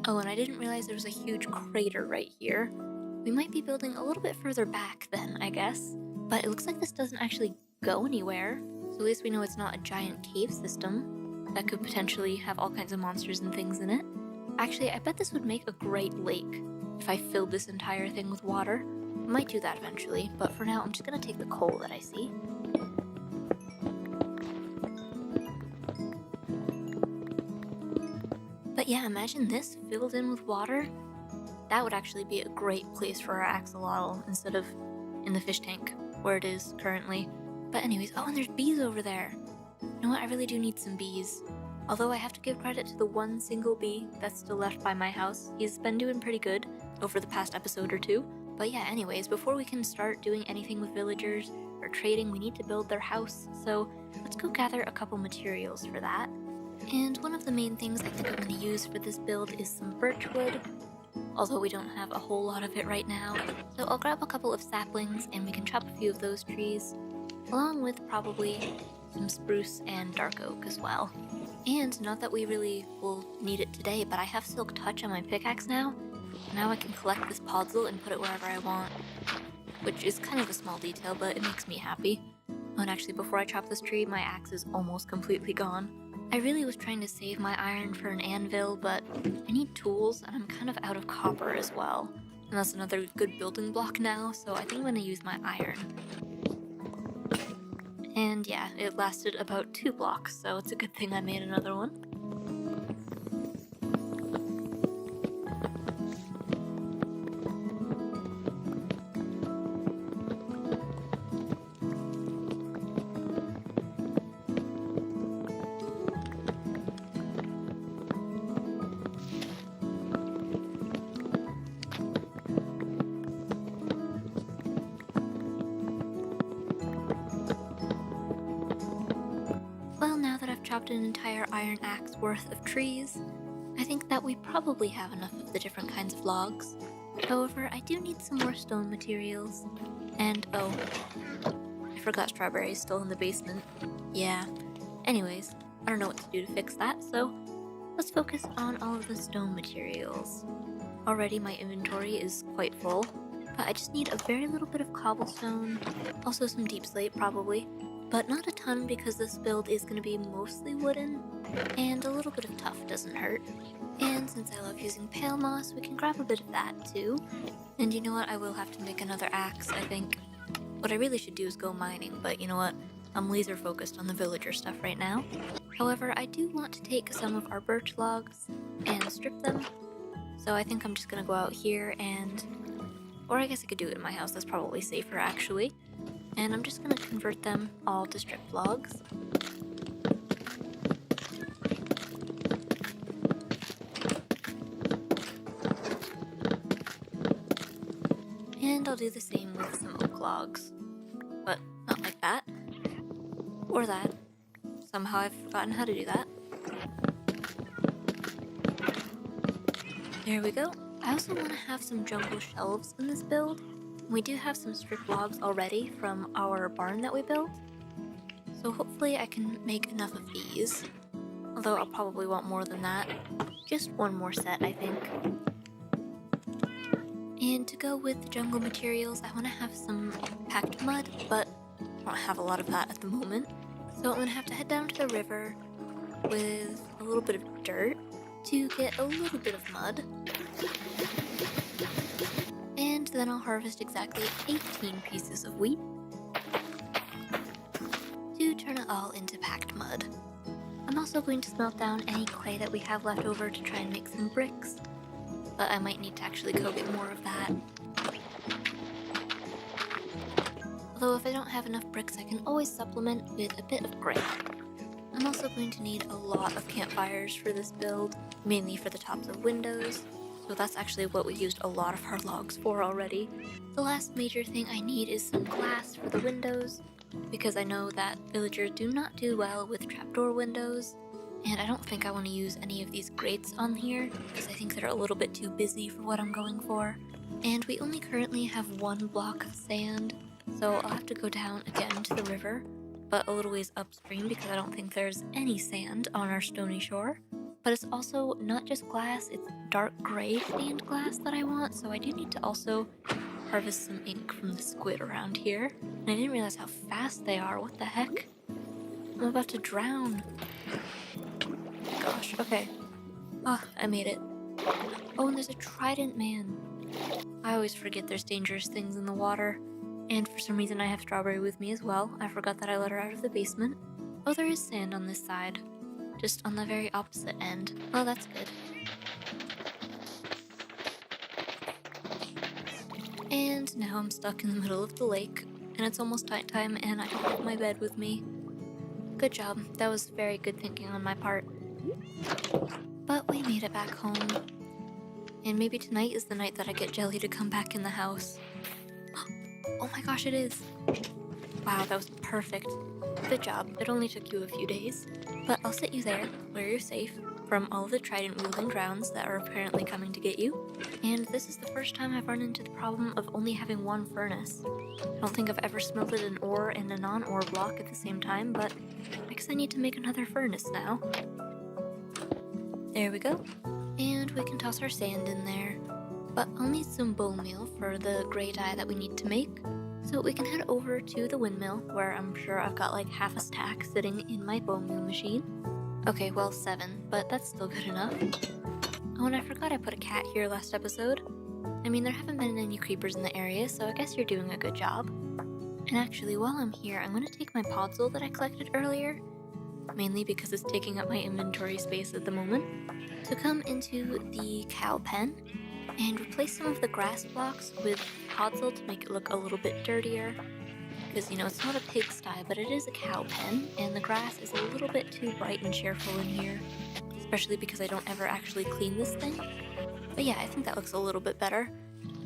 Oh, and I didn't realize there was a huge crater right here. We might be building a little bit further back then, I guess. But it looks like this doesn't actually go anywhere, so at least we know it's not a giant cave system that could potentially have all kinds of monsters and things in it. Actually, I bet this would make a great lake if I filled this entire thing with water. I might do that eventually, but for now I'm just gonna take the coal that I see. But yeah, imagine this filled in with water. That would actually be a great place for our axolotl instead of in the fish tank, where it is currently. But anyways, oh, and there's bees over there. You know what, I really do need some bees. Although I have to give credit to the one single bee that's still left by my house. He's been doing pretty good over the past episode or 2. But yeah, anyways, before we can start doing anything with villagers or trading, we need to build their house. So let's go gather a couple materials for that. And one of the main things I think I'm going to use for this build is some birch wood. Although we don't have a whole lot of it right now. So I'll grab a couple of saplings and we can chop a few of those trees, along with probably some spruce and dark oak as well. And not that we really will need it today, but I have silk touch on my pickaxe now. Now I can collect this podzol and put it wherever I want, which is kind of a small detail, but it makes me happy. Oh, and actually, before I chop this tree, my axe is almost completely gone. I really was trying to save my iron for an anvil, but I need tools, and I'm kind of out of copper as well. And that's another good building block now, so I think I'm going to use my iron. And yeah, it lasted about 2 blocks, so it's a good thing I made another one. Well, now that I've chopped an entire iron axe worth of trees, I think that we probably have enough of the different kinds of logs. However, I do need some more stone materials. And oh, I forgot Strawberry's still in the basement. Yeah. Anyways, I don't know what to do to fix that, so let's focus on all of the stone materials. Already my inventory is quite full, but I just need a very little bit of cobblestone, also some deep slate probably, but not a ton because this build is going to be mostly wooden, and a little bit of tuff doesn't hurt. And since I love using pale moss, we can grab a bit of that too. And you know what, I will have to make another axe, I think. What I really should do is go mining, but you know what, I'm laser focused on the villager stuff right now. However, I do want to take some of our birch logs and strip them. So I think I'm just going to go out here and, or I guess I could do it in my house, that's probably safer actually. And I'm just going to convert them all to strip logs. And I'll do the same with some oak logs. But not like that. Or that. Somehow I've forgotten how to do that. There we go. I also want to have some jungle shelves in this build. We do have some strip logs already from our barn that we built. So hopefully I can make enough of these. Although I'll probably want more than that. Just one more set, I think. And to go with the jungle materials, I want to have some packed mud, but I don't have a lot of that at the moment. So I'm going to have to head down to the river with a little bit of dirt to get a little bit of mud. And then I'll harvest exactly 18 pieces of wheat to turn it all into packed mud. I'm also going to smelt down any clay that we have left over to try and make some bricks, but I might need to actually go get more of that. Although if I don't have enough bricks, I can always supplement with a bit of granite. I'm also going to need a lot of campfires for this build, mainly for the tops of windows, so that's actually what we used a lot of our logs for already. The last major thing I need is some glass for the windows, because I know that villagers do not do well with trapdoor windows, and I don't think I want to use any of these grates on here, because I think they're a little bit too busy for what I'm going for. And we only currently have 1 block of sand, so I'll have to go down again to the river, but a little ways upstream because I don't think there's any sand on our stony shore. But it's also not just glass, it's dark gray stained glass that I want, so I do need to also harvest some ink from the squid around here. And I didn't realize how fast they are, what the heck? I'm about to drown. Gosh, okay. Ah, I made it. Oh, and there's a trident man. I always forget there's dangerous things in the water. And for some reason I have Strawberry with me as well. I forgot that I let her out of the basement. Oh, there is sand on this side. Just on the very opposite end. Oh, that's good. And now I'm stuck in the middle of the lake. And it's almost night time and I don't have my bed with me. Good job. That was very good thinking on my part. But we made it back home. And maybe tonight is the night that I get Jelly to come back in the house. Oh my gosh, it is. Wow, that was perfect. Good job. It only took you a few days. But I'll sit you there, where you're safe, from all of the trident wielding drowns that are apparently coming to get you. And this is the first time I've run into the problem of only having 1 furnace. I don't think I've ever smelted an ore and a non-ore block at the same time, but I guess I need to make another furnace now. There we go. And we can toss our sand in there. But I'll need some bone meal for the gray dye that we need to make. So we can head over to the windmill, where I'm sure I've got like half a stack sitting in my bone meal machine. Okay, well 7, but that's still good enough. Oh, and I forgot I put a cat here last episode. I mean, there haven't been any creepers in the area, so I guess you're doing a good job. And actually, while I'm here, I'm going to take my podzol that I collected earlier, mainly because it's taking up my inventory space at the moment, to come into the cow pen and replace some of the grass blocks with podzol to make it look a little bit dirtier. Because, you know, it's not a pigsty, but it is a cow pen, and the grass is a little bit too bright and cheerful in here, especially because I don't ever actually clean this thing. But yeah, I think that looks a little bit better.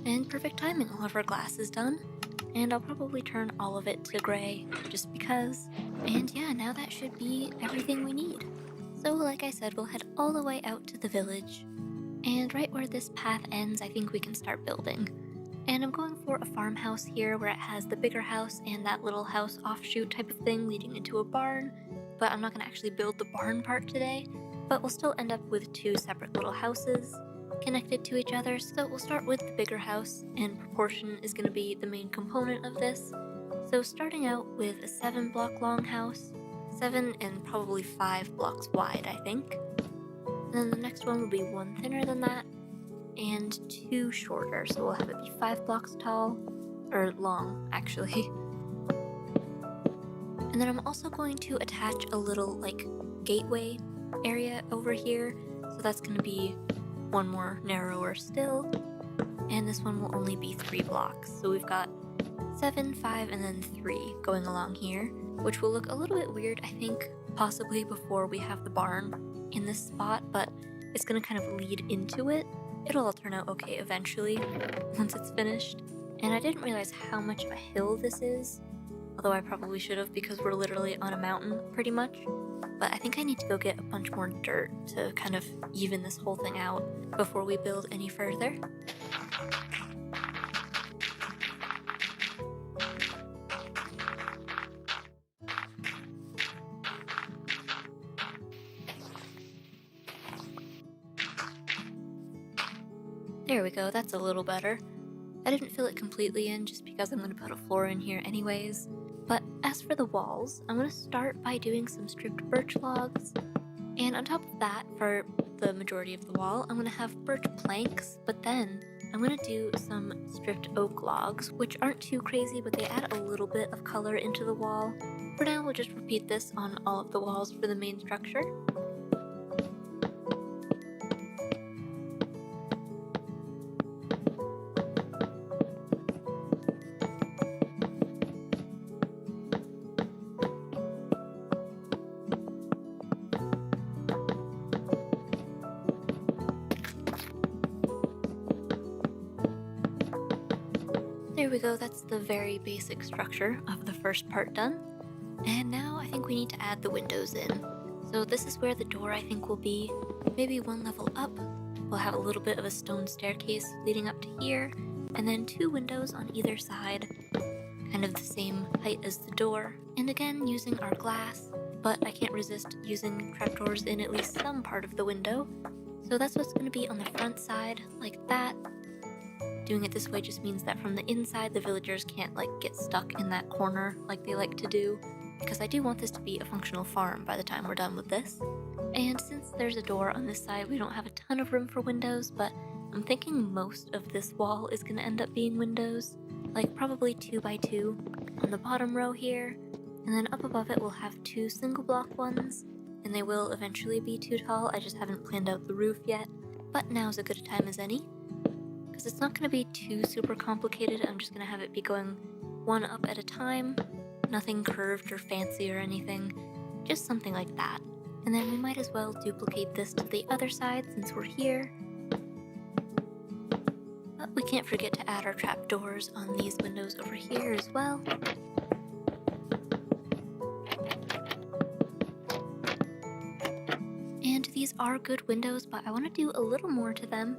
And perfect timing, all of our glass is done, and I'll probably turn all of it to gray, just because. And yeah, now that should be everything we need. So like I said, we'll head all the way out to the village. And right where this path ends, I think we can start building. And I'm going for a farmhouse here where it has the bigger house and that little house offshoot type of thing leading into a barn. But I'm not going to actually build the barn part today, but we'll still end up with 2 separate little houses connected to each other. So we'll start with the bigger house, and proportion is going to be the main component of this. So starting out with a 7 block long house, 7 and probably 5 blocks wide, I think. And then the next one will be 1 thinner than that, and 2 shorter, so we'll have it be 5 blocks tall, or long, actually. And then I'm also going to attach a little, like, gateway area over here, so that's going to be 1 more narrower still, and this one will only be 3 blocks, so we've got 7, 5, and then 3 going along here, which will look a little bit weird, I think, possibly before we have the barn in this spot, but it's gonna kind of lead into it. It'll all turn out okay eventually, once it's finished. And I didn't realize how much of a hill this is, although I probably should have because we're literally on a mountain, pretty much. But I think I need to go get a bunch more dirt to kind of even this whole thing out before we build any further. There we go, that's a little better. I didn't fill it completely in just because I'm going to put a floor in here anyways. But as for the walls, I'm going to start by doing some stripped birch logs. And on top of that, for the majority of the wall, I'm going to have birch planks, but then I'm going to do some stripped oak logs, which aren't too crazy, but they add a little bit of color into the wall. For now, we'll just repeat this on all of the walls for the main structure. there we go, that's the very basic structure of the first part done. And now I think we need to add the windows in. So this is where the door I think will be, maybe one level up. We'll have a little bit of a stone staircase leading up to here, and then 2 windows on either side, kind of the same height as the door. And again, using our glass, but I can't resist using trapdoors in at least some part of the window. So that's what's going to be on the front side, like that. Doing it this way just means that from the inside, the villagers can't get stuck in that corner like they like to do, because I do want this to be a functional farm by the time we're done with this. And since there's a door on this side, we don't have a ton of room for windows, but I'm thinking most of this wall is going to end up being windows, like probably 2 by 2 on the bottom row here, and then up above it we'll have 2 single block ones, and they will eventually be 2 tall. I just haven't planned out the roof yet, but now's as good a time as any, because it's not going to be too super complicated. I'm just going to have it be going 1 up at a time, nothing curved or fancy or anything, just something like that. And then we might as well duplicate this to the other side since we're here. But we can't forget to add our trapdoors on these windows over here as well. And these are good windows, but I want to do a little more to them,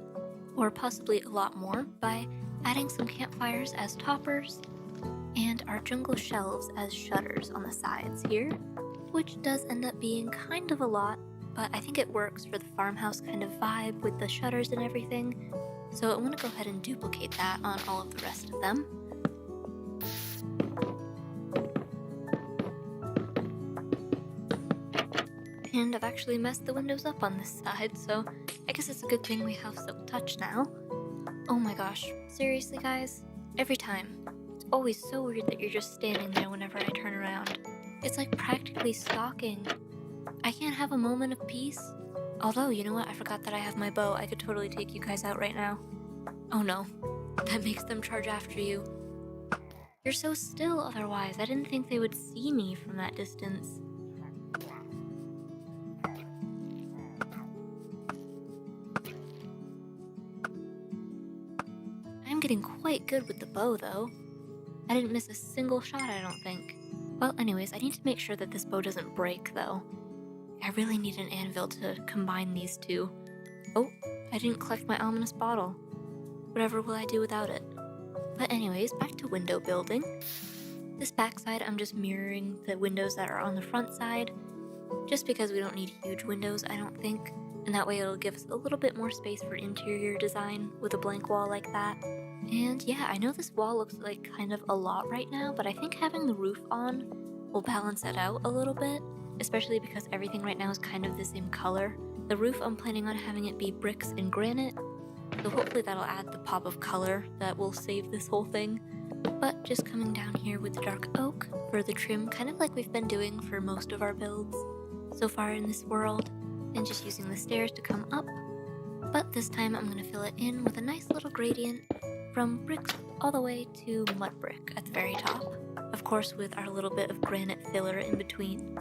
or possibly a lot more, by adding some campfires as toppers and our jungle shelves as shutters on the sides here, which does end up being kind of a lot, but I think it works for the farmhouse kind of vibe with the shutters and everything, so I want to go ahead and duplicate that on all of the rest of them. And I've actually messed the windows up on this side, so I guess it's a good thing we have Silk Touch now. Oh my gosh, seriously guys, every time. It's always so weird that you're just standing there whenever I turn around. It's like practically stalking. I can't have a moment of peace. Although, you know what? I forgot that I have my bow. I could totally take you guys out right now. Oh no. That makes them charge after you. You're so still otherwise. I didn't think they would see me from that distance. I'm getting quite good with the bow though. I didn't miss a single shot, I don't think. Well, anyways, I need to make sure that this bow doesn't break, though. I really need an anvil to combine these two. Oh, I didn't collect my ominous bottle. Whatever will I do without it? But anyways, back to window building. This back side, I'm just mirroring the windows that are on the front side, just because we don't need huge windows, I don't think. And that way it'll give us a little bit more space for interior design with a blank wall like that. And yeah, I know this wall looks like kind of a lot right now, but I think having the roof on will balance it out a little bit, especially because everything right now is kind of the same color. The roof, I'm planning on having it be bricks and granite, so hopefully that'll add the pop of color that will save this whole thing. But just coming down here with the dark oak for the trim, kind of like we've been doing for most of our builds so far in this world, and just using the stairs to come up. But this time I'm going to fill it in with a nice little gradient from bricks all the way to mud brick at the very top. Of course, with our little bit of granite filler in between.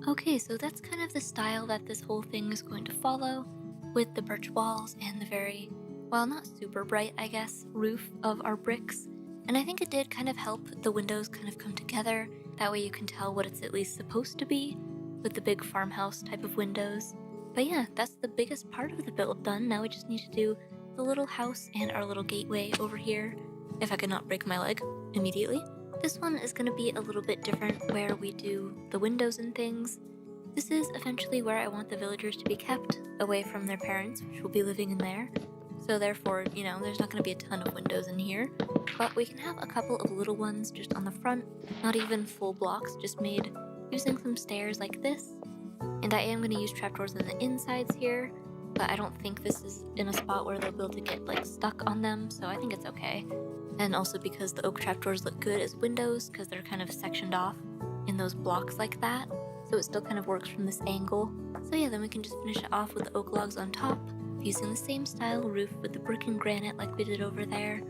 Okay, so that's kind of the style that this whole thing is going to follow, with the birch walls and the very, well, not super bright, I guess, roof of our bricks. And I think it did kind of help the windows kind of come together. That way you can tell what it's at least supposed to be with the big farmhouse type of windows. But yeah, that's the biggest part of the build done. Now we just need to do the little house and our little gateway over here, if I could not break my leg immediately. This one is going to be a little bit different where we do the windows and things. This is eventually where I want the villagers to be kept, away from their parents, which will be living in there. So therefore, you know, there's not going to be a ton of windows in here. But we can have a couple of little ones just on the front, not even full blocks, just made using some stairs like this. And I am going to use trapdoors on the insides here, but I don't think this is in a spot where they'll be able to get stuck on them, so I think it's okay. And also because the oak trapdoors look good as windows, because they're kind of sectioned off in those blocks like that. So it still kind of works from this angle. So yeah, then we can just finish it off with the oak logs on top. using the same style roof with the brick and granite like we did over there.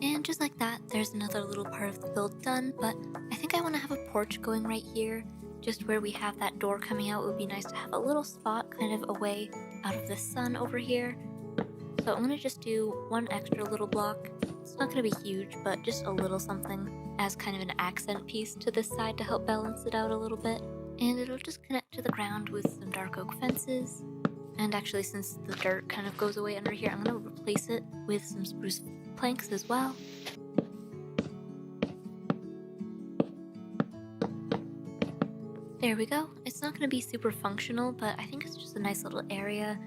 And just like that, there's another little part of the build done, but I think I want to have a porch going right here, just where we have that door coming out. It would be nice to have a little spot kind of away out of the sun over here. So I'm going to just do one extra little block. It's not going to be huge, but just a little something as kind of an accent piece to this side to help balance it out a little bit. And it'll just connect to the ground with some dark oak fences. And actually, since the dirt kind of goes away under here, I'm going to replace it with some spruce planks as well. There we go. It's not going to be super functional, but I think it's just a nice little area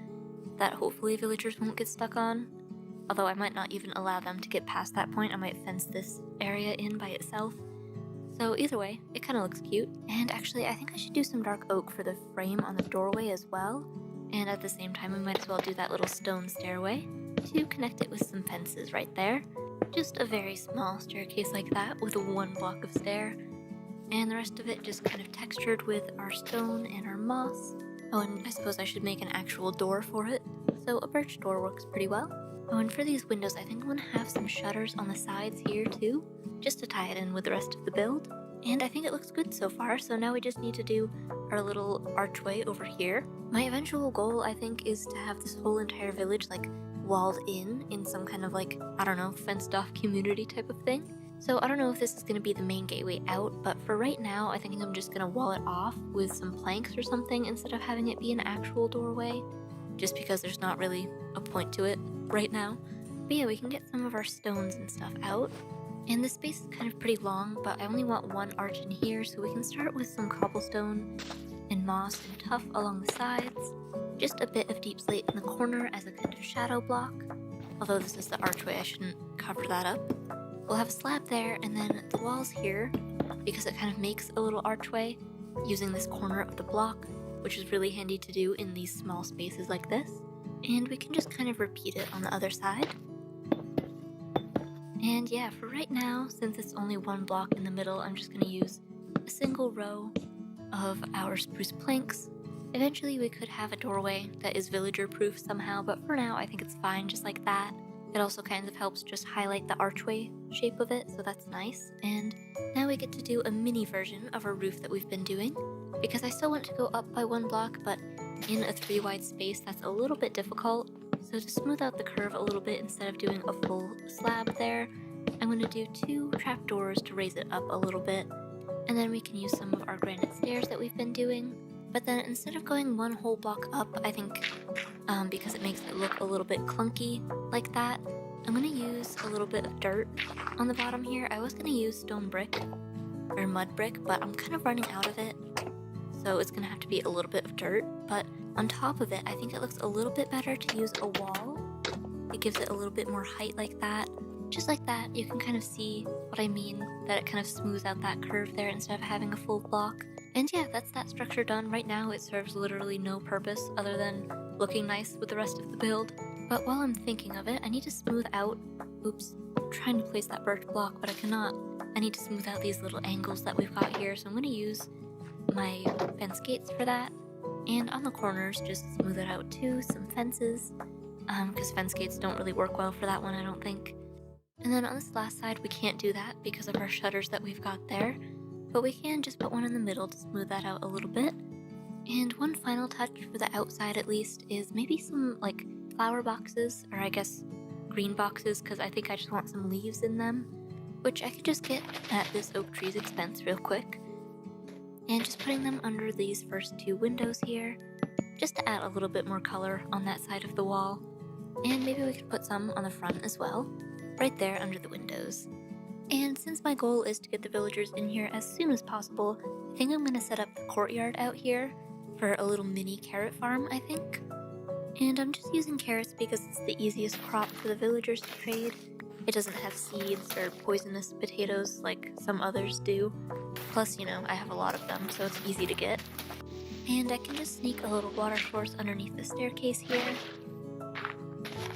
that hopefully villagers won't get stuck on. Although I might not even allow them to get past that point. I might fence this area in by itself. So either way, it kind of looks cute. And actually, I think I should do some dark oak for the frame on the doorway as well. And at the same time, we might as well do that little stone stairway to connect it with some fences right there. Just a very small staircase like that with one block of stair. And the rest of it just kind of textured with our stone and our moss. Oh, and I suppose I should make an actual door for it. So a birch door works pretty well. Oh, and for these windows, I think I'm going to have some shutters on the sides here too, just to tie it in with the rest of the build. And I think it looks good so far, so now we just need to do our little archway over here. My eventual goal, I think, is to have this whole entire village like walled in some kind of like, I don't know, fenced off community type of thing. So I don't know if this is going to be the main gateway out, but for right now, I think I'm just going to wall it off with some planks or something instead of having it be an actual doorway, just because there's not really a point to it right now. But yeah, we can get some of our stones and stuff out. And this space is kind of pretty long, but I only want one arch in here, so we can start with some cobblestone and moss and tuff along the sides. Just a bit of deep slate in the corner as a kind of shadow block. Although this is the archway, I shouldn't cover that up. We'll have a slab there, and then the walls here, because it kind of makes a little archway using this corner of the block, which is really handy to do in these small spaces like this. And we can just kind of repeat it on the other side. And yeah, for right now, since it's only one block in the middle, I'm just going to use a single row of our spruce planks. Eventually we could have a doorway that is villager proof somehow, but for now I think it's fine just like that. It also kind of helps just highlight the archway shape of it, so that's nice. And now we get to do a mini version of our roof that we've been doing, because I still want to go up by one block, but in a 3 wide space that's a little bit difficult. So to smooth out the curve a little bit, instead of doing a full slab there, I'm going to do 2 trapdoors to raise it up a little bit. And then we can use some of our granite stairs that we've been doing. But then instead of going one whole block up, I think, because it makes it look a little bit clunky like that, I'm going to use a little bit of dirt on the bottom here. I was going to use stone brick or mud brick, but I'm kind of running out of it. So it's going to have to be a little bit of dirt. But on top of it, I think it looks a little bit better to use a wall. It gives it a little bit more height like that. Just like that, you can kind of see what I mean, that it kind of smooths out that curve there instead of having a full block. And yeah, that's that structure done. Right now it serves literally no purpose other than looking nice with the rest of the build. But while I'm thinking of it, I need to smooth out, oops, I'm trying to place that birch block, but I cannot. I need to smooth out these little angles that we've got here, so I'm going to use my fence gates for that. And on the corners, just smooth it out too, some fences, because fence gates don't really work well for that one, I don't think. And then on this last side, we can't do that because of our shutters that we've got there, but we can just put one in the middle to smooth that out a little bit. And one final touch for the outside at least is maybe some like flower boxes, or I guess green boxes, because I think I just want some leaves in them, which I could just get at this oak tree's expense real quick. And just putting them under these first 2 windows here, just to add a little bit more color on that side of the wall. And maybe we could put some on the front as well, right there under the windows. And since my goal is to get the villagers in here as soon as possible, I think I'm going to set up the courtyard out here for a little mini carrot farm, I think. And I'm just using carrots because it's the easiest crop for the villagers to trade. It doesn't have seeds or poisonous potatoes like some others do. Plus, you know, I have a lot of them, so it's easy to get. And I can just sneak a little water source underneath the staircase here.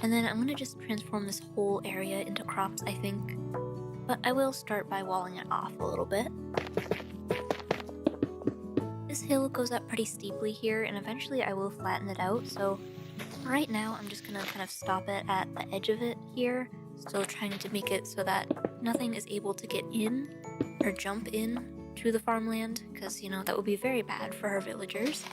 And then I'm going to just transform this whole area into crops, I think. But I will start by walling it off a little bit. This hill goes up pretty steeply here, and eventually I will flatten it out, so right now I'm just gonna kind of stop it at the edge of it here, still trying to make it so that nothing is able to get in or jump in to the farmland, because, you know, that would be very bad for our villagers.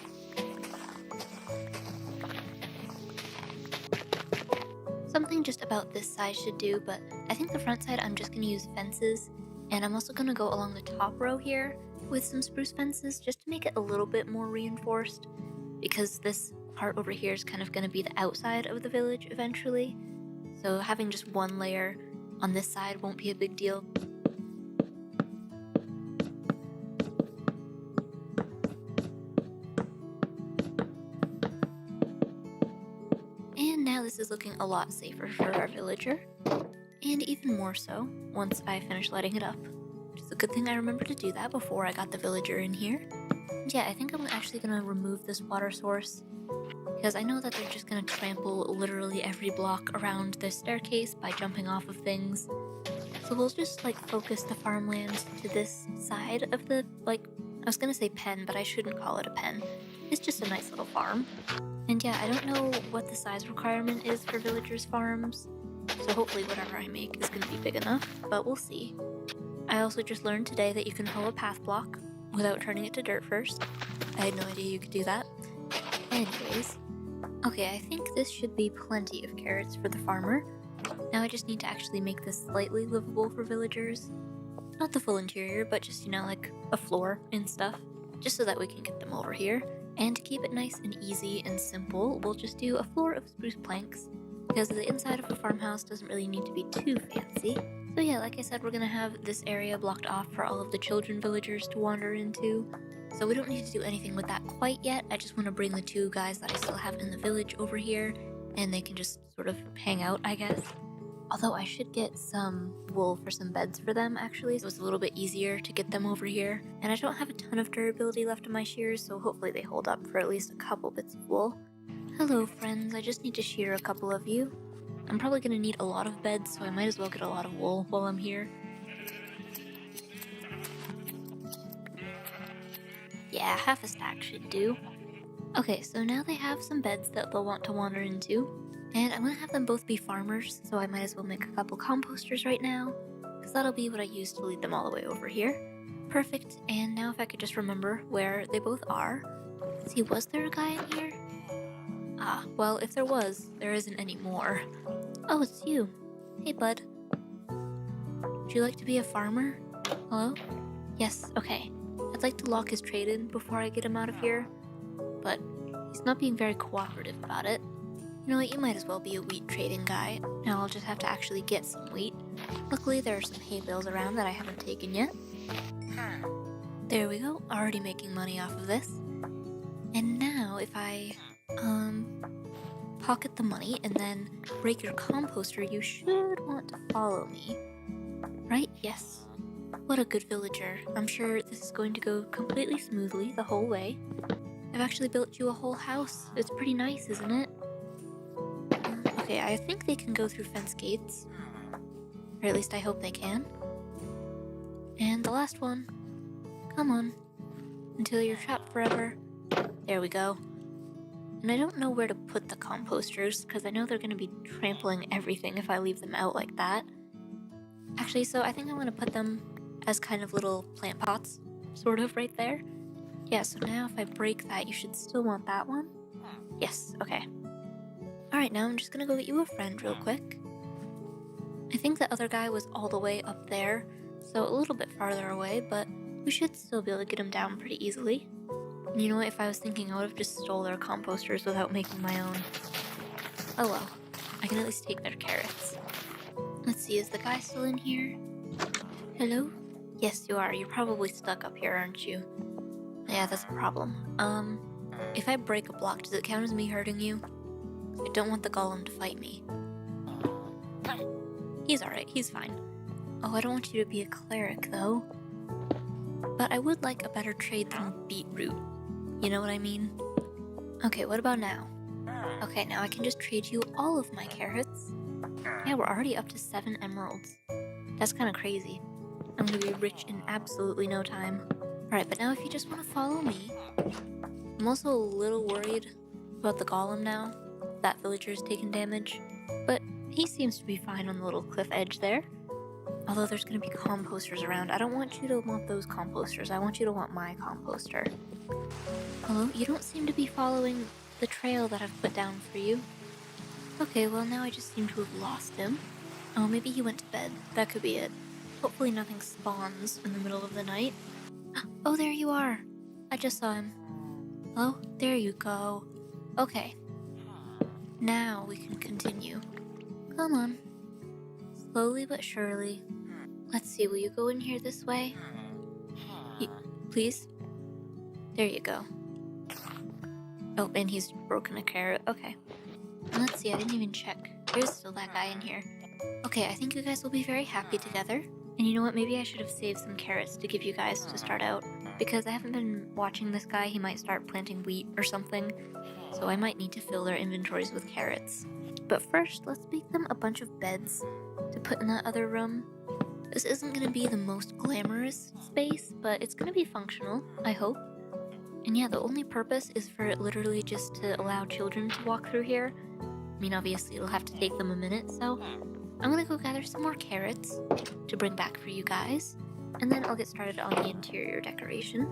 Something just about this size should do, but I think the front side I'm just going to use fences, and I'm also going to go along the top row here with some spruce fences just to make it a little bit more reinforced, because this part over here is kind of going to be the outside of the village eventually, so having just one layer on this side won't be a big deal. And now this is looking a lot safer for our villager, and even more so once I finish lighting it up, which is a good thing I remembered to do that before I got the villager in here. And yeah, I think I'm actually going to remove this water source, because I know that they're just going to trample literally every block around this staircase by jumping off of things. So we'll just like focus the farmland to this side of the, like, I was going to say pen, but I shouldn't call it a pen. It's just a nice little farm. And yeah, I don't know what the size requirement is for villagers' farms, so hopefully whatever I make is going to be big enough, but we'll see. I also just learned today that you can hoe a path block without turning it to dirt first. I had no idea you could do that. Anyways, okay, I think this should be plenty of carrots for the farmer. Now I just need to actually make this slightly livable for villagers. Not the full interior, but just, you know, like a floor and stuff, just so that we can get them over here. And to keep it nice and easy and simple, we'll just do a floor of spruce planks, because the inside of a farmhouse doesn't really need to be too fancy. So yeah, like I said, we're gonna have this area blocked off for all of the children villagers to wander into. So we don't need to do anything with that quite yet. I just want to bring the two guys that I still have in the village over here, and they can just sort of hang out, I guess. Although I should get some wool for some beds for them, actually, so it's a little bit easier to get them over here. And I don't have a ton of durability left in my shears, so hopefully they hold up for at least a couple bits of wool. Hello, friends. I just need to shear a couple of you. I'm probably going to need a lot of beds, so I might as well get a lot of wool while I'm here. Yeah, half a stack should do. Okay, so now they have some beds that they'll want to wander into. And I'm going to have them both be farmers, so I might as well make a couple composters right now, because that'll be what I use to lead them all the way over here. Perfect, and now if I could just remember where they both are. Let's see, was there a guy in here? Ah, well, if there was, there isn't anymore. Oh, it's you. Hey, bud. Would you like to be a farmer? Hello? Yes, okay. I'd like to lock his trade in before I get him out of here, but he's not being very cooperative about it. You know what, you might as well be a wheat trading guy. Now I'll just have to actually get some wheat. Luckily there are some hay bales around that I haven't taken yet. There we go, already making money off of this. And now if I, pocket the money and then break your composter, you should want to follow me. Right? Yes. What a good villager. I'm sure this is going to go completely smoothly the whole way. I've actually built you a whole house. It's pretty nice, isn't it? Okay, I think they can go through fence gates. Or at least I hope they can. And the last one. Come on. Until you're trapped forever. There we go. And I don't know where to put the composters, because I know they're going to be trampling everything if I leave them out like that. Actually, so I think I'm going to put them as kind of little plant pots, sort of, right there. Yeah, so now if I break that, you should still want that one. Yes, okay. Alright, now I'm just gonna go get you a friend real quick. I think the other guy was all the way up there, so a little bit farther away, but we should still be able to get him down pretty easily. And you know what, if I was thinking, I would have just stole their composters without making my own. Oh well, I can at least take their carrots. Let's see, is the guy still in here? Hello? Yes, you are. You're probably stuck up here, aren't you? Yeah, that's a problem. If I break a block, does it count as me hurting you? I don't want the golem to fight me. He's alright, he's fine. Oh, I don't want you to be a cleric, though. But I would like a better trade than beetroot. You know what I mean? Okay, what about now? Okay, now I can just trade you all of my carrots. Yeah, we're already up to 7 emeralds. That's kind of crazy. I'm gonna be rich in absolutely no time. Alright, but now if you just want to follow me. I'm also a little worried about the golem now. That villager's taken damage. But he seems to be fine on the little cliff edge there. Although there's going to be composters around. I don't want you to want those composters. I want you to want my composter. Hello? You don't seem to be following the trail that I've put down for you. Okay, well now I just seem to have lost him. Oh, maybe he went to bed. That could be it. Hopefully nothing spawns in the middle of the night. Oh, there you are. I just saw him. Oh, there you go. Okay. Now we can continue. Come on. Slowly but surely. Let's see, will you go in here this way? Please? There you go. Oh, and he's broken a carrot. Okay. And let's see, I didn't even check. There's still that guy in here. Okay, I think you guys will be very happy together. And you know what, maybe I should have saved some carrots to give you guys to start out. Because I haven't been watching this guy, he might start planting wheat or something. So I might need to fill their inventories with carrots. But first, let's make them a bunch of beds to put in that other room. This isn't going to be the most glamorous space, but it's going to be functional, I hope. And yeah, the only purpose is for it literally just to allow children to walk through here. I mean, obviously it'll have to take them a minute, so I'm going to go gather some more carrots to bring back for you guys. And then I'll get started on the interior decoration.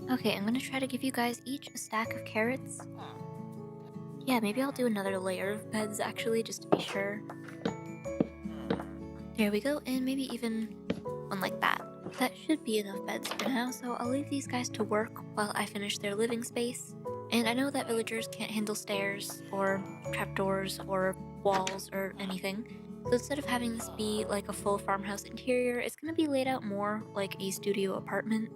Okay, I'm gonna try to give you guys each a stack of carrots. Yeah, maybe I'll do another layer of beds actually, just to be sure. There we go, and maybe even one like that. That should be enough beds for now, so I'll leave these guys to work while I finish their living space. And I know that villagers can't handle stairs, or trapdoors, or walls, or anything. So instead of having this be like a full farmhouse interior, it's gonna be laid out more like a studio apartment.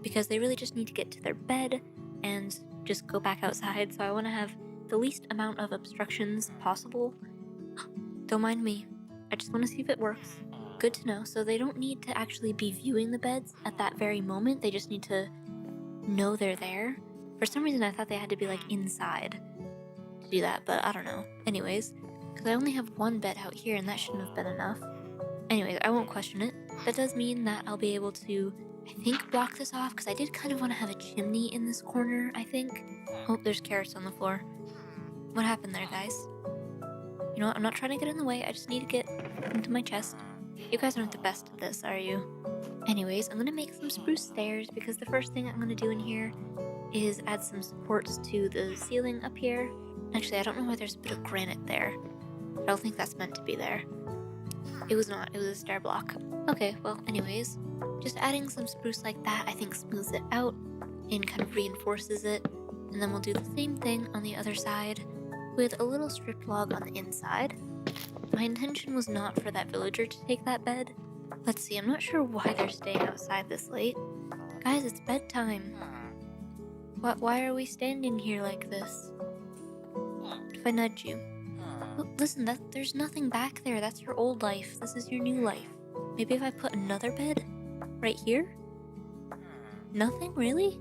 Because they really just need to get to their bed and just go back outside, so I want to have the least amount of obstructions possible. Don't mind me. I just want to see if it works. Good to know. So they don't need to actually be viewing the beds at that very moment. They just need to know they're there. For some reason, I thought they had to be like inside to do that, but I don't know. Anyways, because I only have one bed out here and that shouldn't have been enough. Anyways, I won't question it. That does mean that I'll be able to, I think, block this off, because I did kind of want to have a chimney in this corner, I think. Oh, there's carrots on the floor. What happened there, guys? You know what, I'm not trying to get in the way, I just need to get into my chest. You guys aren't the best at this, are you? Anyways, I'm going to make some spruce stairs, because the first thing I'm going to do in here is add some supports to the ceiling up here. Actually, I don't know why there's a bit of granite there. I don't think that's meant to be there. It was not, it was a stair block. Okay, well, anyways. Just adding some spruce like that, I think, smooths it out and kind of reinforces it. And then we'll do the same thing on the other side with a little stripped log on the inside. My intention was not for that villager to take that bed. Let's see, I'm not sure why they're staying outside this late. Guys, it's bedtime. Why are we standing here like this? If I nudge you. Look, listen, there's nothing back there. That's your old life. This is your new life. Maybe if I put another bed right here? Nothing? Really?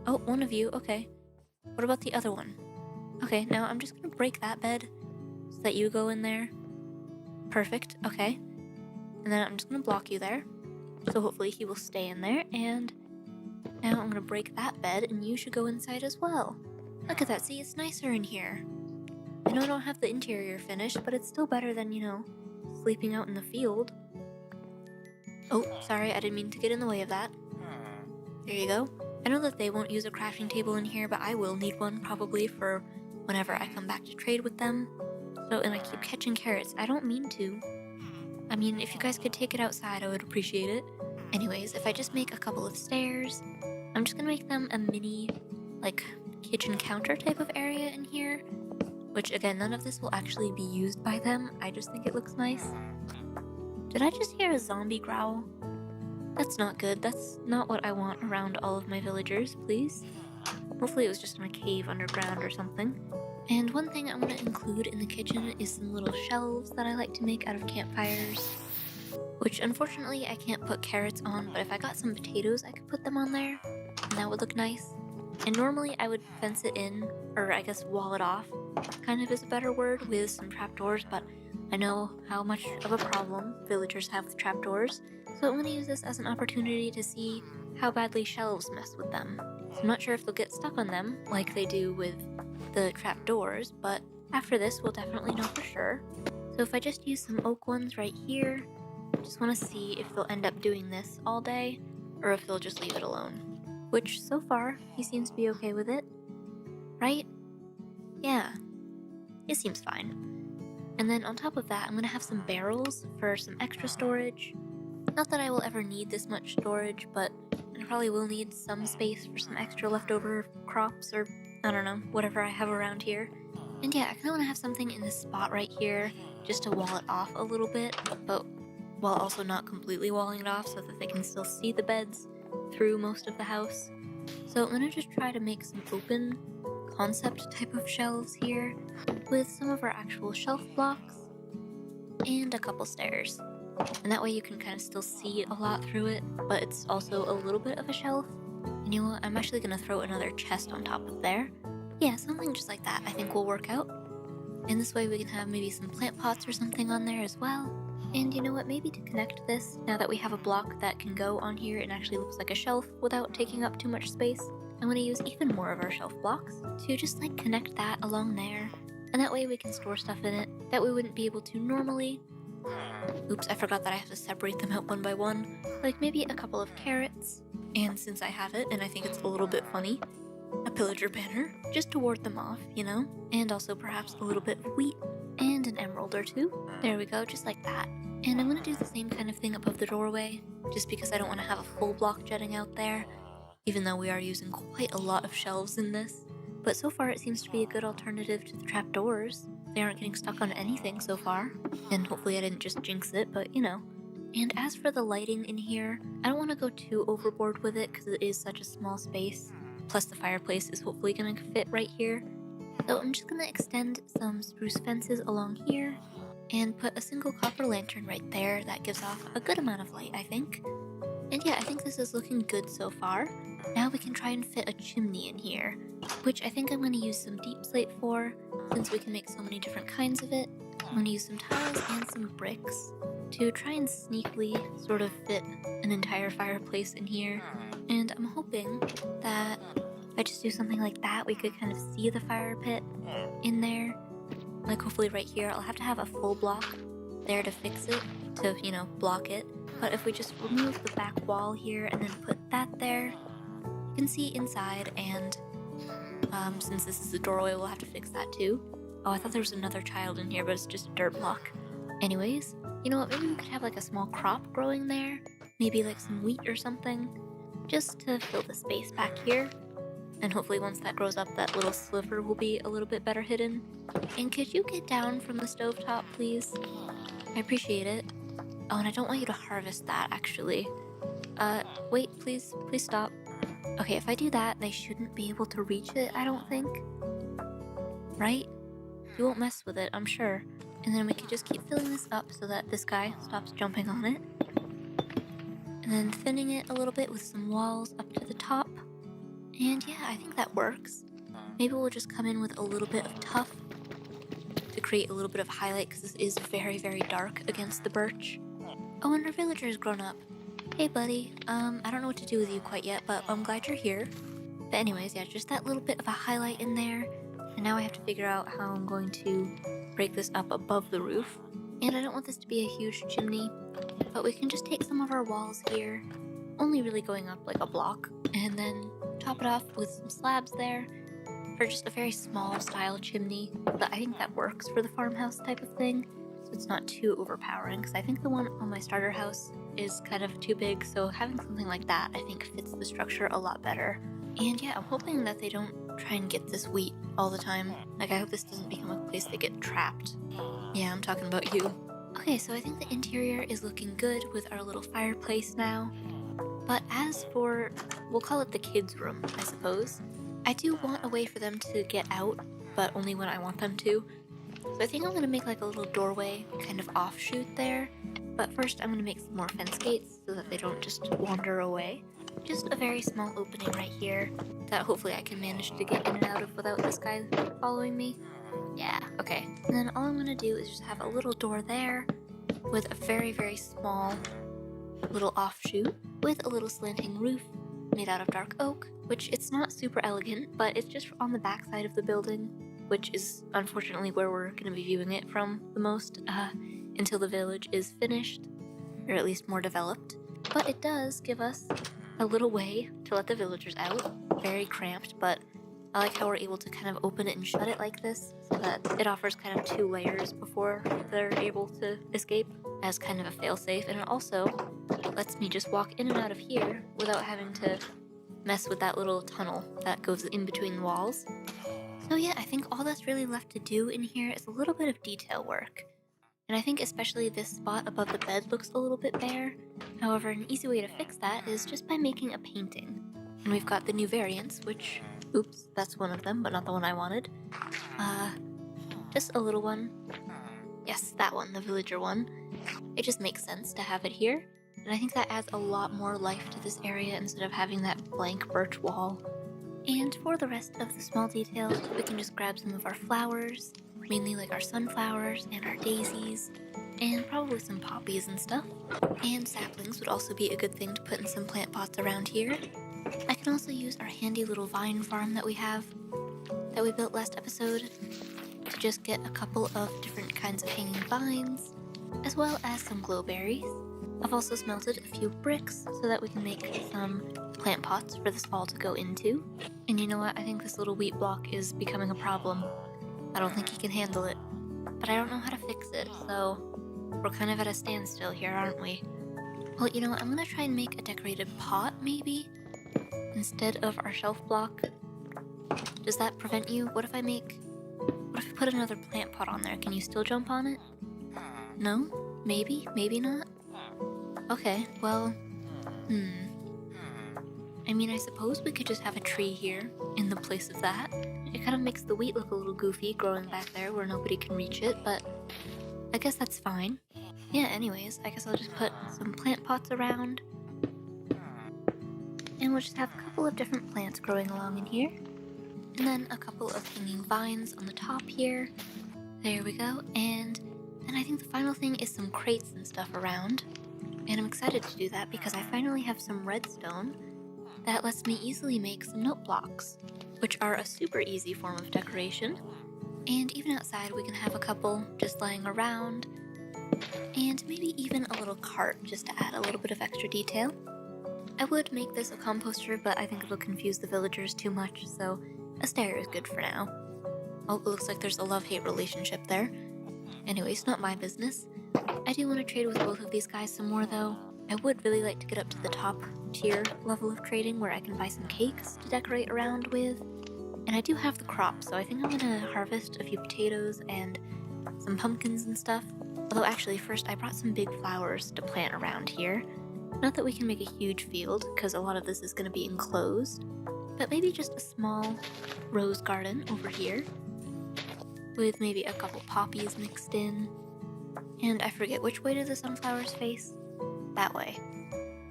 Oh, one of you. Okay. What about the other one? Okay, now I'm just gonna break that bed so that you go in there. Perfect. Okay. And then I'm just gonna block you there. So hopefully he will stay in there. And now I'm gonna break that bed and you should go inside as well. Look at that. See, it's nicer in here. I know I don't have the interior finished, but it's still better than, you know, sleeping out in the field. Oh, sorry, I didn't mean to get in the way of that. There you go. I know that they won't use a crafting table in here, but I will need one probably for whenever I come back to trade with them. So, and I keep catching carrots. I don't mean to. I mean, if you guys could take it outside, I would appreciate it. Anyways, if I just make a couple of stairs, I'm just gonna make them a mini, like, kitchen counter type of area in here. Which, again, none of this will actually be used by them. I just think it looks nice. Did I just hear a zombie growl? That's not good. That's not what I want around all of my villagers, please. Hopefully it was just in a cave underground or something. And one thing I want to include in the kitchen is some little shelves that I like to make out of campfires. Which, unfortunately, I can't put carrots on, but if I got some potatoes, I could put them on there. And that would look nice. And normally I would fence it in, or I guess wall it off, kind of is a better word, with some trapdoors, but I know how much of a problem villagers have with trapdoors, so I'm going to use this as an opportunity to see how badly shelves mess with them. So I'm not sure if they'll get stuck on them like they do with the trapdoors, but after this we'll definitely know for sure. So if I just use some oak ones right here, just want to see if they'll end up doing this all day, or if they'll just leave it alone. Which, so far, he seems to be okay with it. Right? Yeah. It seems fine. And then on top of that, I'm going to have some barrels for some extra storage. Not that I will ever need this much storage, but I probably will need some space for some extra leftover crops, or I don't know, whatever I have around here. And yeah, I kind of want to have something in this spot right here, just to wall it off a little bit, but while also not completely walling it off so that they can still see the beds through most of the house. So I'm going to just try to make some open concept type of shelves here with some of our actual shelf blocks and a couple stairs. And that way you can kind of still see a lot through it, but it's also a little bit of a shelf. And you know what, I'm actually going to throw another chest on top of there. Yeah, something just like that I think will work out. And this way we can have maybe some plant pots or something on there as well. And you know what, maybe to connect this, now that we have a block that can go on here and actually looks like a shelf without taking up too much space, I'm going to use even more of our shelf blocks to just like connect that along there. And that way we can store stuff in it that we wouldn't be able to normally. Oops, I forgot that I have to separate them out one by one. Like maybe a couple of carrots. And since I have it, and I think it's a little bit funny, a pillager banner, just to ward them off, you know? And also perhaps a little bit of wheat and an emerald or two. There we go, just like that. And I'm going to do the same kind of thing above the doorway, just because I don't want to have a full block jutting out there, even though we are using quite a lot of shelves in this. But so far it seems to be a good alternative to the trapdoors. They aren't getting stuck on anything so far, and hopefully I didn't just jinx it, but you know. And as for the lighting in here, I don't want to go too overboard with it because it is such a small space. Plus the fireplace is hopefully going to fit right here. So I'm just going to extend some spruce fences along here and put a single copper lantern right there that gives off a good amount of light, I think. And yeah, I think this is looking good so far. Now we can try and fit a chimney in here, which I think I'm going to use some deep slate for, since we can make so many different kinds of it. I'm going to use some tiles and some bricks to try and sneakily sort of fit an entire fireplace in here. And I'm hoping that if I just do something like that, we could kind of see the fire pit in there. Like hopefully right here, I'll have to have a full block there to fix it, to, you know, block it. But if we just remove the back wall here and then put that there, you can see inside, and since this is a doorway, we'll have to fix that too. Oh, I thought there was another child in here, but it's just a dirt block. Anyways, you know what, maybe we could have like a small crop growing there, maybe like some wheat or something, just to fill the space back here. And hopefully once that grows up, that little sliver will be a little bit better hidden. And could you get down from the stovetop, please? I appreciate it. Oh, and I don't want you to harvest that, actually. Wait, please stop. Okay, if I do that, they shouldn't be able to reach it, I don't think. Right? You won't mess with it, I'm sure. And then we can just keep filling this up so that this guy stops jumping on it. And then thinning it a little bit with some walls up to the top. And yeah, I think that works. Maybe we'll just come in with a little bit of tuff to create a little bit of highlight, because this is very, very dark against the birch. Oh, and our villager has grown up. Hey buddy, I don't know what to do with you quite yet, but I'm glad you're here. But anyways, yeah, just that little bit of a highlight in there. And now I have to figure out how I'm going to break this up above the roof. And I don't want this to be a huge chimney, but we can just take some of our walls here, only really going up like a block, and then top it off with some slabs there for just a very small style chimney. But I think that works for the farmhouse type of thing, so it's not too overpowering, because I think the one on my starter house is kind of too big, so having something like that I think fits the structure a lot better. And yeah, I'm hoping that they don't try and get this wheat all the time. Like, I hope this doesn't become a place they get trapped. Yeah, I'm talking about you. Okay, so I think the interior is looking good with our little fireplace now. But as for, we'll call it the kids' room, I suppose. I do want a way for them to get out, but only when I want them to. So I think I'm going to make like a little doorway kind of offshoot there. But first I'm going to make some more fence gates so that they don't just wander away. Just a very small opening right here that hopefully I can manage to get in and out of without this guy following me. Yeah, okay. And then all I'm gonna do is just have a little door there with a very, very small little offshoot with a little slanting roof made out of dark oak, which it's not super elegant, but it's just on the back side of the building, which is unfortunately where we're going to be viewing it from the most until the village is finished, or at least more developed. But it does give us a little way to let the villagers out, very cramped, but I like how we're able to kind of open it and shut it like this, so that it offers kind of 2 layers before they're able to escape as kind of a failsafe, and it also lets me just walk in and out of here without having to mess with that little tunnel that goes in between the walls. So yeah, I think all that's really left to do in here is a little bit of detail work. And I think especially this spot above the bed looks a little bit bare. However, an easy way to fix that is just by making a painting. And we've got the new variants, which, oops, that's one of them, but not the one I wanted. Just a little one. Yes, that one, the villager one. It just makes sense to have it here. And I think that adds a lot more life to this area instead of having that blank birch wall. And for the rest of the small details, we can just grab some of our flowers, mainly like our sunflowers and our daisies, and probably some poppies and stuff. And saplings would also be a good thing to put in some plant pots around here. I can also use our handy little vine farm that we have, that we built last episode, to just get a couple of different kinds of hanging vines, as well as some glowberries. I've also smelted a few bricks so that we can make some plant pots for this fall to go into. And you know what? I think this little wheat block is becoming a problem. I don't think he can handle it. But I don't know how to fix it, so we're kind of at a standstill here, aren't we? Well, you know what? I'm gonna try and make a decorated pot, maybe, instead of our shelf block. Does that prevent you? What if I put another plant pot on there? Can you still jump on it? No? Maybe? Maybe not? Okay, well, I mean, I suppose we could just have a tree here in the place of that. It kind of makes the wheat look a little goofy growing back there where nobody can reach it, but I guess that's fine. Yeah, anyways, I guess I'll just put some plant pots around. And we'll just have a couple of different plants growing along in here. And then a couple of hanging vines on the top here. There we go. And then I think the final thing is some crates and stuff around. And I'm excited to do that because I finally have some redstone that lets me easily make some note blocks, which are a super easy form of decoration. And even outside we can have a couple just lying around, and maybe even a little cart just to add a little bit of extra detail. I would make this a composter, but I think it'll confuse the villagers too much, so a stair is good for now. Oh, it looks like there's a love-hate relationship there. Anyways, not my business. I do want to trade with both of these guys some more though. I would really like to get up to the top tier level of trading where I can buy some cakes to decorate around with. And I do have the crop, so I think I'm gonna harvest a few potatoes and some pumpkins and stuff. Although actually first I brought some big flowers to plant around here. Not that we can make a huge field, because a lot of this is gonna be enclosed, but maybe just a small rose garden over here with maybe a couple poppies mixed in. And I forget, which way do the sunflowers face? That way.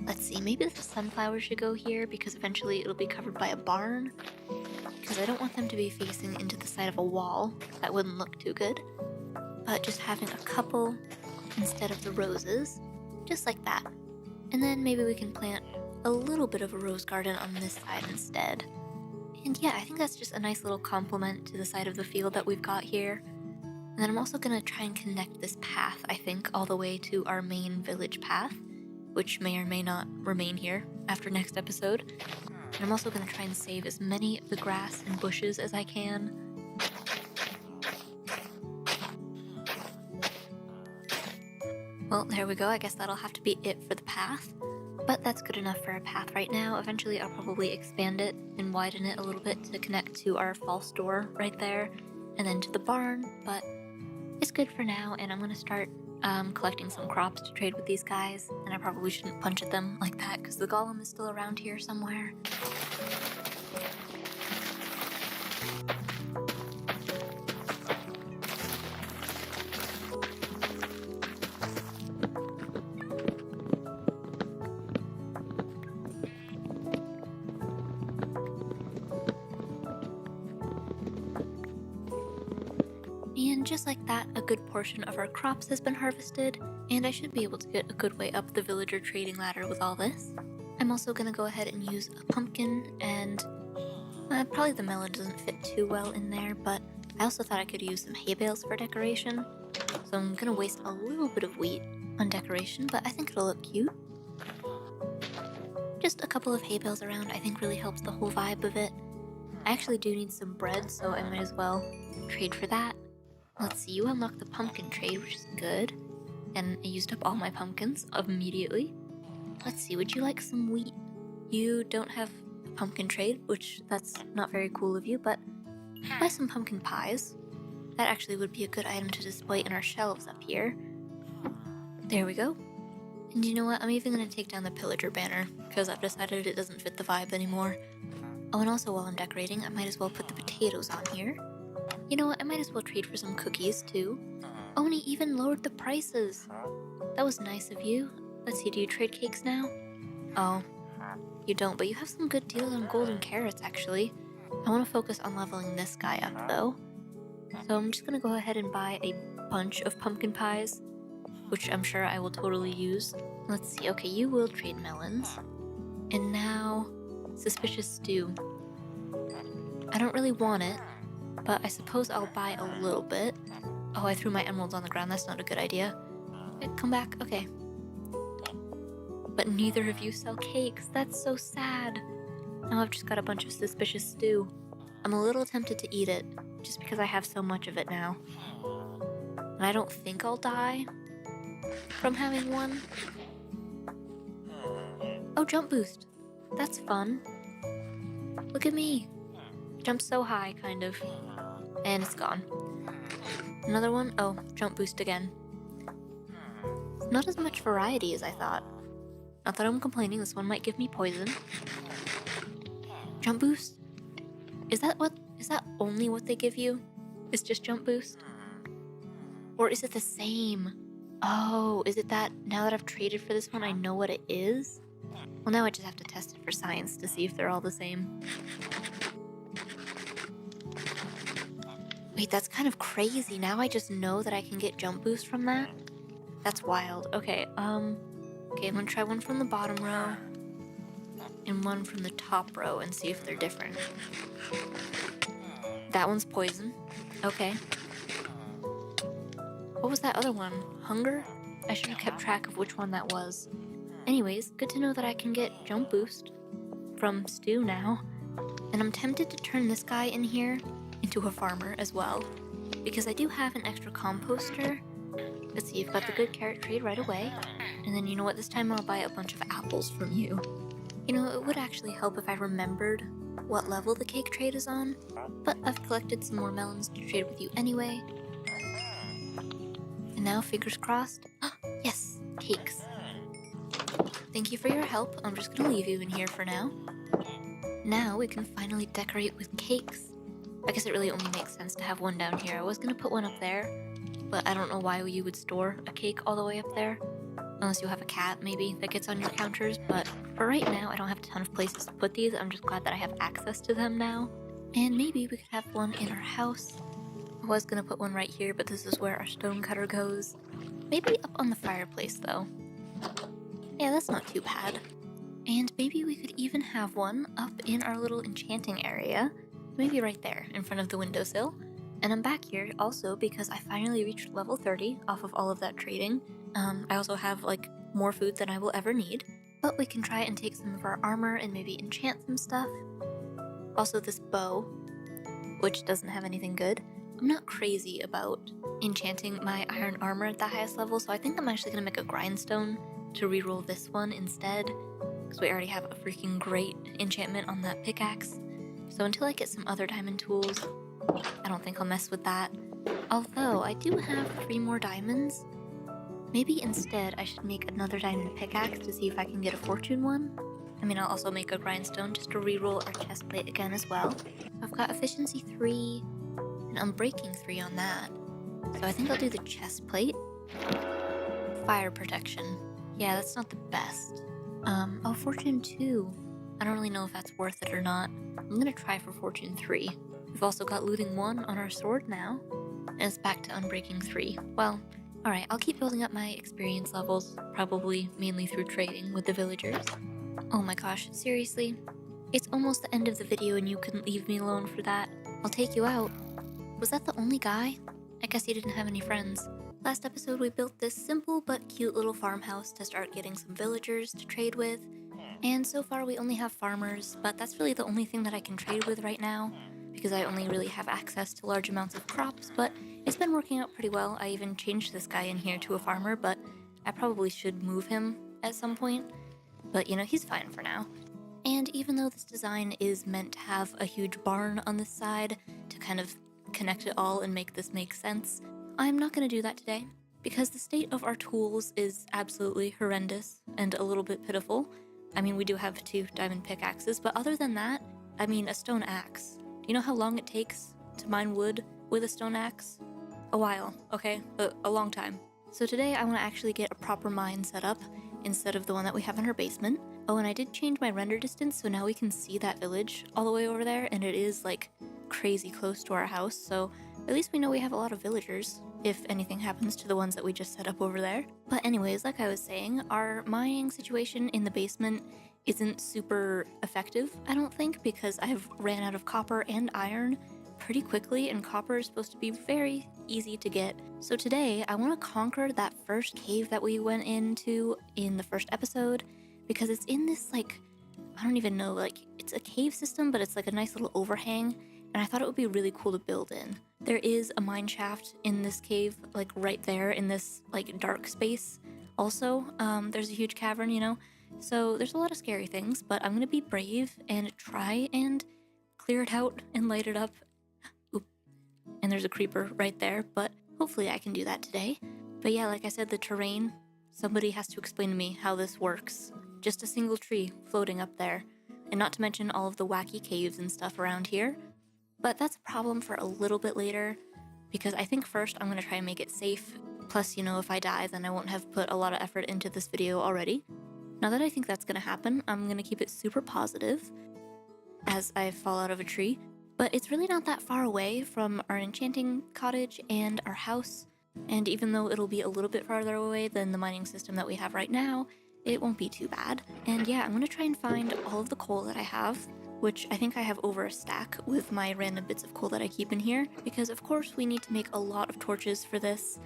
Let's see, maybe the sunflowers should go here because eventually it'll be covered by a barn. Because I don't want them to be facing into the side of a wall. That wouldn't look too good. But just having a couple instead of the roses, just like that. And then maybe we can plant a little bit of a rose garden on this side instead. And yeah, I think that's just a nice little complement to the side of the field that we've got here. And then I'm also going to try and connect this path, I think, all the way to our main village path, which may or may not remain here after next episode. And I'm also going to try and save as many of the grass and bushes as I can. Well, there we go. I guess that'll have to be it for the path. But that's good enough for a path right now. Eventually I'll probably expand it and widen it a little bit to connect to our false door right there, and then to the barn, but it's good for now, and I'm going to start collecting some crops to trade with these guys, and I probably shouldn't punch at them like that because the golem is still around here somewhere. And just like that, a good portion of our crops has been harvested, and I should be able to get a good way up the villager trading ladder with all this. I'm also gonna go ahead and use a pumpkin, and probably the melon doesn't fit too well in there, but I also thought I could use some hay bales for decoration. So I'm gonna waste a little bit of wheat on decoration, but I think it'll look cute. Just a couple of hay bales around I think really helps the whole vibe of it. I actually do need some bread, so I might as well trade for that. Let's see, you unlock the pumpkin trade, which is good. And I used up all my pumpkins immediately. Let's see, would you like some wheat? You don't have a pumpkin trade, which that's not very cool of you, but buy some pumpkin pies. That actually would be a good item to display in our shelves up here. There we go. And you know what, I'm even going to take down the pillager banner, because I've decided it doesn't fit the vibe anymore. Oh, and also while I'm decorating, I might as well put the potatoes on here. You know what, I might as well trade for some cookies too. Oh, and he even lowered the prices. That was nice of you. Let's see, do you trade cakes now? Oh, you don't, but you have some good deals on golden carrots actually. I want to focus on leveling this guy up though. So I'm just going to go ahead and buy a bunch of pumpkin pies, which I'm sure I will totally use. Let's see, okay, you will trade melons. And now, suspicious stew. I don't really want it, but I suppose I'll buy a little bit. Oh, I threw my emeralds on the ground, that's not a good idea. Come back, okay. But neither of you sell cakes, that's so sad. Now I've just got a bunch of suspicious stew. I'm a little tempted to eat it, just because I have so much of it now. And I don't think I'll die from having one. Oh, jump boost. That's fun. Look at me. Jump so high, kind of. And it's gone. Another one? Oh, jump boost again. Not as much variety as I thought. Not that I'm complaining, this one might give me poison. Jump boost? Is that only what they give you? It's just jump boost? Or is it the same? Oh, is it that now that I've traded for this one, I know what it is? Well, now I just have to test it for science to see if they're all the same. Wait, that's kind of crazy. Now I just know that I can get jump boost from that? That's wild. Okay, okay, I'm gonna try one from the bottom row and one from the top row and see if they're different. That one's poison. Okay. What was that other one? Hunger? I should have kept track of which one that was. Anyways, good to know that I can get jump boost from stew now. And I'm tempted to turn this guy in here into a farmer as well, because I do have an extra composter. Let's see, you've got the good carrot trade right away. And then you know what, this time I'll buy a bunch of apples from you. You know, it would actually help if I remembered what level the cake trade is on, but I've collected some more melons to trade with you anyway. And now, fingers crossed. Yes, cakes. Thank you for your help. I'm just gonna leave you in here for now. Now we can finally decorate with cakes. I guess it really only makes sense to have one down here. I was gonna put one up there, but I don't know why you would store a cake all the way up there. Unless you have a cat, maybe, that gets on your counters. But for right now, I don't have a ton of places to put these. I'm just glad that I have access to them now. And maybe we could have one in our house. I was gonna put one right here, but this is where our stone cutter goes. Maybe up on the fireplace, though. Yeah, that's not too bad. And maybe we could even have one up in our little enchanting area. Maybe right there, in front of the windowsill. And I'm back here also because I finally reached level 30 off of all of that trading. I also have, like, more food than I will ever need. But we can try and take some of our armor and maybe enchant some stuff. Also this bow, which doesn't have anything good. I'm not crazy about enchanting my iron armor at the highest level, so I think I'm actually gonna make a grindstone to reroll this one instead, because we already have a freaking great enchantment on that pickaxe. So until I get some other diamond tools, I don't think I'll mess with that. Although I do have 3 more diamonds. Maybe instead I should make another diamond pickaxe to see if I can get a fortune one. I mean, I'll also make a grindstone just to reroll our chest plate again as well. I've got efficiency 3 and unbreaking 3 on that. So I think I'll do the chest plate. Fire protection. Yeah, that's not the best. Oh, fortune 2. I don't really know if that's worth it or not. I'm gonna try for fortune 3. We've also got looting 1 on our sword now. and it's back to Unbreaking 3. Well, alright, I'll keep building up my experience levels, probably mainly through trading with the villagers. Oh my gosh, seriously? It's almost the end of the video and you couldn't leave me alone for that. I'll take you out. Was that the only guy? I guess he didn't have any friends. Last episode we built this simple but cute little farmhouse to start getting some villagers to trade with. And so far we only have farmers, but that's really the only thing that I can trade with right now, because I only really have access to large amounts of crops, but it's been working out pretty well. I even changed this guy in here to a farmer, but I probably should move him at some point. But you know, he's fine for now. And even though this design is meant to have a huge barn on this side to kind of connect it all and make this make sense, I'm not going to do that today, because the state of our tools is absolutely horrendous and a little bit pitiful. I mean, we do have 2 diamond pickaxes, but other than that, I mean, a stone axe. Do you know how long it takes to mine wood with a stone axe? A while, okay? A long time. So today I want to actually get a proper mine set up instead of the one that we have in our basement. Oh, and I did change my render distance, so now we can see that village all the way over there, and it is like crazy close to our house, so at least we know we have a lot of villagers if anything happens to the ones that we just set up over there. But anyways, like I was saying, our mining situation in the basement isn't super effective, I don't think, because I've ran out of copper and iron pretty quickly, and copper is supposed to be very easy to get. So today, I want to conquer that first cave that we went into in the first episode, because it's in this, like, I don't even know, like, it's a cave system, but it's like a nice little overhang, and I thought it would be really cool to build in. There is a mine shaft in this cave, like right there in this like dark space. Also, there's a huge cavern, you know? So there's a lot of scary things, but I'm gonna be brave and try and clear it out and light it up. Oop. And there's a creeper right there, but hopefully I can do that today. But yeah, like I said, the terrain, somebody has to explain to me how this works. Just a single tree floating up there. And not to mention all of the wacky caves and stuff around here. But that's a problem for a little bit later, because I think first I'm going to try and make it safe. Plus, you know, if I die, then I won't have put a lot of effort into this video already. Now that I think that's going to happen, I'm going to keep it super positive as I fall out of a tree. But it's really not that far away from our enchanting cottage and our house. And even though it'll be a little bit farther away than the mining system that we have right now, it won't be too bad. And yeah, I'm going to try and find all of the coal that I have, which I think I have over a stack with my random bits of coal that I keep in here, because of course we need to make a lot of torches for this,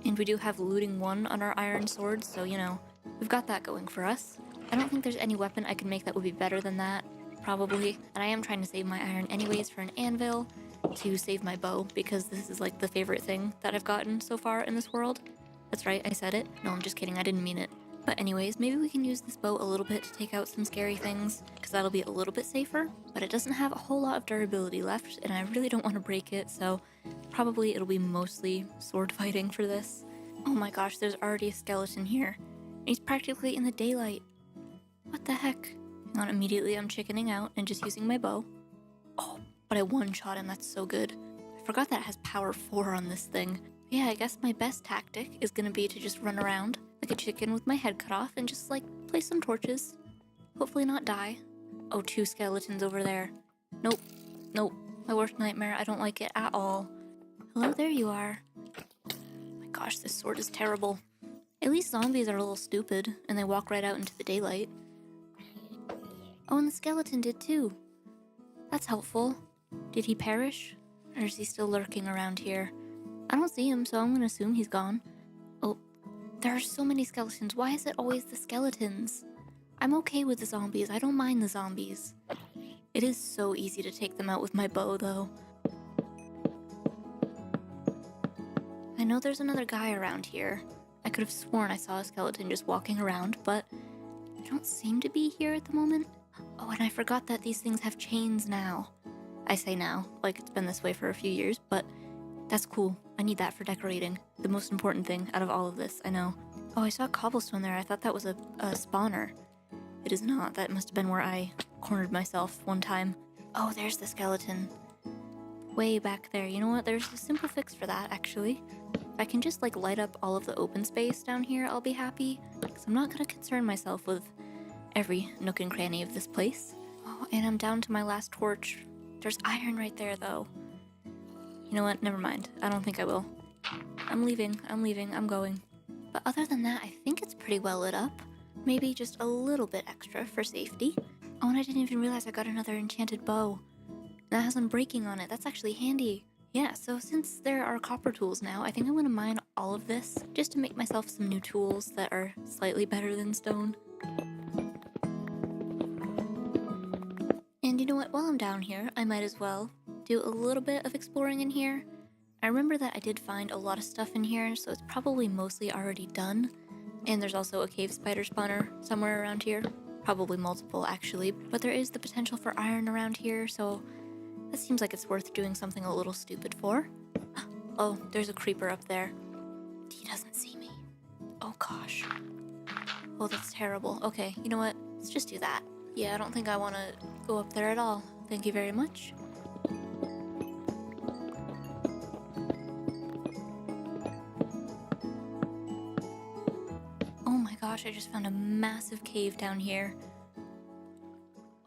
and we do have looting 1 on our iron sword, so you know, we've got that going for us. I don't think there's any weapon I can make that would be better than that, probably, and I am trying to save my iron anyways for an anvil to save my bow, because this is like the favorite thing that I've gotten so far in this world. That's right, I said it. No, I'm just kidding, I didn't mean it. But anyways, maybe we can use this bow a little bit to take out some scary things, because that'll be a little bit safer, but it doesn't have a whole lot of durability left, and I really don't want to break it, so probably it'll be mostly sword fighting for this. Oh my gosh, there's already a skeleton here. He's practically in the daylight. What the heck? Hang on, immediately I'm chickening out and just using my bow. Oh, but I one-shot him, that's so good. I forgot that it has power 4 on this thing. Yeah, I guess my best tactic is gonna be to just run around like a chicken with my head cut off and just like place some torches. Hopefully not die. Oh, 2 skeletons over there. Nope. Nope. My worst nightmare. I don't like it at all. Hello, there you are. My gosh, this sword is terrible. At least zombies are a little stupid and they walk right out into the daylight. Oh, and the skeleton did too. That's helpful. Did he perish? Or is he still lurking around here? I don't see him, so I'm gonna assume he's gone. Oh, there are so many skeletons. Why is it always the skeletons? I'm okay with the zombies. I don't mind the zombies. It is so easy to take them out with my bow, though. I know there's another guy around here. I could have sworn I saw a skeleton just walking around, but they don't seem to be here at the moment. Oh, and I forgot that these things have chains now. I say now, like it's been this way for a few years, but that's cool. I need that for decorating. The most important thing out of all of this, I know. Oh, I saw cobblestone there. I thought that was a spawner. It is not. That must have been where I cornered myself one time. Oh, there's the skeleton. Way back there. You know what? There's a simple fix for that, actually. If I can just, like, light up all of the open space down here, I'll be happy. Because I'm not going to concern myself with every nook and cranny of this place. Oh, and I'm down to my last torch. There's iron right there, though. You know what? Never mind. I don't think I will. I'm leaving, I'm going. But other than that, I think it's pretty well lit up. Maybe just a little bit extra for safety. Oh, and I didn't even realize I got another enchanted bow. That has unbreaking on it. That's actually handy. Yeah, so since there are copper tools now, I think I'm gonna mine all of this just to make myself some new tools that are slightly better than stone. And you know what? While I'm down here, I might as well do a little bit of exploring in here. I remember that I did find a lot of stuff in here, so it's probably mostly already done. And there's also a cave spider spawner somewhere around here. Probably multiple, actually. But there is the potential for iron around here, so that seems like it's worth doing something a little stupid for. Oh, there's a creeper up there. He doesn't see me. Oh gosh. Oh, that's terrible. Okay, you know what? Let's just do that. Yeah, I don't think I want to go up there at all. Thank you very much. Oh my gosh, I just found a massive cave down here.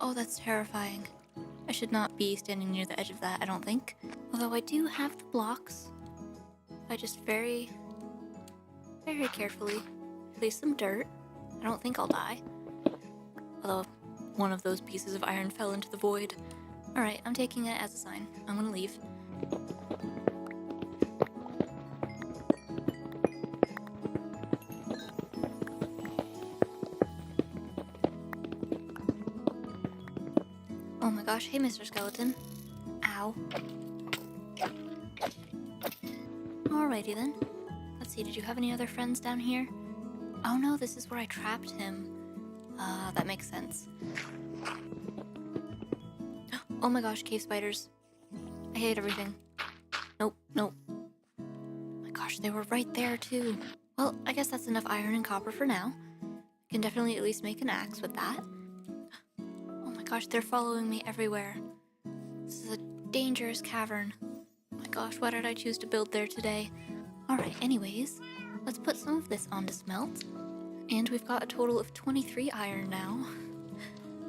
Oh, that's terrifying. I should not be standing near the edge of that, I don't think. Although I do have the blocks. I just very carefully place some dirt. I don't think I'll die. Although one of those pieces of iron fell into the void. Alright, I'm taking it as a sign. I'm gonna leave. Oh my gosh, hey Mr. Skeleton. Ow. Alrighty then. Let's see, did you have any other friends down here? Oh no, this is where I trapped him. That makes sense. Oh my gosh, cave spiders. I hate everything. Nope, nope. Oh my gosh, they were right there too. Well, I guess that's enough iron and copper for now. I can definitely at least make an axe with that. Oh my gosh, they're following me everywhere. This is a dangerous cavern. Oh my gosh, why did I choose to build there today? Alright, anyways, let's put some of this on to smelt. And we've got a total of 23 iron now.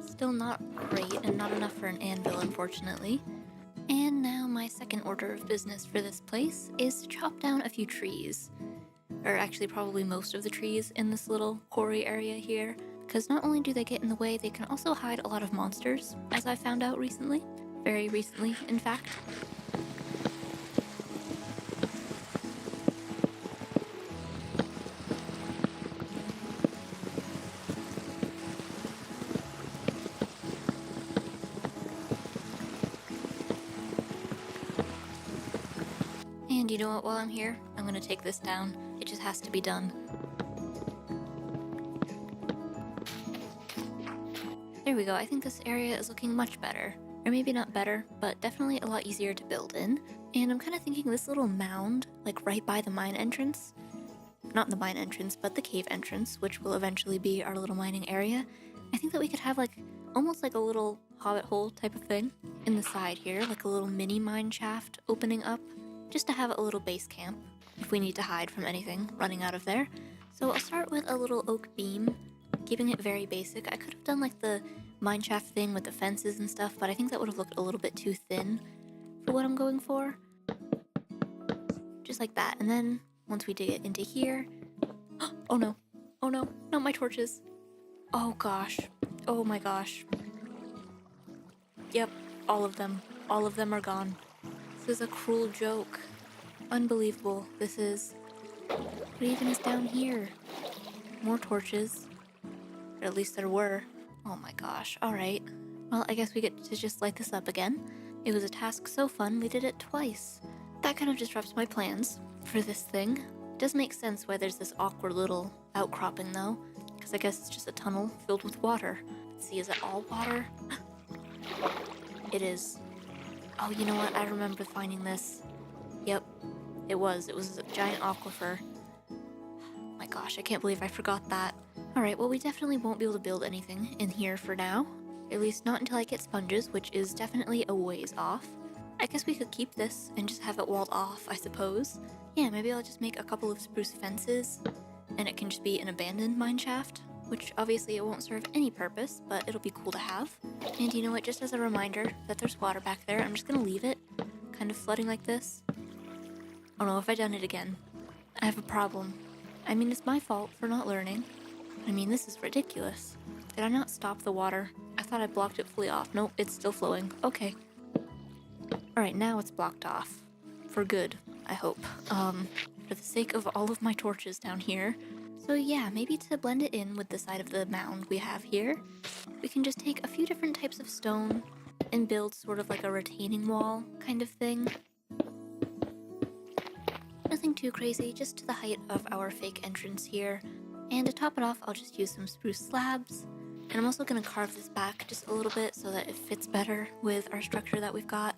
Still not great, and not enough for an anvil, unfortunately. And now my second order of business for this place is to chop down a few trees. Or actually probably most of the trees in this little quarry area here. Because not only do they get in the way, they can also hide a lot of monsters, as I found out recently. Very recently, in fact. And you know what, while I'm here, I'm gonna take this down. It just has to be done. There we go, I think this area is looking much better. Or maybe not better, but definitely a lot easier to build in. And I'm kind of thinking this little mound, like right by the mine entrance, not the mine entrance, but the cave entrance, which will eventually be our little mining area, I think that we could have like, almost like a little hobbit hole type of thing in the side here, like a little mini mine shaft opening up, just to have a little base camp if we need to hide from anything running out of there. So I'll start with a little oak beam, keeping it very basic. I could have done like the mine shaft thing with the fences and stuff, but I think that would have looked a little bit too thin for what I'm going for. Just like that. And then once we dig it into here, oh no, not my torches. Oh gosh, oh my gosh. Yep, all of them are gone. This is a cruel joke. Unbelievable, this is. What even is down here? More torches. Or at least there were. Oh my gosh, alright. Well, I guess we get to just light this up again. It was a task so fun, we did it twice. That kind of disrupts my plans for this thing. Does make sense why there's this awkward little outcropping though, because I guess it's just a tunnel filled with water. Let's see, is it all water? It is. Oh, you know what? I remember finding this. Yep, it was. It was a giant aquifer. Oh my gosh, I can't believe I forgot that. Alright, well we definitely won't be able to build anything in here for now. At least not until I get sponges, which is definitely a ways off. I guess we could keep this and just have it walled off, I suppose. Yeah, maybe I'll just make a couple of spruce fences, and it can just be an abandoned mine shaft, which obviously it won't serve any purpose, but it'll be cool to have. And you know what, just as a reminder that there's water back there, I'm just gonna leave it, kind of flooding like this. Oh no, have I done it again? I have a problem. I mean, it's my fault for not learning. I mean, this is ridiculous. Did I not stop the water? I thought I blocked it fully off. Nope, it's still flowing. Okay. Alright, now it's blocked off. For good, I hope. For the sake of all of my torches down here. So yeah, maybe to blend it in with the side of the mound we have here, we can just take a few different types of stone and build sort of like a retaining wall kind of thing. Nothing too crazy, just to the height of our fake entrance here. And to top it off, I'll just use some spruce slabs. And I'm also going to carve this back just a little bit so that it fits better with our structure that we've got.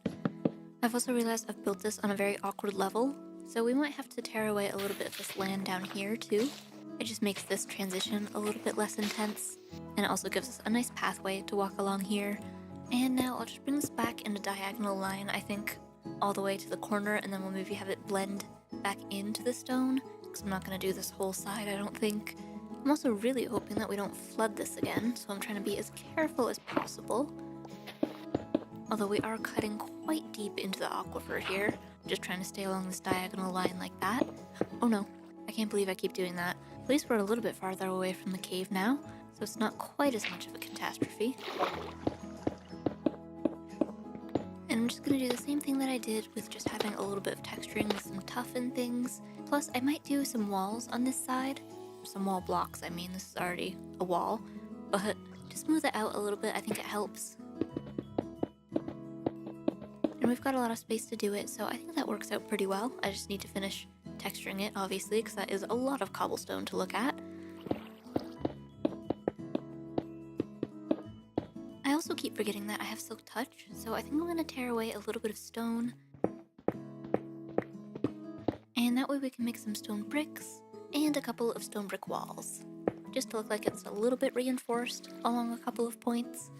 I've also realized I've built this on a very awkward level, so we might have to tear away a little bit of this land down here too. It just makes this transition a little bit less intense, and it also gives us a nice pathway to walk along here. And now I'll just bring this back in a diagonal line, I think, all the way to the corner, and then we'll maybe have it blend back into the stone, because I'm not going to do this whole side, I don't think. I'm also really hoping that we don't flood this again, so I'm trying to be as careful as possible. Although we are cutting quite deep into the aquifer here, just trying to stay along this diagonal line like that. Oh no, I can't believe I keep doing that. At least we're a little bit farther away from the cave now, so it's not quite as much of a catastrophe. And I'm just going to do the same thing that I did with just having a little bit of texturing with some tuff and things. Plus, I might do some walls on this side. Some wall blocks, I mean, this is already a wall. But to smooth it out a little bit, I think it helps. And we've got a lot of space to do it, so I think that works out pretty well. I just need to finish texturing it, obviously, because that is a lot of cobblestone to look at. I also keep forgetting that I have silk touch, so I think I'm going to tear away a little bit of stone. And that way we can make some stone bricks and a couple of stone brick walls, just to look like it's a little bit reinforced along a couple of points.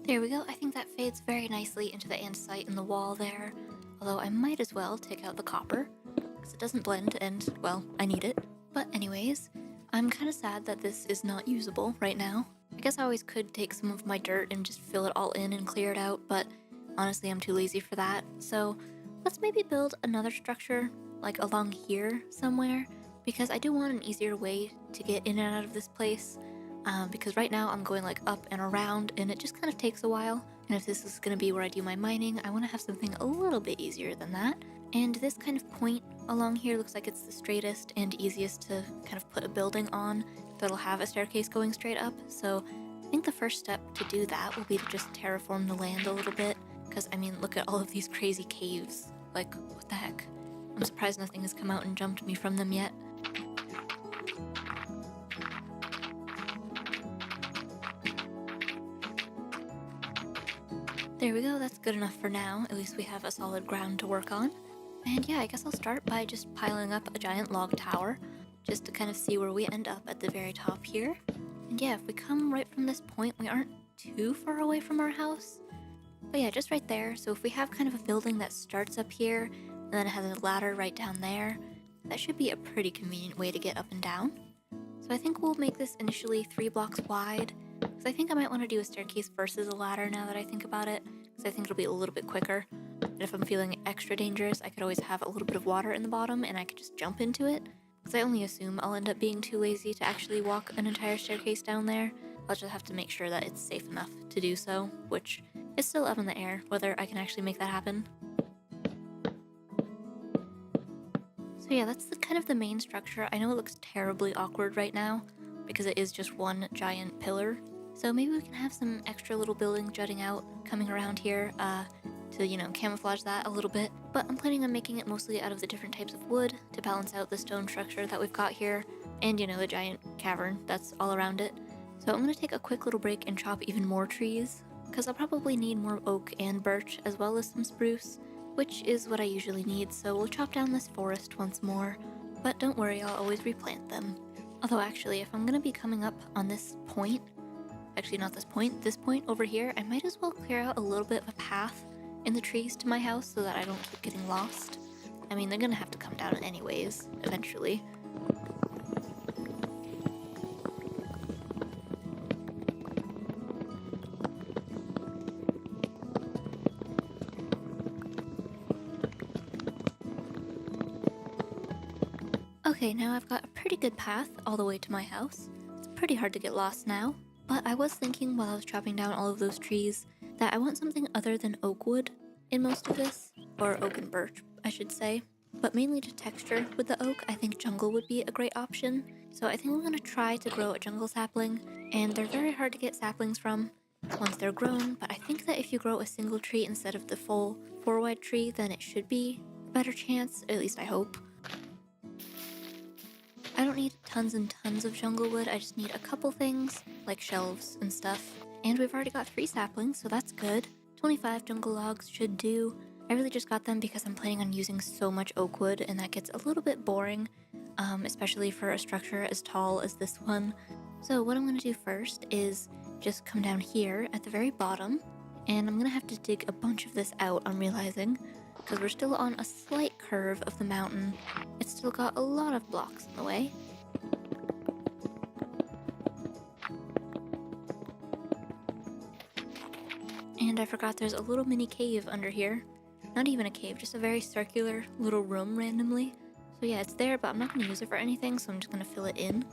There we go, I think that fades very nicely into the andesite in the wall there, although I might as well take out the copper, because it doesn't blend and, well, I need it. But anyways, I'm kind of sad that this is not usable right now. I guess I always could take some of my dirt and just fill it all in and clear it out, but honestly I'm too lazy for that. So let's maybe build another structure, like along here somewhere, because I do want an easier way to get in and out of this place. Because right now I'm going like up and around and it just kind of takes a while. And if this is going to be where I do my mining, I want to have something a little bit easier than that. And this kind of point along here looks like it's the straightest and easiest to kind of put a building on that'll have a staircase going straight up. So I think the first step to do that will be to just terraform the land a little bit. Because I mean, look at all of these crazy caves. Like, what the heck? I'm surprised nothing has come out and jumped me from them yet. There we go, that's good enough for now. At least we have a solid ground to work on. And yeah, I guess I'll start by just piling up a giant log tower, just to kind of see where we end up at the very top here. And yeah, if we come right from this point, we aren't too far away from our house. But yeah, just right there. So if we have kind of a building that starts up here, and then it has a ladder right down there, that should be a pretty convenient way to get up and down. So I think we'll make this initially 3 blocks wide, because I think I might want to do a staircase versus a ladder now that I think about it, because I think it'll be a little bit quicker. And if I'm feeling extra dangerous, I could always have a little bit of water in the bottom and I could just jump into it, because I only assume I'll end up being too lazy to actually walk an entire staircase down there. I'll just have to make sure that it's safe enough to do so, which is still up in the air, whether I can actually make that happen. So yeah, that's kind of the main structure. I know it looks terribly awkward right now, because it is just one giant pillar. So maybe we can have some extra little building jutting out, coming around here, to, you know, camouflage that a little bit. But I'm planning on making it mostly out of the different types of wood to balance out the stone structure that we've got here, and, you know, the giant cavern that's all around it. So I'm going to take a quick little break and chop even more trees, because I'll probably need more oak and birch as well as some spruce, which is what I usually need, so we'll chop down this forest once more. But don't worry, I'll always replant them. Although actually, if I'm going to be coming up on this point, actually not this point over here, I might as well clear out a little bit of a path in the trees to my house so that I don't keep getting lost. I mean, they're going to have to come down anyways, eventually. Okay, now I've got a pretty good path all the way to my house. It's pretty hard to get lost now, but I was thinking while I was chopping down all of those trees that I want something other than oak wood in most of this, or oak and birch, I should say. But mainly to texture with the oak, I think jungle would be a great option. So I think I'm going to try to grow a jungle sapling, and they're very hard to get saplings from once they're grown, but I think that if you grow a single tree instead of the full 4-wide tree, then it should be a better chance, at least I hope. I don't need tons and tons of jungle wood, I just need a couple things, like shelves and stuff. And we've already got 3 saplings, so that's good. 25 jungle logs should do. I really just got them because I'm planning on using so much oak wood, and that gets a little bit boring, especially for a structure as tall as this one. So what I'm going to do first is just come down here at the very bottom, and I'm going to have to dig a bunch of this out, I'm realizing, because we're still on a slight curve of the mountain. It's still got a lot of blocks in the way. And I forgot there's a little mini cave under here. Not even a cave, just a very circular little room randomly. So yeah, it's there, but I'm not going to use it for anything, so I'm just going to fill it in.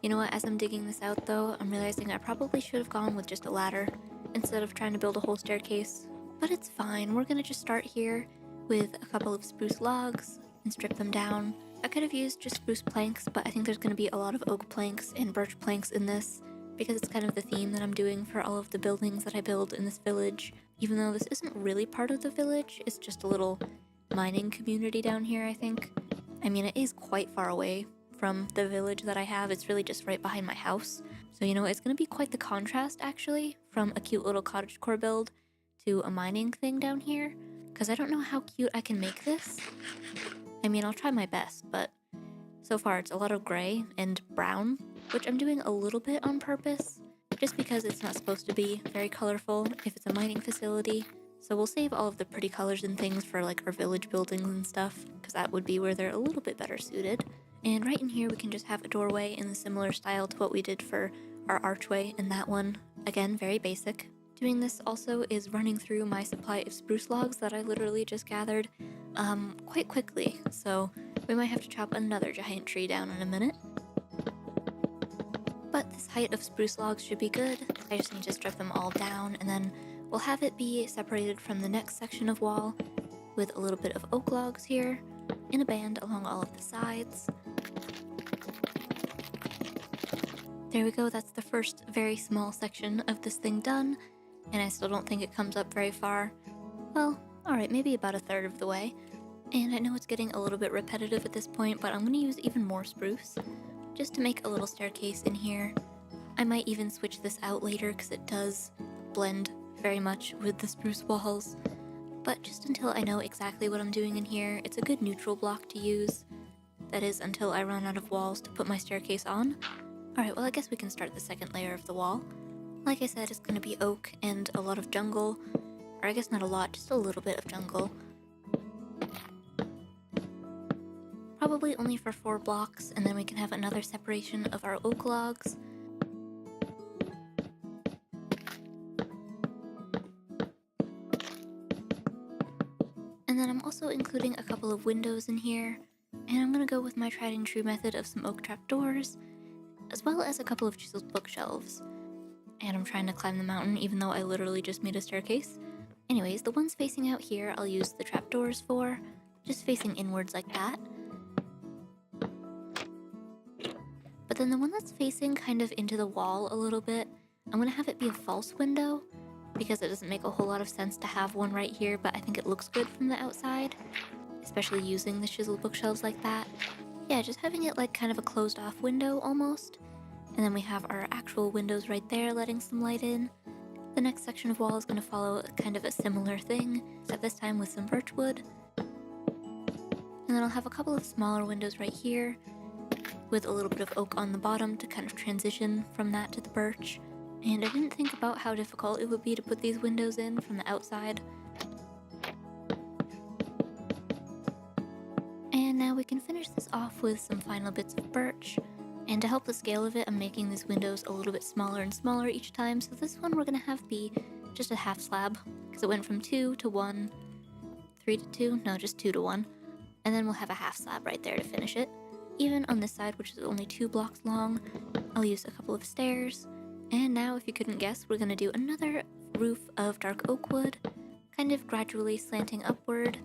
You know what, as I'm digging this out though, I'm realizing I probably should have gone with just a ladder instead of trying to build a whole staircase. But it's fine, we're going to just start here with a couple of spruce logs and strip them down. I could have used just spruce planks, but I think there's going to be a lot of oak planks and birch planks in this, because it's kind of the theme that I'm doing for all of the buildings that I build in this village. Even though this isn't really part of the village, it's just a little mining community down here, I think. I mean, it is quite far away from the village that I have. It's really just right behind my house. So, you know, it's going to be quite the contrast, actually, from a cute little cottagecore build to a mining thing down here. Because I don't know how cute I can make this. I mean, I'll try my best, but so far it's a lot of gray and brown, which I'm doing a little bit on purpose, just because it's not supposed to be very colorful if it's a mining facility. So we'll save all of the pretty colors and things for like our village buildings and stuff, because that would be where they're a little bit better suited. And right in here we can just have a doorway in a similar style to what we did for our archway in that one. Again, very basic. Doing this also is running through my supply of spruce logs that I literally just gathered quite quickly, so we might have to chop another giant tree down in a minute. But this height of spruce logs should be good. I just need to strip them all down, and then we'll have it be separated from the next section of wall with a little bit of oak logs here in a band along all of the sides. There we go, that's the first very small section of this thing done, and I still don't think it comes up very far. Well, alright, maybe about a third of the way. And I know it's getting a little bit repetitive at this point, but I'm going to use even more spruce, just to make a little staircase in here. I might even switch this out later because it does blend very much with the spruce walls. But just until I know exactly what I'm doing in here, it's a good neutral block to use. That is, until I run out of walls to put my staircase on. Alright, well I guess we can start the second layer of the wall. Like I said, it's going to be oak and a lot of jungle. Or I guess not a lot, just a little bit of jungle. Probably only for 4 blocks, and then we can have another separation of our oak logs. And then I'm also including a couple of windows in here, and I'm going to go with my tried and true method of some oak trapdoors, as well as a couple of chiseled bookshelves. And I'm trying to climb the mountain even though I literally just made a staircase. Anyways, the ones facing out here I'll use the trapdoors for, just facing inwards like that. But then the one that's facing kind of into the wall a little bit, I'm going to have it be a false window, because it doesn't make a whole lot of sense to have one right here, but I think it looks good from the outside, especially using the chiseled bookshelves like that. Yeah, just having it like kind of a closed off window almost. And then we have our actual windows right there letting some light in. The next section of wall is going to follow kind of a similar thing, except this time with some birch wood. And then I'll have a couple of smaller windows right here, with a little bit of oak on the bottom to kind of transition from that to the birch. And I didn't think about how difficult it would be to put these windows in from the outside. And now we can finish this off with some final bits of birch. And to help the scale of it, I'm making these windows a little bit smaller and smaller each time. So this one we're going to have be just a half slab, because it went from 2 to 1, 3 to 2, no, just 2 to 1. And then we'll have a half slab right there to finish it. even on this side, which is only 2 blocks long, I'll use a couple of stairs. And now, if you couldn't guess, we're gonna do another roof of dark oak wood, kind of gradually slanting upward,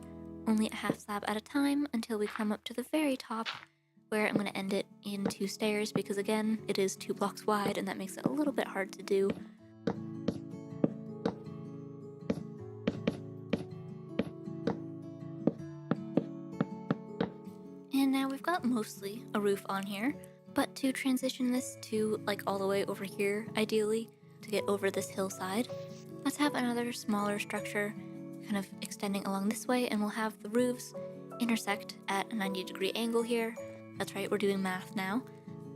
only a half slab at a time until we come up to the very top, where I'm gonna end it in 2 stairs because again, it is 2 blocks wide and that makes it a little bit hard to do. And now we've got mostly a roof on here, but to transition this to like all the way over here, ideally, to get over this hillside, let's have another smaller structure kind of extending along this way, and we'll have the roofs intersect at a 90-degree angle here. That's right, we're doing math now.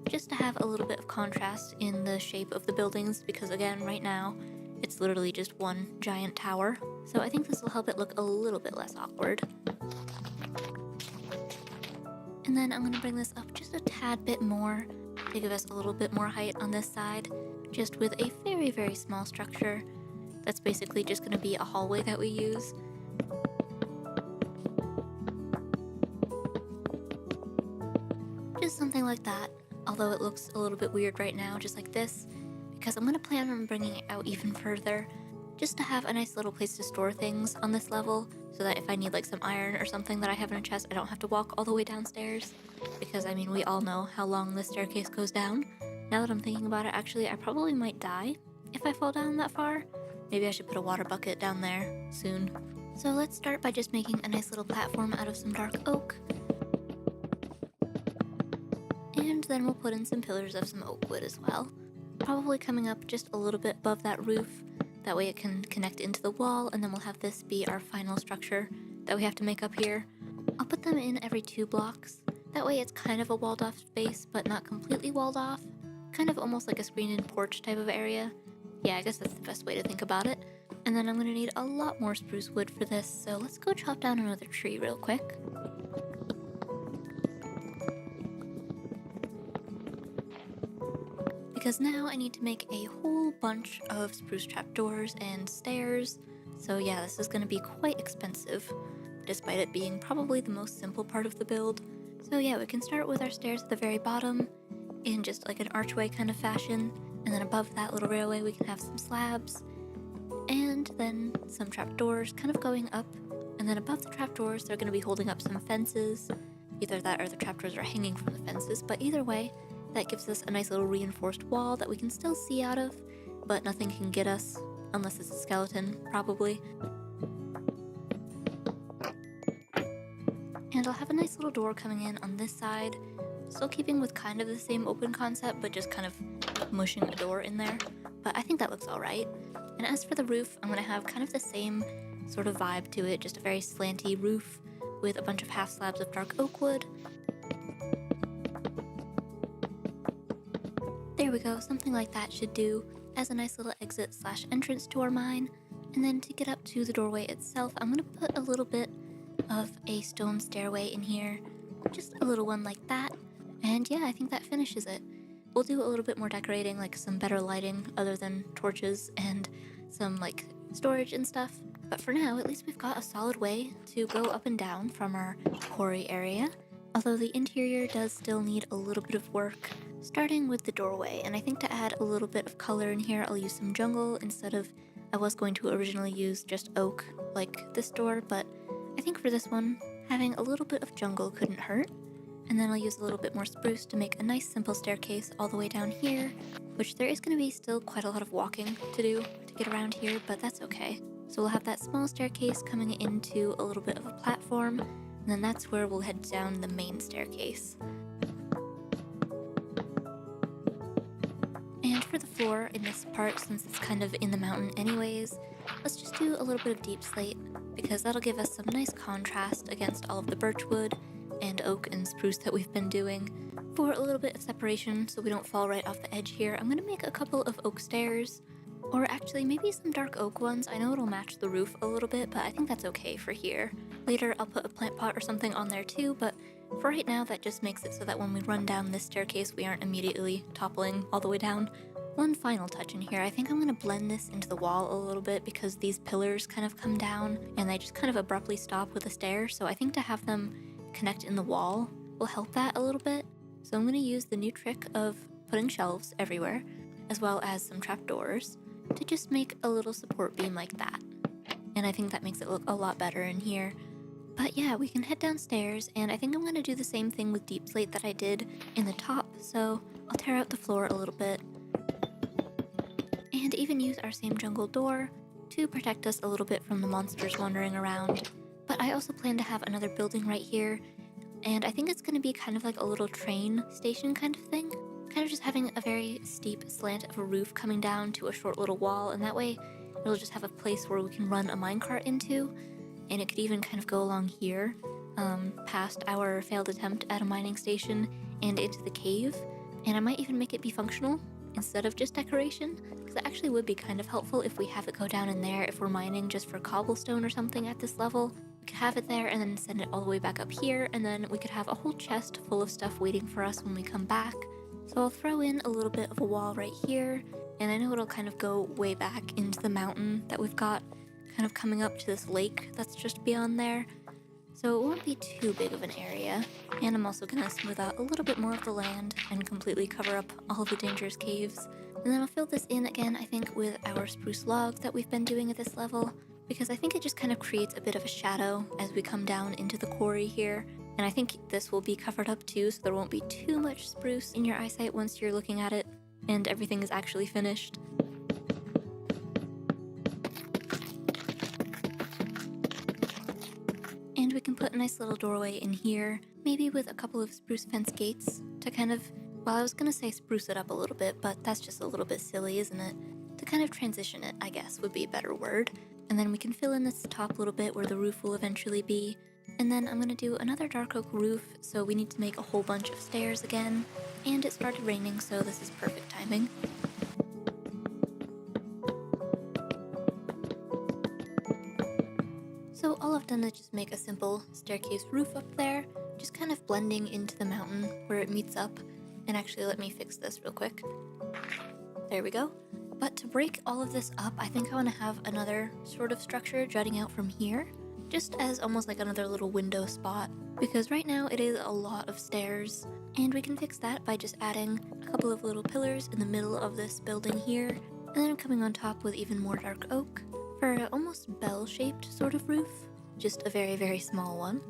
Just to have a little bit of contrast in the shape of the buildings, because again, right now, it's literally just one giant tower. So I think this will help it look a little bit less awkward. And then I'm gonna bring this up just a tad bit more to give us a little bit more height on this side, just with a very, very small structure. That's basically just gonna be a hallway that we use. Just something like that, although it looks a little bit weird right now, just like this, because I'm gonna plan on bringing it out even further, just to have a nice little place to store things on this level, so that if I need like some iron or something that I have in a chest, I don't have to walk all the way downstairs, because I mean, we all know how long this staircase goes down. Now that I'm thinking about it, actually, I probably might die if I fall down that far. Maybe I should put a water bucket down there soon. So let's start by just making a nice little platform out of some dark oak. And then we'll put in some pillars of some oak wood as well. Probably coming up just a little bit above that roof. That way it can connect into the wall, and then we'll have this be our final structure that we have to make up here. I'll put them in every 2 blocks. That way it's kind of a walled off space, but not completely walled off. Kind of almost like a screened-in porch type of area. Yeah, I guess that's the best way to think about it. And then I'm gonna need a lot more spruce wood for this, so let's go chop down another tree real quick. Because now I need to make a whole bunch of spruce trapdoors and stairs. So yeah, this is gonna be quite expensive, despite it being probably the most simple part of the build. So yeah, we can start with our stairs at the very bottom, in just like an archway kind of fashion. And then above that little railway we can have some slabs, and then some trapdoors kind of going up, and then above the trapdoors they're going to be holding up some fences. Either that or the trapdoors are hanging from the fences, but either way, that gives us a nice little reinforced wall that we can still see out of, but nothing can get us, unless it's a skeleton, probably. And I'll have a nice little door coming in on this side, still keeping with kind of the same open concept, but just kind of mushing a door in there, but I think that looks alright. And as for the roof, I'm gonna have kind of the same sort of vibe to it, just a very slanty roof with a bunch of half slabs of dark oak wood. There we go, something like that should do as a nice little exit slash entrance to our mine. And then to get up to the doorway itself, I'm gonna put a little bit of a stone stairway in here, just a little one like that. And yeah, I think that finishes it. We'll do a little bit more decorating, like some better lighting other than torches and some like storage and stuff. But for now, at least we've got a solid way to go up and down from our quarry area. Although the interior does still need a little bit of work, starting with the doorway. And I think to add a little bit of color in here, I'll use some jungle instead of, I was going to originally use just oak like this door, but I think for this one, having a little bit of jungle couldn't hurt. And then I'll use a little bit more spruce to make a nice simple staircase all the way down here, which there is going to be still quite a lot of walking to do to get around here, but that's okay. So we'll have that small staircase coming into a little bit of a platform, and then that's where we'll head down the main staircase. And for the floor in this part, since it's kind of in the mountain anyways, let's just do a little bit of deep slate, because that'll give us some nice contrast against all of the birch wood and oak and spruce that we've been doing. For a little bit of separation so we don't fall right off the edge here, I'm gonna make a couple of oak stairs, or actually maybe some dark oak ones. I know it'll match the roof a little bit, but I think that's okay for here. Later I'll put a plant pot or something on there too, but for right now that just makes it so that when we run down this staircase we aren't immediately toppling all the way down. One final touch in here, I think I'm gonna blend this into the wall a little bit because these pillars kind of come down and they just kind of abruptly stop with a stair, so I think to have them connect in the wall will help that a little bit. So I'm going to use the new trick of putting shelves everywhere, as well as some trapdoors, to just make a little support beam like that. And I think that makes it look a lot better in here. But yeah, we can head downstairs, and I think I'm going to do the same thing with deep slate that I did in the top, so I'll tear out the floor a little bit. And even use our same jungle door to protect us a little bit from the monsters wandering around. But I also plan to have another building right here, and I think it's going to be kind of like a little train station kind of thing. Kind of just having a very steep slant of a roof coming down to a short little wall, and that way it'll just have a place where we can run a minecart into, and it could even kind of go along here, past our failed attempt at a mining station and into the cave. And I might even make it be functional instead of just decoration, because it actually would be kind of helpful if we have it go down in there if we're mining just for cobblestone or something at this level. We could have it there and then send it all the way back up here, and then we could have a whole chest full of stuff waiting for us when we come back. So I'll throw in a little bit of a wall right here, and I know it'll kind of go way back into the mountain that we've got kind of coming up to this lake that's just beyond there. So it won't be too big of an area, and I'm also going to smooth out a little bit more of the land and completely cover up all the dangerous caves. And then I'll fill this in again, I think, with our spruce log that we've been doing at this level, because I think it just kind of creates a bit of a shadow as we come down into the quarry here. And I think this will be covered up too, so there won't be too much spruce in your eyesight once you're looking at it and everything is actually finished. And we can put a nice little doorway in here, maybe with a couple of spruce fence gates to kind of, well, I was gonna say spruce it up a little bit, but that's just a little bit silly, isn't it? To kind of transition it, I guess, would be a better word. And then we can fill in this top little bit where the roof will eventually be. And then I'm gonna do another dark oak roof, so we need to make a whole bunch of stairs again. And it started raining, so this is perfect timing. So all I've done is just make a simple staircase roof up there, just kind of blending into the mountain where it meets up. And actually, let me fix this real quick. There we go. But to break all of this up, I think I want to have another sort of structure jutting out from here, just as almost like another little window spot, because right now it is a lot of stairs, and we can fix that by just adding a couple of little pillars in the middle of this building here, and then coming on top with even more dark oak for an almost bell-shaped sort of roof, just a very, very small one.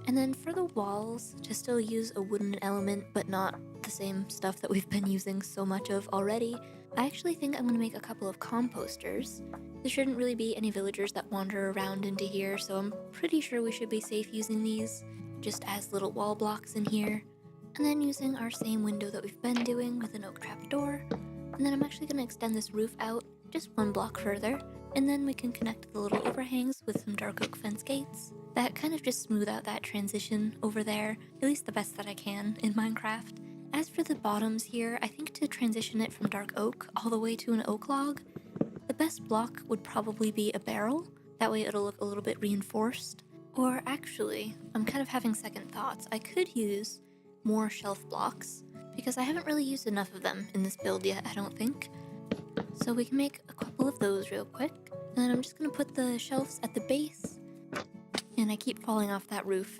And then for the walls, to still use a wooden element, but not the same stuff that we've been using so much of already, I actually think I'm going to make a couple of composters. There shouldn't really be any villagers that wander around into here, so I'm pretty sure we should be safe using these, just as little wall blocks in here. And then using our same window that we've been doing with an oak trapdoor. And then I'm actually going to extend this roof out just one block further, and then we can connect the little overhangs with some dark oak fence gates. That kind of just smooth out that transition over there, at least the best that I can in Minecraft. As for the bottoms here, I think to transition it from dark oak all the way to an oak log, the best block would probably be a barrel. That way it'll look a little bit reinforced. Or actually, I'm kind of having second thoughts. I could use more shelf blocks, because I haven't really used enough of them in this build yet, I don't think. So we can make a couple of those real quick. And then I'm just going to put the shelves at the base. And I keep falling off that roof.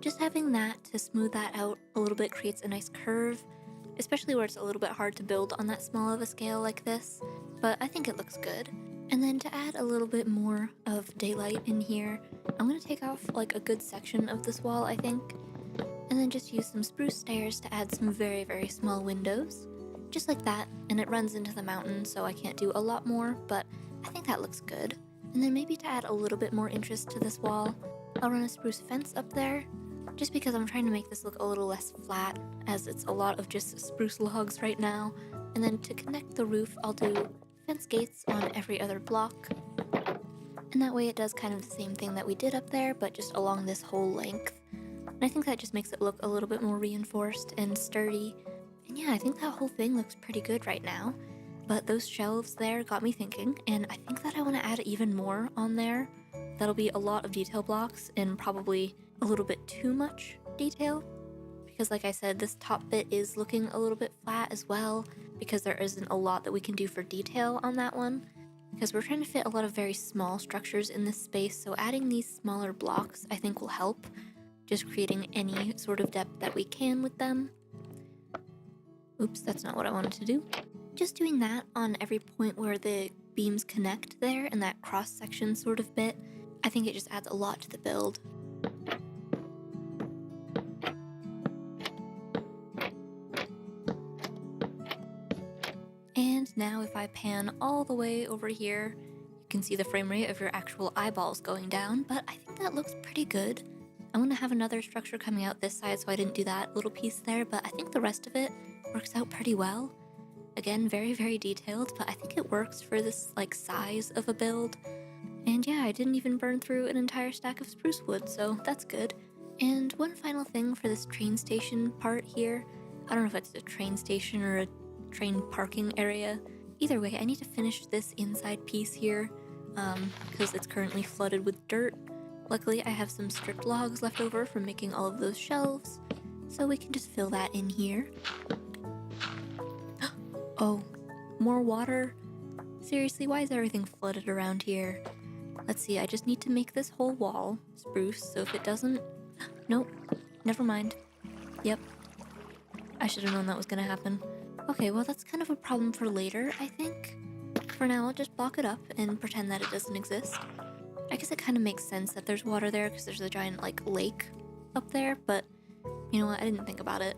Just having that to smooth that out a little bit creates a nice curve, especially where it's a little bit hard to build on that small of a scale like this, but I think it looks good. And then to add a little bit more of daylight in here, I'm going to take off like a good section of this wall, I think, and then just use some spruce stairs to add some very, very small windows, just like that, and it runs into the mountain, so I can't do a lot more, but I think that looks good. And then maybe to add a little bit more interest to this wall, I'll run a spruce fence up there, just because I'm trying to make this look a little less flat, as it's a lot of just spruce logs right now. And then to connect the roof, I'll do fence gates on every other block. And that way it does kind of the same thing that we did up there, but just along this whole length. And I think that just makes it look a little bit more reinforced and sturdy. And yeah, I think that whole thing looks pretty good right now. But those shelves there got me thinking, and I think that I want to add even more on there. That'll be a lot of detail blocks and probably a little bit too much detail, because like I said, this top bit is looking a little bit flat as well, because there isn't a lot that we can do for detail on that one, because we're trying to fit a lot of very small structures in this space, so adding these smaller blocks I think will help, just creating any sort of depth that we can with them. Oops, that's not what I wanted to do. Just doing that on every point where the beams connect there in that cross-section sort of bit. I think it just adds a lot to the build. And now if I pan all the way over here, you can see the frame rate of your actual eyeballs going down, but I think that looks pretty good. I'm gonna have another structure coming out this side, so I didn't do that little piece there, but I think the rest of it works out pretty well. Again, very, very detailed, but I think it works for this like size of a build. And yeah, I didn't even burn through an entire stack of spruce wood, so that's good. And one final thing for this train station part here, I don't know if it's a train station or a train parking area. Either way, I need to finish this inside piece here because it's currently flooded with dirt. Luckily, I have some stripped logs left over from making all of those shelves, so we can just fill that in here. Oh, more water? Seriously, why is everything flooded around here? Let's see, I just need to make this whole wall spruce, so if it doesn't... Nope, never mind. Yep, I should have known that was gonna happen. Okay, well that's kind of a problem for later, I think. For now, I'll just block it up and pretend that it doesn't exist. I guess it kind of makes sense that there's water there because there's a giant, like, lake up there, but you know what, I didn't think about it.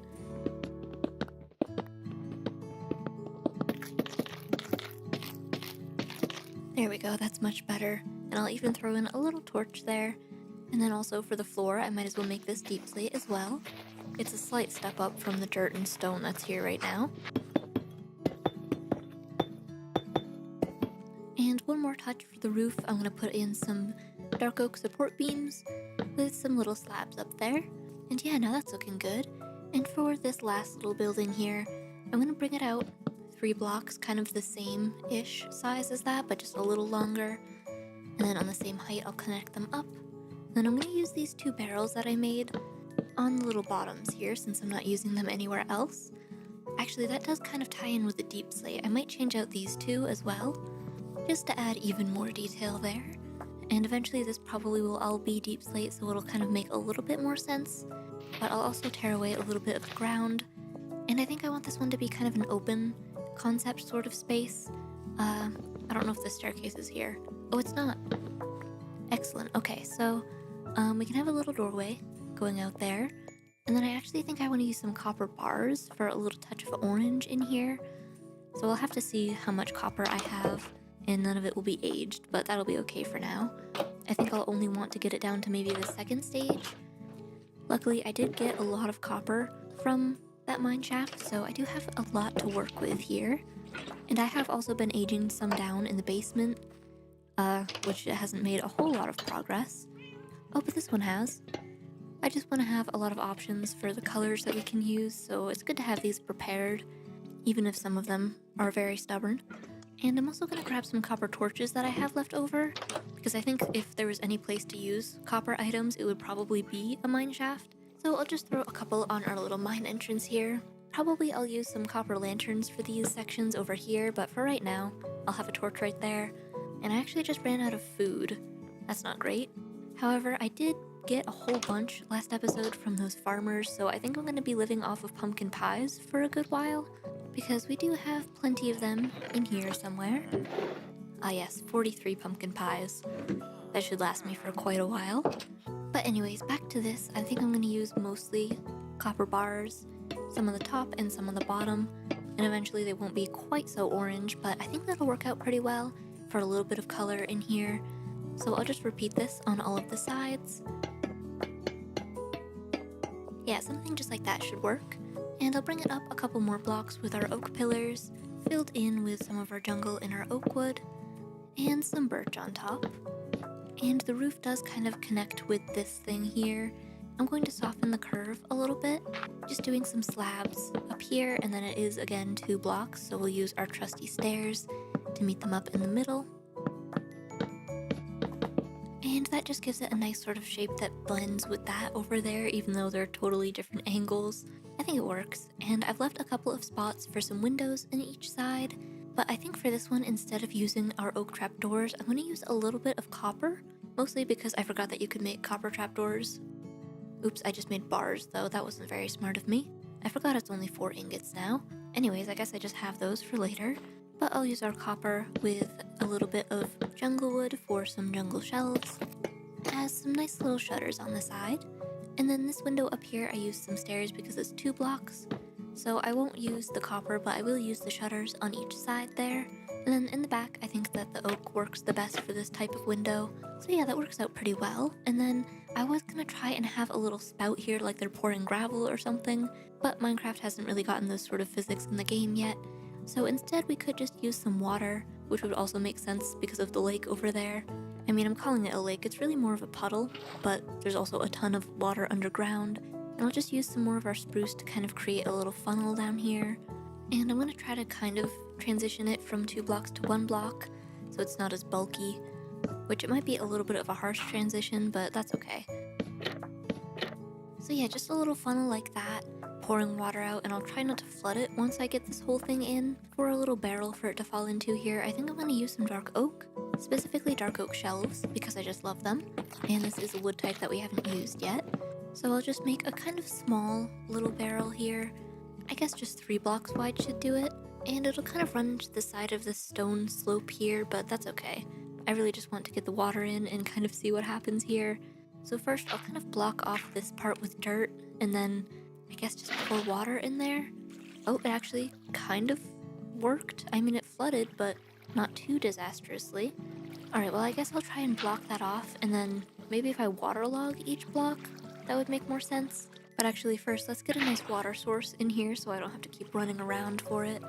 There we go, that's much better. And I'll even throw in a little torch there. And then also for the floor, I might as well make this deep slate as well. It's a slight step up from the dirt and stone that's here right now. And one more touch for the roof, I'm going to put in some dark oak support beams with some little slabs up there. And yeah, now that's looking good. And for this last little building here, I'm going to bring it out 3 blocks, kind of the same-ish size as that, but just a little longer. And then on the same height, I'll connect them up. Then I'm going to use these 2 barrels that I made on the little bottoms here, since I'm not using them anywhere else. Actually, that does kind of tie in with the deep slate. I might change out these 2 as well, just to add even more detail there. And eventually this probably will all be deep slate, so it'll kind of make a little bit more sense. But I'll also tear away a little bit of the ground. And I think I want this one to be kind of an open concept sort of space. I don't know if the staircase is here. Oh, it's not. Excellent. Okay, so we can have a little doorway going out there. And then I actually think I want to use some copper bars for a little touch of orange in here. So I'll have to see how much copper I have, and none of it will be aged, but that'll be okay for now. I think I'll only want to get it down to maybe the second stage. Luckily, I did get a lot of copper from that mine shaft, so I do have a lot to work with here. And I have also been aging some down in the basement, which hasn't made a whole lot of progress. Oh, but this one has. I just want to have a lot of options for the colors that we can use, so it's good to have these prepared, even if some of them are very stubborn. And I'm also going to grab some copper torches that I have left over, because I think if there was any place to use copper items, it would probably be a mine shaft. So I'll just throw a couple on our little mine entrance here. Probably I'll use some copper lanterns for these sections over here, but for right now, I'll have a torch right there. And I actually just ran out of food. That's not great. However, I did get a whole bunch last episode from those farmers, so I think I'm going to be living off of pumpkin pies for a good while, because we do have plenty of them in here somewhere. Ah yes, 43 pumpkin pies. That should last me for quite a while. But anyways, back to this. I think I'm going to use mostly copper bars, some on the top and some on the bottom, and eventually they won't be quite so orange, but I think that'll work out pretty well for a little bit of color in here. So I'll just repeat this on all of the sides. Yeah, something just like that should work. And I'll bring it up a couple more blocks with our oak pillars, filled in with some of our jungle and our oak wood, and some birch on top. And the roof does kind of connect with this thing here. I'm going to soften the curve a little bit, just doing some slabs up here, and then it is again 2 blocks, so we'll use our trusty stairs to meet them up in the middle. And that just gives it a nice sort of shape that blends with that over there, even though they're totally different angles. I think it works, and I've left a couple of spots for some windows in each side, but I think for this one, instead of using our oak trapdoors, I'm going to use a little bit of copper, mostly because I forgot that you could make copper trapdoors. Oops, I just made bars though, that wasn't very smart of me. I forgot it's only 4 ingots now. Anyways, I guess I just have those for later. But I'll use our copper with a little bit of jungle wood for some jungle shelves. Has some nice little shutters on the side. And then this window up here, I used some stairs because it's 2 blocks. So I won't use the copper, but I will use the shutters on each side there. And then in the back, I think that the oak works the best for this type of window. So yeah, that works out pretty well. And then I was gonna try and have a little spout here like they're pouring gravel or something, but Minecraft hasn't really gotten those sort of physics in the game yet. So instead we could just use some water, which would also make sense because of the lake over there. I mean, I'm calling it a lake, it's really more of a puddle, but there's also a ton of water underground. And I'll just use some more of our spruce to kind of create a little funnel down here. And I'm gonna try to kind of transition it from 2 blocks to 1 block, so it's not as bulky, which it might be a little bit of a harsh transition, but that's okay. So yeah, just a little funnel like that, pouring water out, and I'll try not to flood it once I get this whole thing in. For a little barrel for it to fall into here, I think I'm gonna use some dark oak, specifically dark oak shelves, because I just love them, and this is a wood type that we haven't used yet. So I'll just make a kind of small little barrel here. I guess just 3 blocks wide should do it, and it'll kind of run into the side of this stone slope here, but that's okay. I really just want to get the water in and kind of see what happens here. So first I'll kind of block off this part with dirt, and then I guess just pour water in there. Oh, it actually kind of worked. I mean, it flooded, but not too disastrously. Alright, well I guess I'll try and block that off, and then maybe if I waterlog each block, that would make more sense. But actually first, let's get a nice water source in here so I don't have to keep running around for it.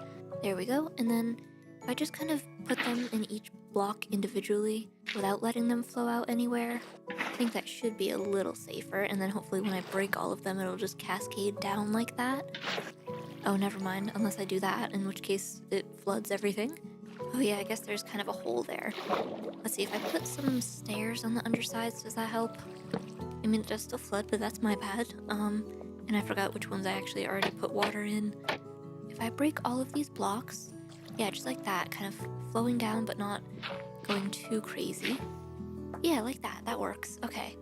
There we go, and then if I just kind of put them in each block individually without letting them flow out anywhere, I think that should be a little safer, and then hopefully when I break all of them it'll just cascade down like that. Oh, never mind, unless I do that, in which case it floods everything. Oh yeah, I guess there's kind of a hole there. Let's see, if I put some stairs on the undersides, does that help? I mean, it does still flood, but that's my bad. And I forgot which ones I actually already put water in. If I break all of these blocks, yeah, just like that, kind of flowing down but not going too crazy. Yeah, like that, that works. Okay,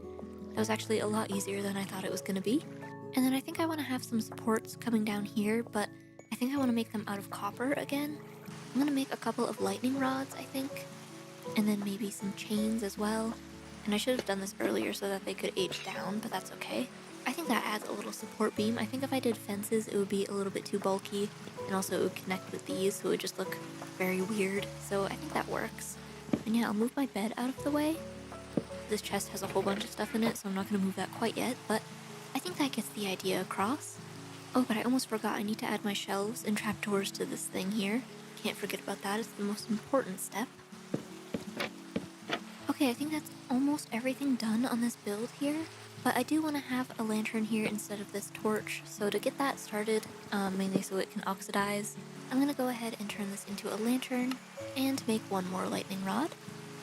that was actually a lot easier than I thought it was gonna be. And then I think I want to have some supports coming down here, but I think I want to make them out of copper again. I'm gonna make a couple of lightning rods, I think, and then maybe some chains as well. And I should have done this earlier so that they could age down, but that's okay. I think that adds a little support beam. I think if I did fences, it would be a little bit too bulky, and also it would connect with these, so it would just look very weird. So I think that works. And yeah, I'll move my bed out of the way. This chest has a whole bunch of stuff in it, so I'm not gonna move that quite yet, but I think that gets the idea across. Oh, but I almost forgot, I need to add my shelves and trapdoors to this thing here. Can't forget about that, it's the most important step. Okay, I think that's almost everything done on this build here, but I do want to have a lantern here instead of this torch, so to get that started, mainly so it can oxidize, I'm going to go ahead and turn this into a lantern and make one more lightning rod,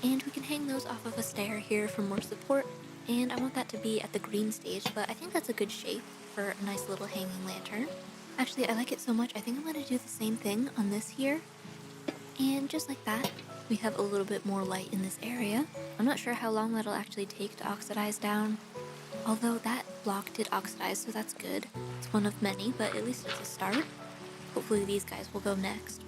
and we can hang those off of a stair here for more support, and I want that to be at the green stage, but I think that's a good shape for a nice little hanging lantern. Actually, I like it so much, I think I'm going to do the same thing on this here, and just like that, we have a little bit more light in this area. I'm not sure how long that'll actually take to oxidize down, although that block did oxidize, so that's good. It's one of many, but at least it's a start. Hopefully these guys will go next.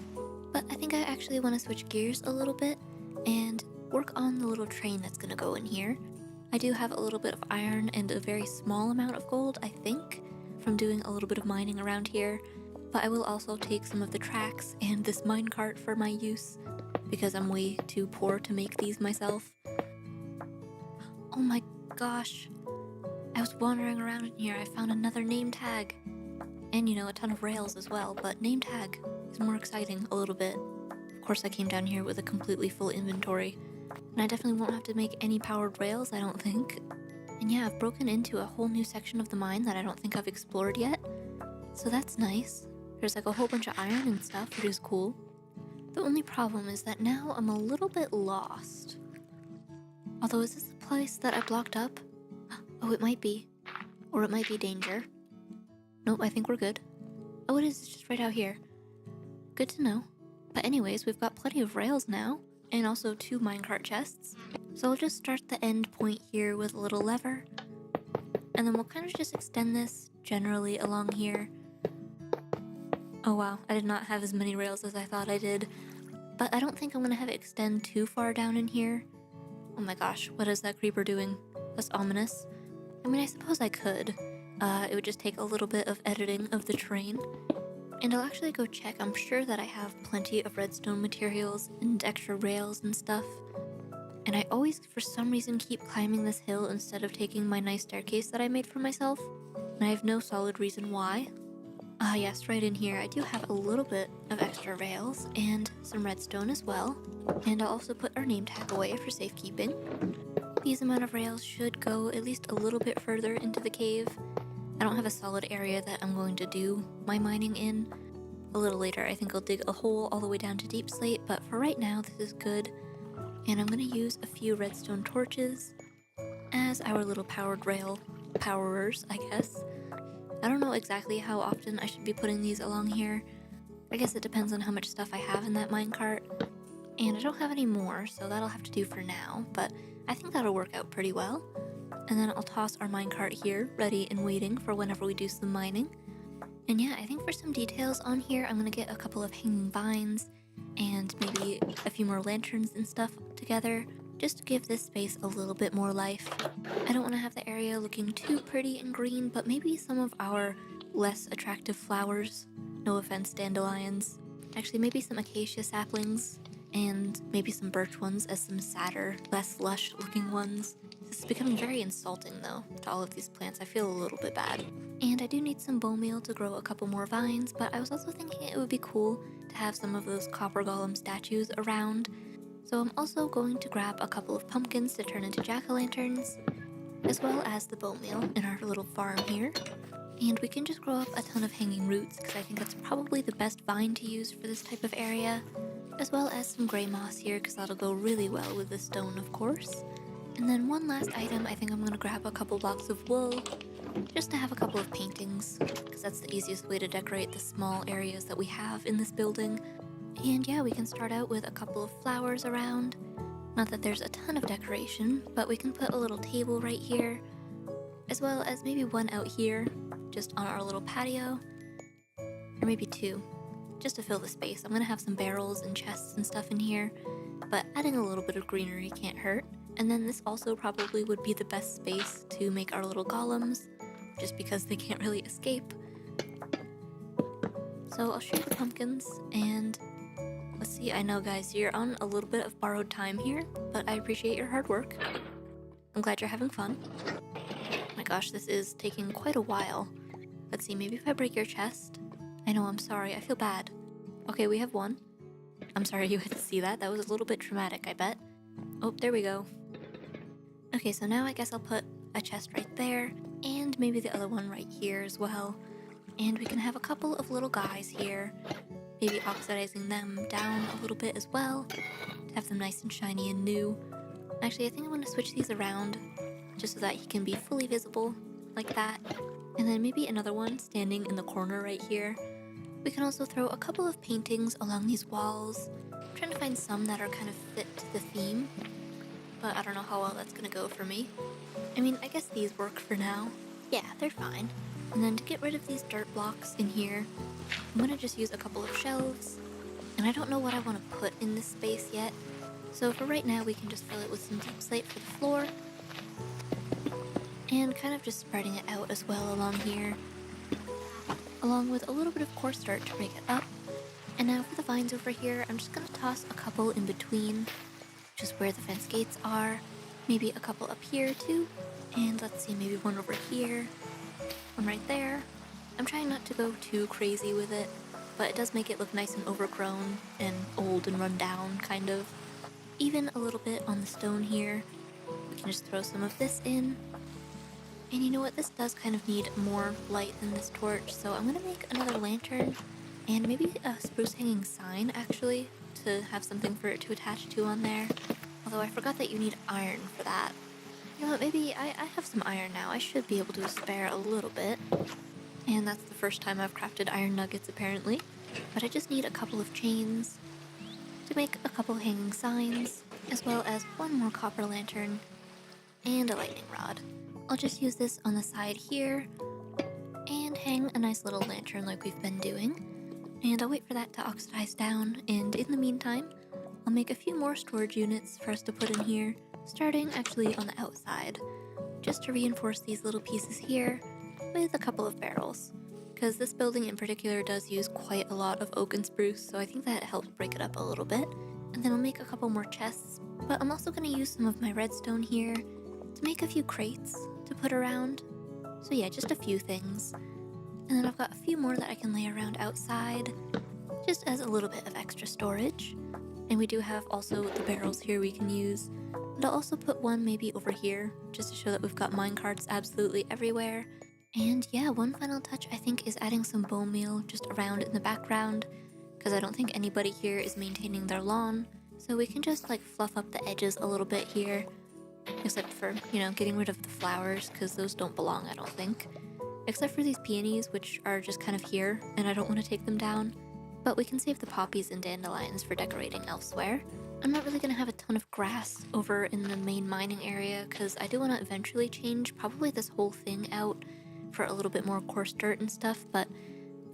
But I think I actually want to switch gears a little bit and work on the little train that's gonna go in here. I do have a little bit of iron and a very small amount of gold, I think, from doing a little bit of mining around here, but I will also take some of the tracks and this minecart for my use, because I'm way too poor to make these myself. Oh my gosh. I was wandering around in here, I found another name tag. And you know, a ton of rails as well, but name tag is more exciting a little bit. Of course I came down here with a completely full inventory, and I definitely won't have to make any powered rails, I don't think. And yeah, I've broken into a whole new section of the mine that I don't think I've explored yet, so that's nice. There's like a whole bunch of iron and stuff, which is cool. The only problem is that now I'm a little bit lost. Although, is this the place that I blocked up? Oh, it might be. Or it might be danger. Nope, I think we're good. Oh, it is, it's just right out here. Good to know. But anyways, we've got plenty of rails now, and also 2 minecart chests. So I'll just start the end point here with a little lever. And then we'll kind of just extend this generally along here. Oh wow, I did not have as many rails as I thought I did. But I don't think I'm gonna have it extend too far down in here. Oh my gosh, what is that creeper doing? That's ominous. I mean, I suppose I could. It would just take a little bit of editing of the terrain. And I'll actually go check. I'm sure that I have plenty of redstone materials and extra rails and stuff. And I always, for some reason, keep climbing this hill instead of taking my nice staircase that I made for myself. And I have no solid reason why. Yes, right in here I do have a little bit of extra rails and some redstone as well. And I'll also put our name tag away for safekeeping. These amount of rails should go at least a little bit further into the cave. I don't have a solid area that I'm going to do my mining in. A little later I think I'll dig a hole all the way down to deep slate, but for right now this is good. And I'm going to use a few redstone torches as our little powered rail powerers, I guess. I don't know exactly how often I should be putting these along here. I guess it depends on how much stuff I have in that minecart. And I don't have any more, so that'll have to do for now, but I think that'll work out pretty well. And then I'll toss our minecart here, ready and waiting for whenever we do some mining. And yeah, I think for some details on here, I'm gonna get a couple of hanging vines and maybe a few more lanterns and stuff together, just to give this space a little bit more life. I don't want to have the area looking too pretty and green, but maybe some of our less attractive flowers, no offense dandelions, actually maybe some acacia saplings, and maybe some birch ones as some sadder, less lush looking ones. This is becoming very insulting though, to all of these plants. I feel a little bit bad. And I do need some bone meal to grow a couple more vines, but I was also thinking it would be cool to have some of those copper golem statues around. So I'm also going to grab a couple of pumpkins to turn into jack-o'-lanterns, as well as the bone meal in our little farm here. And we can just grow up a ton of hanging roots, because I think that's probably the best vine to use for this type of area, as well as some gray moss here, because that'll go really well with the stone, of course. And then one last item, I think I'm going to grab a couple blocks of wool, just to have a couple of paintings, because that's the easiest way to decorate the small areas that we have in this building. And yeah, we can start out with a couple of flowers around. Not that there's a ton of decoration, but we can put a little table right here, as well as maybe one out here, just on our little patio, or maybe two, just to fill the space. I'm gonna have some barrels and chests and stuff in here, but adding a little bit of greenery can't hurt. And then this also probably would be the best space to make our little golems, just because they can't really escape. So I'll show you the pumpkins, and let's see, I know guys, you're on a little bit of borrowed time here, but I appreciate your hard work. I'm glad you're having fun. Oh my gosh, this is taking quite a while. Let's see, maybe if I break your chest? I know, I'm sorry, I feel bad. Okay, we have one. I'm sorry you had to see that. That was a little bit traumatic, I bet. Oh, there we go. Okay, so now I guess I'll put a chest right there, and maybe the other one right here as well. And we can have a couple of little guys here, maybe oxidizing them down a little bit as well, to have them nice and shiny and new. Actually, I think I'm going to switch these around, just so that he can be fully visible, like that. And then maybe another one standing in the corner right here. We can also throw a couple of paintings along these walls. I'm trying to find some that are kind of fit to the theme, but I don't know how well that's going to go for me. I mean, I guess these work for now. Yeah, they're fine. And then to get rid of these dirt blocks in here, I'm going to just use a couple of shelves. And I don't know what I want to put in this space yet. So for right now, we can just fill it with some deep slate for the floor. And kind of just spreading it out as well along here, along with a little bit of coarse dirt to break it up. And now for the vines over here, I'm just going to toss a couple in between, just where the fence gates are. Maybe a couple up here too. And let's see, maybe one over here, one right there. I'm trying not to go too crazy with it, but it does make it look nice and overgrown and old and run down, kind of. Even a little bit on the stone here. We can just throw some of this in. And you know what, this does kind of need more light than this torch, so I'm gonna make another lantern and maybe a spruce hanging sign, actually, to have something for it to attach to on there. Although I forgot that you need iron for that. You know what, maybe I have some iron now. I should be able to spare a little bit. And that's the first time I've crafted iron nuggets, apparently. But I just need a couple of chains to make a couple hanging signs, as well as one more copper lantern and a lightning rod. I'll just use this on the side here and hang a nice little lantern like we've been doing. And I'll wait for that to oxidize down, and in the meantime, I'll make a few more storage units for us to put in here, starting actually on the outside, just to reinforce these little pieces here with a couple of barrels. Because this building in particular does use quite a lot of oak and spruce, so I think that helps break it up a little bit. And then I'll make a couple more chests, but I'm also going to use some of my redstone here to make a few crates to put around. So yeah, just a few things. And then I've got a few more that I can lay around outside, just as a little bit of extra storage. And we do have also the barrels here we can use. And I'll also put one maybe over here, just to show that we've got minecarts absolutely everywhere. And yeah, one final touch I think is adding some bone meal just around in the background, because I don't think anybody here is maintaining their lawn. So we can just like fluff up the edges a little bit here, except for, getting rid of the flowers, because those don't belong, I don't think. Except for these peonies, which are just kind of here, and I don't want to take them down. But we can save the poppies and dandelions for decorating elsewhere. I'm not really going to have a ton of grass over in the main mining area, because I do want to eventually change probably this whole thing out for a little bit more coarse dirt and stuff, but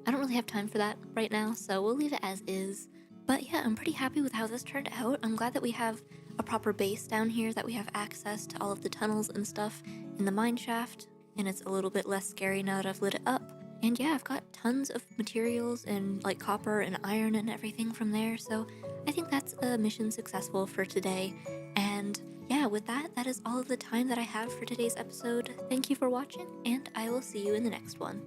I don't really have time for that right now, so we'll leave it as is. But yeah, I'm pretty happy with how this turned out. I'm glad that we have a proper base down here, that we have access to all of the tunnels and stuff in the mine shaft, and it's a little bit less scary now that I've lit it up. And yeah, I've got tons of materials and like copper and iron and everything from there, so I think that's a mission successful for today. And yeah, with that, that is all of the time that I have for today's episode. Thank you for watching, and I will see you in the next one.